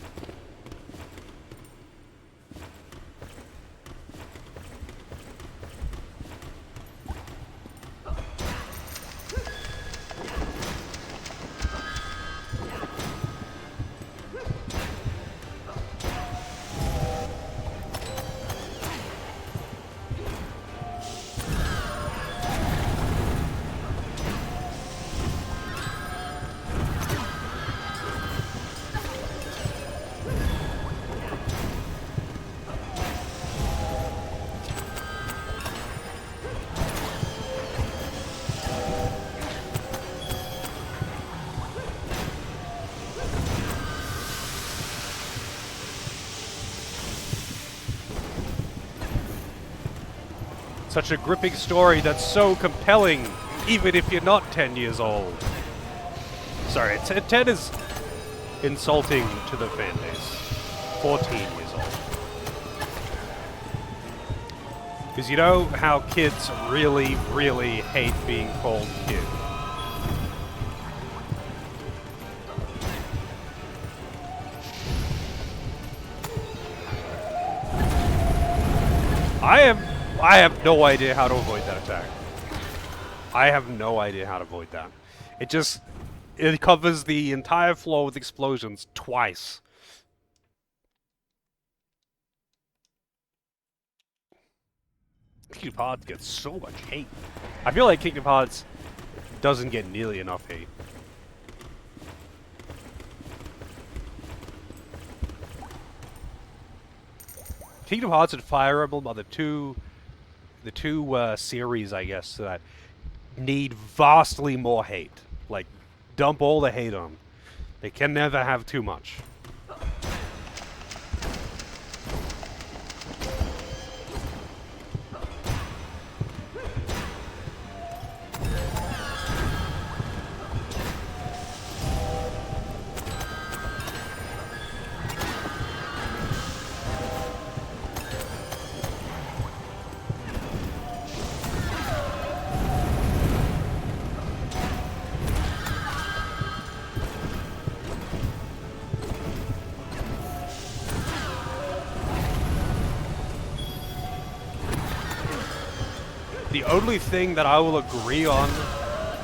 Such a gripping story that's so compelling, even if you're not 10 years old. Sorry, 10 is insulting to the fan base. 14 years old. Because you know how kids really, really hate being called kid. I have no idea how to avoid that attack. I have no idea how to avoid that. It covers the entire floor with explosions twice. Kingdom Hearts gets so much hate. I feel like Kingdom Hearts doesn't get nearly enough hate. Kingdom Hearts and Fire Emblem are the two series, I guess, that need vastly more hate. Like, dump all the hate on. They can never have too much. The only thing that I will agree on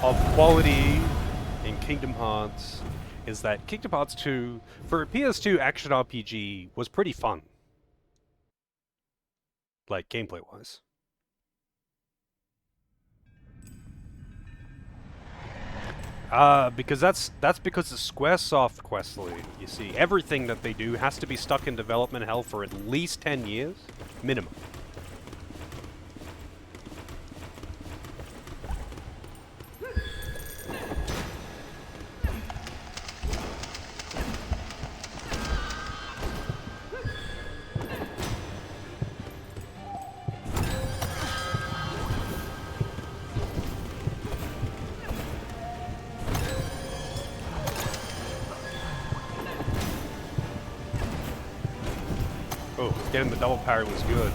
of quality in Kingdom Hearts is that Kingdom Hearts 2, for a PS2 action RPG, was pretty fun. Like, gameplay-wise. Because that's because it's Squaresoft Questly. You see, everything that they do has to be stuck in development hell for at least 10 years, minimum. Oh, getting the double parry was good.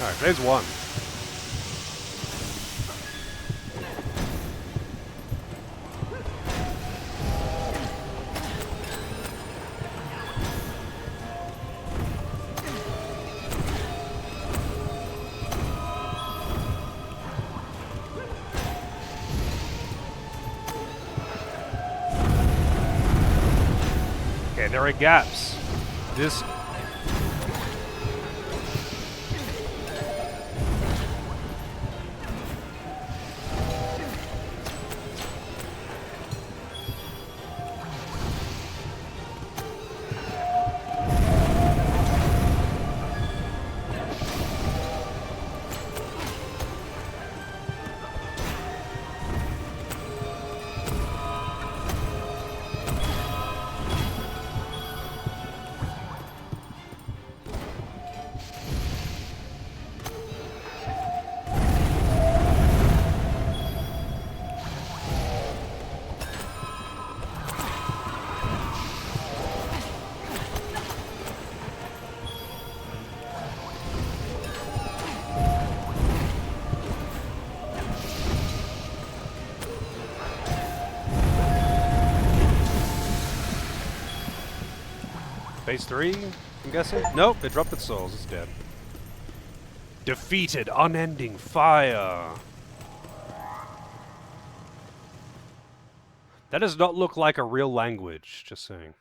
Alright, there's one. Okay, there are gaps. This... Phase 3, I'm guessing? Nope, it dropped its souls, it's dead. Defeated unending fire. That does not look like a real language, just saying.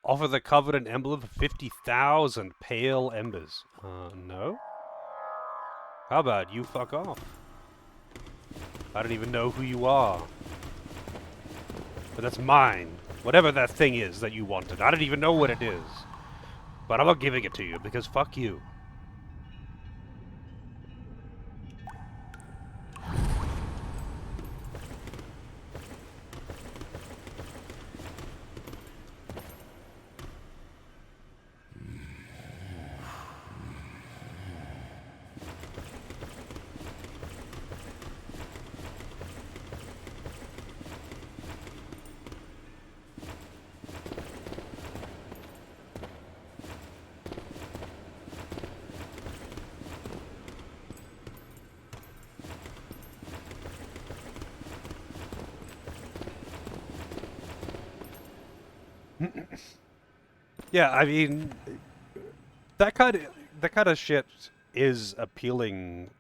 Offer the coveted emblem for 50,000 pale embers. No? How about you fuck off? I don't even know who you are. But that's mine. Whatever that thing is that you wanted. I don't even know what it is. But I'm not giving it to you, because fuck you. Yeah, I mean, that kind of that kind of shit is appealing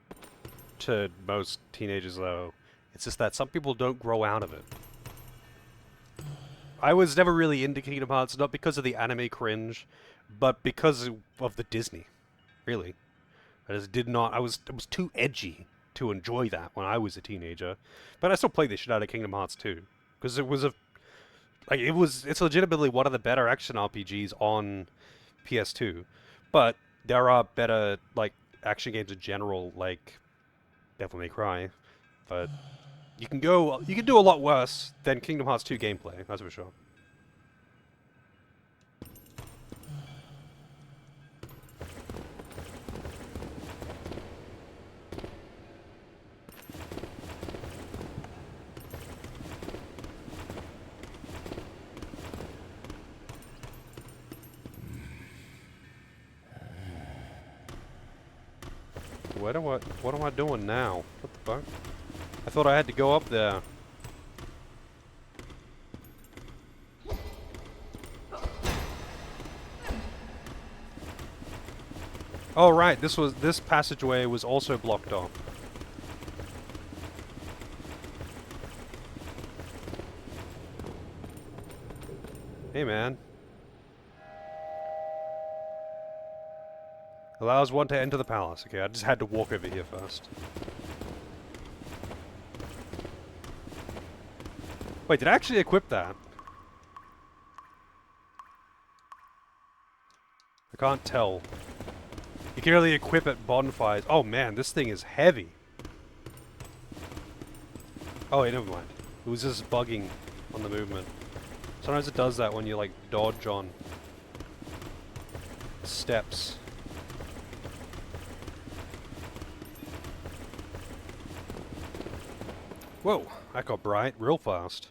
to most teenagers, though. It's just that some people don't grow out of it. I was never really into Kingdom Hearts, not because of the anime cringe, but because of the Disney. Really, I just did not. It was too edgy to enjoy that when I was a teenager. But I still played the shit out of Kingdom Hearts 2 because it was a like it's legitimately one of the better action RPGs on PS2. But there are better like action games in general, like Devil May Cry. But you can do a lot worse than Kingdom Hearts 2 gameplay. That's for sure. What am I doing now? What the fuck? I thought I had to go up there. Oh right, this passageway was also blocked off. Hey man. Allows one to enter the palace. Okay, I just had to walk over here first. Wait, did I actually equip that? I can't tell. You can only equip at bonfires. Oh man, this thing is heavy. Oh wait, never mind. It was just bugging on the movement. Sometimes it does that when you like dodge on steps. Whoa, that got bright real fast.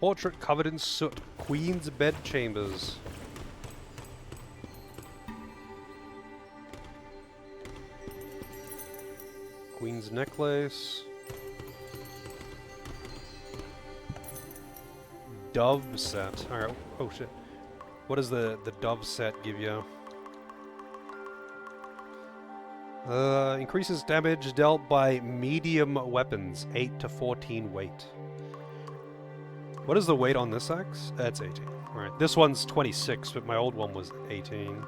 Portrait covered in soot. Queen's bedchambers. Queen's necklace. Dove set. Alright, oh shit. What does the dove set give you? Increases damage dealt by medium weapons, 8 to 14 weight. What is the weight on this axe? It's 18. Alright, this one's 26, but my old one was 18.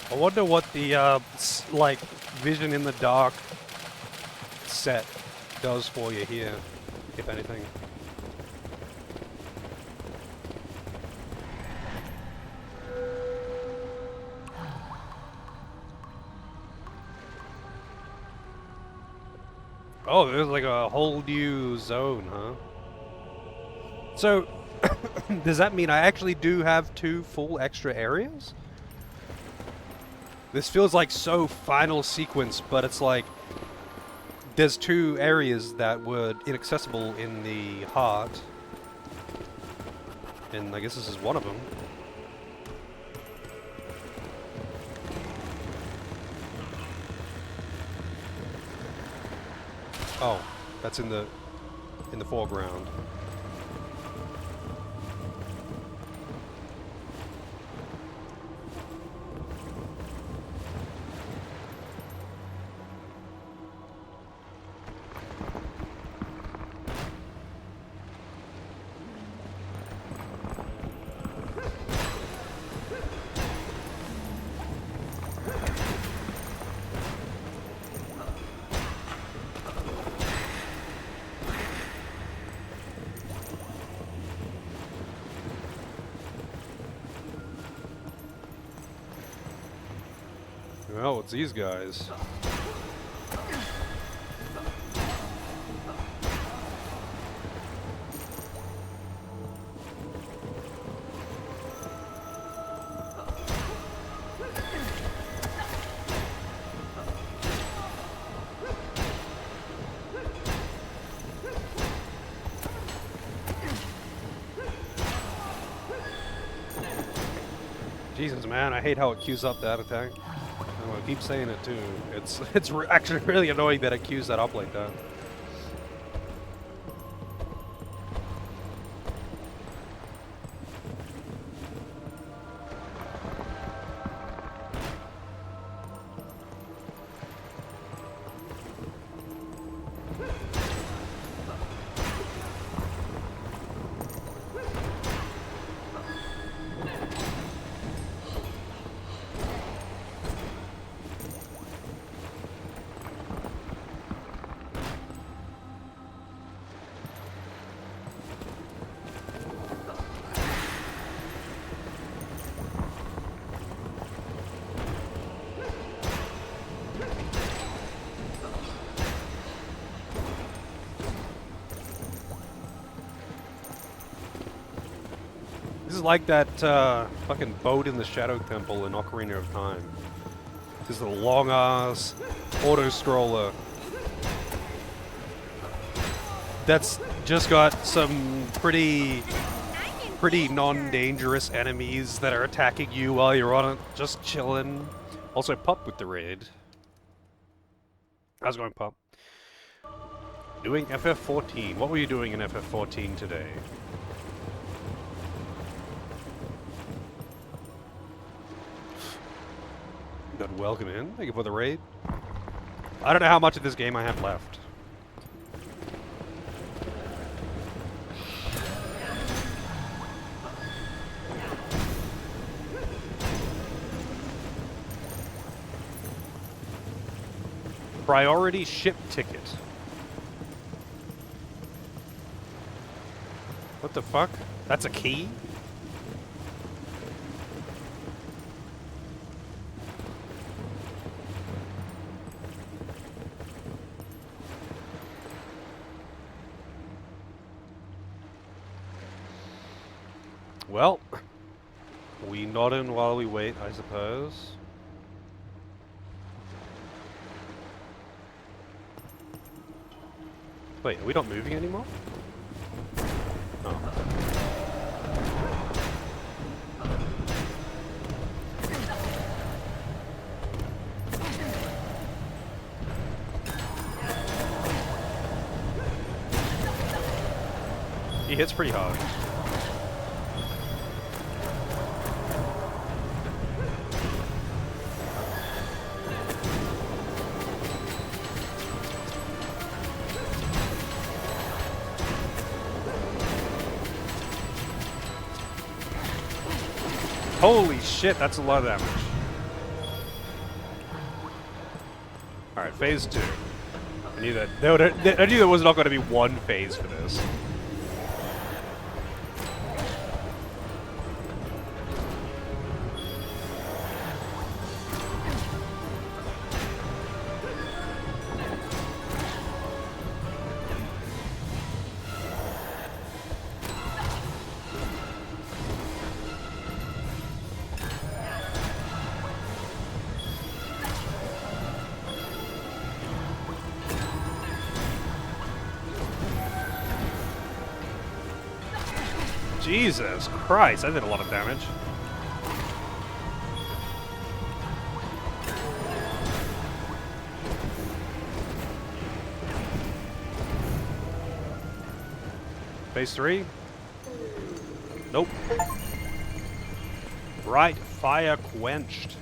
I wonder what the, like, vision in the dark set does for you here, if anything. Oh, there's like a whole new zone, huh? So, does that mean I actually do have 2 full extra areas? This feels like so final sequence, but it's like there's two areas that were inaccessible in the heart, and I guess this is one of them. Oh, that's in the foreground. Well, it's these guys. Jesus, man, I hate how it queues up that attack. I'm gonna keep saying it too. It's actually really annoying that it queues that up like that. This is like that fucking boat in the Shadow Temple in Ocarina of Time. This is a long-ass auto-scroller that's just got some pretty non-dangerous enemies that are attacking you while you're on it, just chilling. Also, Pup with the raid. How's it going, Pup? Doing FF14. What were you doing in FF14 today? Good, welcome in. Thank you for the raid. I don't know how much of this game I have left. Priority ship ticket. What the fuck? That's a key? Well, we nod in while we wait, I suppose. Wait, are we not moving anymore? Oh. He hits pretty hard. Holy shit, that's a lot of damage. Alright, phase 2. I knew that. I knew there was not going to be one phase for this. Jesus Christ, I did a lot of damage. Phase 3? Nope. Bright fire quenched.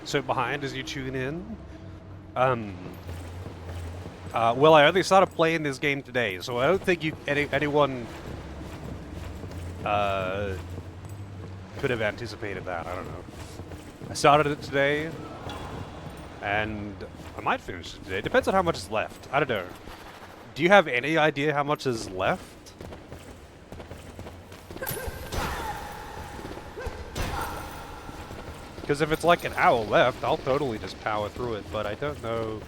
So behind as you tune in, well, I only started playing this game today, so I don't think anyone could have anticipated that. I don't know. I started it today, and I might finish it today. Depends on how much is left. I don't know. Do you have any idea how much is left? Because if it's like an hour left, I'll totally just power through it, but I don't know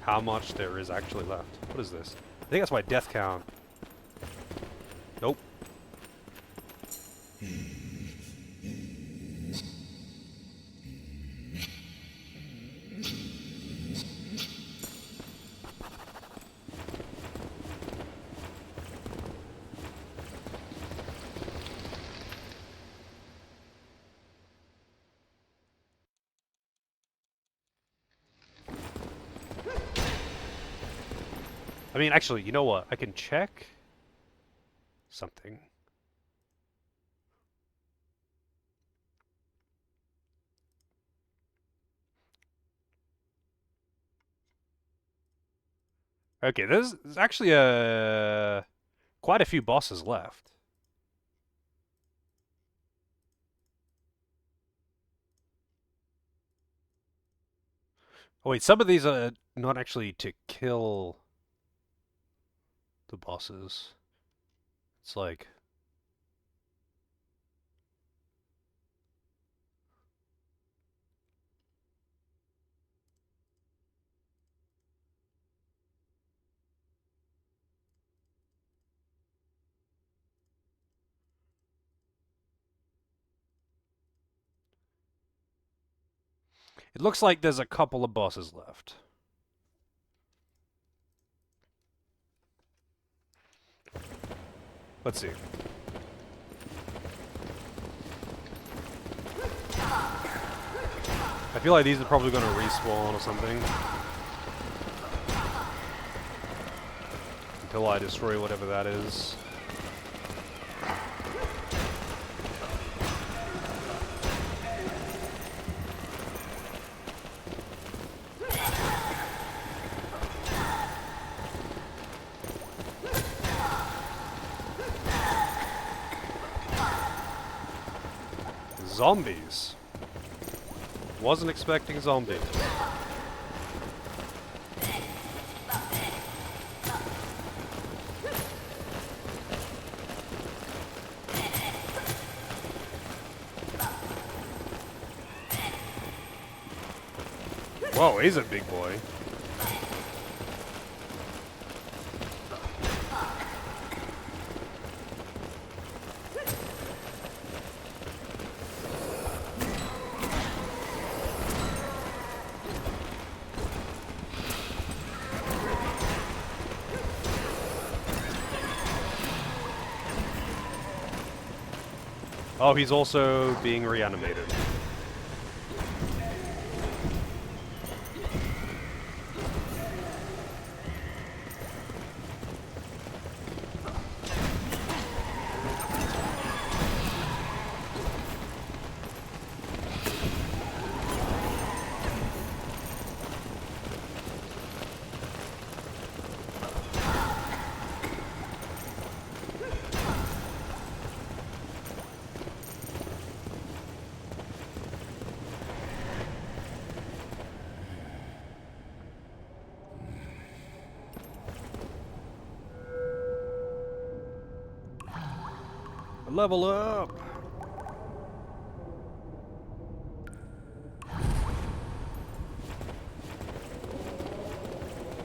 how much there is actually left. What is this? I think that's my death count. Nope. I mean, actually, you know what? I can check something. Okay, there's actually quite a few bosses left. Oh wait, some of these are not actually to kill the bosses. It's like... It looks like there's a couple of bosses left. Let's see. I feel like these are probably going to respawn or something. Until I destroy whatever that is. Zombies. Wasn't expecting zombies. Whoa, he's a big boy. Oh, he's also being reanimated. Level up!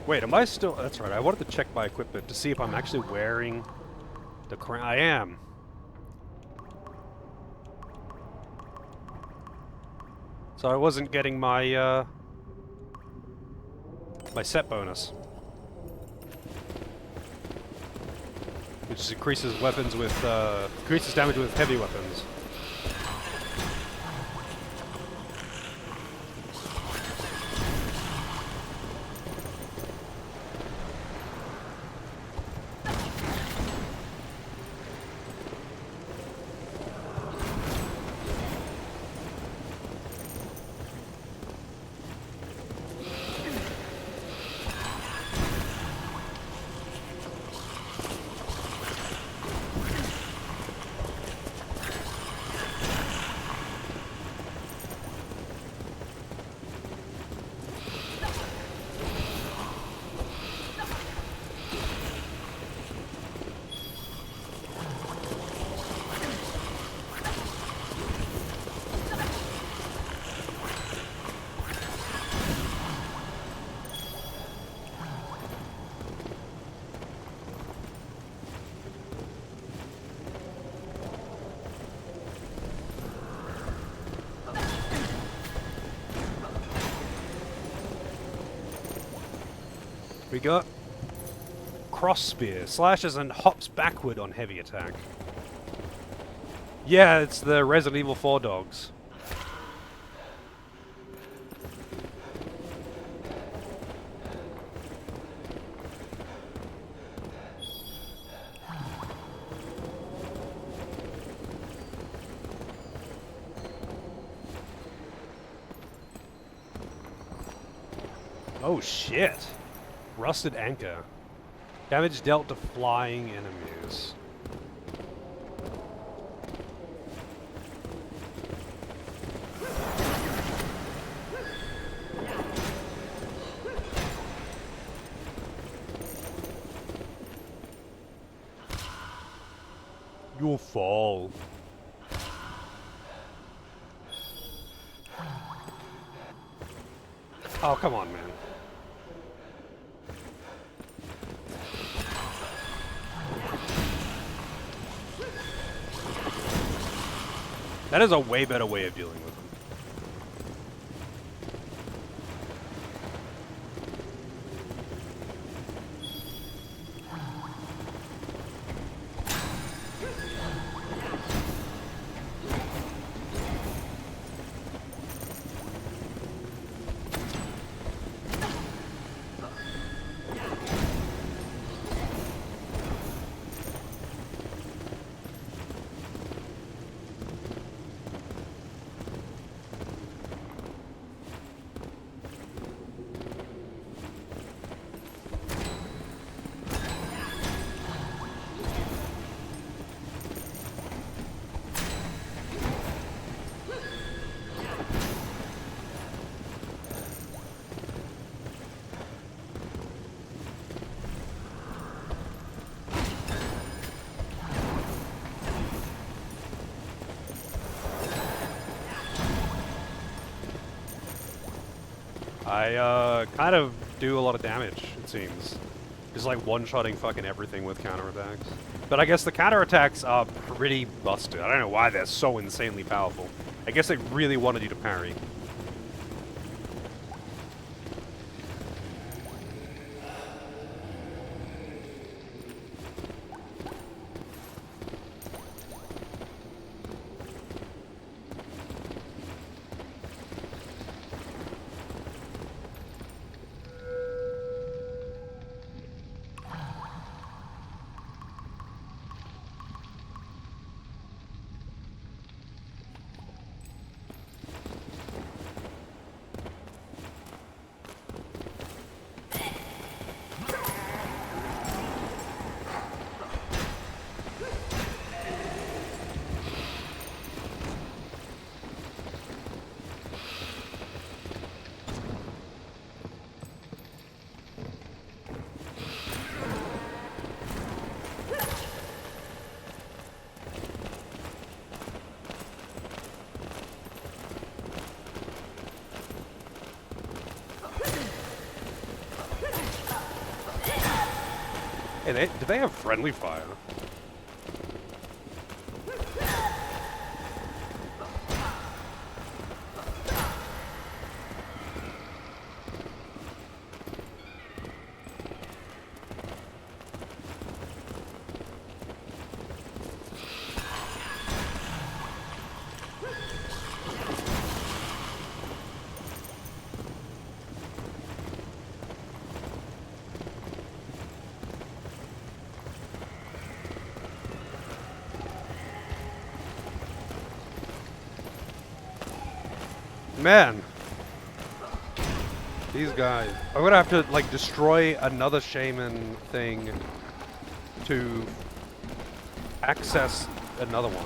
Wait, am I still... That's right, I wanted to check my equipment to see if I'm actually wearing the crown. I am. So I wasn't getting my, my set bonus. Which increases weapons with, increases damage with heavy weapons. We got cross spear, slashes and hops backward on heavy attack. Yeah, it's the Resident Evil 4 dogs. Oh shit. Rusted anchor. Damage dealt to flying enemies. You'll fall. Oh, come on, man. That is a way better way of dealing with them. I kind of do a lot of damage, it seems. Just like one-shotting fucking everything with counterattacks. But I guess the counterattacks are pretty busted. I don't know why they're so insanely powerful. I guess they really wanted you to parry. Hey, do they have friendly fire? Man, these guys. I'm gonna have to like destroy another shaman thing to access another one.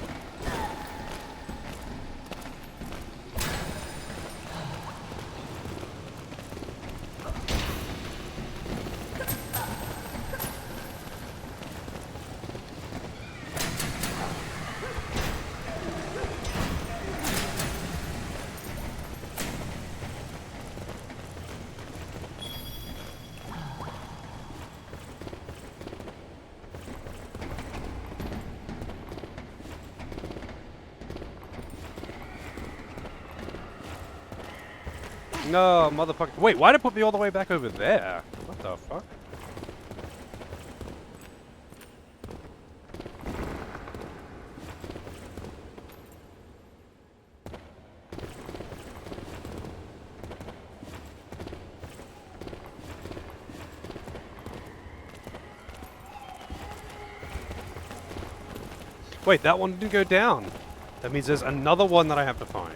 No, motherfucker. Wait, why'd it put me all the way back over there? What the fuck? Wait, that one didn't go down. That means there's another one that I have to find.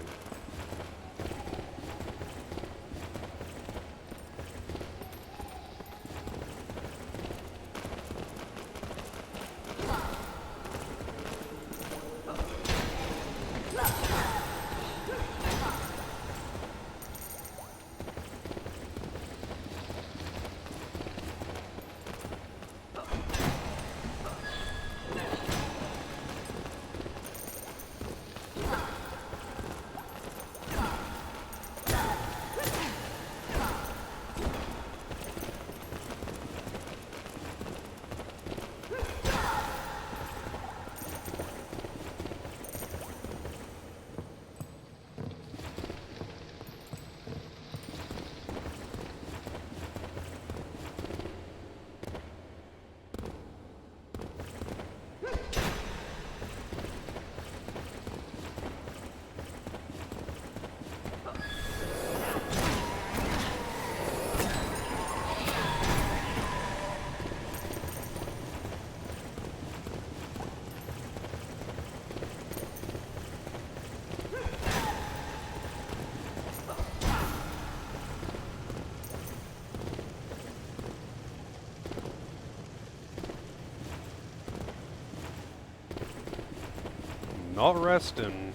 Not resting.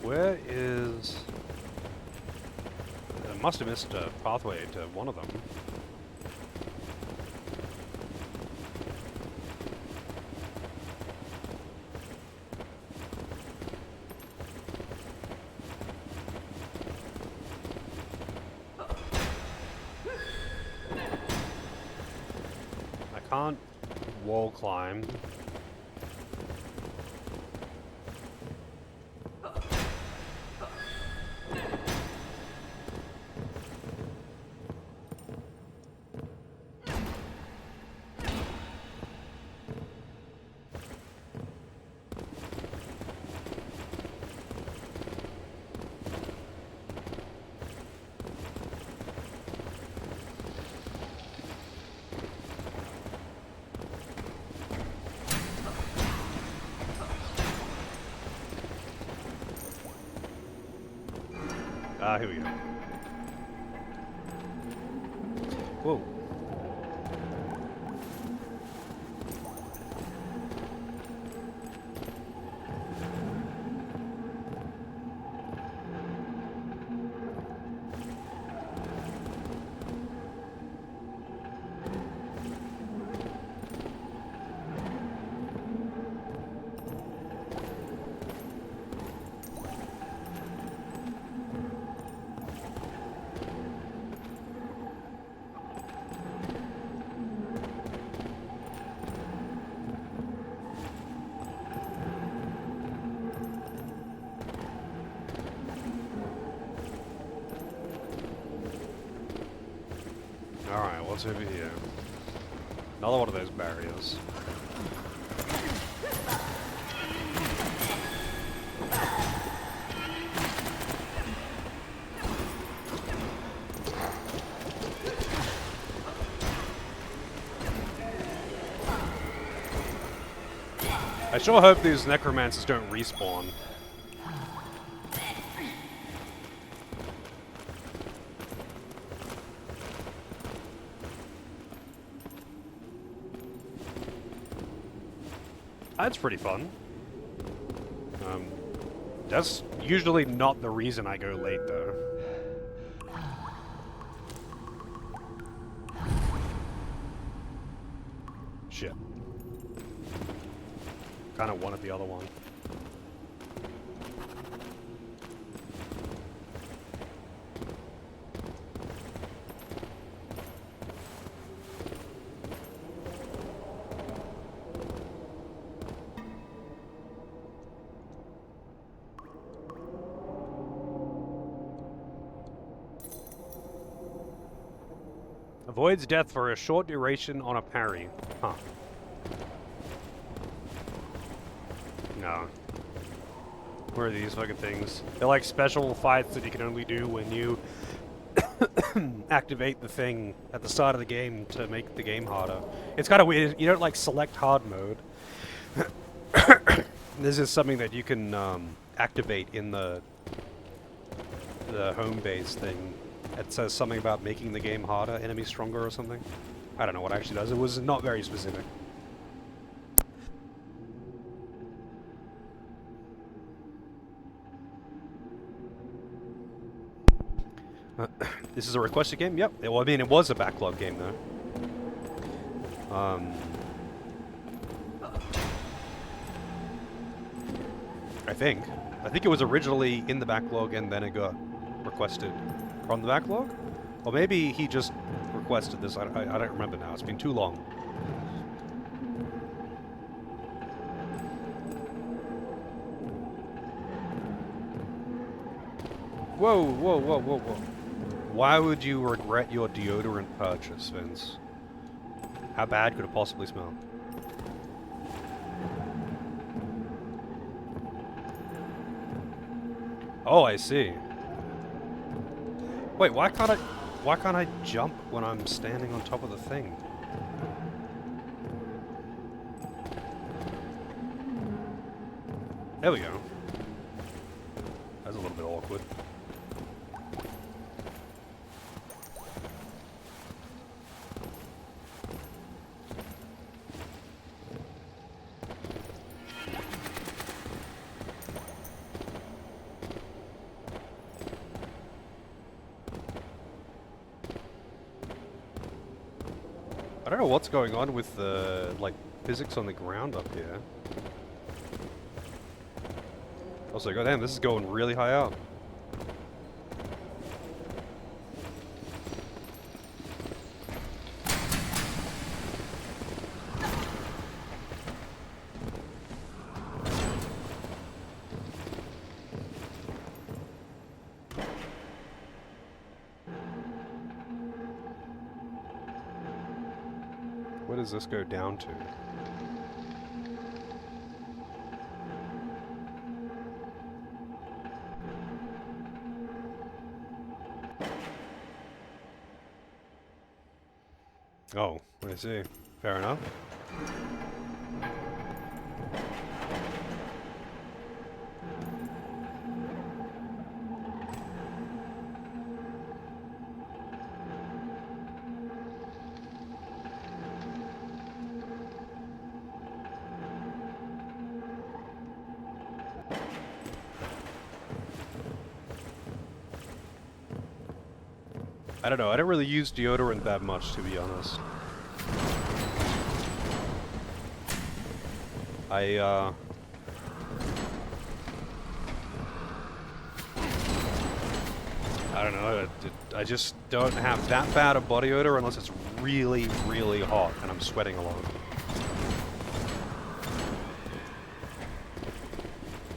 Where is... I must have missed a pathway to one of them. I can't wall climb. Ah, here we go. Whoa. Alright, what's over here? Another one of those barriers. I sure hope these necromancers don't respawn. That's pretty fun. Um, that's usually not the reason I go late, though. Shit. Kind of wanted the other one. Avoids death for a short duration on a parry. Huh. No. What are these fucking things? They're like special fights that you can only do when you activate the thing at the start of the game to make the game harder. It's kind of weird. You don't like select hard mode. This is something that you can activate in the home base thing. It says something about making the game harder, enemies stronger or something. I don't know what it actually does. It was not very specific. This is a requested game? Yep. Well, I mean, it was a backlog game, though. I think. I think it was originally in the backlog and then it got requested from the backlog? Or maybe he just requested this. I don't remember now. It's been too long. Whoa, whoa, whoa, whoa, whoa. Why would you regret your deodorant purchase, Vince? How bad could it possibly smell? Oh, I see. Wait, why can't I jump when I'm standing on top of the thing? There we go. That's a little bit awkward. I don't know what's going on with the, like, physics on the ground up here. Also, goddamn, this is going really high up. What does this go down to? Oh, I see. Fair enough. I don't know, I don't really use deodorant that much, to be honest. I don't know, I just don't have that bad a body odor unless it's really, really hot and I'm sweating a lot.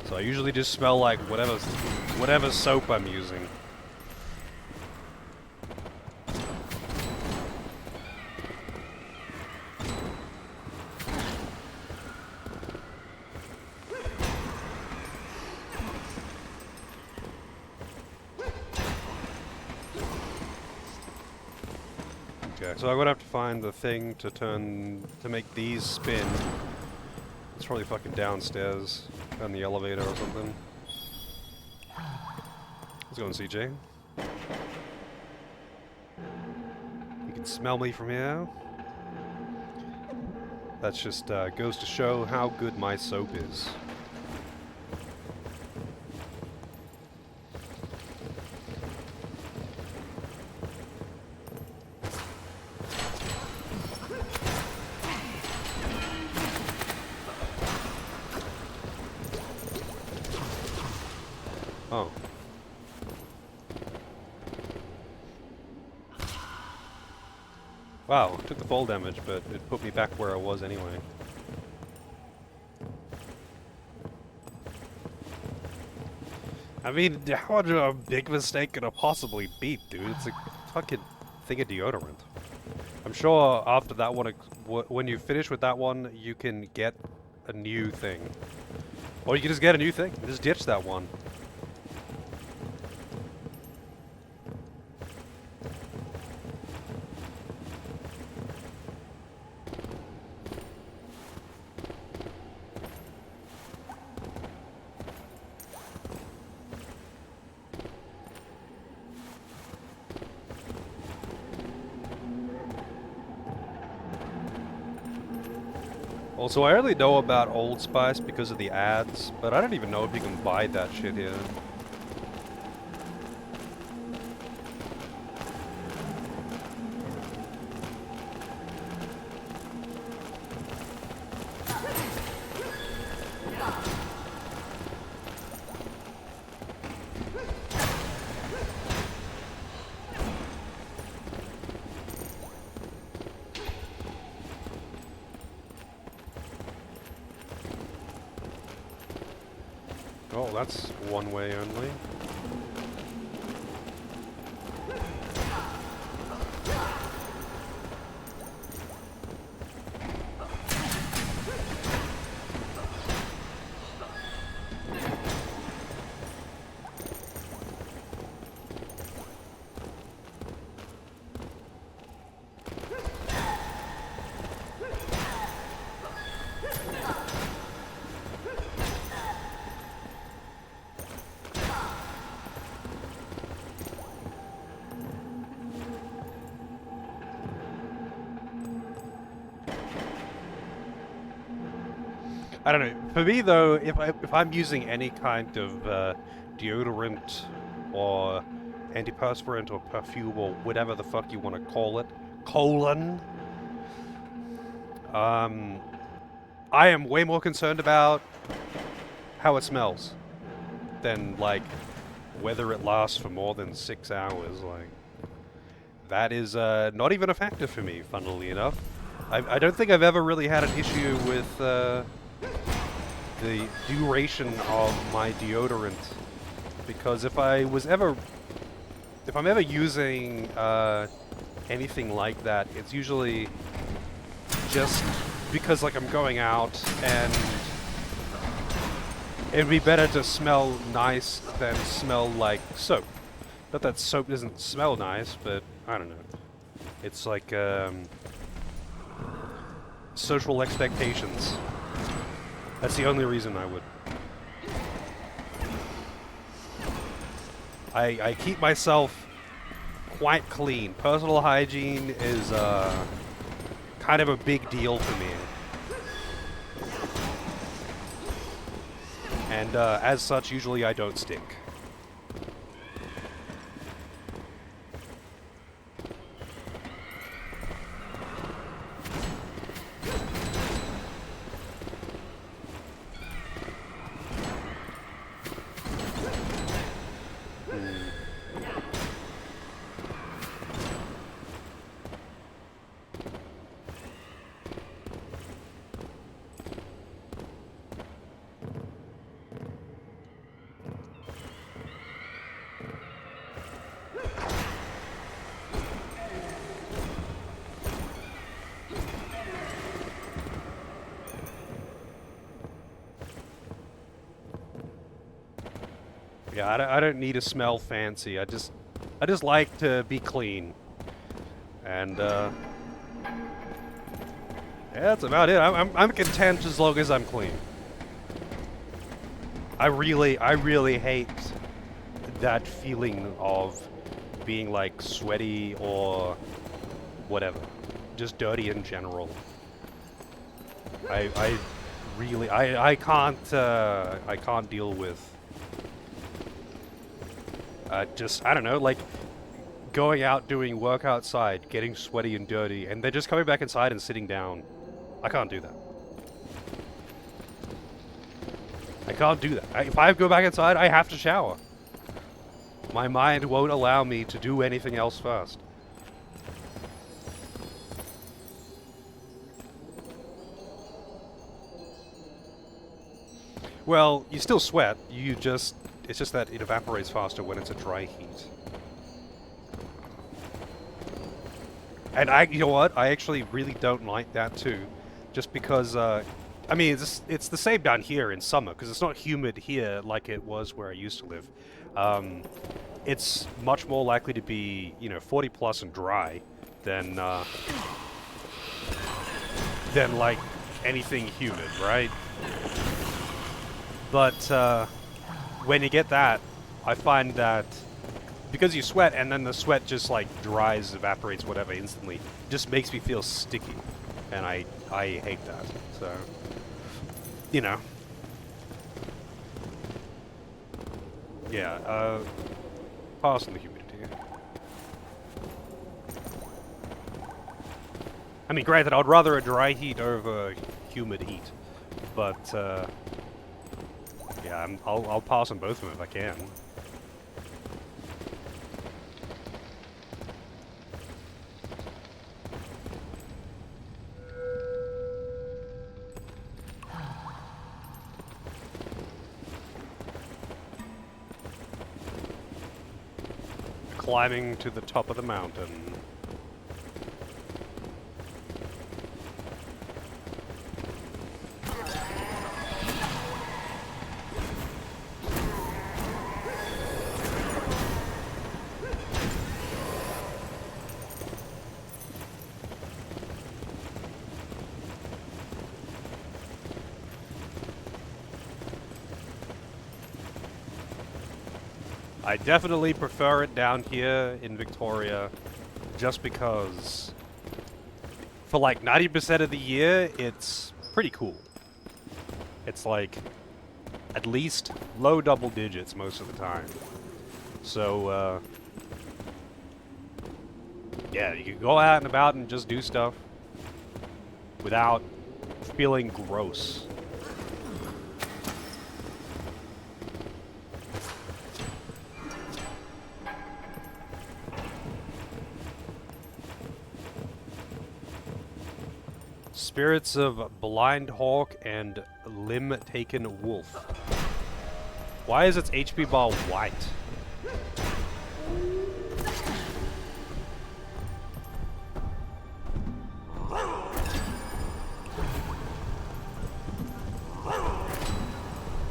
So I usually just smell like whatever soap I'm using. Okay, so I'm gonna have to find the thing to make these spin. It's probably fucking downstairs on the elevator or something. How's it going, CJ? You can smell me from here. That's just goes to show how good my soap is. Oh. Wow, took the fall damage, but it put me back where I was anyway. I mean, how much of a big mistake could it possibly be, dude? It's a fucking thing of deodorant. I'm sure after that one, when you finish with that one, you can get a new thing. Or you can just get a new thing. Just ditch that one. Also, I only know about Old Spice because of the ads, but I don't even know if you can buy that shit here. Oh, that's one way only. I don't know. For me, though, if I'm using any kind of deodorant or antiperspirant or perfume or whatever the fuck you want to call it, um, I am way more concerned about how it smells than like whether it lasts for more than 6 hours. Like that is not even a factor for me. Funnily enough, I don't think I've ever really had an issue with the duration of my deodorant, because if I'm ever using anything like that, it's usually just because like I'm going out and it'd be better to smell nice than smell like soap. Not that soap doesn't smell nice, but I don't know. It's like social expectations. That's the only reason I would. I keep myself quite clean. Personal hygiene is kind of a big deal for me. And as such, usually I don't stink. Yeah, I don't need to smell fancy. I just like to be clean. And yeah, that's about it. I'm content as long as I'm clean. I really hate that feeling of being like sweaty or whatever. Just dirty in general. I really, I can't deal with, just, I don't know, like, going out doing work outside, getting sweaty and dirty, and then just coming back inside and sitting down. I can't do that. I can't do that. If I go back inside, I have to shower. My mind won't allow me to do anything else first. Well, you still sweat. It's just that it evaporates faster when it's a dry heat. And you know what? I actually really don't like that too, just because. I mean, it's the same down here in summer because it's not humid here like it was where I used to live. Um, it's much more likely to be 40 plus and dry than like anything humid, right? But when you get that, I find that because you sweat and then the sweat just like dries, evaporates, whatever instantly, just makes me feel sticky, and I hate that. So, you know, yeah. Pass on the humidity. I mean, granted, I'd rather a dry heat over humid heat, but yeah, I'll pass on both of them if I can. Climbing to the top of the mountain. I definitely prefer it down here in Victoria, just because for like 90% of the year, it's pretty cool. It's like at least low double digits most of the time. So, yeah, you can go out and about and just do stuff without feeling gross. Spirits of Blind Hawk and Limb Taken Wolf. Why is its HP bar white?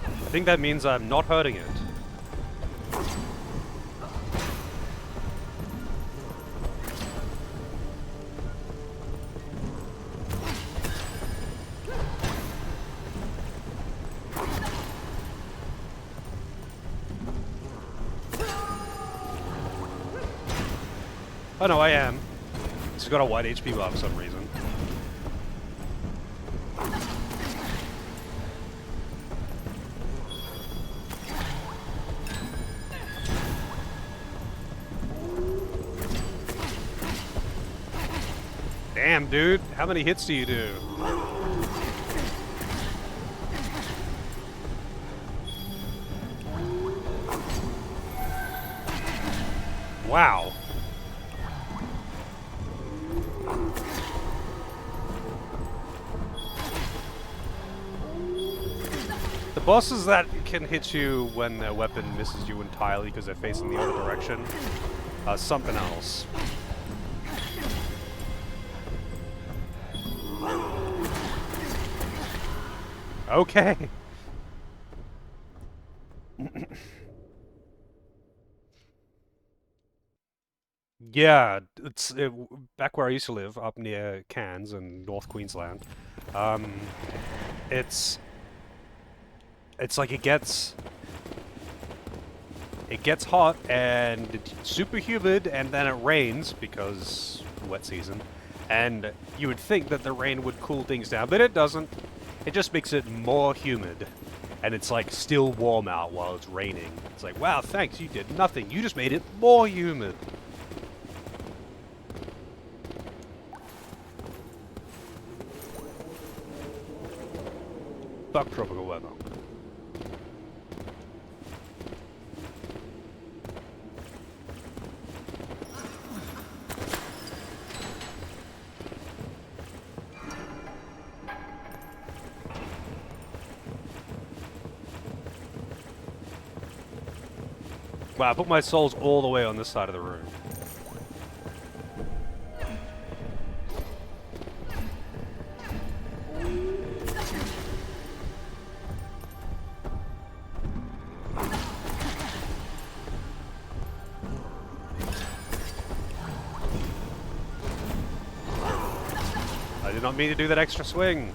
I think that means I'm not hurting it. Oh no, I am. It's got a white HP bar for some reason. Damn, dude. How many hits do you do? Wow. The bosses that can hit you when their weapon misses you entirely because they're facing the other direction are something else. Okay. Yeah, back where I used to live, up near Cairns in North Queensland. Um, it's like it gets hot and it's super humid, and then it rains because wet season, And you would think that the rain would cool things down, but it doesn't. It just makes it more humid. And it's like still warm out while it's raining. It's like, wow, thanks, you did nothing. You just made it more humid. Fuck tropical weather. Wow, I put my souls all the way on this side of the room. I did not mean to do that extra swing.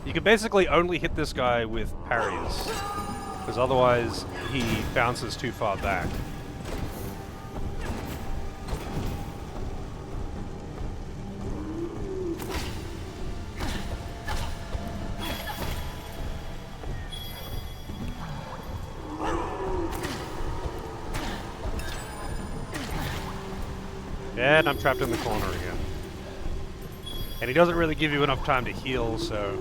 You can basically only hit this guy with parries, because otherwise he bounces too far back. And I'm trapped in the corner again. And he doesn't really give you enough time to heal, so...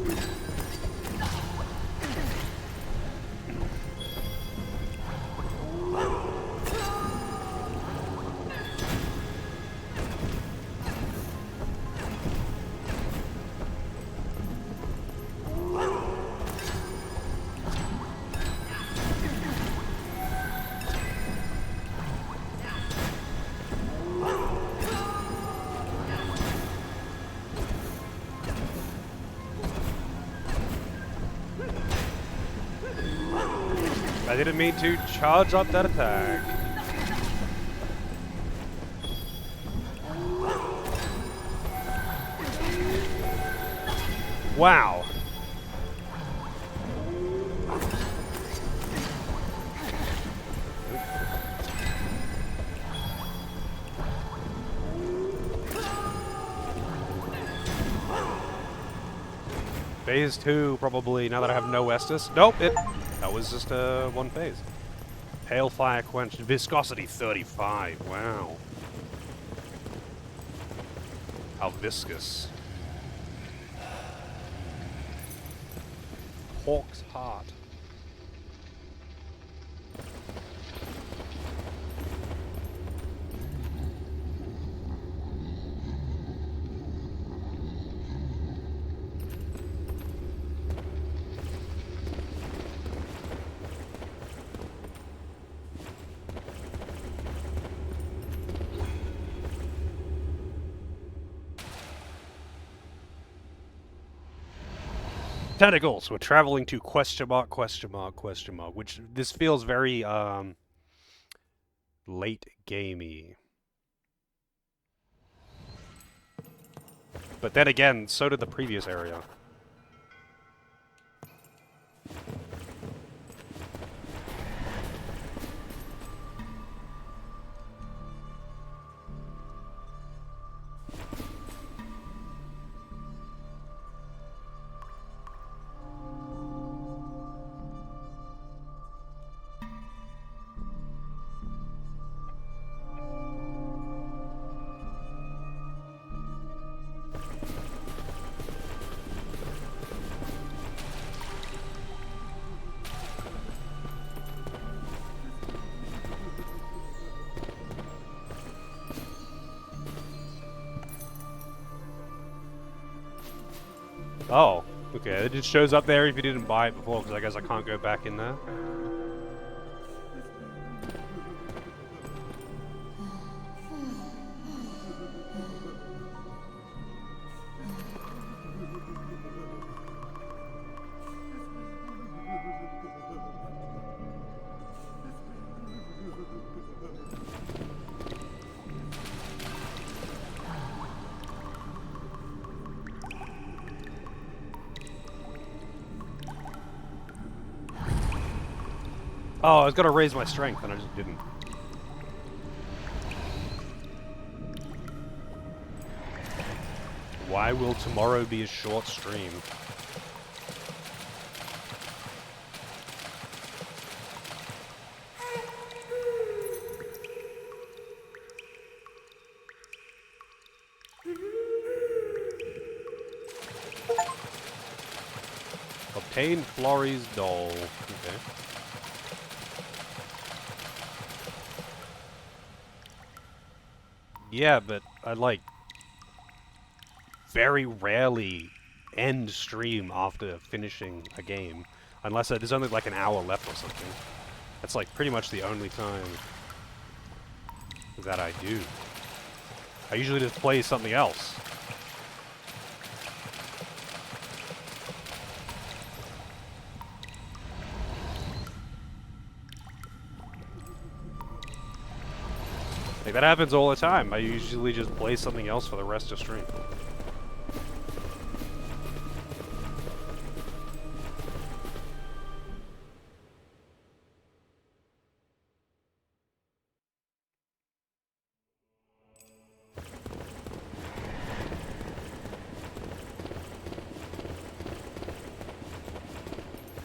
I didn't mean to charge up that attack. Wow. Phase 2, probably, now that I have no Estus. Nope, that was just one phase. Pale Fire Quenched. Viscosity 35. Wow. How viscous. Hawk's Heart. Tentacles. We're traveling to question mark, which this feels very late gamey. But then again, so did the previous area. Oh, okay. It just shows up there if you didn't buy it before, because I guess I can't go back in there. Oh, I was gonna raise my strength and I just didn't. Why will tomorrow be a short stream? Obtain Florrie's doll. Okay. Yeah, but I like very rarely end stream after finishing a game. Unless there's only like an hour left or something. That's like pretty much the only time that I do. I usually just play something else. Like, that happens all the time. I usually just play something else for the rest of stream.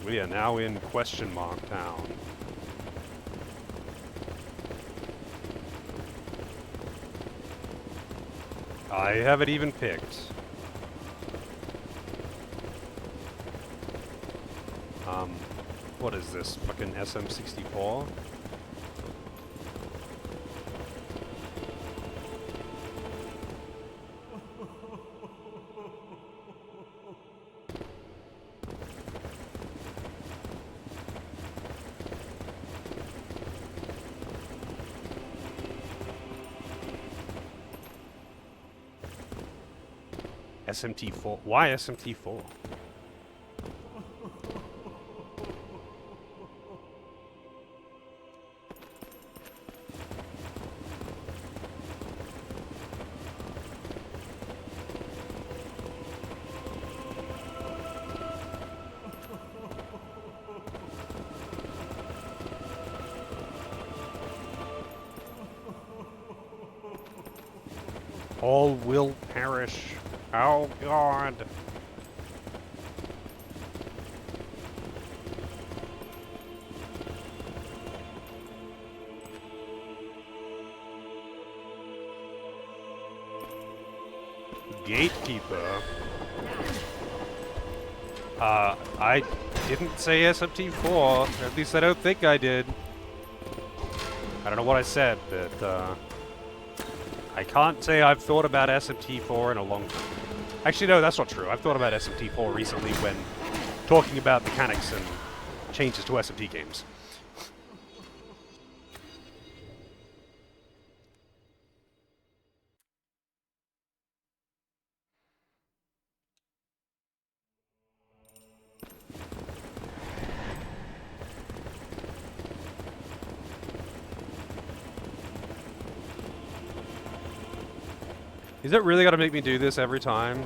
We are now in question mark town. I haven't even picked. What is this? Fucking SM64? SMT4. Why SMT4? All will perish. Oh God. Gatekeeper. I didn't say SMT4. At least I don't think I did. I don't know what I said, but I can't say I've thought about SMT4 in a long time. Actually, no, that's not true. I've thought about SMT4 recently when talking about mechanics and changes to SMT games. Is it really gonna make me do this every time?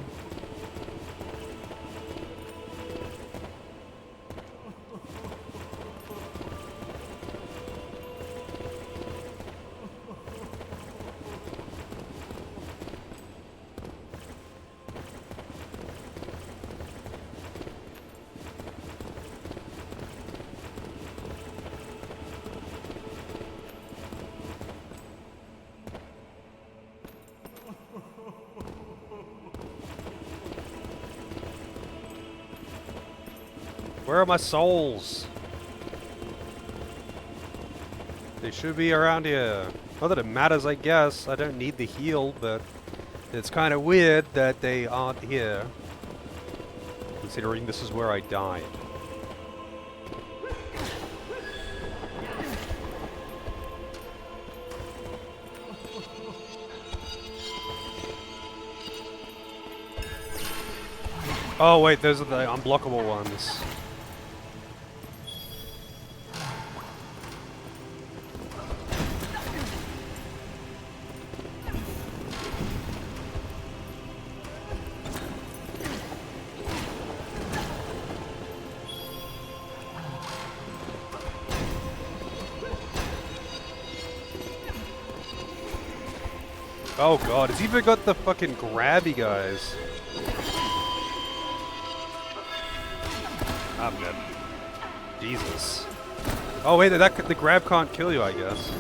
Where are my souls? They should be around here. Not that it matters, I guess. I don't need the heal, but it's kind of weird that they aren't here. Considering this is where I died. Oh wait, those are the unblockable ones. Oh god, has he even got the fucking grabby guys? I'm dead. Jesus. Oh wait, the grab can't kill you, I guess.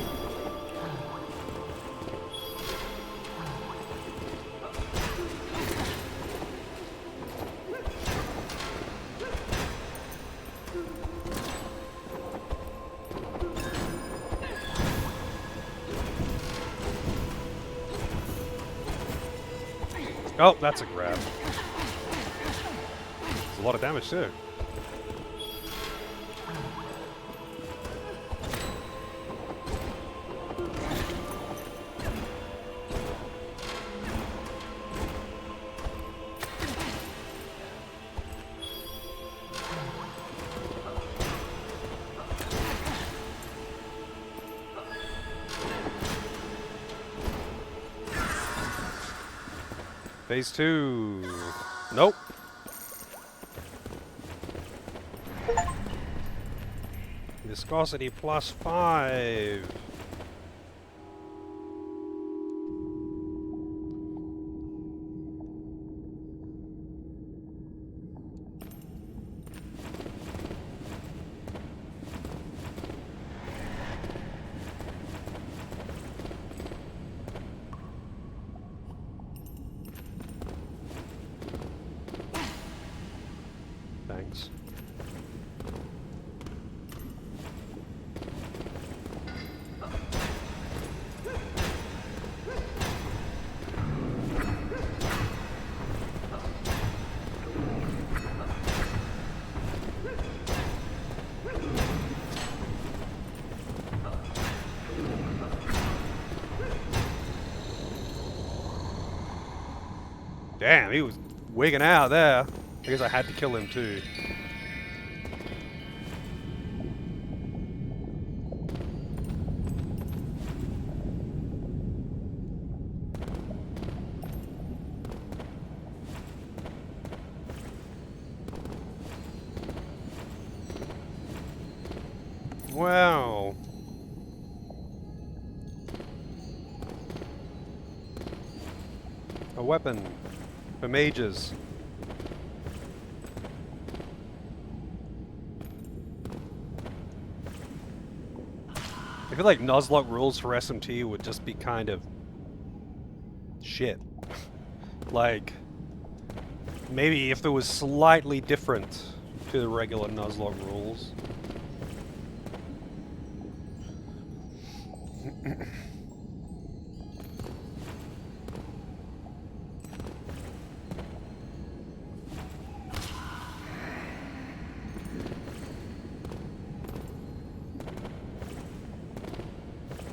Oh, that's a grab. It's a lot of damage too. Phase 2. Nope. Viscosity +5. Thanks. Damn, he was wigging out there. I guess I had to kill him too. Wow. A weapon for mages. I feel like Nuzlocke rules for SMT would just be kind of shit. Like, maybe if it was slightly different to the regular Nuzlocke rules.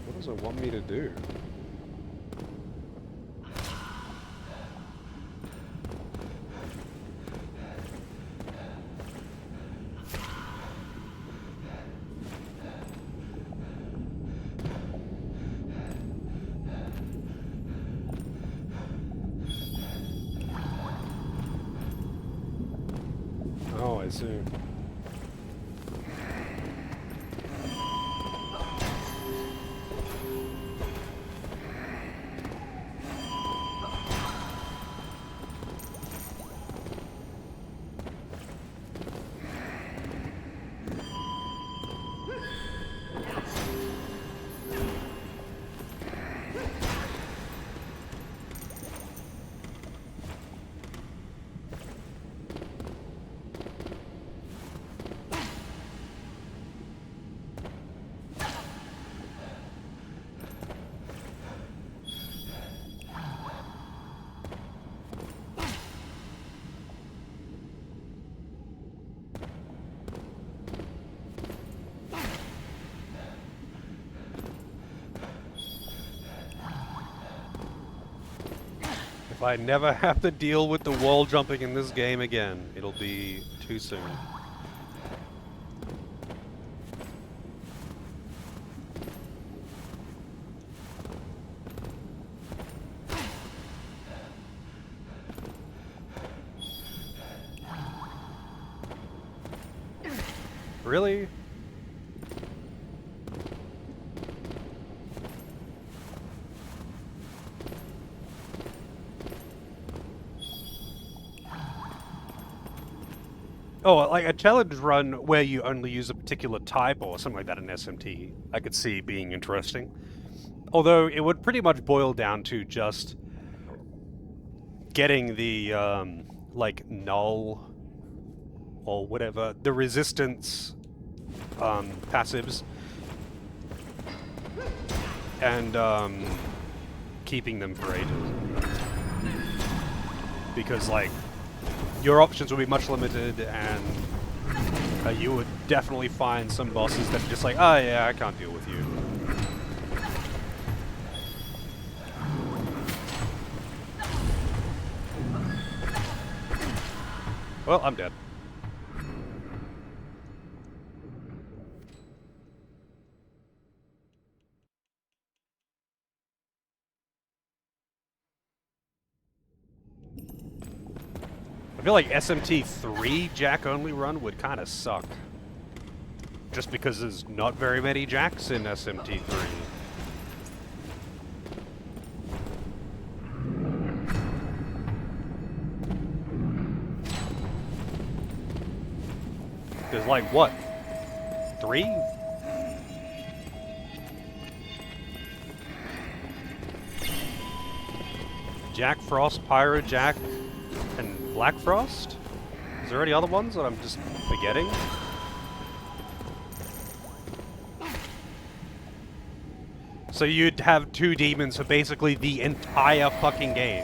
What does it want me to do? Oh, I see. If I never have to deal with the wall jumping in this game again, it'll be too soon. Really? Oh, like a challenge run where you only use a particular type or something like that in SMT, I could see being interesting. Although it would pretty much boil down to just getting the like null or whatever the resistance passives and keeping them for ages because like your options will be much limited and you would definitely find some bosses that are just like, oh yeah, I can't deal with you. Well, I'm dead. I feel like SMT3 Jack only run would kind of suck. Just because there's not very many Jacks in SMT3. There's like, what? 3? Jack Frost, Pyro Jack, and Black Frost? Is there any other ones that I'm just forgetting? So you'd have 2 demons for basically the entire fucking game.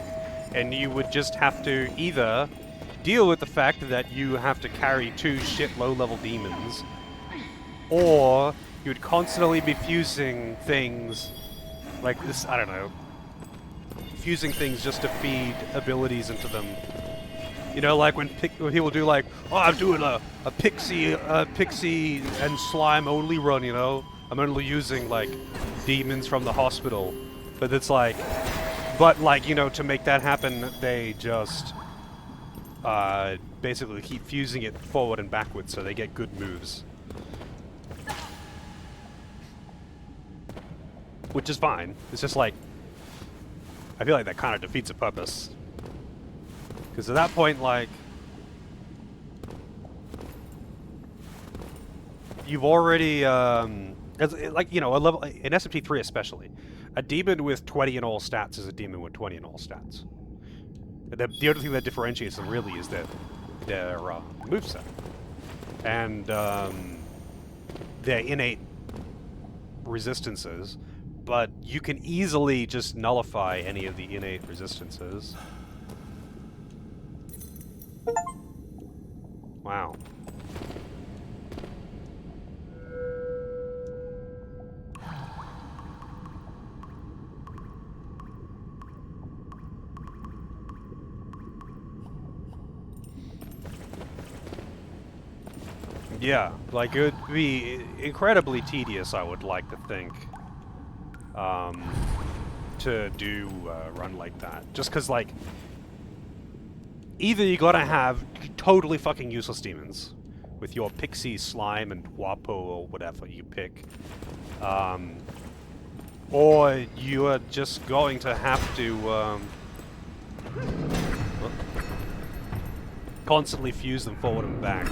And you would just have to either deal with the fact that you have to carry 2 shit low-level demons, or you would constantly be fusing things like this, I don't know, fusing things just to feed abilities into them. You know, like when people do like, oh, I'm doing a pixie and slime only run, you know? I'm only using like demons from the hospital. But it's like, you know, to make that happen, they just basically keep fusing it forward and backwards so they get good moves. Which is fine. It's just like, I feel like that kind of defeats the purpose. Because at that point, like, you've already, like, you know, a level, in SMT3 especially, a demon with 20 in all stats is a demon with 20 in all stats. The only thing that differentiates them really is their moveset. And their innate resistances, but you can easily just nullify any of the innate resistances. Wow. Yeah, like it would be incredibly tedious, I would like to think, to do a run like that. Just because, like, either you gotta have totally fucking useless demons with your Pixie, Slime, and Wapo or whatever you pick, or you are just going to have to constantly fuse them forward and back.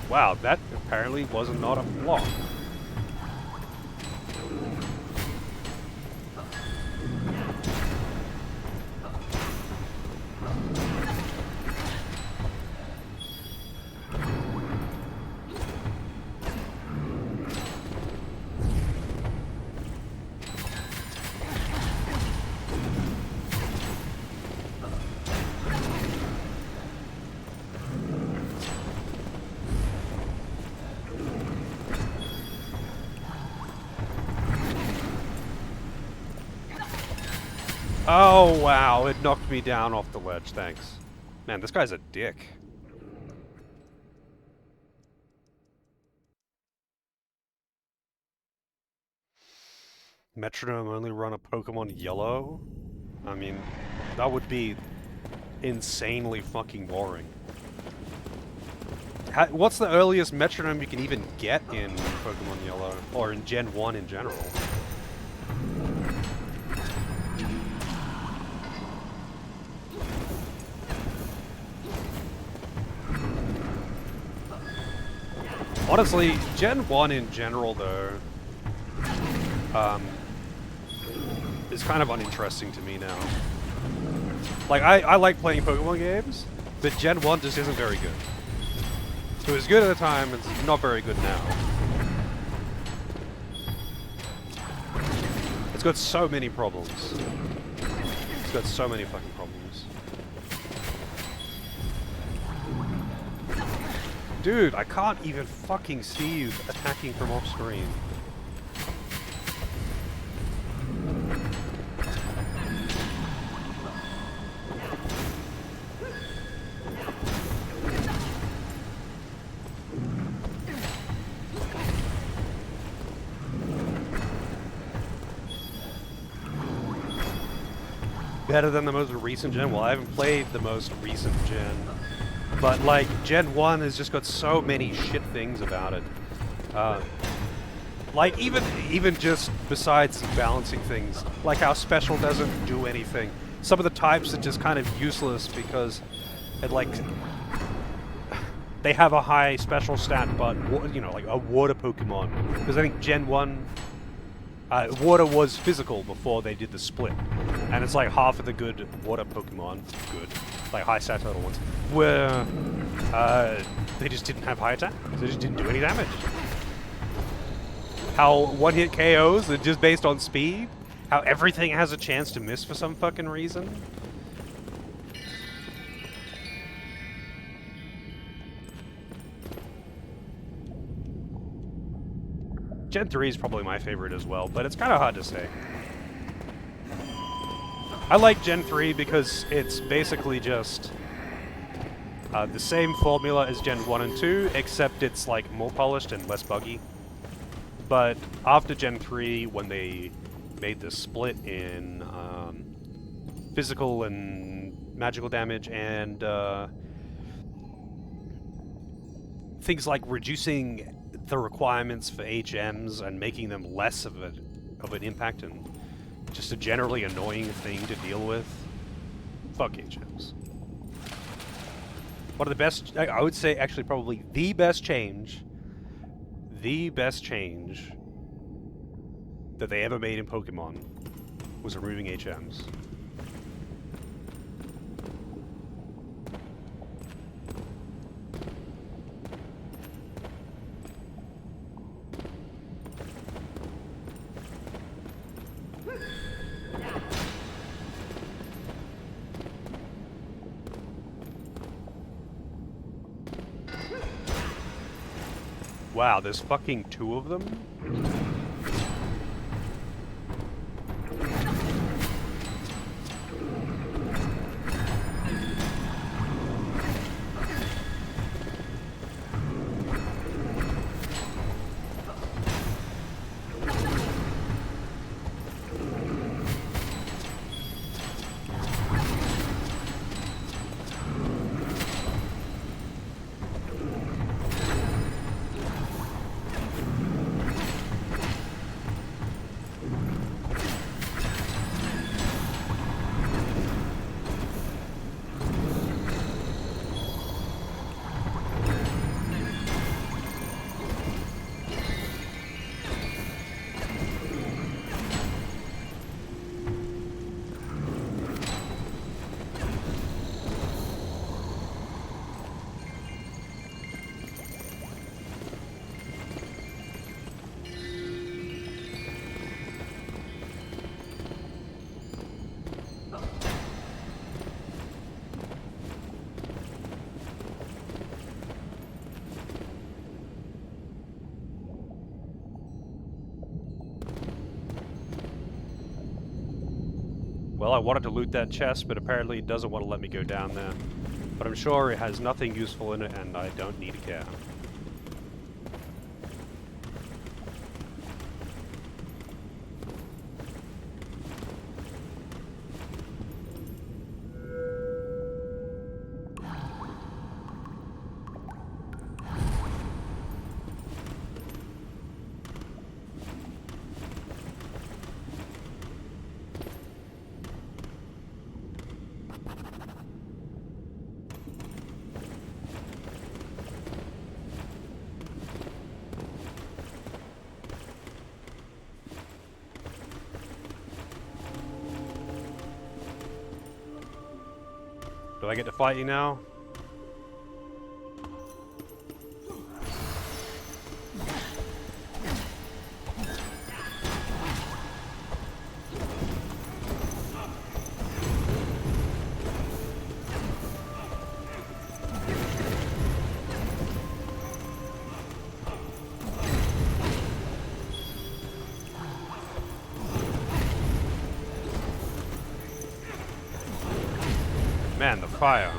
Wow, that apparently was not a flaw. Oh, wow, it knocked me down off the ledge, thanks. Man, this guy's a dick. Metronome only run a Pokemon Yellow? I mean, that would be insanely fucking boring. What's the earliest metronome you can even get in Pokemon Yellow? Or in Gen 1 in general? Honestly, Gen 1 in general, though, is kind of uninteresting to me now. Like, I like playing Pokemon games, but Gen 1 just isn't very good. It was good at the time, it's not very good now. It's got so many problems. It's got so many fucking problems. Dude, I can't even fucking see you attacking from off screen. Better than the most recent gen? Well, I haven't played the most recent gen. But, like, Gen 1 has just got so many shit things about it. Like, even just besides balancing things, like how special doesn't do anything. Some of the types are just kind of useless because it, like, they have a high special stat, but, you know, like a water Pokemon. Because I think Gen 1, water was physical before they did the split. And it's like half of the good water Pokemon, like high stat total ones, were, they just didn't have high attack. They just didn't do any damage. How one-hit KOs are just based on speed. How everything has a chance to miss for some fucking reason. Gen 3 is probably my favorite as well, but it's kind of hard to say. I like Gen 3 because it's basically just the same formula as Gen 1 and 2, except it's like more polished and less buggy. But after Gen 3, when they made the split in physical and magical damage and things like reducing the requirements for HMs and making them less of an impact and just a generally annoying thing to deal with. Fuck HMs. One of the best, I would say actually probably the best change that they ever made in Pokemon was removing HMs. Wow, there's fucking 2 of them? Well, I wanted to loot that chest, but apparently it doesn't want to let me go down there. But I'm sure it has nothing useful in it, and I don't need to care. Do I get to fight you now? Man, the fire.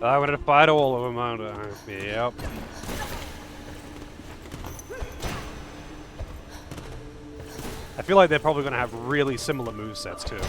I wanted to fight all of them, yep. I feel like they're probably going to have really similar movesets too.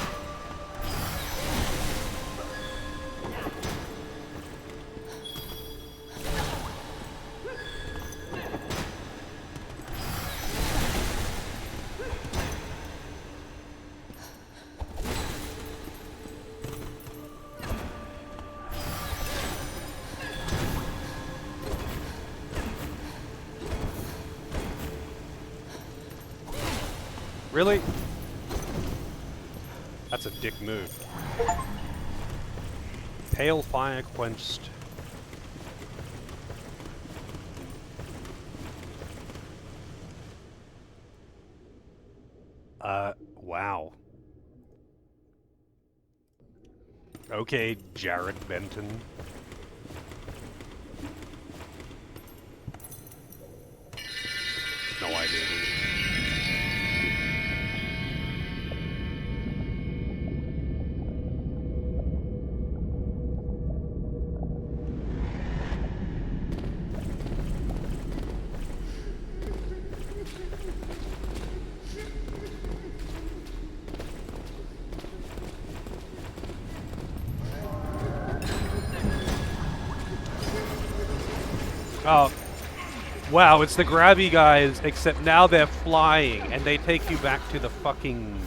Really? That's a dick move. Pale fire quenched. Wow. Okay, Jared Benton. No idea, dude. Oh, wow, it's the grabby guys, except now they're flying, and they take you back to the fucking...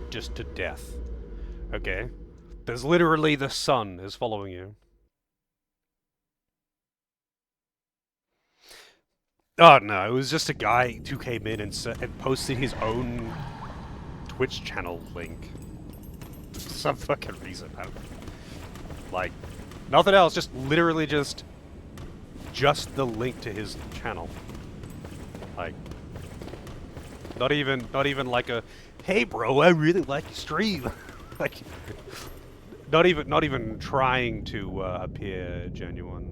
just to death. Okay. There's literally the sun is following you. Oh, no, it was just a guy who came in and posted his own Twitch channel link. For some fucking reason. Like, nothing else, just literally just the link to his channel. Like, not even like a, hey bro, I really like your stream. Like, not even trying to appear genuine.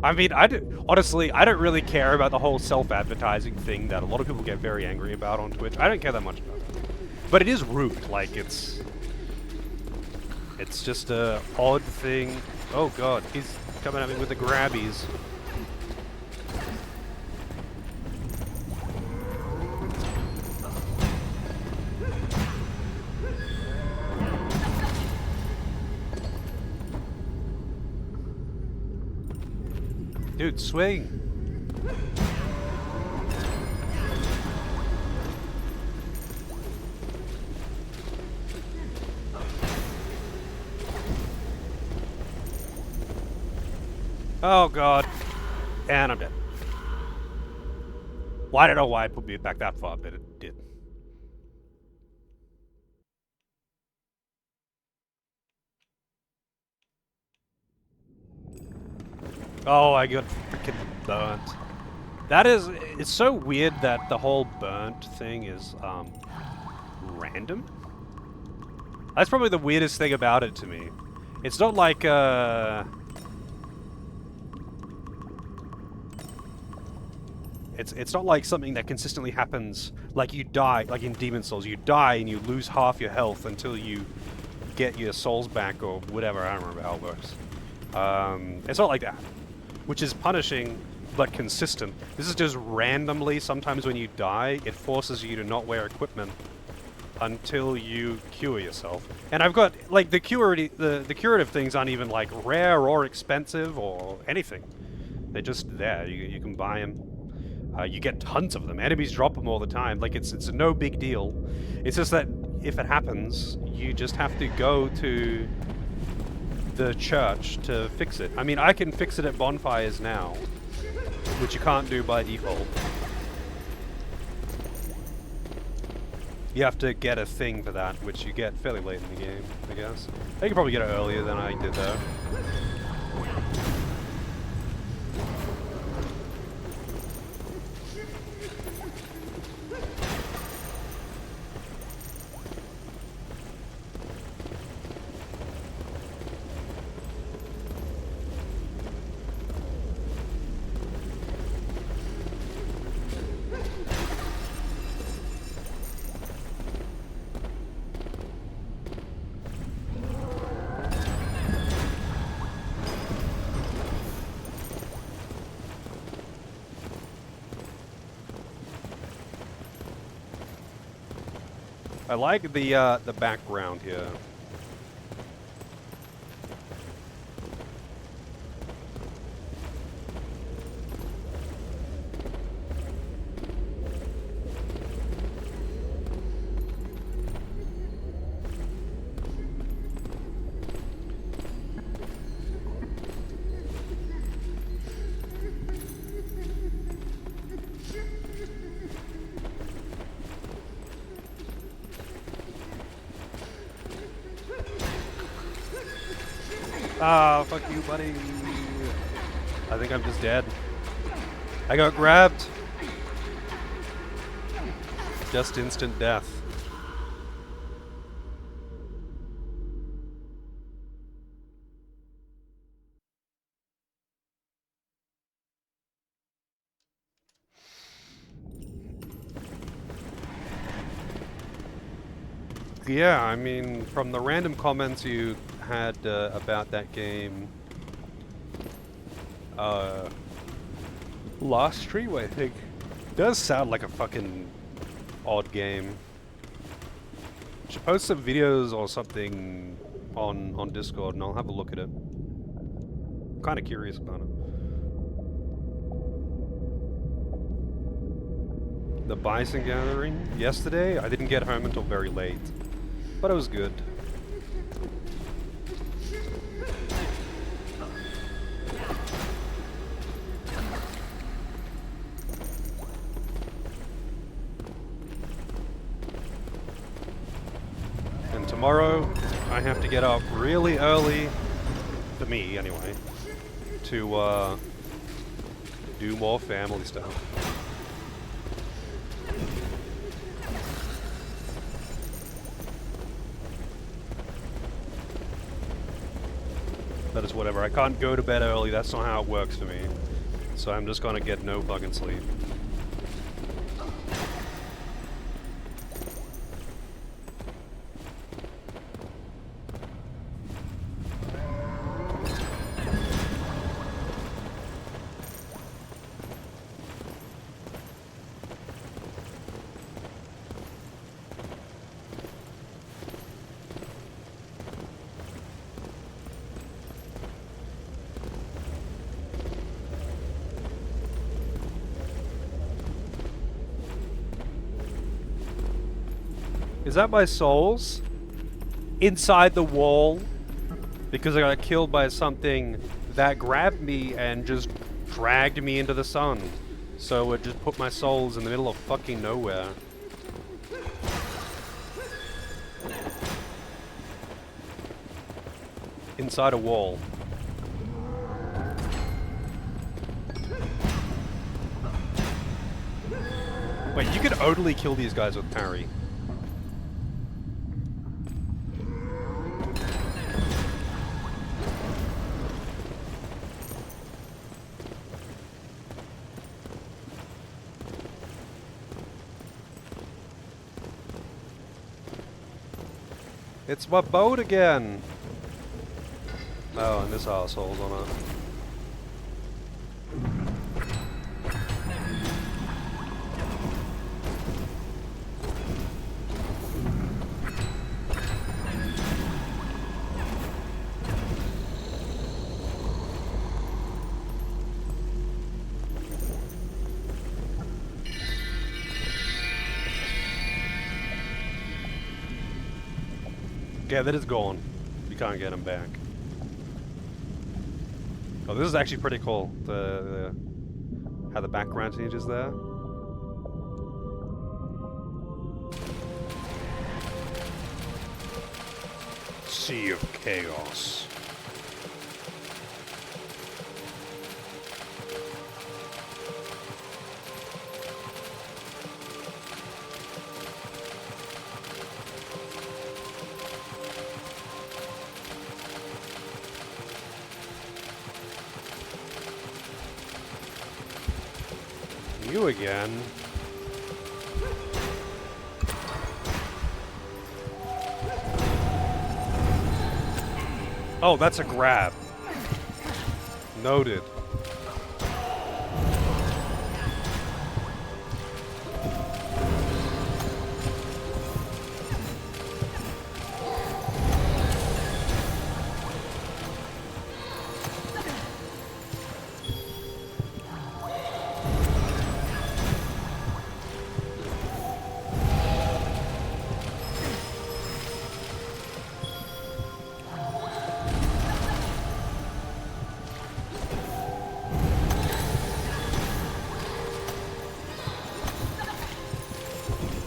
I mean, honestly, I don't really care about the whole self-advertising thing that a lot of people get very angry about on Twitch. I don't care that much about it. But it is rude, like, it's just a odd thing. Oh god, he's coming at me with the grabbies. Dude, swing! Oh god. And I'm dead. Well, I don't know why it put me back that far, but it did. Oh, I got freaking burnt. That is, it's so weird that the whole burnt thing is, random. That's probably the weirdest thing about it to me. It's not like, it's not like something that consistently happens, like you die, like in Demon Souls, you die and you lose half your health until you get your souls back or whatever, I don't remember how it works. It's not like that, which is punishing, but consistent. This is just randomly, sometimes when you die, it forces you to not wear equipment until you cure yourself. And I've got, like, the curative things aren't even, like, rare or expensive or anything. They're just there. You can buy them. You get tons of them. Enemies drop them all the time. Like, it's no big deal. It's just that if it happens, you just have to go to the church to fix it. I mean, I can fix it at bonfires now, which you can't do by default. You have to get a thing for that, which you get fairly late in the game, I guess. I can probably get it earlier than I did, though. I like the background here. Ah, fuck you, buddy. I think I'm just dead. I got grabbed. Just instant death. Yeah, I mean, from the random comments you had about that game last stream, I think, does sound like a fucking odd game. Should post some videos or something on Discord and I'll have a look at it. I'm kind of curious about it. The bison gathering yesterday, I didn't get home until very late, but it was good. And tomorrow, I have to get up really early, for me anyway, to do more family stuff. But it's whatever. I can't go to bed early. That's not how it works for me. So I'm just gonna get no fucking sleep. Is that my souls? Inside the wall? Because I got killed by something that grabbed me and just dragged me into the sun. So it just put my souls in the middle of fucking nowhere. Inside a wall. Wait, you could totally kill these guys with parry. It's my boat again! Oh, and this asshole's on it. Yeah, that is gone. You can't get him back. Oh, this is actually pretty cool. How the background changes there. Sea of Chaos. You again. Oh, that's a grab. Noted.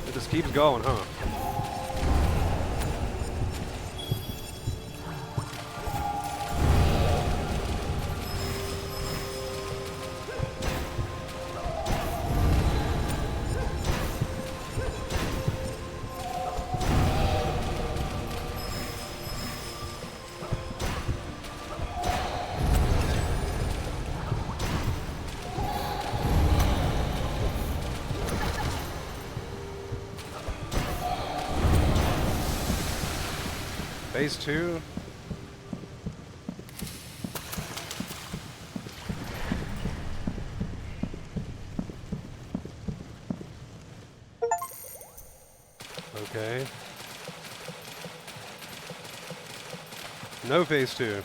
It just keeps going, huh? Phase 2. Okay. No phase 2.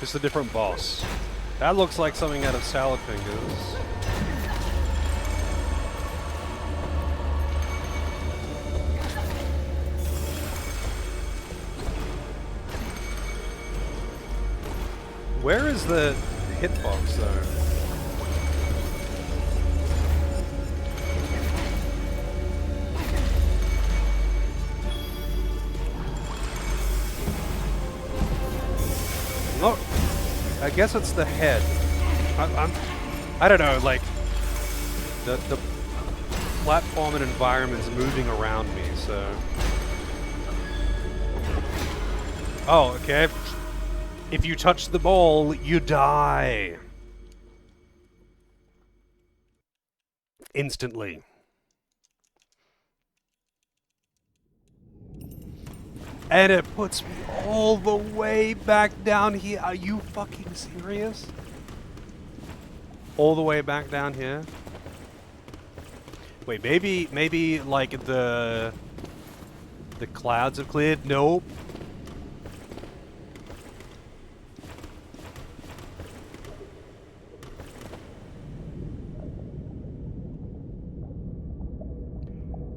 Just a different boss. That looks like something out of Salad Fingers. Where is the hitbox though? Oh, I guess it's the head. I don't know, like the platform and environment's moving around me, so. Oh, okay. If you touch the ball, you die. Instantly. And it puts me all the way back down here. Are you fucking serious? All the way back down here? Wait, maybe like the clouds have cleared? Nope.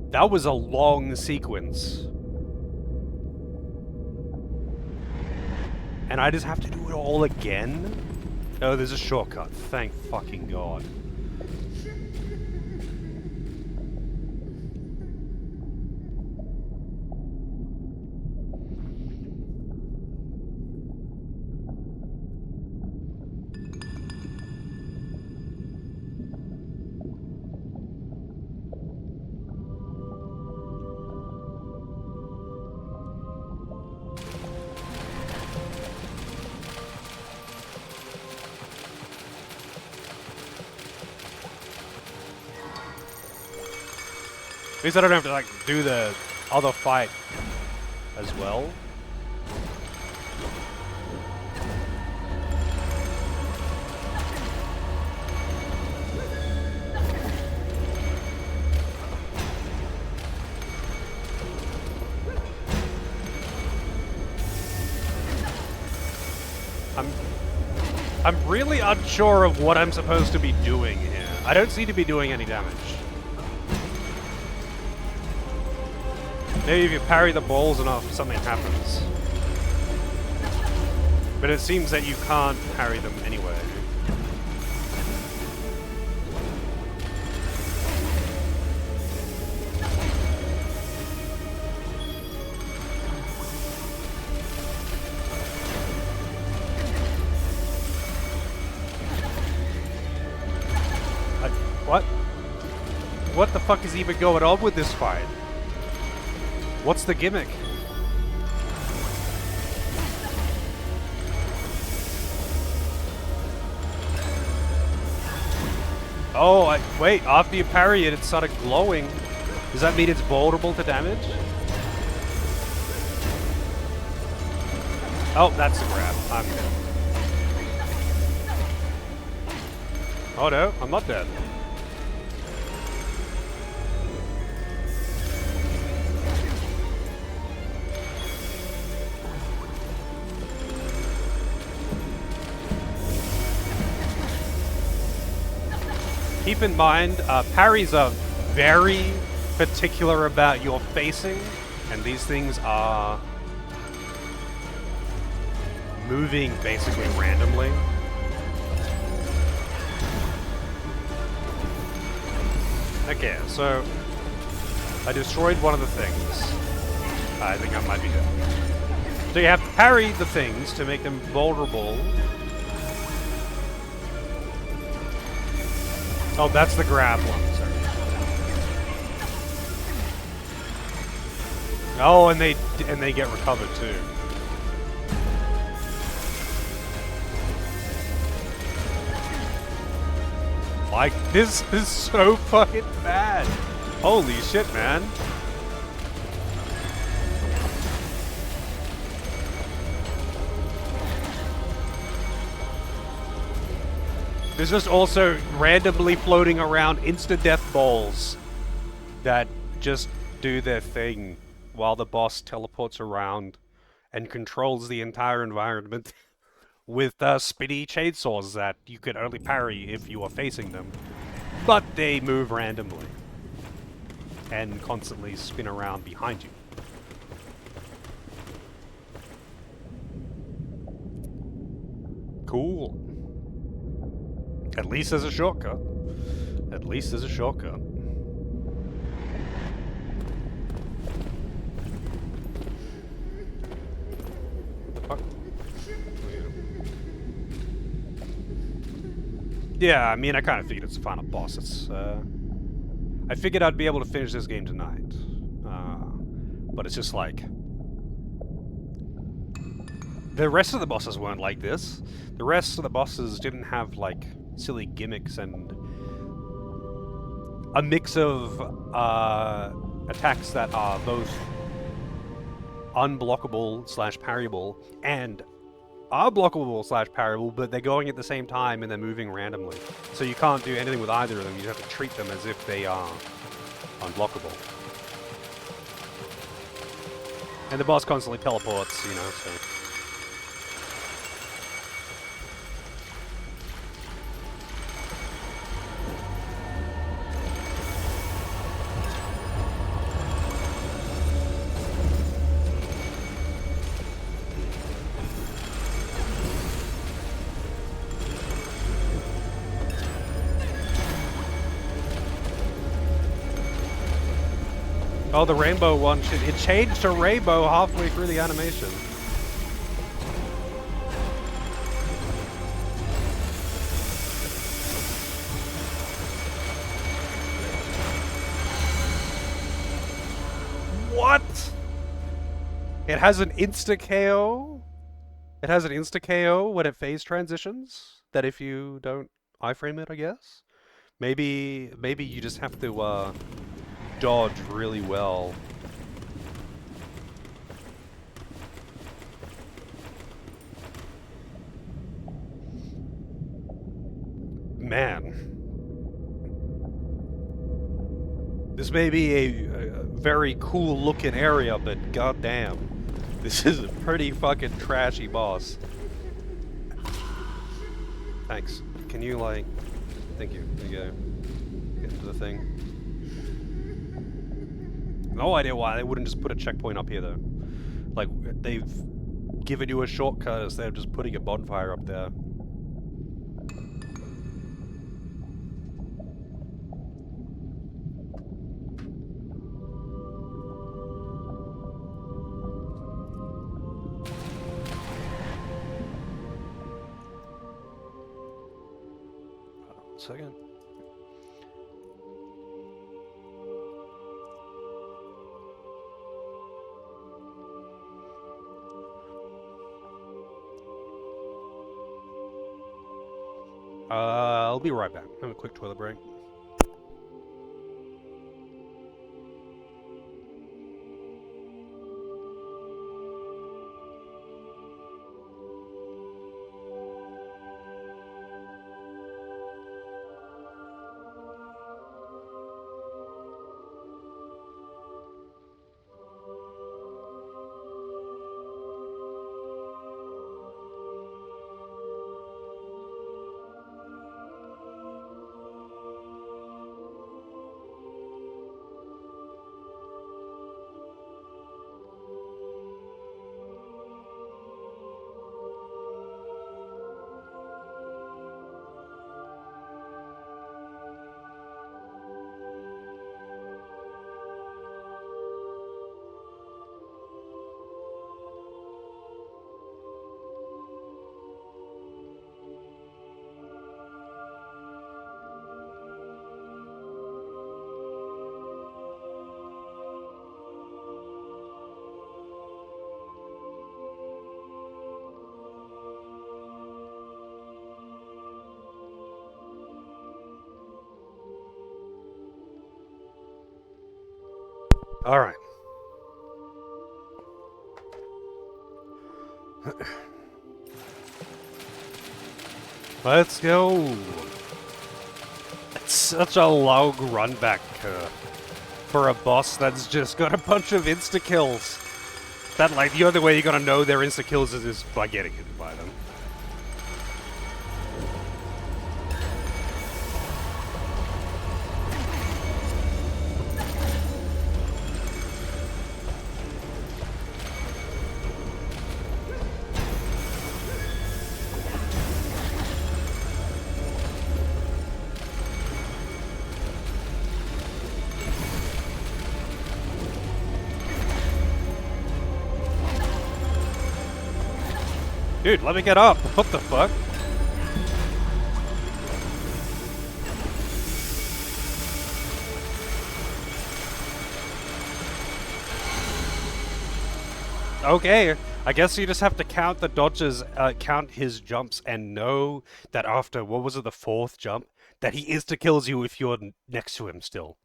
That was a long sequence. And I just have to do it all again? Oh, there's a shortcut. Thank fucking God. At least I don't have to, like, do the other fight as well. I'm really unsure of what I'm supposed to be doing here. I don't seem to be doing any damage. Maybe if you parry the balls enough, something happens. But it seems that you can't parry them anyway. What? What the fuck is even going on with this fight? What's the gimmick? Oh, wait, after you parry it, it started glowing. Does that mean it's vulnerable to damage? Oh, that's the grab. I'm dead. Oh no, I'm not dead. Keep in mind, parries are very particular about your facing, and these things are moving basically randomly. Okay, so I destroyed one of the things. I think I might be dead. So you have to parry the things to make them vulnerable. Oh, that's the grab one, sorry. Oh, and they get recovered too. Like, this is so fucking bad. Holy shit, man. There's just also randomly floating around insta-death balls that just do their thing while the boss teleports around and controls the entire environment with spinny chainsaws that you could only parry if you are facing them. But they move randomly and constantly spin around behind you. Cool. At least there's a shortcut. At least there's a shortcut. What the fuck? Yeah, I mean, I kind of figured it's the final boss. It's, I figured I'd be able to finish this game tonight. But it's just like... The rest of the bosses weren't like this. The rest of the bosses didn't have, like, silly gimmicks and a mix of attacks that are both unblockable / parryable and are blockable / parryable, but they're going at the same time and they're moving randomly. So you can't do anything with either of them. You have to treat them as if they are unblockable. And the boss constantly teleports, you know, so... Oh, the rainbow one, it changed to rainbow halfway through the animation. What? It has an insta KO? It has an insta KO when it phase transitions? That if you don't iframe it, I guess? Maybe you just have to dodge really well. Man, this may be a very cool looking area, but goddamn, this is a pretty fucking trashy boss. Thanks. Can you like? Thank you. There you go. Get into the thing. No idea why they wouldn't just put a checkpoint up here though. Like they've given you a shortcut instead of just putting a bonfire up there. Second. I'll be right back. Have a quick toilet break. All right. Let's go. It's such a long run back for a boss that's just got a bunch of insta kills. That like the only way you're gonna know they're insta kills is by getting hit by them. Dude, let me get up. What the fuck? Okay, I guess you just have to count the dodges, count his jumps, and know that after, what was it, the fourth jump, that he insta-kills you if you're next to him still.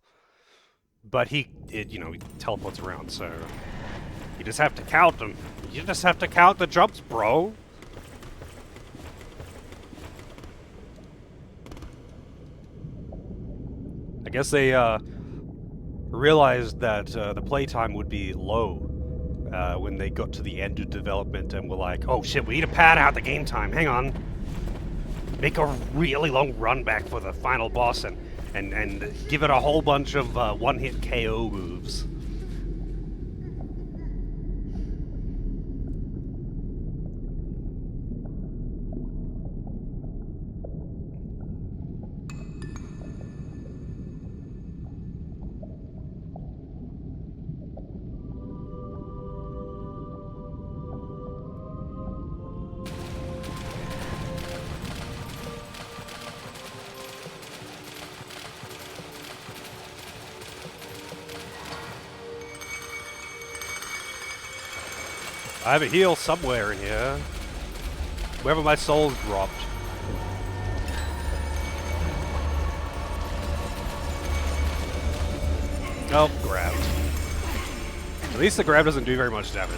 But he teleports around, so you just have to count them. You just have to count the jumps, bro. I guess they realized that the playtime would be low when they got to the end of development and were like, oh shit, we need to pad out the game time. Hang on. Make a really long run back for the final boss and give it a whole bunch of one-hit KO moves. I have a heal somewhere in here. Wherever my soul's dropped. Oh, grabbed. At least the grab doesn't do very much damage.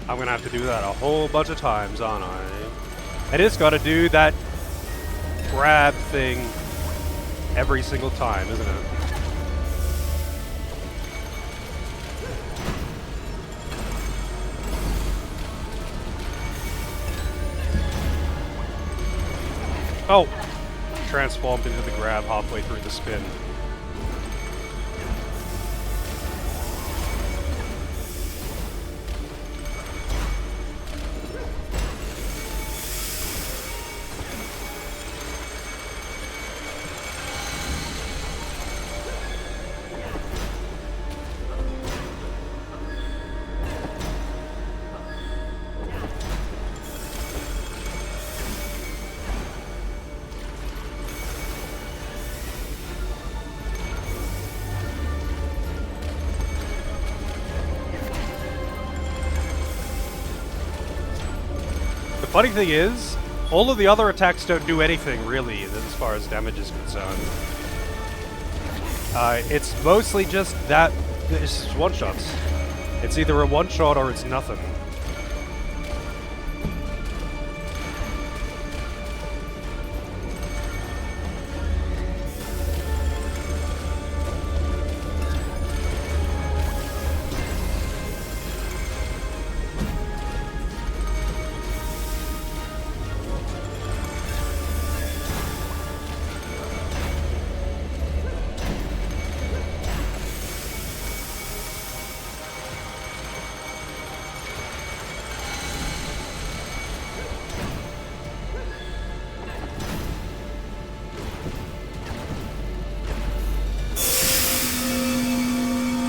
I'm gonna have to do that a whole bunch of times, aren't I? And it's gotta do that grab thing every single time, isn't it? Oh! Transformed into the grab halfway through the spin. Funny thing is, all of the other attacks don't do anything, really, as far as damage is concerned. It's mostly just that... It's just one-shots. It's either a one-shot or it's nothing.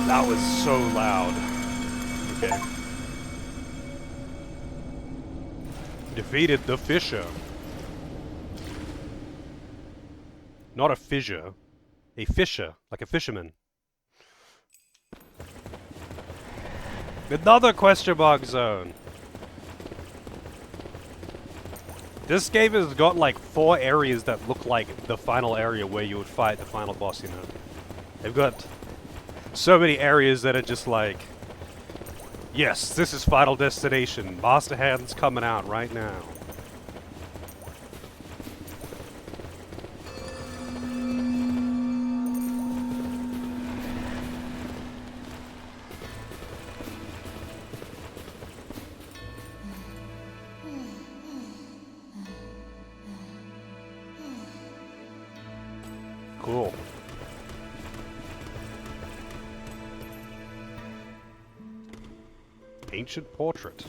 That was so loud. Okay. Defeated the Fisher. Not a fissure. A fisher, like a fisherman. Another question mark zone. This game has got like 4 areas that look like the final area where you would fight the final boss, you know. They've got so many areas that are just like, yes, this is Final Destination. Master Hand's coming out right now. Cool. Ancient portrait.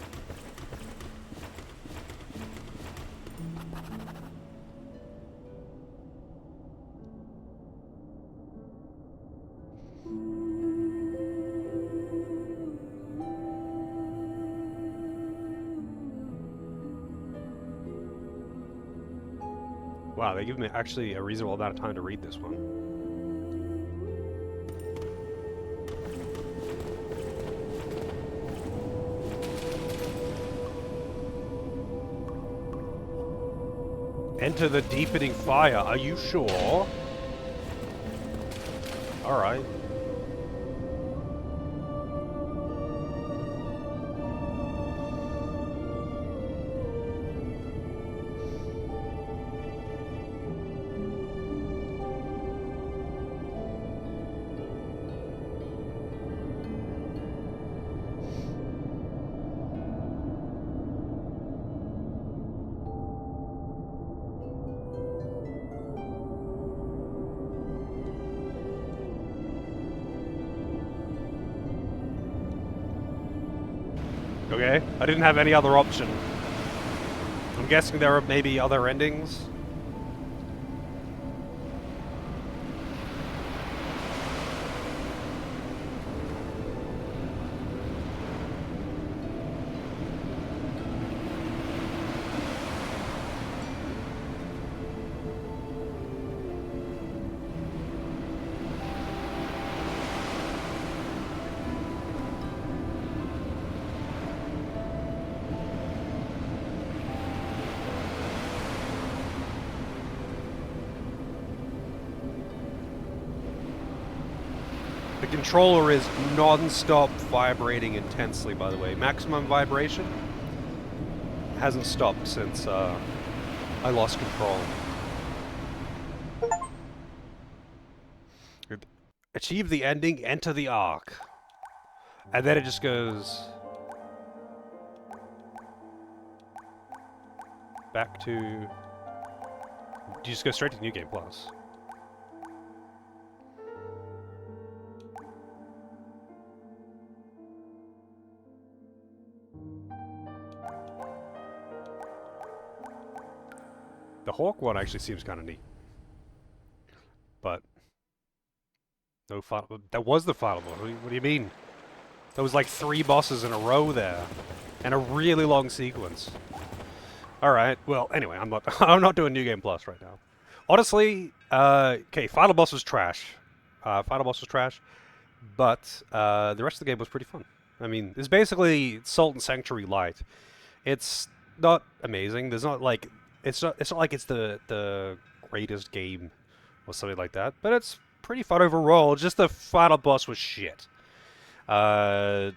Wow, they give me actually a reasonable amount of time to read this one. Enter the deepening fire. Are you sure? Alright. Okay? I didn't have any other option. I'm guessing there are maybe other endings. The controller is non-stop vibrating intensely, by the way. Maximum vibration hasn't stopped since I lost control. Achieve the ending, enter the arc. And then it just goes back to... You just go straight to New Game Plus. The Hawk one actually seems kind of neat. But no final... That was the final boss. What do you mean? There was like 3 bosses in a row there. And a really long sequence. Alright, well, anyway, I'm not I'm not doing New Game Plus right now. Honestly, okay, Final Boss was trash. Final Boss was trash. But the rest of the game was pretty fun. I mean, it's basically Salt and Sanctuary Light. It's not amazing. There's not like it's not like it's the greatest game or something like that, but it's pretty fun overall. Just the final boss was shit. Uh,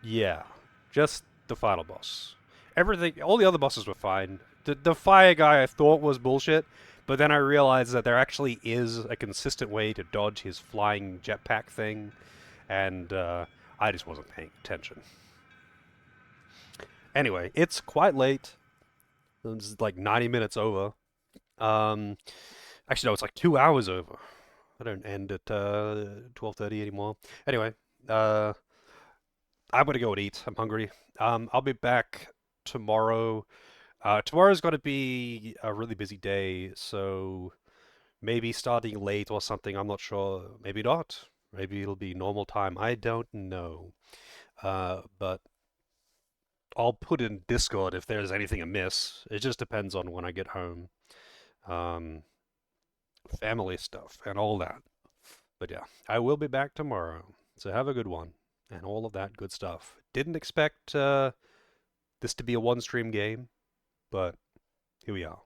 yeah, just the final boss. Everything, all the other bosses were fine. The fire guy I thought was bullshit, but then I realized that there actually is a consistent way to dodge his flying jetpack thing, and I just wasn't paying attention. Anyway, it's quite late. It's like 90 minutes over. Um, Actually, no, it's like 2 hours over. I don't end at 12:30 anymore. Anyway, uh, I'm gonna go and eat. I'm hungry. I'll be back tomorrow. Tomorrow's gonna be a really busy day, so maybe starting late or something. I'm not sure. Maybe not. Maybe it'll be normal time. I don't know. But I'll put in Discord if there's anything amiss. It just depends on when I get home. Um, Family stuff and all that. But yeah, I will be back tomorrow. So have a good one and all of that good stuff. Didn't expect this to be a one stream game, but here we are.